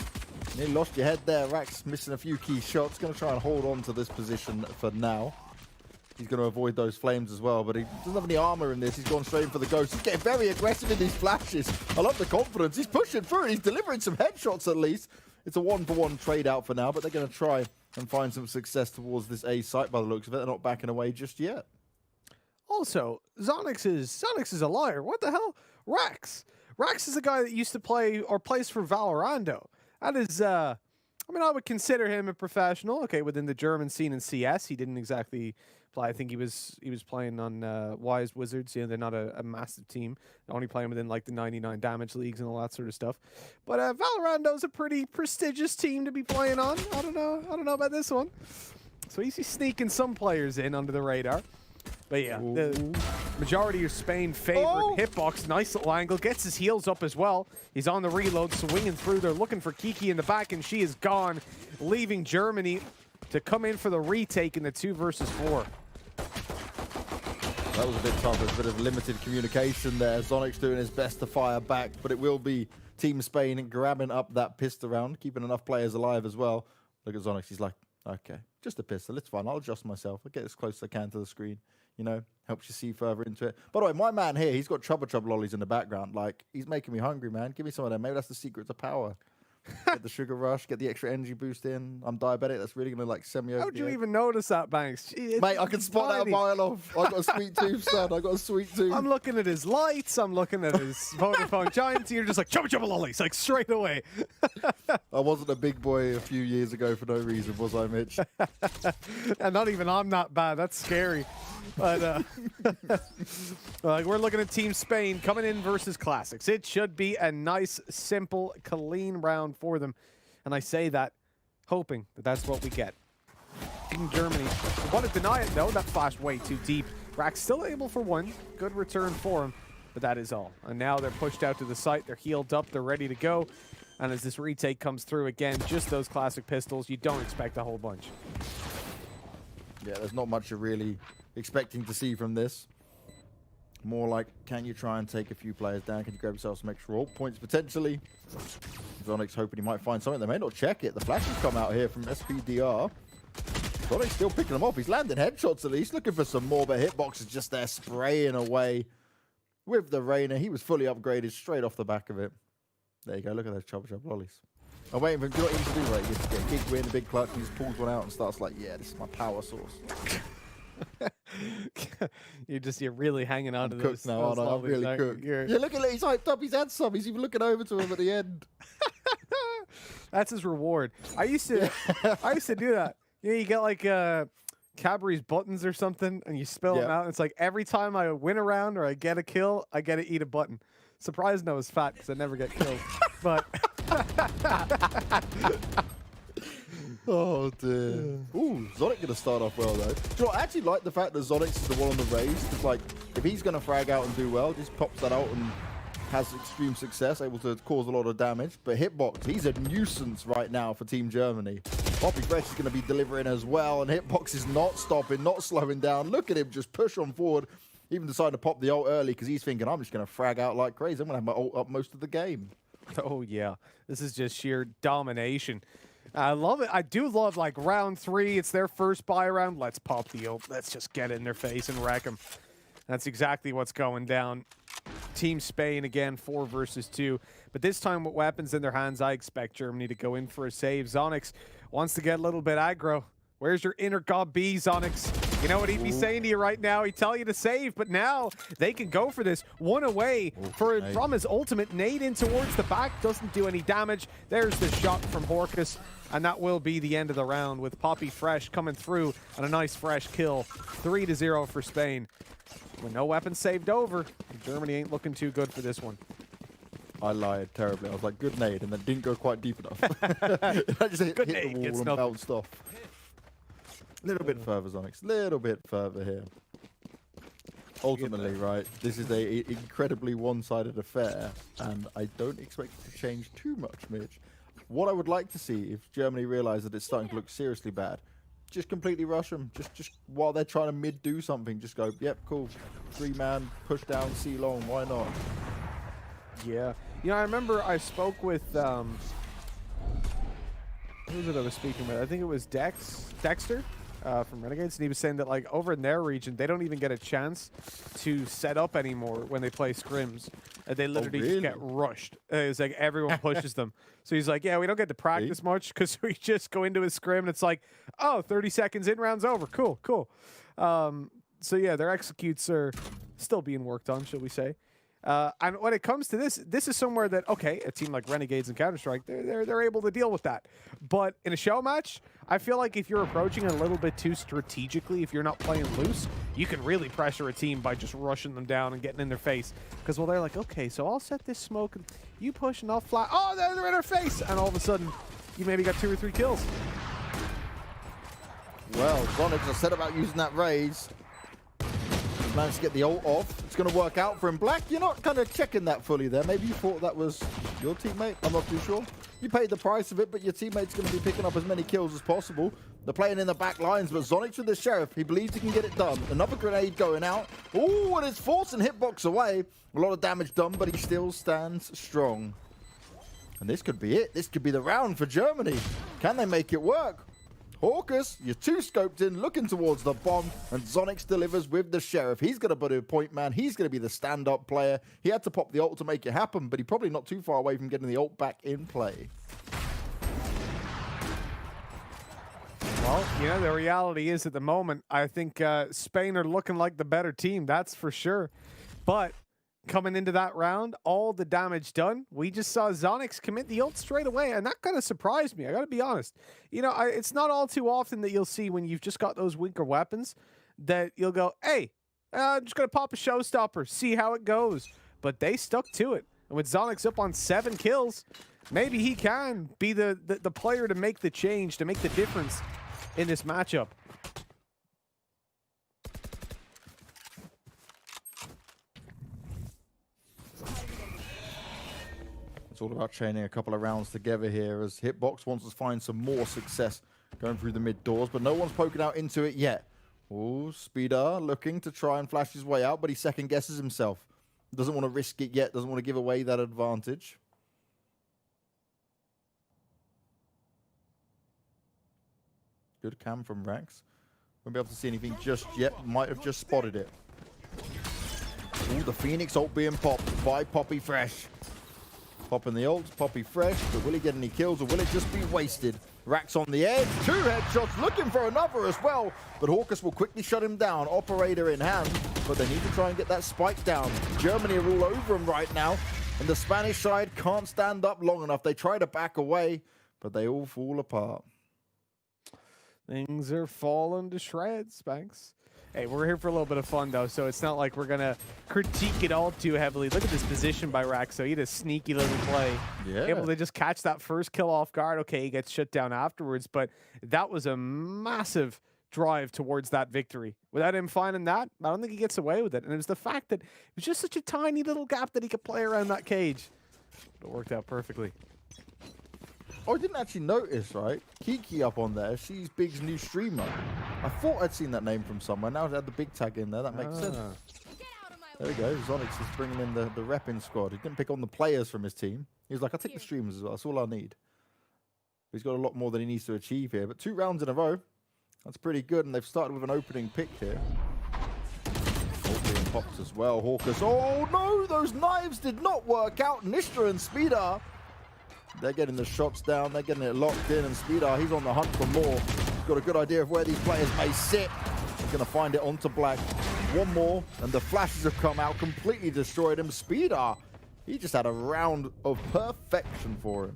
Nearly lost your head there. Rax missing a few key shots. Going to try and hold on to this position for now. He's going to avoid those flames as well, but he doesn't have any armor in this. He's gone straight in for the ghost. He's getting very aggressive in these flashes. I love the confidence. He's pushing through. He's delivering some headshots at least. It's a one-for-one trade out for now, but they're going to try and find some success towards this A site by the looks of it. They're not backing away just yet. Also, Zonix is a liar. What the hell? Rax is a guy that used to play or plays for VALORANT. That is, I mean, I would consider him a professional. Okay, within the German scene in CS, he didn't exactly play. I think he was playing on Wise Wizards. You know, they're not a massive team. They're only playing within like the 99 damage leagues and all that sort of stuff. But VALORANT is a pretty prestigious team to be playing on. I don't know about this one. So he's sneaking some players in under the radar. But yeah, the majority of Spain favored Hitbox. Nice little angle. Gets his heels up as well. He's on the reload, swinging through. They're looking for Kiki in the back, and she is gone, leaving Germany to come in for the retake in the 2 versus 4. That was a bit tough. There's a bit of limited communication there. Zonix doing his best to fire back, but it will be Team Spain grabbing up that pistol round, keeping enough players alive as well. Look at Zonix. He's like, okay, just a pistol. It's fine. I'll adjust myself. I'll get as close as I can to the screen. You know, helps you see further into it. By the way, my man here, he's got Chubba lollies in the background. Like, he's making me hungry, man. Give me some of them. Maybe that's the secret to power. Get the sugar rush, get the extra energy boost in. I'm diabetic. That's really going to, like, send me over. How would you even notice that, Banks? Mate, I can spot that a mile off. I got a sweet tooth, son. I got a sweet tooth. I'm looking at his lights. I'm looking at his Vodafone Giants. You're just like, Chubba lollies, like, straight away. I wasn't a big boy a few years ago for no reason, was I, Mitch? And not even I'm not bad. That's scary. But like, we're looking at Team Spain coming in versus Classics. It should be a nice, simple, clean round for them. And I say that hoping that that's what we get. Team Germany want to deny it, though. That flashed way too deep. Rax still able for one. Good return for him. But that is all. And now they're pushed out to the site. They're healed up. They're ready to go. And as this retake comes through, again, just those classic pistols. You don't expect a whole bunch. Yeah, there's not much you're really expecting to see from this. More like, can you try and take a few players down? Can you grab yourself some extra ult points potentially? Zonix hoping he might find something. They may not check it. The flashes come out here from SPDR. Zonix still picking them off. He's landing headshots at least. Looking for some more, but Hitbox is just there spraying away with the Reyna. He was fully upgraded straight off the back of it. There you go. Look at those chubba lollies. I'm waiting for him. Do you know what he needs to do, right? He gets to get a big win, a big clutch. He just pulls one out and starts like, yeah, this is my power source. You're really hanging on to those. No, I'm really cooked. Yeah, look at it. He's hyped up. He's had some. He's even looking over to him at the end. That's his reward. I used to do that. Yeah, you get like Cadbury's buttons or something, and you spill them out. And it's like every time I win a round or I get a kill, I get to eat a button. Surprised I was fat because I never get killed. But oh dear. Ooh, Zonix gonna start off well though. Do you know, I actually like the fact that Zonix is the one on the raise. Because like, if he's gonna frag out and do well, just pops that out and has extreme success, able to cause a lot of damage. But Hitbox, he's a nuisance right now for Team Germany. Poppy Fresh is gonna be delivering as well, and Hitbox is not stopping, not slowing down. Look at him just push on forward. Even decided to pop the ult early because he's thinking, I'm just gonna frag out like crazy. I'm gonna have my ult up most of the game. Oh yeah, this is just sheer domination. I love it. I do love, like, round 3. It's their first buy round. Let's pop the ult. Let's just get in their face and wreck them. That's exactly what's going down. Team Spain, again, 4 versus 2. But this time with weapons in their hands, I expect Germany to go in for a save. Zonix wants to get a little bit aggro. Where's your inner God B, Zonix? You know what he'd be saying to you right now? He'd tell you to save, but now they can go for this. One away from his ultimate. Nade in towards the back. Doesn't do any damage. There's the shot from Horkus. And that will be the end of the round with Poppy Fresh coming through and a nice fresh kill. 3-0 for Spain. With no weapons saved over, Germany ain't looking too good for this one. I lied terribly. I was like, good nade, and then didn't go quite deep enough. I just hit the wall and bounced off. A little bit further, Zonix. Little bit further here. Ultimately, right, this is a incredibly one-sided affair, and I don't expect it to change too much, Mitch. What I would like to see, if Germany realise that it's starting to look seriously bad, just completely rush them. Just while they're trying to mid-do something, just go, yep, cool. 3-man, push down, C long, why not? Yeah. You know, I remember I spoke with, who was it I was speaking with? I think it was Dexter from Renegades, and he was saying that, like, over in their region, they don't even get a chance to set up anymore when they play scrims. They literally just get rushed. It's like everyone pushes them. So he's like, yeah, we don't get to practice much because we just go into a scrim, and it's like, oh, 30 seconds in, round's over. Cool, cool. So, yeah, their executes are still being worked on, shall we say. And when it comes to this is somewhere that, okay, a team like Renegades and Counter-Strike, they're able to deal with that. But in a show match, I feel like if you're approaching it a little bit too strategically, if you're not playing loose, you can really pressure a team by just rushing them down and getting in their face. Because, well, they're like, okay, so I'll set this smoke, and you push, and I'll fly. Oh, they're in our face! And all of a sudden, you maybe got 2 or 3 kills. Well, Zonix, I said about using that raise. Managed to get the ult off. It's going to work out for him. Black, you're not kind of checking that fully there. Maybe you thought that was your teammate. I'm not too sure. You paid the price of it, but your teammate's going to be picking up as many kills as possible. They're playing in the back lines, but Zonix with the Sheriff, he believes he can get it done. Another grenade going out. Ooh, and it's forcing Hitbox away. A lot of damage done, but he still stands strong. And this could be it. This could be the round for Germany. Can they make it work? Hawkers, you're 2 scoped in, looking towards the bomb, and Zonix delivers with the Sheriff. He's going to put a point man. He's going to be the stand-up player. He had to pop the ult to make it happen, but he's probably not too far away from getting the ult back in play. Well, you know, the reality is at the moment, I think Spain are looking like the better team, that's for sure. But coming into that round, all the damage done, we just saw Zonix commit the ult straight away, and that kind of surprised me, I gotta be honest. You know, it's not all too often that you'll see when you've just got those weaker weapons that you'll go, hey, I'm just gonna pop a showstopper, see how it goes. But they stuck to it, and with Zonix up on 7 kills, maybe he can be the player to make the change, to make the difference in this matchup. It's all about chaining a couple of rounds together here as Hitbox wants to find some more success going through the mid doors, but no one's poking out into it yet. Oh, Speeder looking to try and flash his way out, but he second guesses himself. Doesn't want to risk it yet, doesn't want to give away that advantage. Good cam from Rex. Won't be able to see anything just yet, might have just spotted it. Ooh, the Phoenix ult being popped by Poppy Fresh. Popping the ult, Poppy Fresh, but will he get any kills or will it just be wasted? Rax on the edge, 2 headshots, looking for another as well, but Hawkus will quickly shut him down, operator in hand, but they need to try and get that spike down. Germany are all over him right now, and the Spanish side can't stand up long enough. They try to back away, but they all fall apart. Things are falling to shreds, Banks. Hey, we're here for a little bit of fun, though, so it's not like we're going to critique it all too heavily. Look at this position by Raxo. He had a sneaky little play. Yeah. Able to just catch that first kill off guard. Okay, he gets shut down afterwards, but that was a massive drive towards that victory. Without him finding that, I don't think he gets away with it. And it was the fact that it was just such a tiny little gap that he could play around that cage. But it worked out perfectly. Oh, I didn't actually notice, right? Kiki up on there. She's Big's new streamer. I thought I'd seen that name from somewhere. Now it had the big tag in there. That makes sense. There we go. Zonix is bringing in the repping squad. He didn't pick on the players from his team. He was like, I'll take the streamers as well. That's all I need. He's got a lot more than he needs to achieve here. But 2 rounds in a row. That's pretty good. And they've started with an opening pick here. Being popped as well. Hawkus. Oh, no. Those knives did not work out. Nistra and Speeder. They're getting the shots down. They're getting it locked in. And Speeder, he's on the hunt for more. He's got a good idea of where these players may sit. He's going to find it onto Black. One more. And the flashes have come out. Completely destroyed him. Speeder, he just had a round of perfection for him.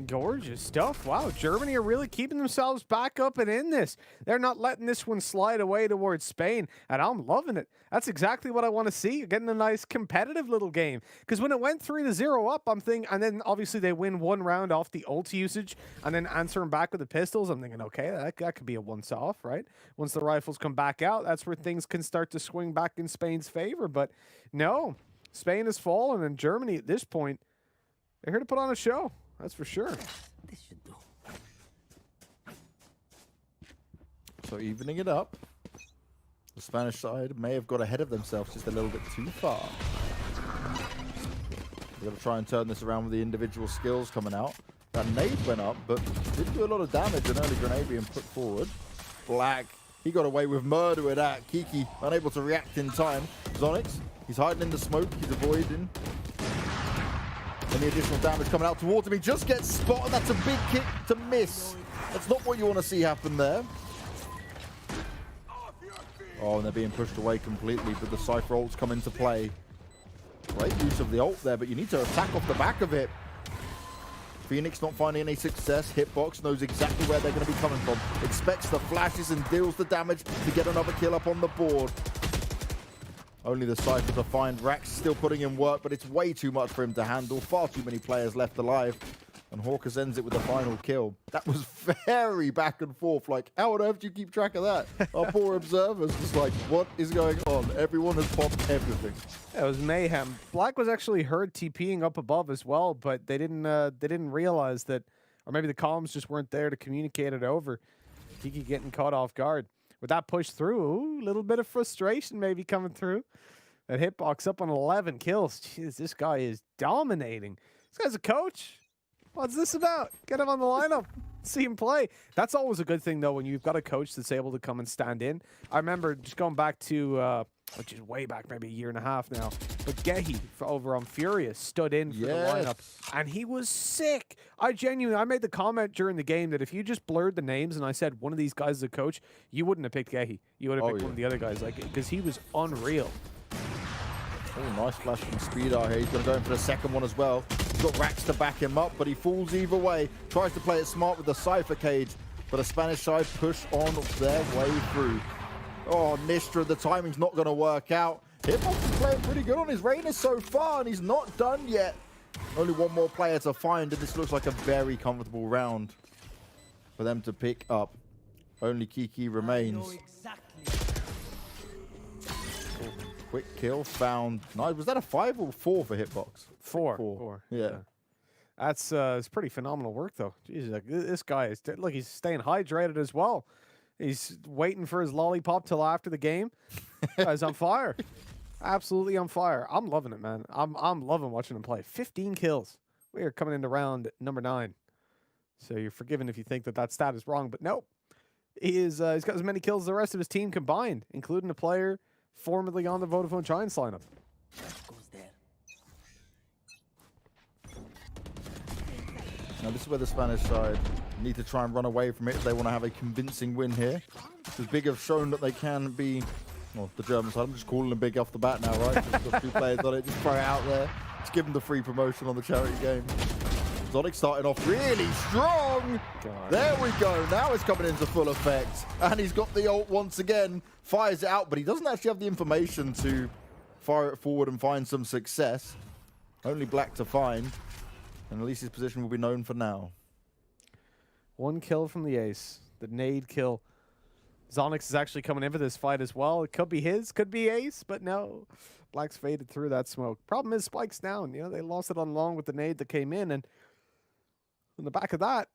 Gorgeous stuff. Wow, Germany are really keeping themselves back up and in this. They're not letting this one slide away towards Spain, and I'm loving it. That's exactly what I want to see. You're getting a nice competitive little game. Because when it went 3-0 up, I'm thinking, and then obviously they win 1 round off the ult usage, and then answer them back with the pistols. I'm thinking, okay, that could be a once-off, right? Once the rifles come back out, that's where things can start to swing back in Spain's favor. But no, Spain has fallen, and Germany at this point, they're here to put on a show. That's for sure. So evening it up. The Spanish side may have got ahead of themselves just a little bit too far. We're going to try and turn this around with the individual skills coming out. That nade went up, but didn't do a lot of damage. An early grenade being put forward. Black, he got away with murder with that. Kiki unable to react in time. Zonix, he's hiding in the smoke. He's avoiding any additional damage coming out towards him. He just gets spotted. That's a big kick to miss. That's not what you want to see happen there. Oh, and they're being pushed away completely, but the Cypher ults come into play. Great use of the ult there, but you need to attack off the back of it. Phoenix not finding any success. Hitbox knows exactly where they're going to be coming from. Expects the flashes and deals the damage to get another kill up on the board. Only the Cypher to find. Rax still putting in work, but it's way too much for him to handle. Far too many players left alive. And Hawkers ends it with the final kill. That was very back and forth. Like, how on earth do you keep track of that? Our poor observers just like, what is going on? Everyone has popped everything. Yeah, it was mayhem. Black was actually heard TPing up above as well, but they didn't realize that, or maybe the columns just weren't there to communicate it over. Kiki getting caught off guard. With that push through, a little bit of frustration maybe coming through. That hitbox up on 11 kills. Jeez, this guy is dominating. This guy's a coach. What's this about? Get him on the lineup. See him play. That's always a good thing, though, when you've got a coach that's able to come and stand in. I remember just going back to, which is way back, maybe a year and a half now, but Gehi over on Furious stood in for the lineup, and he was sick. I made the comment during the game that if you just blurred the names and I said one of these guys is a coach, you wouldn't have picked Gehi. You would have picked one of the other guys, like, because he was unreal. Oh, nice flash from Speedar here. He's going to go in for the second one as well. He's got Rax to back him up, but he falls either way. Tries to play it smart with the Cypher cage, but the Spanish side push on their way through. Oh, Nistra, the timing's not going to work out. Hitbox is playing pretty good on his Reyna so far, and he's not done yet. Only one more player to find, and this looks like a very comfortable round for them to pick up. Only Kiki remains. Quick kill found. Nice. Was that a 5 or 4 for Hitbox? 4. Yeah. That's it's pretty phenomenal work, though. Jesus, like, this guy is look. He's staying hydrated as well. He's waiting for his lollipop till after the game. Guy's on fire. Absolutely on fire. I'm loving it, man. I'm loving watching him play. 15 kills. We are coming into round number 9. So you're forgiven if you think that stat is wrong, but nope. He's got as many kills as the rest of his team combined, including a player formerly on the Vodafone Giants lineup. Now this is where the Spanish side need to try and run away from it if they want to have a convincing win here. Because Big have shown that they can be, well, the German side, I'm just calling them Big off the bat now, right? Just got 2 players on it, just throw it out there. Just give them the free promotion on the charity game. Zonic starting off really strong. God. There we go. Now it's coming into full effect. And he's got the ult once again. Fires it out, but he doesn't actually have the information to fire it forward and find some success. Only Black to find. And at least his position will be known for now. 1 kill from the ace. The nade kill. Zonix is actually coming in for this fight as well. It could be his, could be ace, but no. Black's faded through that smoke. Problem is Spike's down. You know, they lost it on long with the nade that came in, and on the back of that,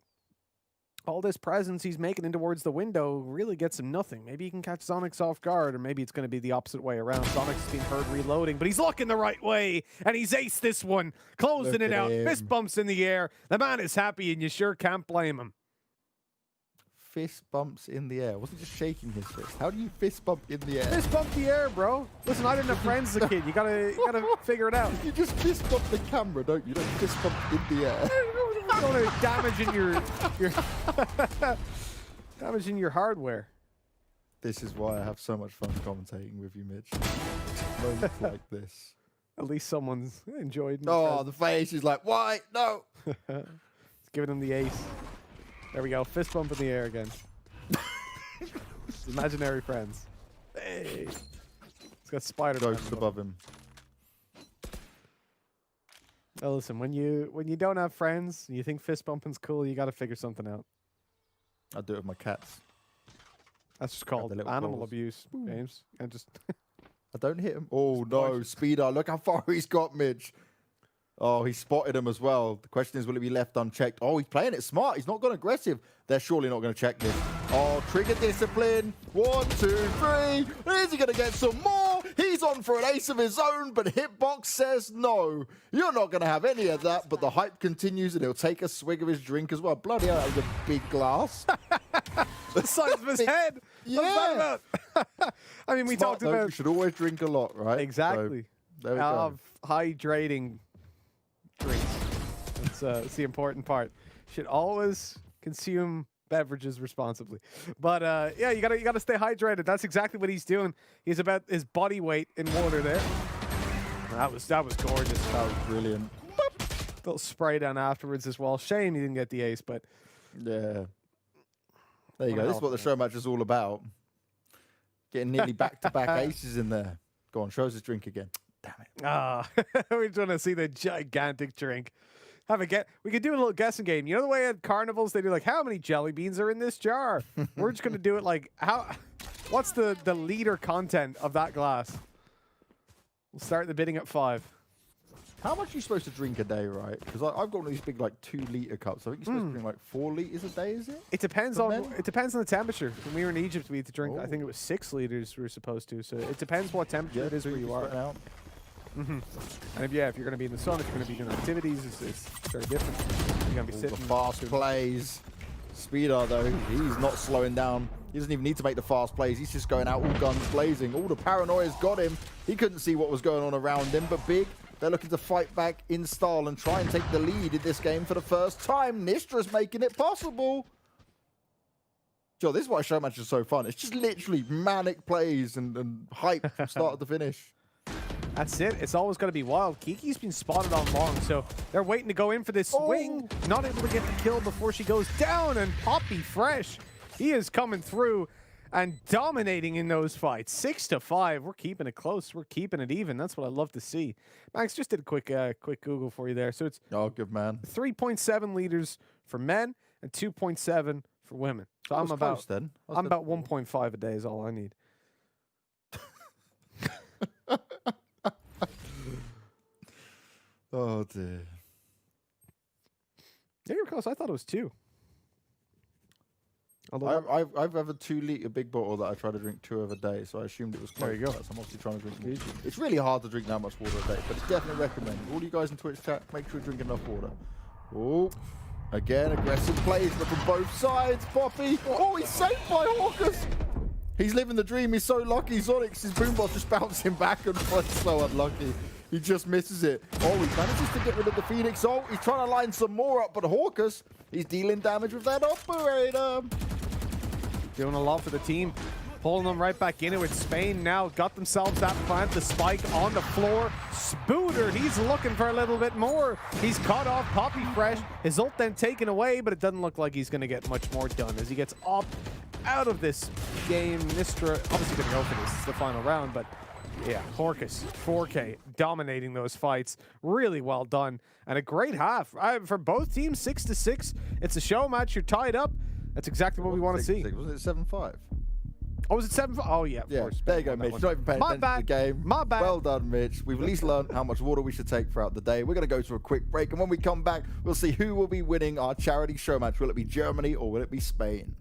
all this presence he's making in towards the window really gets him nothing. Maybe he can catch Zonix off guard, or maybe it's going to be the opposite way around. Zonix is being heard reloading, but he's looking the right way, and he's aced this one, closing it out. Fist bumps in the air. The man is happy, and you sure can't blame him. Fist bumps in the air. Wasn't just shaking his fist. How do you fist bump in the air? Fist bump the air, bro. Listen, I didn't have friends as a kid. You gotta figure it out. You just fist bump the camera, don't you? You don't fist bump in the air. You don't want to damaging your damaging your hardware. This is why I have so much fun commentating with you, Mitch. Moments like this. At least someone's enjoyed. Oh, the face is like, why? No. It's giving him the ace. There we go. Fist bump in the air again. Imaginary friends. Hey. It's got spider ghosts above him. Well, listen, when you don't have friends, and you think fist bumping's cool, you got to figure something out. I do it with my cats. That's just called animal abuse, James. And just I don't hit him. Oh no, Speeder! Look how far he's got, Mitch. Oh, he spotted him as well. The question is, will it be left unchecked? Oh, he's playing it smart. He's not gone aggressive. They're surely not going to check this. Oh, trigger discipline. 1, 2, 3. Is he going to get some more? He's He's on for an ace of his own, but Hitbox says no. You're not going to have any of that, but the hype continues, and he'll take a swig of his drink as well. Bloody hell, that was a big glass. The size of his head. Yeah. I mean, we Smart talked note, about... you should always drink a lot, right? Exactly. So, there we go. Hydrating drinks. That's the important part. Should always consume beverages responsibly. But yeah, you gotta stay hydrated. That's exactly what he's doing. He's about his body weight in water there. That was gorgeous. That was brilliant. Little spray down afterwards as well. Shame he didn't get the ace, but yeah. There you go. This is what the show match is all about. Getting nearly back-to-back aces in there. Go on, show us his drink again. Damn it. Ah, we just want to see the gigantic drink. We could do a little guessing game. You know the way at carnivals they do like how many jelly beans are in this jar? We're just gonna do it like what's the liter content of that glass? We'll start the bidding at 5. How much are you supposed to drink a day, right? Because I've got one of these big like 2-liter cups. I think you're supposed to drink like 4 liters a day, is it? It depends on the temperature. When we were in Egypt, we had to drink. I think it was 6 liters we were supposed to. So it depends what temperature it is where you are. Out. And if you're going to be in the sun, if you're going to be doing activities, it's very different. You're going to be sitting. The fast plays. Speeder though, he's not slowing down. He doesn't even need to make the fast plays. He's just going out all guns blazing. All the paranoia's got him. He couldn't see what was going on around him, but Big, they're looking to fight back in style and try and take the lead in this game for the first time. Nistra's making it possible. Joe, this is why show match is so fun. It's just literally manic plays and hype from start to finish. That's it. It's always going to be wild. Kiki's been spotted on long, so they're waiting to go in for this swing. Not able to get the kill before she goes down, and Poppy Fresh, he is coming through and dominating in those fights. 6-5. We're keeping it close. We're keeping it even. That's what I love to see. Max just did a quick Google for you there. So it's good man. 3.7 liters for men and 2.7 for women. So I'm about 1.5 a day is all I need. Oh dear. Yeah, you're close. I thought it was 2. I've a 2-liter big bottle that I try to drink 2 of a day, so I assumed it was close. There you go. So I'm obviously trying to drink more. It's really hard to drink that much water a day, but it's definitely recommended. All you guys in Twitch chat, make sure you drink enough water. Oh, again, aggressive plays, but from both sides. Poppy. Oh, he's saved by Hawkers. He's living the dream. He's so lucky. Zonix's boombox just bouncing back and forth. So unlucky. He just misses it. Oh, he manages to get rid of the Phoenix ult. He's trying to line some more up, but Hawkers, he's dealing damage with that operator. Doing a lot for the team. Pulling them right back into it. Spain now got themselves that plant. The spike on the floor. Spooter, he's looking for a little bit more. He's caught off Poppy Fresh. His ult then taken away, but it doesn't look like he's going to get much more done as he gets up out of this game. Nistra obviously going to go for this. It's the final round, but yeah, Horkus, 4K, dominating those fights. Really well done. And a great half. For both teams, 6-6. It's a show match. You're tied up. That's exactly what we want to see. Wasn't it 7-5? Oh, was it 7-5? Oh, yeah, of course. There you go, Mitch. Not even paying attention to the game. My bad. Well done, Mitch. We've at least learned how much water we should take throughout the day. We're going to go to a quick break, and when we come back, we'll see who will be winning our charity show match. Will it be Germany or will it be Spain?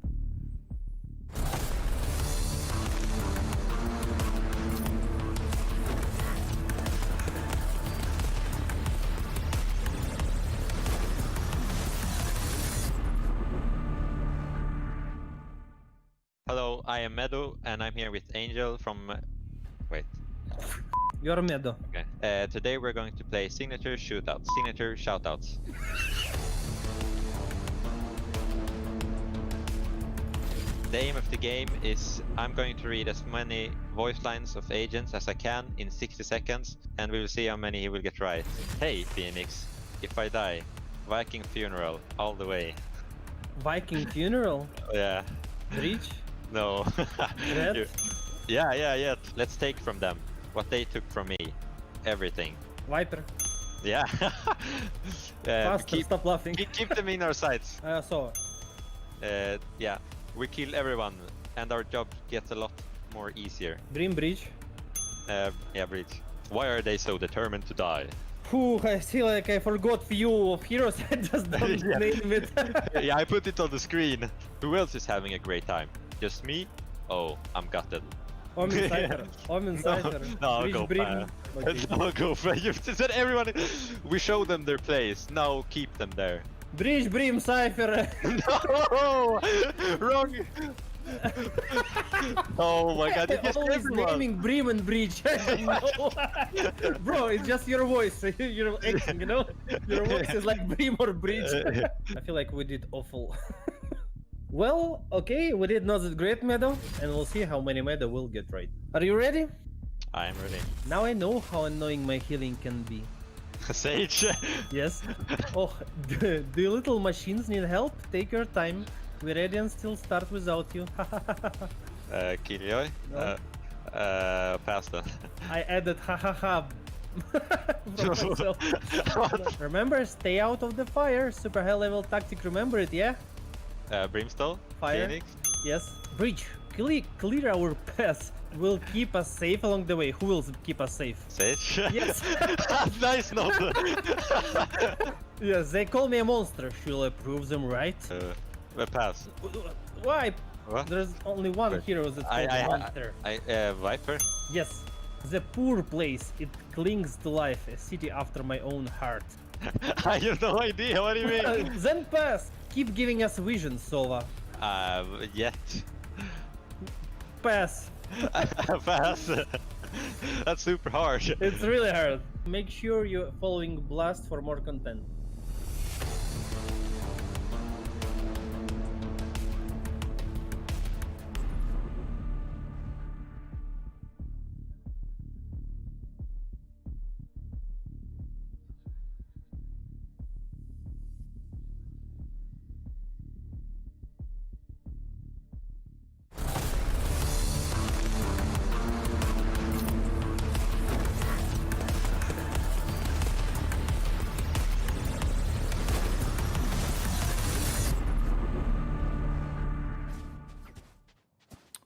Hello, I am Meadow, and I'm here with Angel from... Wait. You're Meadow. Okay. Today we're going to play Signature Shootouts. Signature Shoutouts. The aim of the game is I'm going to read as many voice lines of agents as I can in 60 seconds, and we will see how many he will get right. Hey, Phoenix, if I die, Viking funeral, all the way. Viking funeral? Yeah. Breach? No. Red? Yeah. Let's take from them what they took from me. Everything. Viper. Yeah. Faster, stop laughing. Keep them in our sights. I saw. Yeah. We kill everyone, and our job gets a lot more easier. Dream Breach. Yeah, Breach. Why are they so determined to die? Whew, I feel like I forgot few of heroes. I just don't name it. Yeah, I put it on the screen. Who else is having a great time? Just me? Oh, I'm gutted. Omen Cypher. Omen Cypher. No, Bridge go Brim. fast. Okay. No, go fast. You said everyone. We show them their place. Now keep them there. Bridge Brim Cypher. No! Wrong! Oh my god, it gets Always everyone! naming Brim and Bridge. No. Bro, it's just your voice. You're acting, you know? Your voice is like Brim or Bridge. I feel like we did awful. Well, okay, we did not that great meta, and we'll see how many meta we'll get right. Are you ready? I'm ready. Now I know how annoying my healing can be. Sage? Yes. Oh, do little machines need help? Take your time. We're ready and still start without you. Kilioi? No. Pasta. I added hahaha. Remember, stay out of the fire. Super high level tactic, remember it, yeah? Brimstone? Fire. Phoenix? Yes. Breach, clear our path. Will keep us safe along the way. Who will keep us safe? Sage? Yes. Nice note! Yes, they call me a monster. Should I prove them right? Pass. Why? What? There's only one hero that's called a monster. Viper? Yes. The poor place. It clings to life. A city after my own heart. I have no idea, what do you mean? Then pass. Keep giving us vision, Sova. Yet. Pass. Pass. That's super hard. It's really hard. Make sure you're following Blast for more content.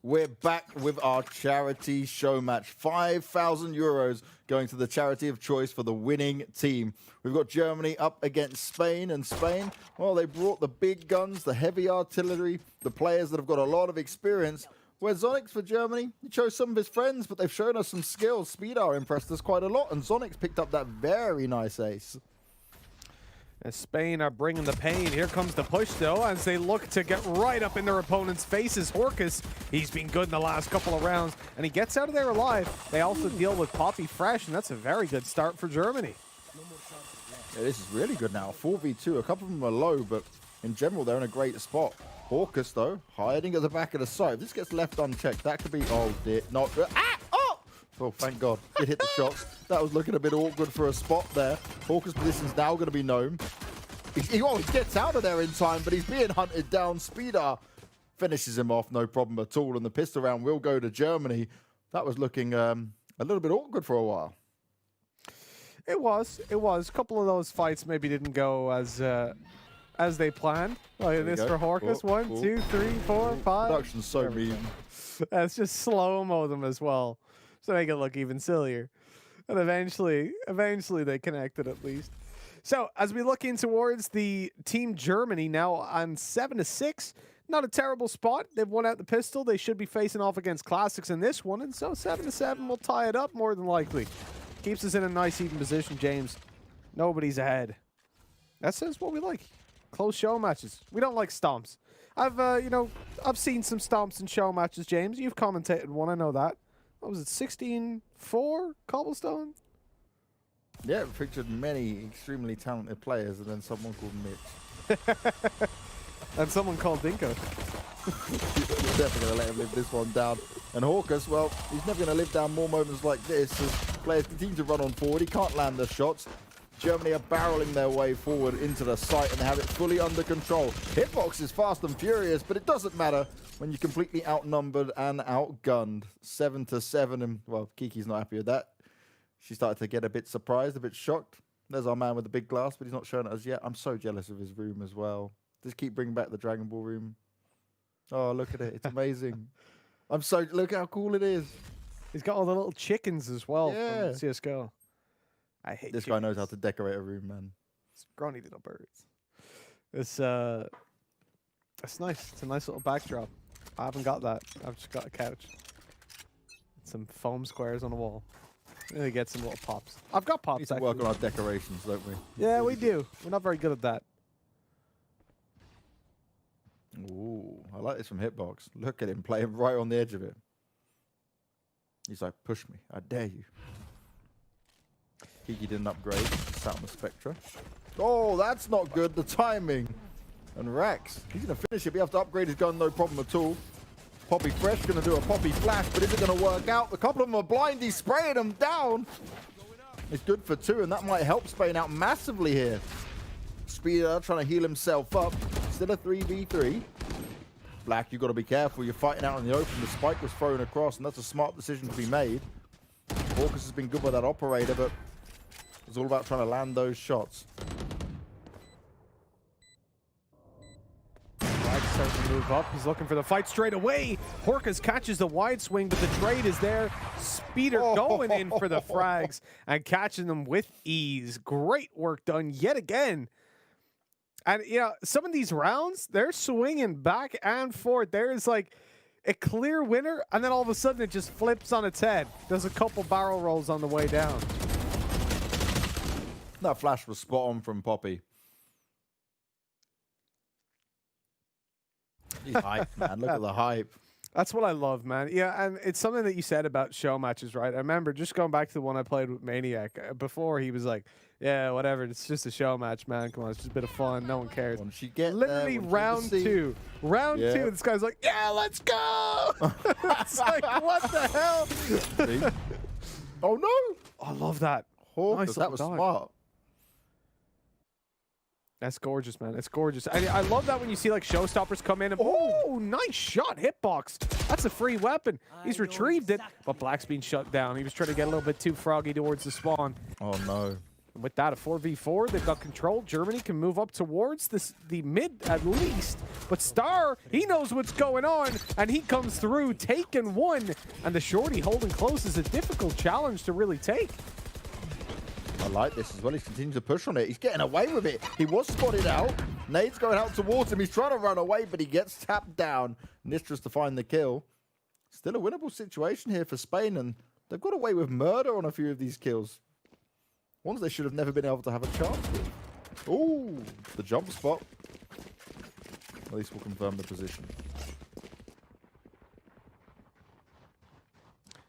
We're back with our charity show match. 5,000 euros going to the charity of choice for the winning team. We've got Germany up against Spain, and Spain, well, they brought the big guns, the heavy artillery, the players that have got a lot of experience. Where Zonix for Germany, he chose some of his friends, but they've shown us some skills. Speedar impressed us quite a lot, and Zonix picked up that very nice ace. As Spain are bringing the pain. Here comes the push, though, as they look to get right up in their opponent's faces. Horkus, he's been good in the last couple of rounds, and he gets out of there alive. They also deal with Poppy fresh, and that's a very good start for Germany. Yeah, this is really good now. 4v2, a couple of them are low, but in general, they're in a great spot. Horkus, though, hiding at the back of the site. If this gets left unchecked, that could be... Oh, dear. No. Oh, thank God. It hit the shots. That was looking a bit awkward for a spot there. Horkus' position's now going to be known. He gets out of there in time, but he's being hunted down. Speedar finishes him off, no problem at all. And the pistol round will go to Germany. That was looking a little bit awkward for a while. It was. A couple of those fights maybe didn't go as they planned. Like this for Horkus. 1, 2, 3, 4, 5. Production's so mean. Let's just slow-mo them as well, so make it look even sillier. And eventually they connected at least. So as we look in towards the Team Germany now on 7-6, not a terrible spot. They've won out the pistol. They should be facing off against Classics in this one, and so 7-7 will tie it up more than likely. Keeps us in a nice even position, James. Nobody's ahead. That's what we like. Close show matches. We don't like stomps. I've seen some stomps in show matches, James. You've commentated one, I know that. What was it, 16-4 Cobblestone? Yeah, it featured many extremely talented players, and then someone called Mitch. And someone called Dinko. You're definitely going to let him live this one down. And Horkus, well, he's never going to live down more moments like this as players continue to run on forward. He can't land the shots. Germany are barreling their way forward into the site, and they have it fully under control. Hitbox is fast and furious, but it doesn't matter when you're completely outnumbered and outgunned. 7-7, and, well, Kiki's not happy with that. She started to get a bit surprised, a bit shocked. There's our man with the big glass, but he's not showing it as yet. I'm so jealous of his room as well. Just keep bringing back the Dragon Ball room. Oh, look at it. It's amazing. Look how cool it is. He's got all the little chickens as well Yeah. from CSGO. I hate this chickens. guy knows how to decorate a room, man. It's scrawny little birds. It's nice. It's a nice little backdrop. I haven't got that. I've just got a couch. some foam squares on the wall. Really get some little pops. I've got pops. We need to work on our decorations, don't we? Yeah, we do. We're not very good at that. Ooh, I like this from Hitbox. Look at him playing right on the edge of it. He's like, push me. I dare you. Kiki didn't upgrade. Sat on the Spectra. Oh, that's not good. The timing. And Rex, he's going to finish it. We have to upgrade his gun, no problem at all. Poppy Fresh going to do a Poppy Flash, but is it going to work out? A couple of them are blind. He's spraying them down. It's good for 2, and that might help Spain out massively here. Speeder trying to heal himself up. Still a 3v3. Black, you've got to be careful. You're fighting out in the open. The spike was thrown across, and that's a smart decision to be made. Hawkes has been good with that operator, but it's all about trying to land those shots. Flag starting to move up. He's looking for the fight straight away. Horkus catches the wide swing, but the trade is there. Speeder going in for the frags and catching them with ease. Great work done yet again. And, you know, some of these rounds, they're swinging back and forth. There is like a clear winner, and then all of a sudden it just flips on its head. There's a couple barrel rolls on the way down. That flash was spot on from Poppy. He's hyped, man. Look at the hype. That's what I love, man. Yeah, and it's something that you said about show matches, right? I remember just going back to the one I played with Maniac. Before, he was like, yeah, whatever. It's just a show match, man. Come on, it's just a bit of fun. No one cares. Once you get literally there, round two. Round Yeah. 2, this guy's like, yeah, let's go. It's like, what the hell? See? Oh, no. I love that. Hawkers, Nice that was little dog. smart. That's gorgeous, man. It's gorgeous. I love that when you see like showstoppers come in and oh, nice shot, hitbox. That's a free weapon. He's retrieved it, but Black's been shut down. He was trying to get a little bit too froggy towards the spawn. Oh no. And with that, a 4v4, they've got control. Germany can move up towards the mid at least. But Star, he knows what's going on, and he comes through, taking one. And the shorty holding close is a difficult challenge to really take. I like this as well. He's continuing to push on it. He's getting away with it. He was spotted out. Nade's going out towards him. He's trying to run away, but he gets tapped down. Nistra's to find the kill. Still a winnable situation here for Spain, and they've got away with murder on a few of these kills. Ones they should have never been able to have a chance with. Ooh, the jump spot. At least we'll confirm the position.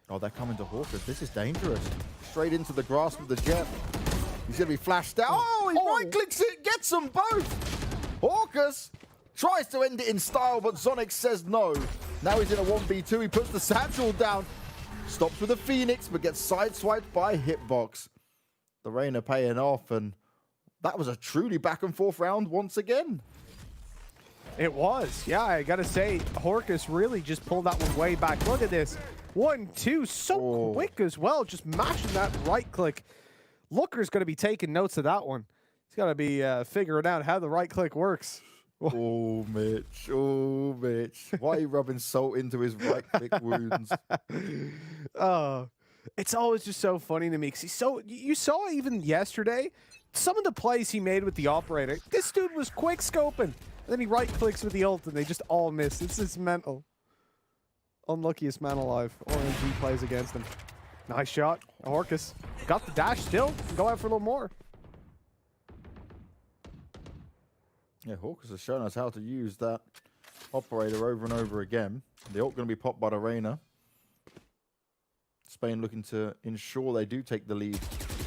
Oh, they're coming to Hawkers. This is dangerous. Straight into the grasp of the jet. He's going to be flashed out. Oh, he right-clicks it, gets them both. Hawkers tries to end it in style, but Zonic says no. Now he's in a 1v2. He puts the satchel down. Stops with a Phoenix, but gets sideswiped by Hitbox. The Reyna paying off, and that was a truly back-and-forth round once again. It was. Yeah, I got to say, Horkus really just pulled that one way back. Look at this. 1, 2, so quick as well. Just mashing that right click. Looker's going to be taking notes of that one. He's got to be figuring out how the right click works. Oh, Mitch. Oh, Mitch. Why are you rubbing salt into his right click wounds? Oh, it's always just so funny to me because you saw even yesterday some of the plays he made with the operator. This dude was quick scoping. And then he right clicks with the ult and they just all miss. It's just mental. Unluckiest man alive. RNG plays against him. Nice shot. Horkus got the dash still. Can go out for a little more. Yeah, Hawkers has shown us how to use that operator over and over again. The ult going to be popped by the Reyna. Spain looking to ensure they do take the lead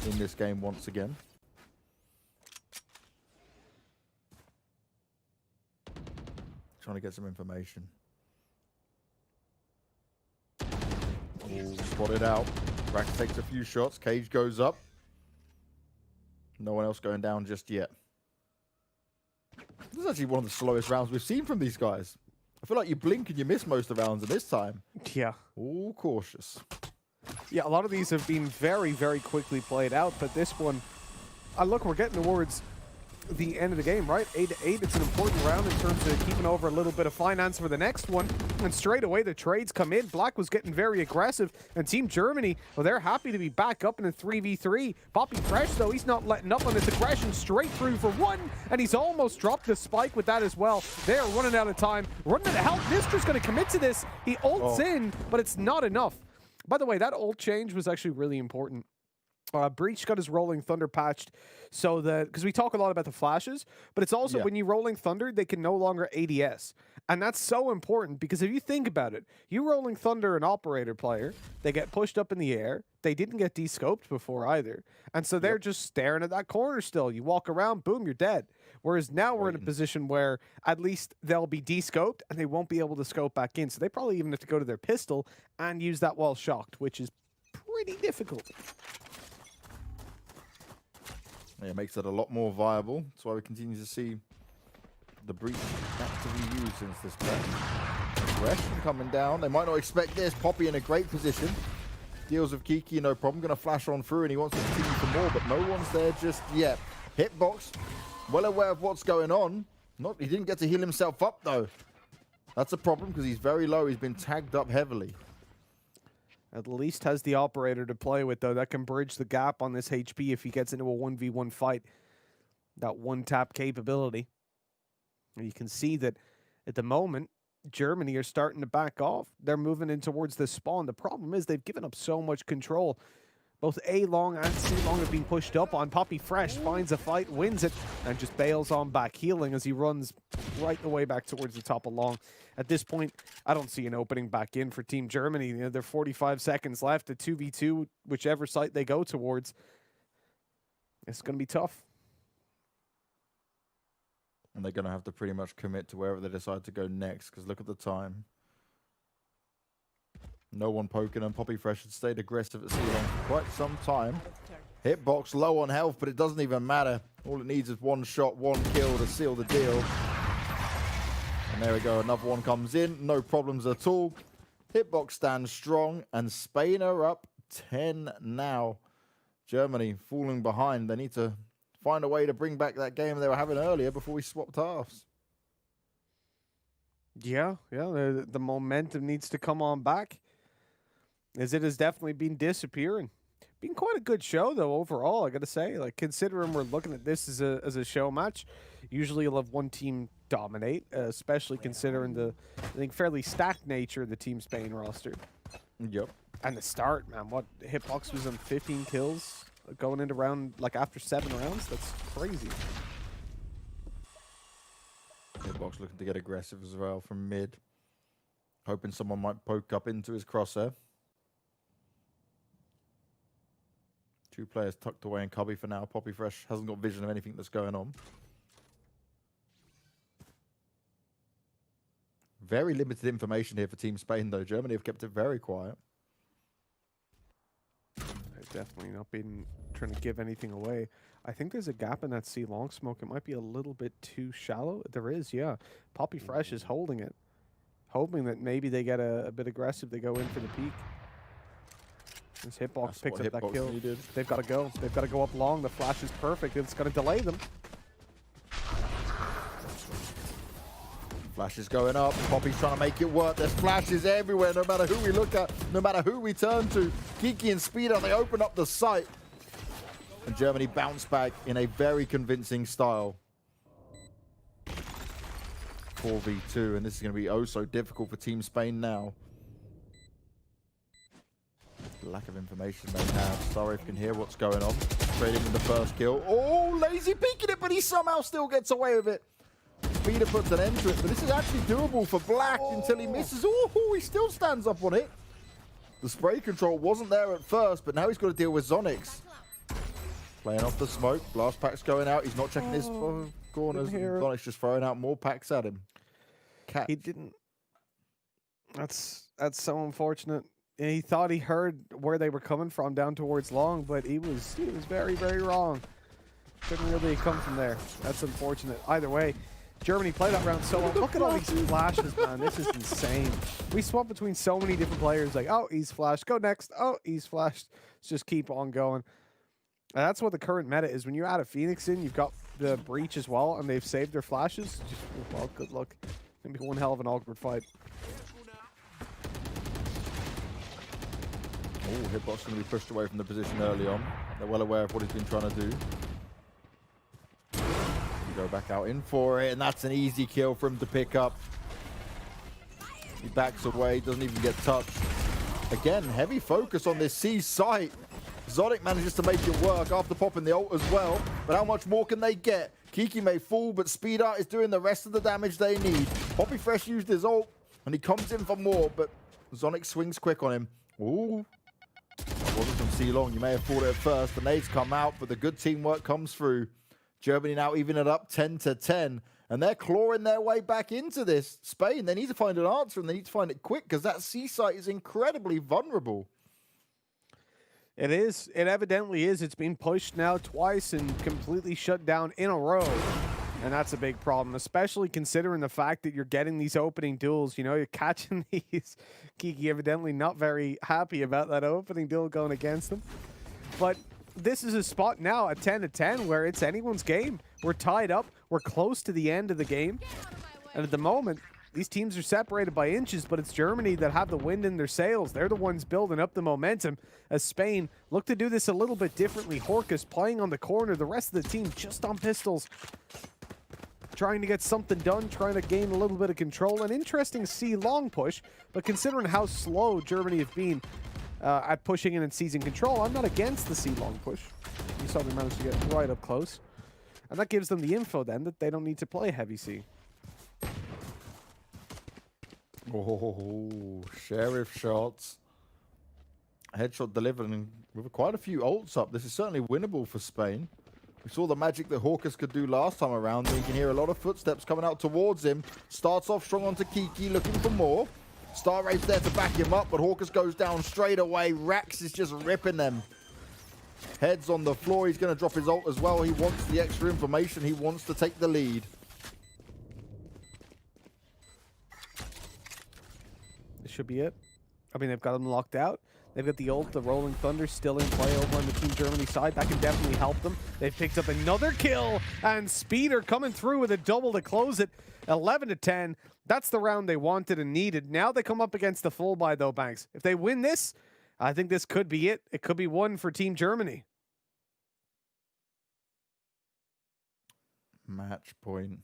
in this game once again. Trying to get some information. Oh, spotted out. Rax takes a few shots. Cage goes up. No one else going down just yet. This is actually one of the slowest rounds we've seen from these guys. I feel like you blink and you miss most of the rounds, and this time, yeah, all cautious. Yeah, a lot of these have been very, very quickly played out, but this one, look, we're getting towards the end of the game, right? 8-8, it's an important round in terms of keeping over a little bit of finance for the next one. And straight away, the trades come in. Black was getting very aggressive. And Team Germany, well, they're happy to be back up in a 3v3. Poppy Fresh, though, he's not letting up on this aggression. Straight through for one. And he's almost dropped the spike with that as well. They're running out of time. Running out of health. Nistra's going to commit to this. He ults in, but it's not enough. By the way, that ult change was actually really important. Breach got his Rolling Thunder patched so that, because we talk a lot about the flashes, but it's also when you Rolling Thunder, they can no longer ADS. And that's so important because if you think about it, you Rolling Thunder an operator player, they get pushed up in the air. They didn't get descoped before either. And so they're just staring at that corner still. You walk around, boom, you're dead. Whereas now we're in a position where at least they'll be descoped and they won't be able to scope back in. So they probably even have to go to their pistol and use that while shocked, which is pretty difficult. Yeah, it makes it a lot more viable. That's why we continue to see the Breach actively used since this match. Aggression coming down. They might not expect this. Poppy in a great position. Deals with Kiki, no problem. Going to flash on through, and he wants to continue for more, but no one's there just yet. Hitbox, well aware of what's going on. He didn't get to heal himself up, though. That's a problem because he's very low. He's been tagged up heavily. At least has the operator to play with, though. That can bridge the gap on this HP if he gets into a 1v1 fight. That one-tap capability. And you can see that at the moment, Germany are starting to back off. They're moving in towards the spawn. The problem is they've given up so much control. Both A-Long and C-Long have been pushed up on. Poppy Fresh finds a fight, wins it, and just bails on back, healing as he runs right the way back towards the top of Long. At this point, I don't see an opening back in for Team Germany. You know, they're 45 seconds left, a 2v2, whichever site they go towards. It's going to be tough. And they're going to have to pretty much commit to wherever they decide to go next, because look at the time. No one poking, and Poppy Fresh had stayed aggressive at C-Long for quite some time. Hitbox low on health, but it doesn't even matter. All it needs is one shot, one kill to seal the deal. And there we go, another one comes in, no problems at all. Hitbox stands strong, and Spain are up 10 now. Germany falling behind. They need to find a way to bring back that game they were having earlier before we swapped halves. Yeah, the momentum needs to come on back, as it has definitely been disappearing. Been quite a good show, though, overall, I got to say. Like, considering we're looking at this as a show match, usually you'll have one team dominate, especially considering the, I think, fairly stacked nature of the Team Spain roster. Yep. And the start, man, what, Hitbox was on 15 kills going into round, like, after 7 rounds? That's crazy. Hitbox looking to get aggressive as well from mid. Hoping someone might poke up into his crosshair. 2 players tucked away in cubby for now. Poppy Fresh hasn't got vision of anything that's going on. Very limited information here for Team Spain, though. Germany have kept it very quiet. They've definitely not been trying to give anything away. I think there's a gap in that C-Long smoke. It might be a little bit too shallow. There is, yeah. Poppy Fresh is holding it. Hoping that maybe they get a bit aggressive. They go in for the peak. This Hitbox picks up that kill. Needed. They've got to go. They've got to go up long. The flash is perfect. It's going to delay them. Flash is going up. Poppy's trying to make it work. There's flashes everywhere, no matter who we look at, no matter who we turn to. Kiki and Speedo, they open up the site. And Germany bounce back in a very convincing style. 4v2, and this is going to be oh so difficult for Team Spain now. The lack of information they have. Sorry if you can hear what's going on. Trading with the first kill. Oh, lazy peeking it, but he somehow still gets away with it. Speeder puts an end to it, but this is actually doable for Black until he misses. Oh, he still stands up on it. The spray control wasn't there at first, but now he's got to deal with Zonix. Playing off the smoke. Blast pack's going out. He's not checking his corners. Zonix just throwing out more packs at him. Catch. He didn't. That's so unfortunate. He thought he heard where they were coming from down towards long, but he was very, very wrong. Couldn't really come from there. That's unfortunate. Either way, Germany played that round so well. Look at all these flashes, man. This is insane. We swap between so many different players. Like, oh, he's flashed. Go next. Oh, he's flashed. Let's just keep on going. And that's what the current meta is. When you add a Phoenix in, you've got the Breach as well, and they've saved their flashes. Just, well, good luck. Gonna be one hell of an awkward fight. Oh, Hitbox going to be pushed away from the position early on. They're well aware of what he's been trying to do. Go back out in for it, and that's an easy kill for him to pick up. He backs away, doesn't even get touched. Again, heavy focus on this C site. Zonic manages to make it work after popping the ult as well. But how much more can they get? Kiki may fall, but Speed Art is doing the rest of the damage they need. Poppy Fresh used his ult, and he comes in for more, but Zonic swings quick on him. Ooh. That wasn't from C-Long. You may have thought it at first. The nades come out, but the good teamwork comes through. Germany now even it up 10-10. And they're clawing their way back into this. Spain, they need to find an answer, and they need to find it quick, because that C site is incredibly vulnerable. It is. It evidently is. It's been pushed now twice and completely shut down in a row. And that's a big problem, especially considering the fact that you're getting these opening duels. You know, you're catching these. Kiki evidently not very happy about that opening duel going against them. But this is a spot now at 10-10 where it's anyone's game. We're tied up. We're close to the end of the game. And at the moment, these teams are separated by inches, but it's Germany that have the wind in their sails. They're the ones building up the momentum as Spain look to do this a little bit differently. Horkus playing on the corner, the rest of the team just on pistols. Trying to get something done, trying to gain a little bit of control. An interesting C-long push, but considering how slow Germany have been at pushing in and seizing control, I'm not against the C-long push. You saw they managed to get right up close. And that gives them the info then that they don't need to play heavy C. Oh, Sheriff shots. Headshot delivered and with quite a few ults up. This is certainly winnable for Spain. We saw the magic that Horkus could do last time around. You can hear a lot of footsteps coming out towards him. Starts off strong onto Kiki, looking for more. Star Raid's there to back him up, but Horkus goes down straight away. Rax is just ripping them. Heads on the floor. He's going to drop his ult as well. He wants the extra information. He wants to take the lead. This should be it. I mean, they've got them locked out. They've got the ult, the Rolling Thunder still in play over on the Team Germany side. That can definitely help them. They've picked up another kill, and Speeder coming through with a double to close it. 11-10. That's the round they wanted and needed. Now they come up against the full buy, though, Banks. If they win this, I think this could be it. It could be one for Team Germany. Match point.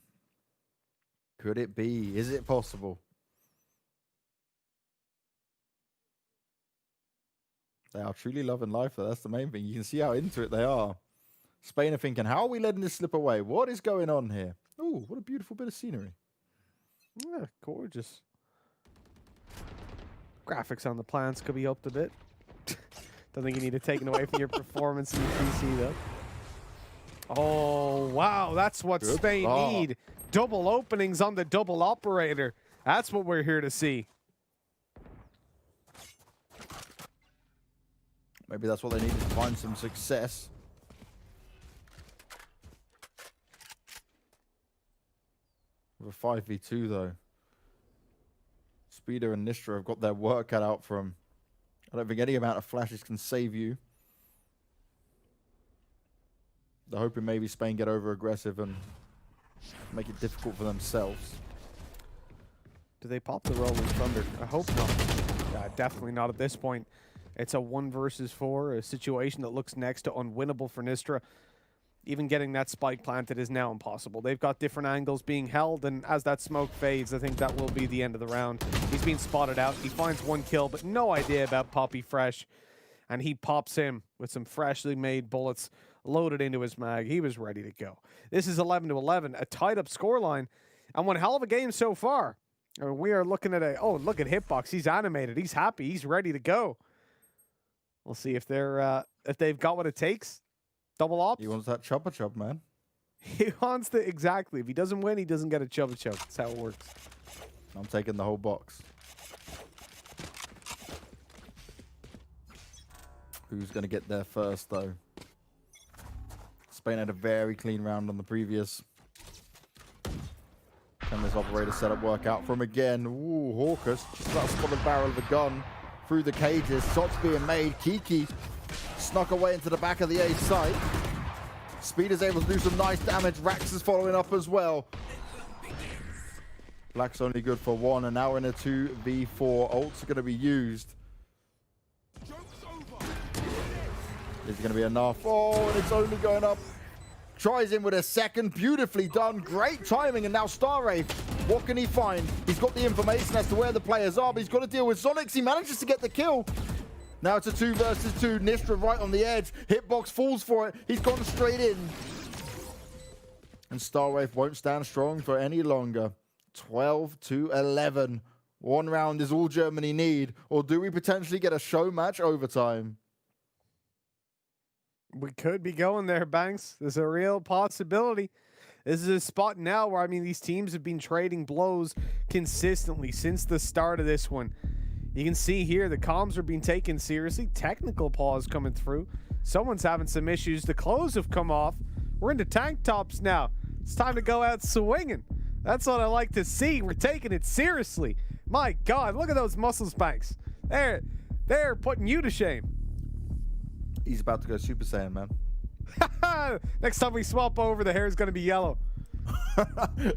Could it be? Is it possible? They are truly loving life, though. That's the main thing. You can see how into it they are. Spain are thinking, how are we letting this slip away? What is going on here? Ooh, what a beautiful bit of scenery. Yeah, gorgeous. Graphics on the plants could be upped a bit. Don't think you need it taken away from your performance in the PC, though. Oh, wow. That's what Good Spain start. need. Double openings on the double operator. That's what we're here to see. Maybe that's what they need to find some success. With a 5v2 though. Speeder and Nistra have got their work cut out for them. I don't think any amount of flashes can save you. They're hoping maybe Spain get over aggressive and make it difficult for themselves. Do they pop the Rolling Thunder? I hope not. Definitely not at this point. It's a 1 versus 4, a situation that looks next to unwinnable for Nistra. Even getting that spike planted is now impossible. They've got different angles being held, and as that smoke fades, I think that will be the end of the round. He's being spotted out. He finds 1 kill, but no idea about Poppy Fresh. And he pops him with some freshly made bullets loaded into his mag. He was ready to go. This is 11-11, a tied-up scoreline, and one hell of a game so far. We are looking at oh, look at Hitbox. He's animated. He's happy. He's ready to go. We'll see if they've got what it takes. Double ops. He wants that chopper chop, man. He wants the exactly. If he doesn't win, he doesn't get a chubba chub. That's how it works. I'm taking the whole box. Who's going to get there first, though? Spain had a very clean round on the previous. Can this operator setup work out for him again? Ooh, Horkus just about to spot the barrel of the gun through the cages. Shots being made. Kiki snuck away into the back of the A site. Speed is able to do some nice damage. Rax is following up as well. Black's only good for 1, and now we're in a 2v4. Ults are going to be used. Is it going to be enough? Oh, and it's only going up. Tries in with a second. Beautifully done. Great timing, and now Star Wraith What can he find? He's got the information as to where the players are, but he's got to deal with Zonix. He manages to get the kill. Now it's a 2 versus 2. Nistra right on the edge. Hitbox falls for it. He's gone straight in. And Starwave won't stand strong for any longer. 12-11. One round is all Germany need. Or do we potentially get a show match overtime? We could be going there, Banks. There's a real possibility. This is a spot now where, I mean, these teams have been trading blows consistently since the start of this one. You can see here the comms are being taken seriously. Technical pause coming through. Someone's having some issues. The clothes have come off. We're into tank tops now. It's time to go out swinging. That's what I like to see. We're taking it seriously. My God, look at those muscles, Banks. They're putting you to shame. He's about to go Super Saiyan, man. Next time we swap over, the hair is going to be yellow.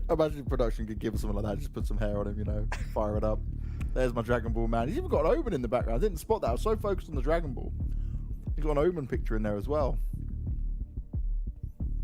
Imagine production could give us something like that. Just put some hair on him, you know, fire it up. There's my Dragon Ball man. He's even got an Omen in the background. I didn't spot that. I was so focused on the Dragon Ball. He's got an Omen picture in there as well.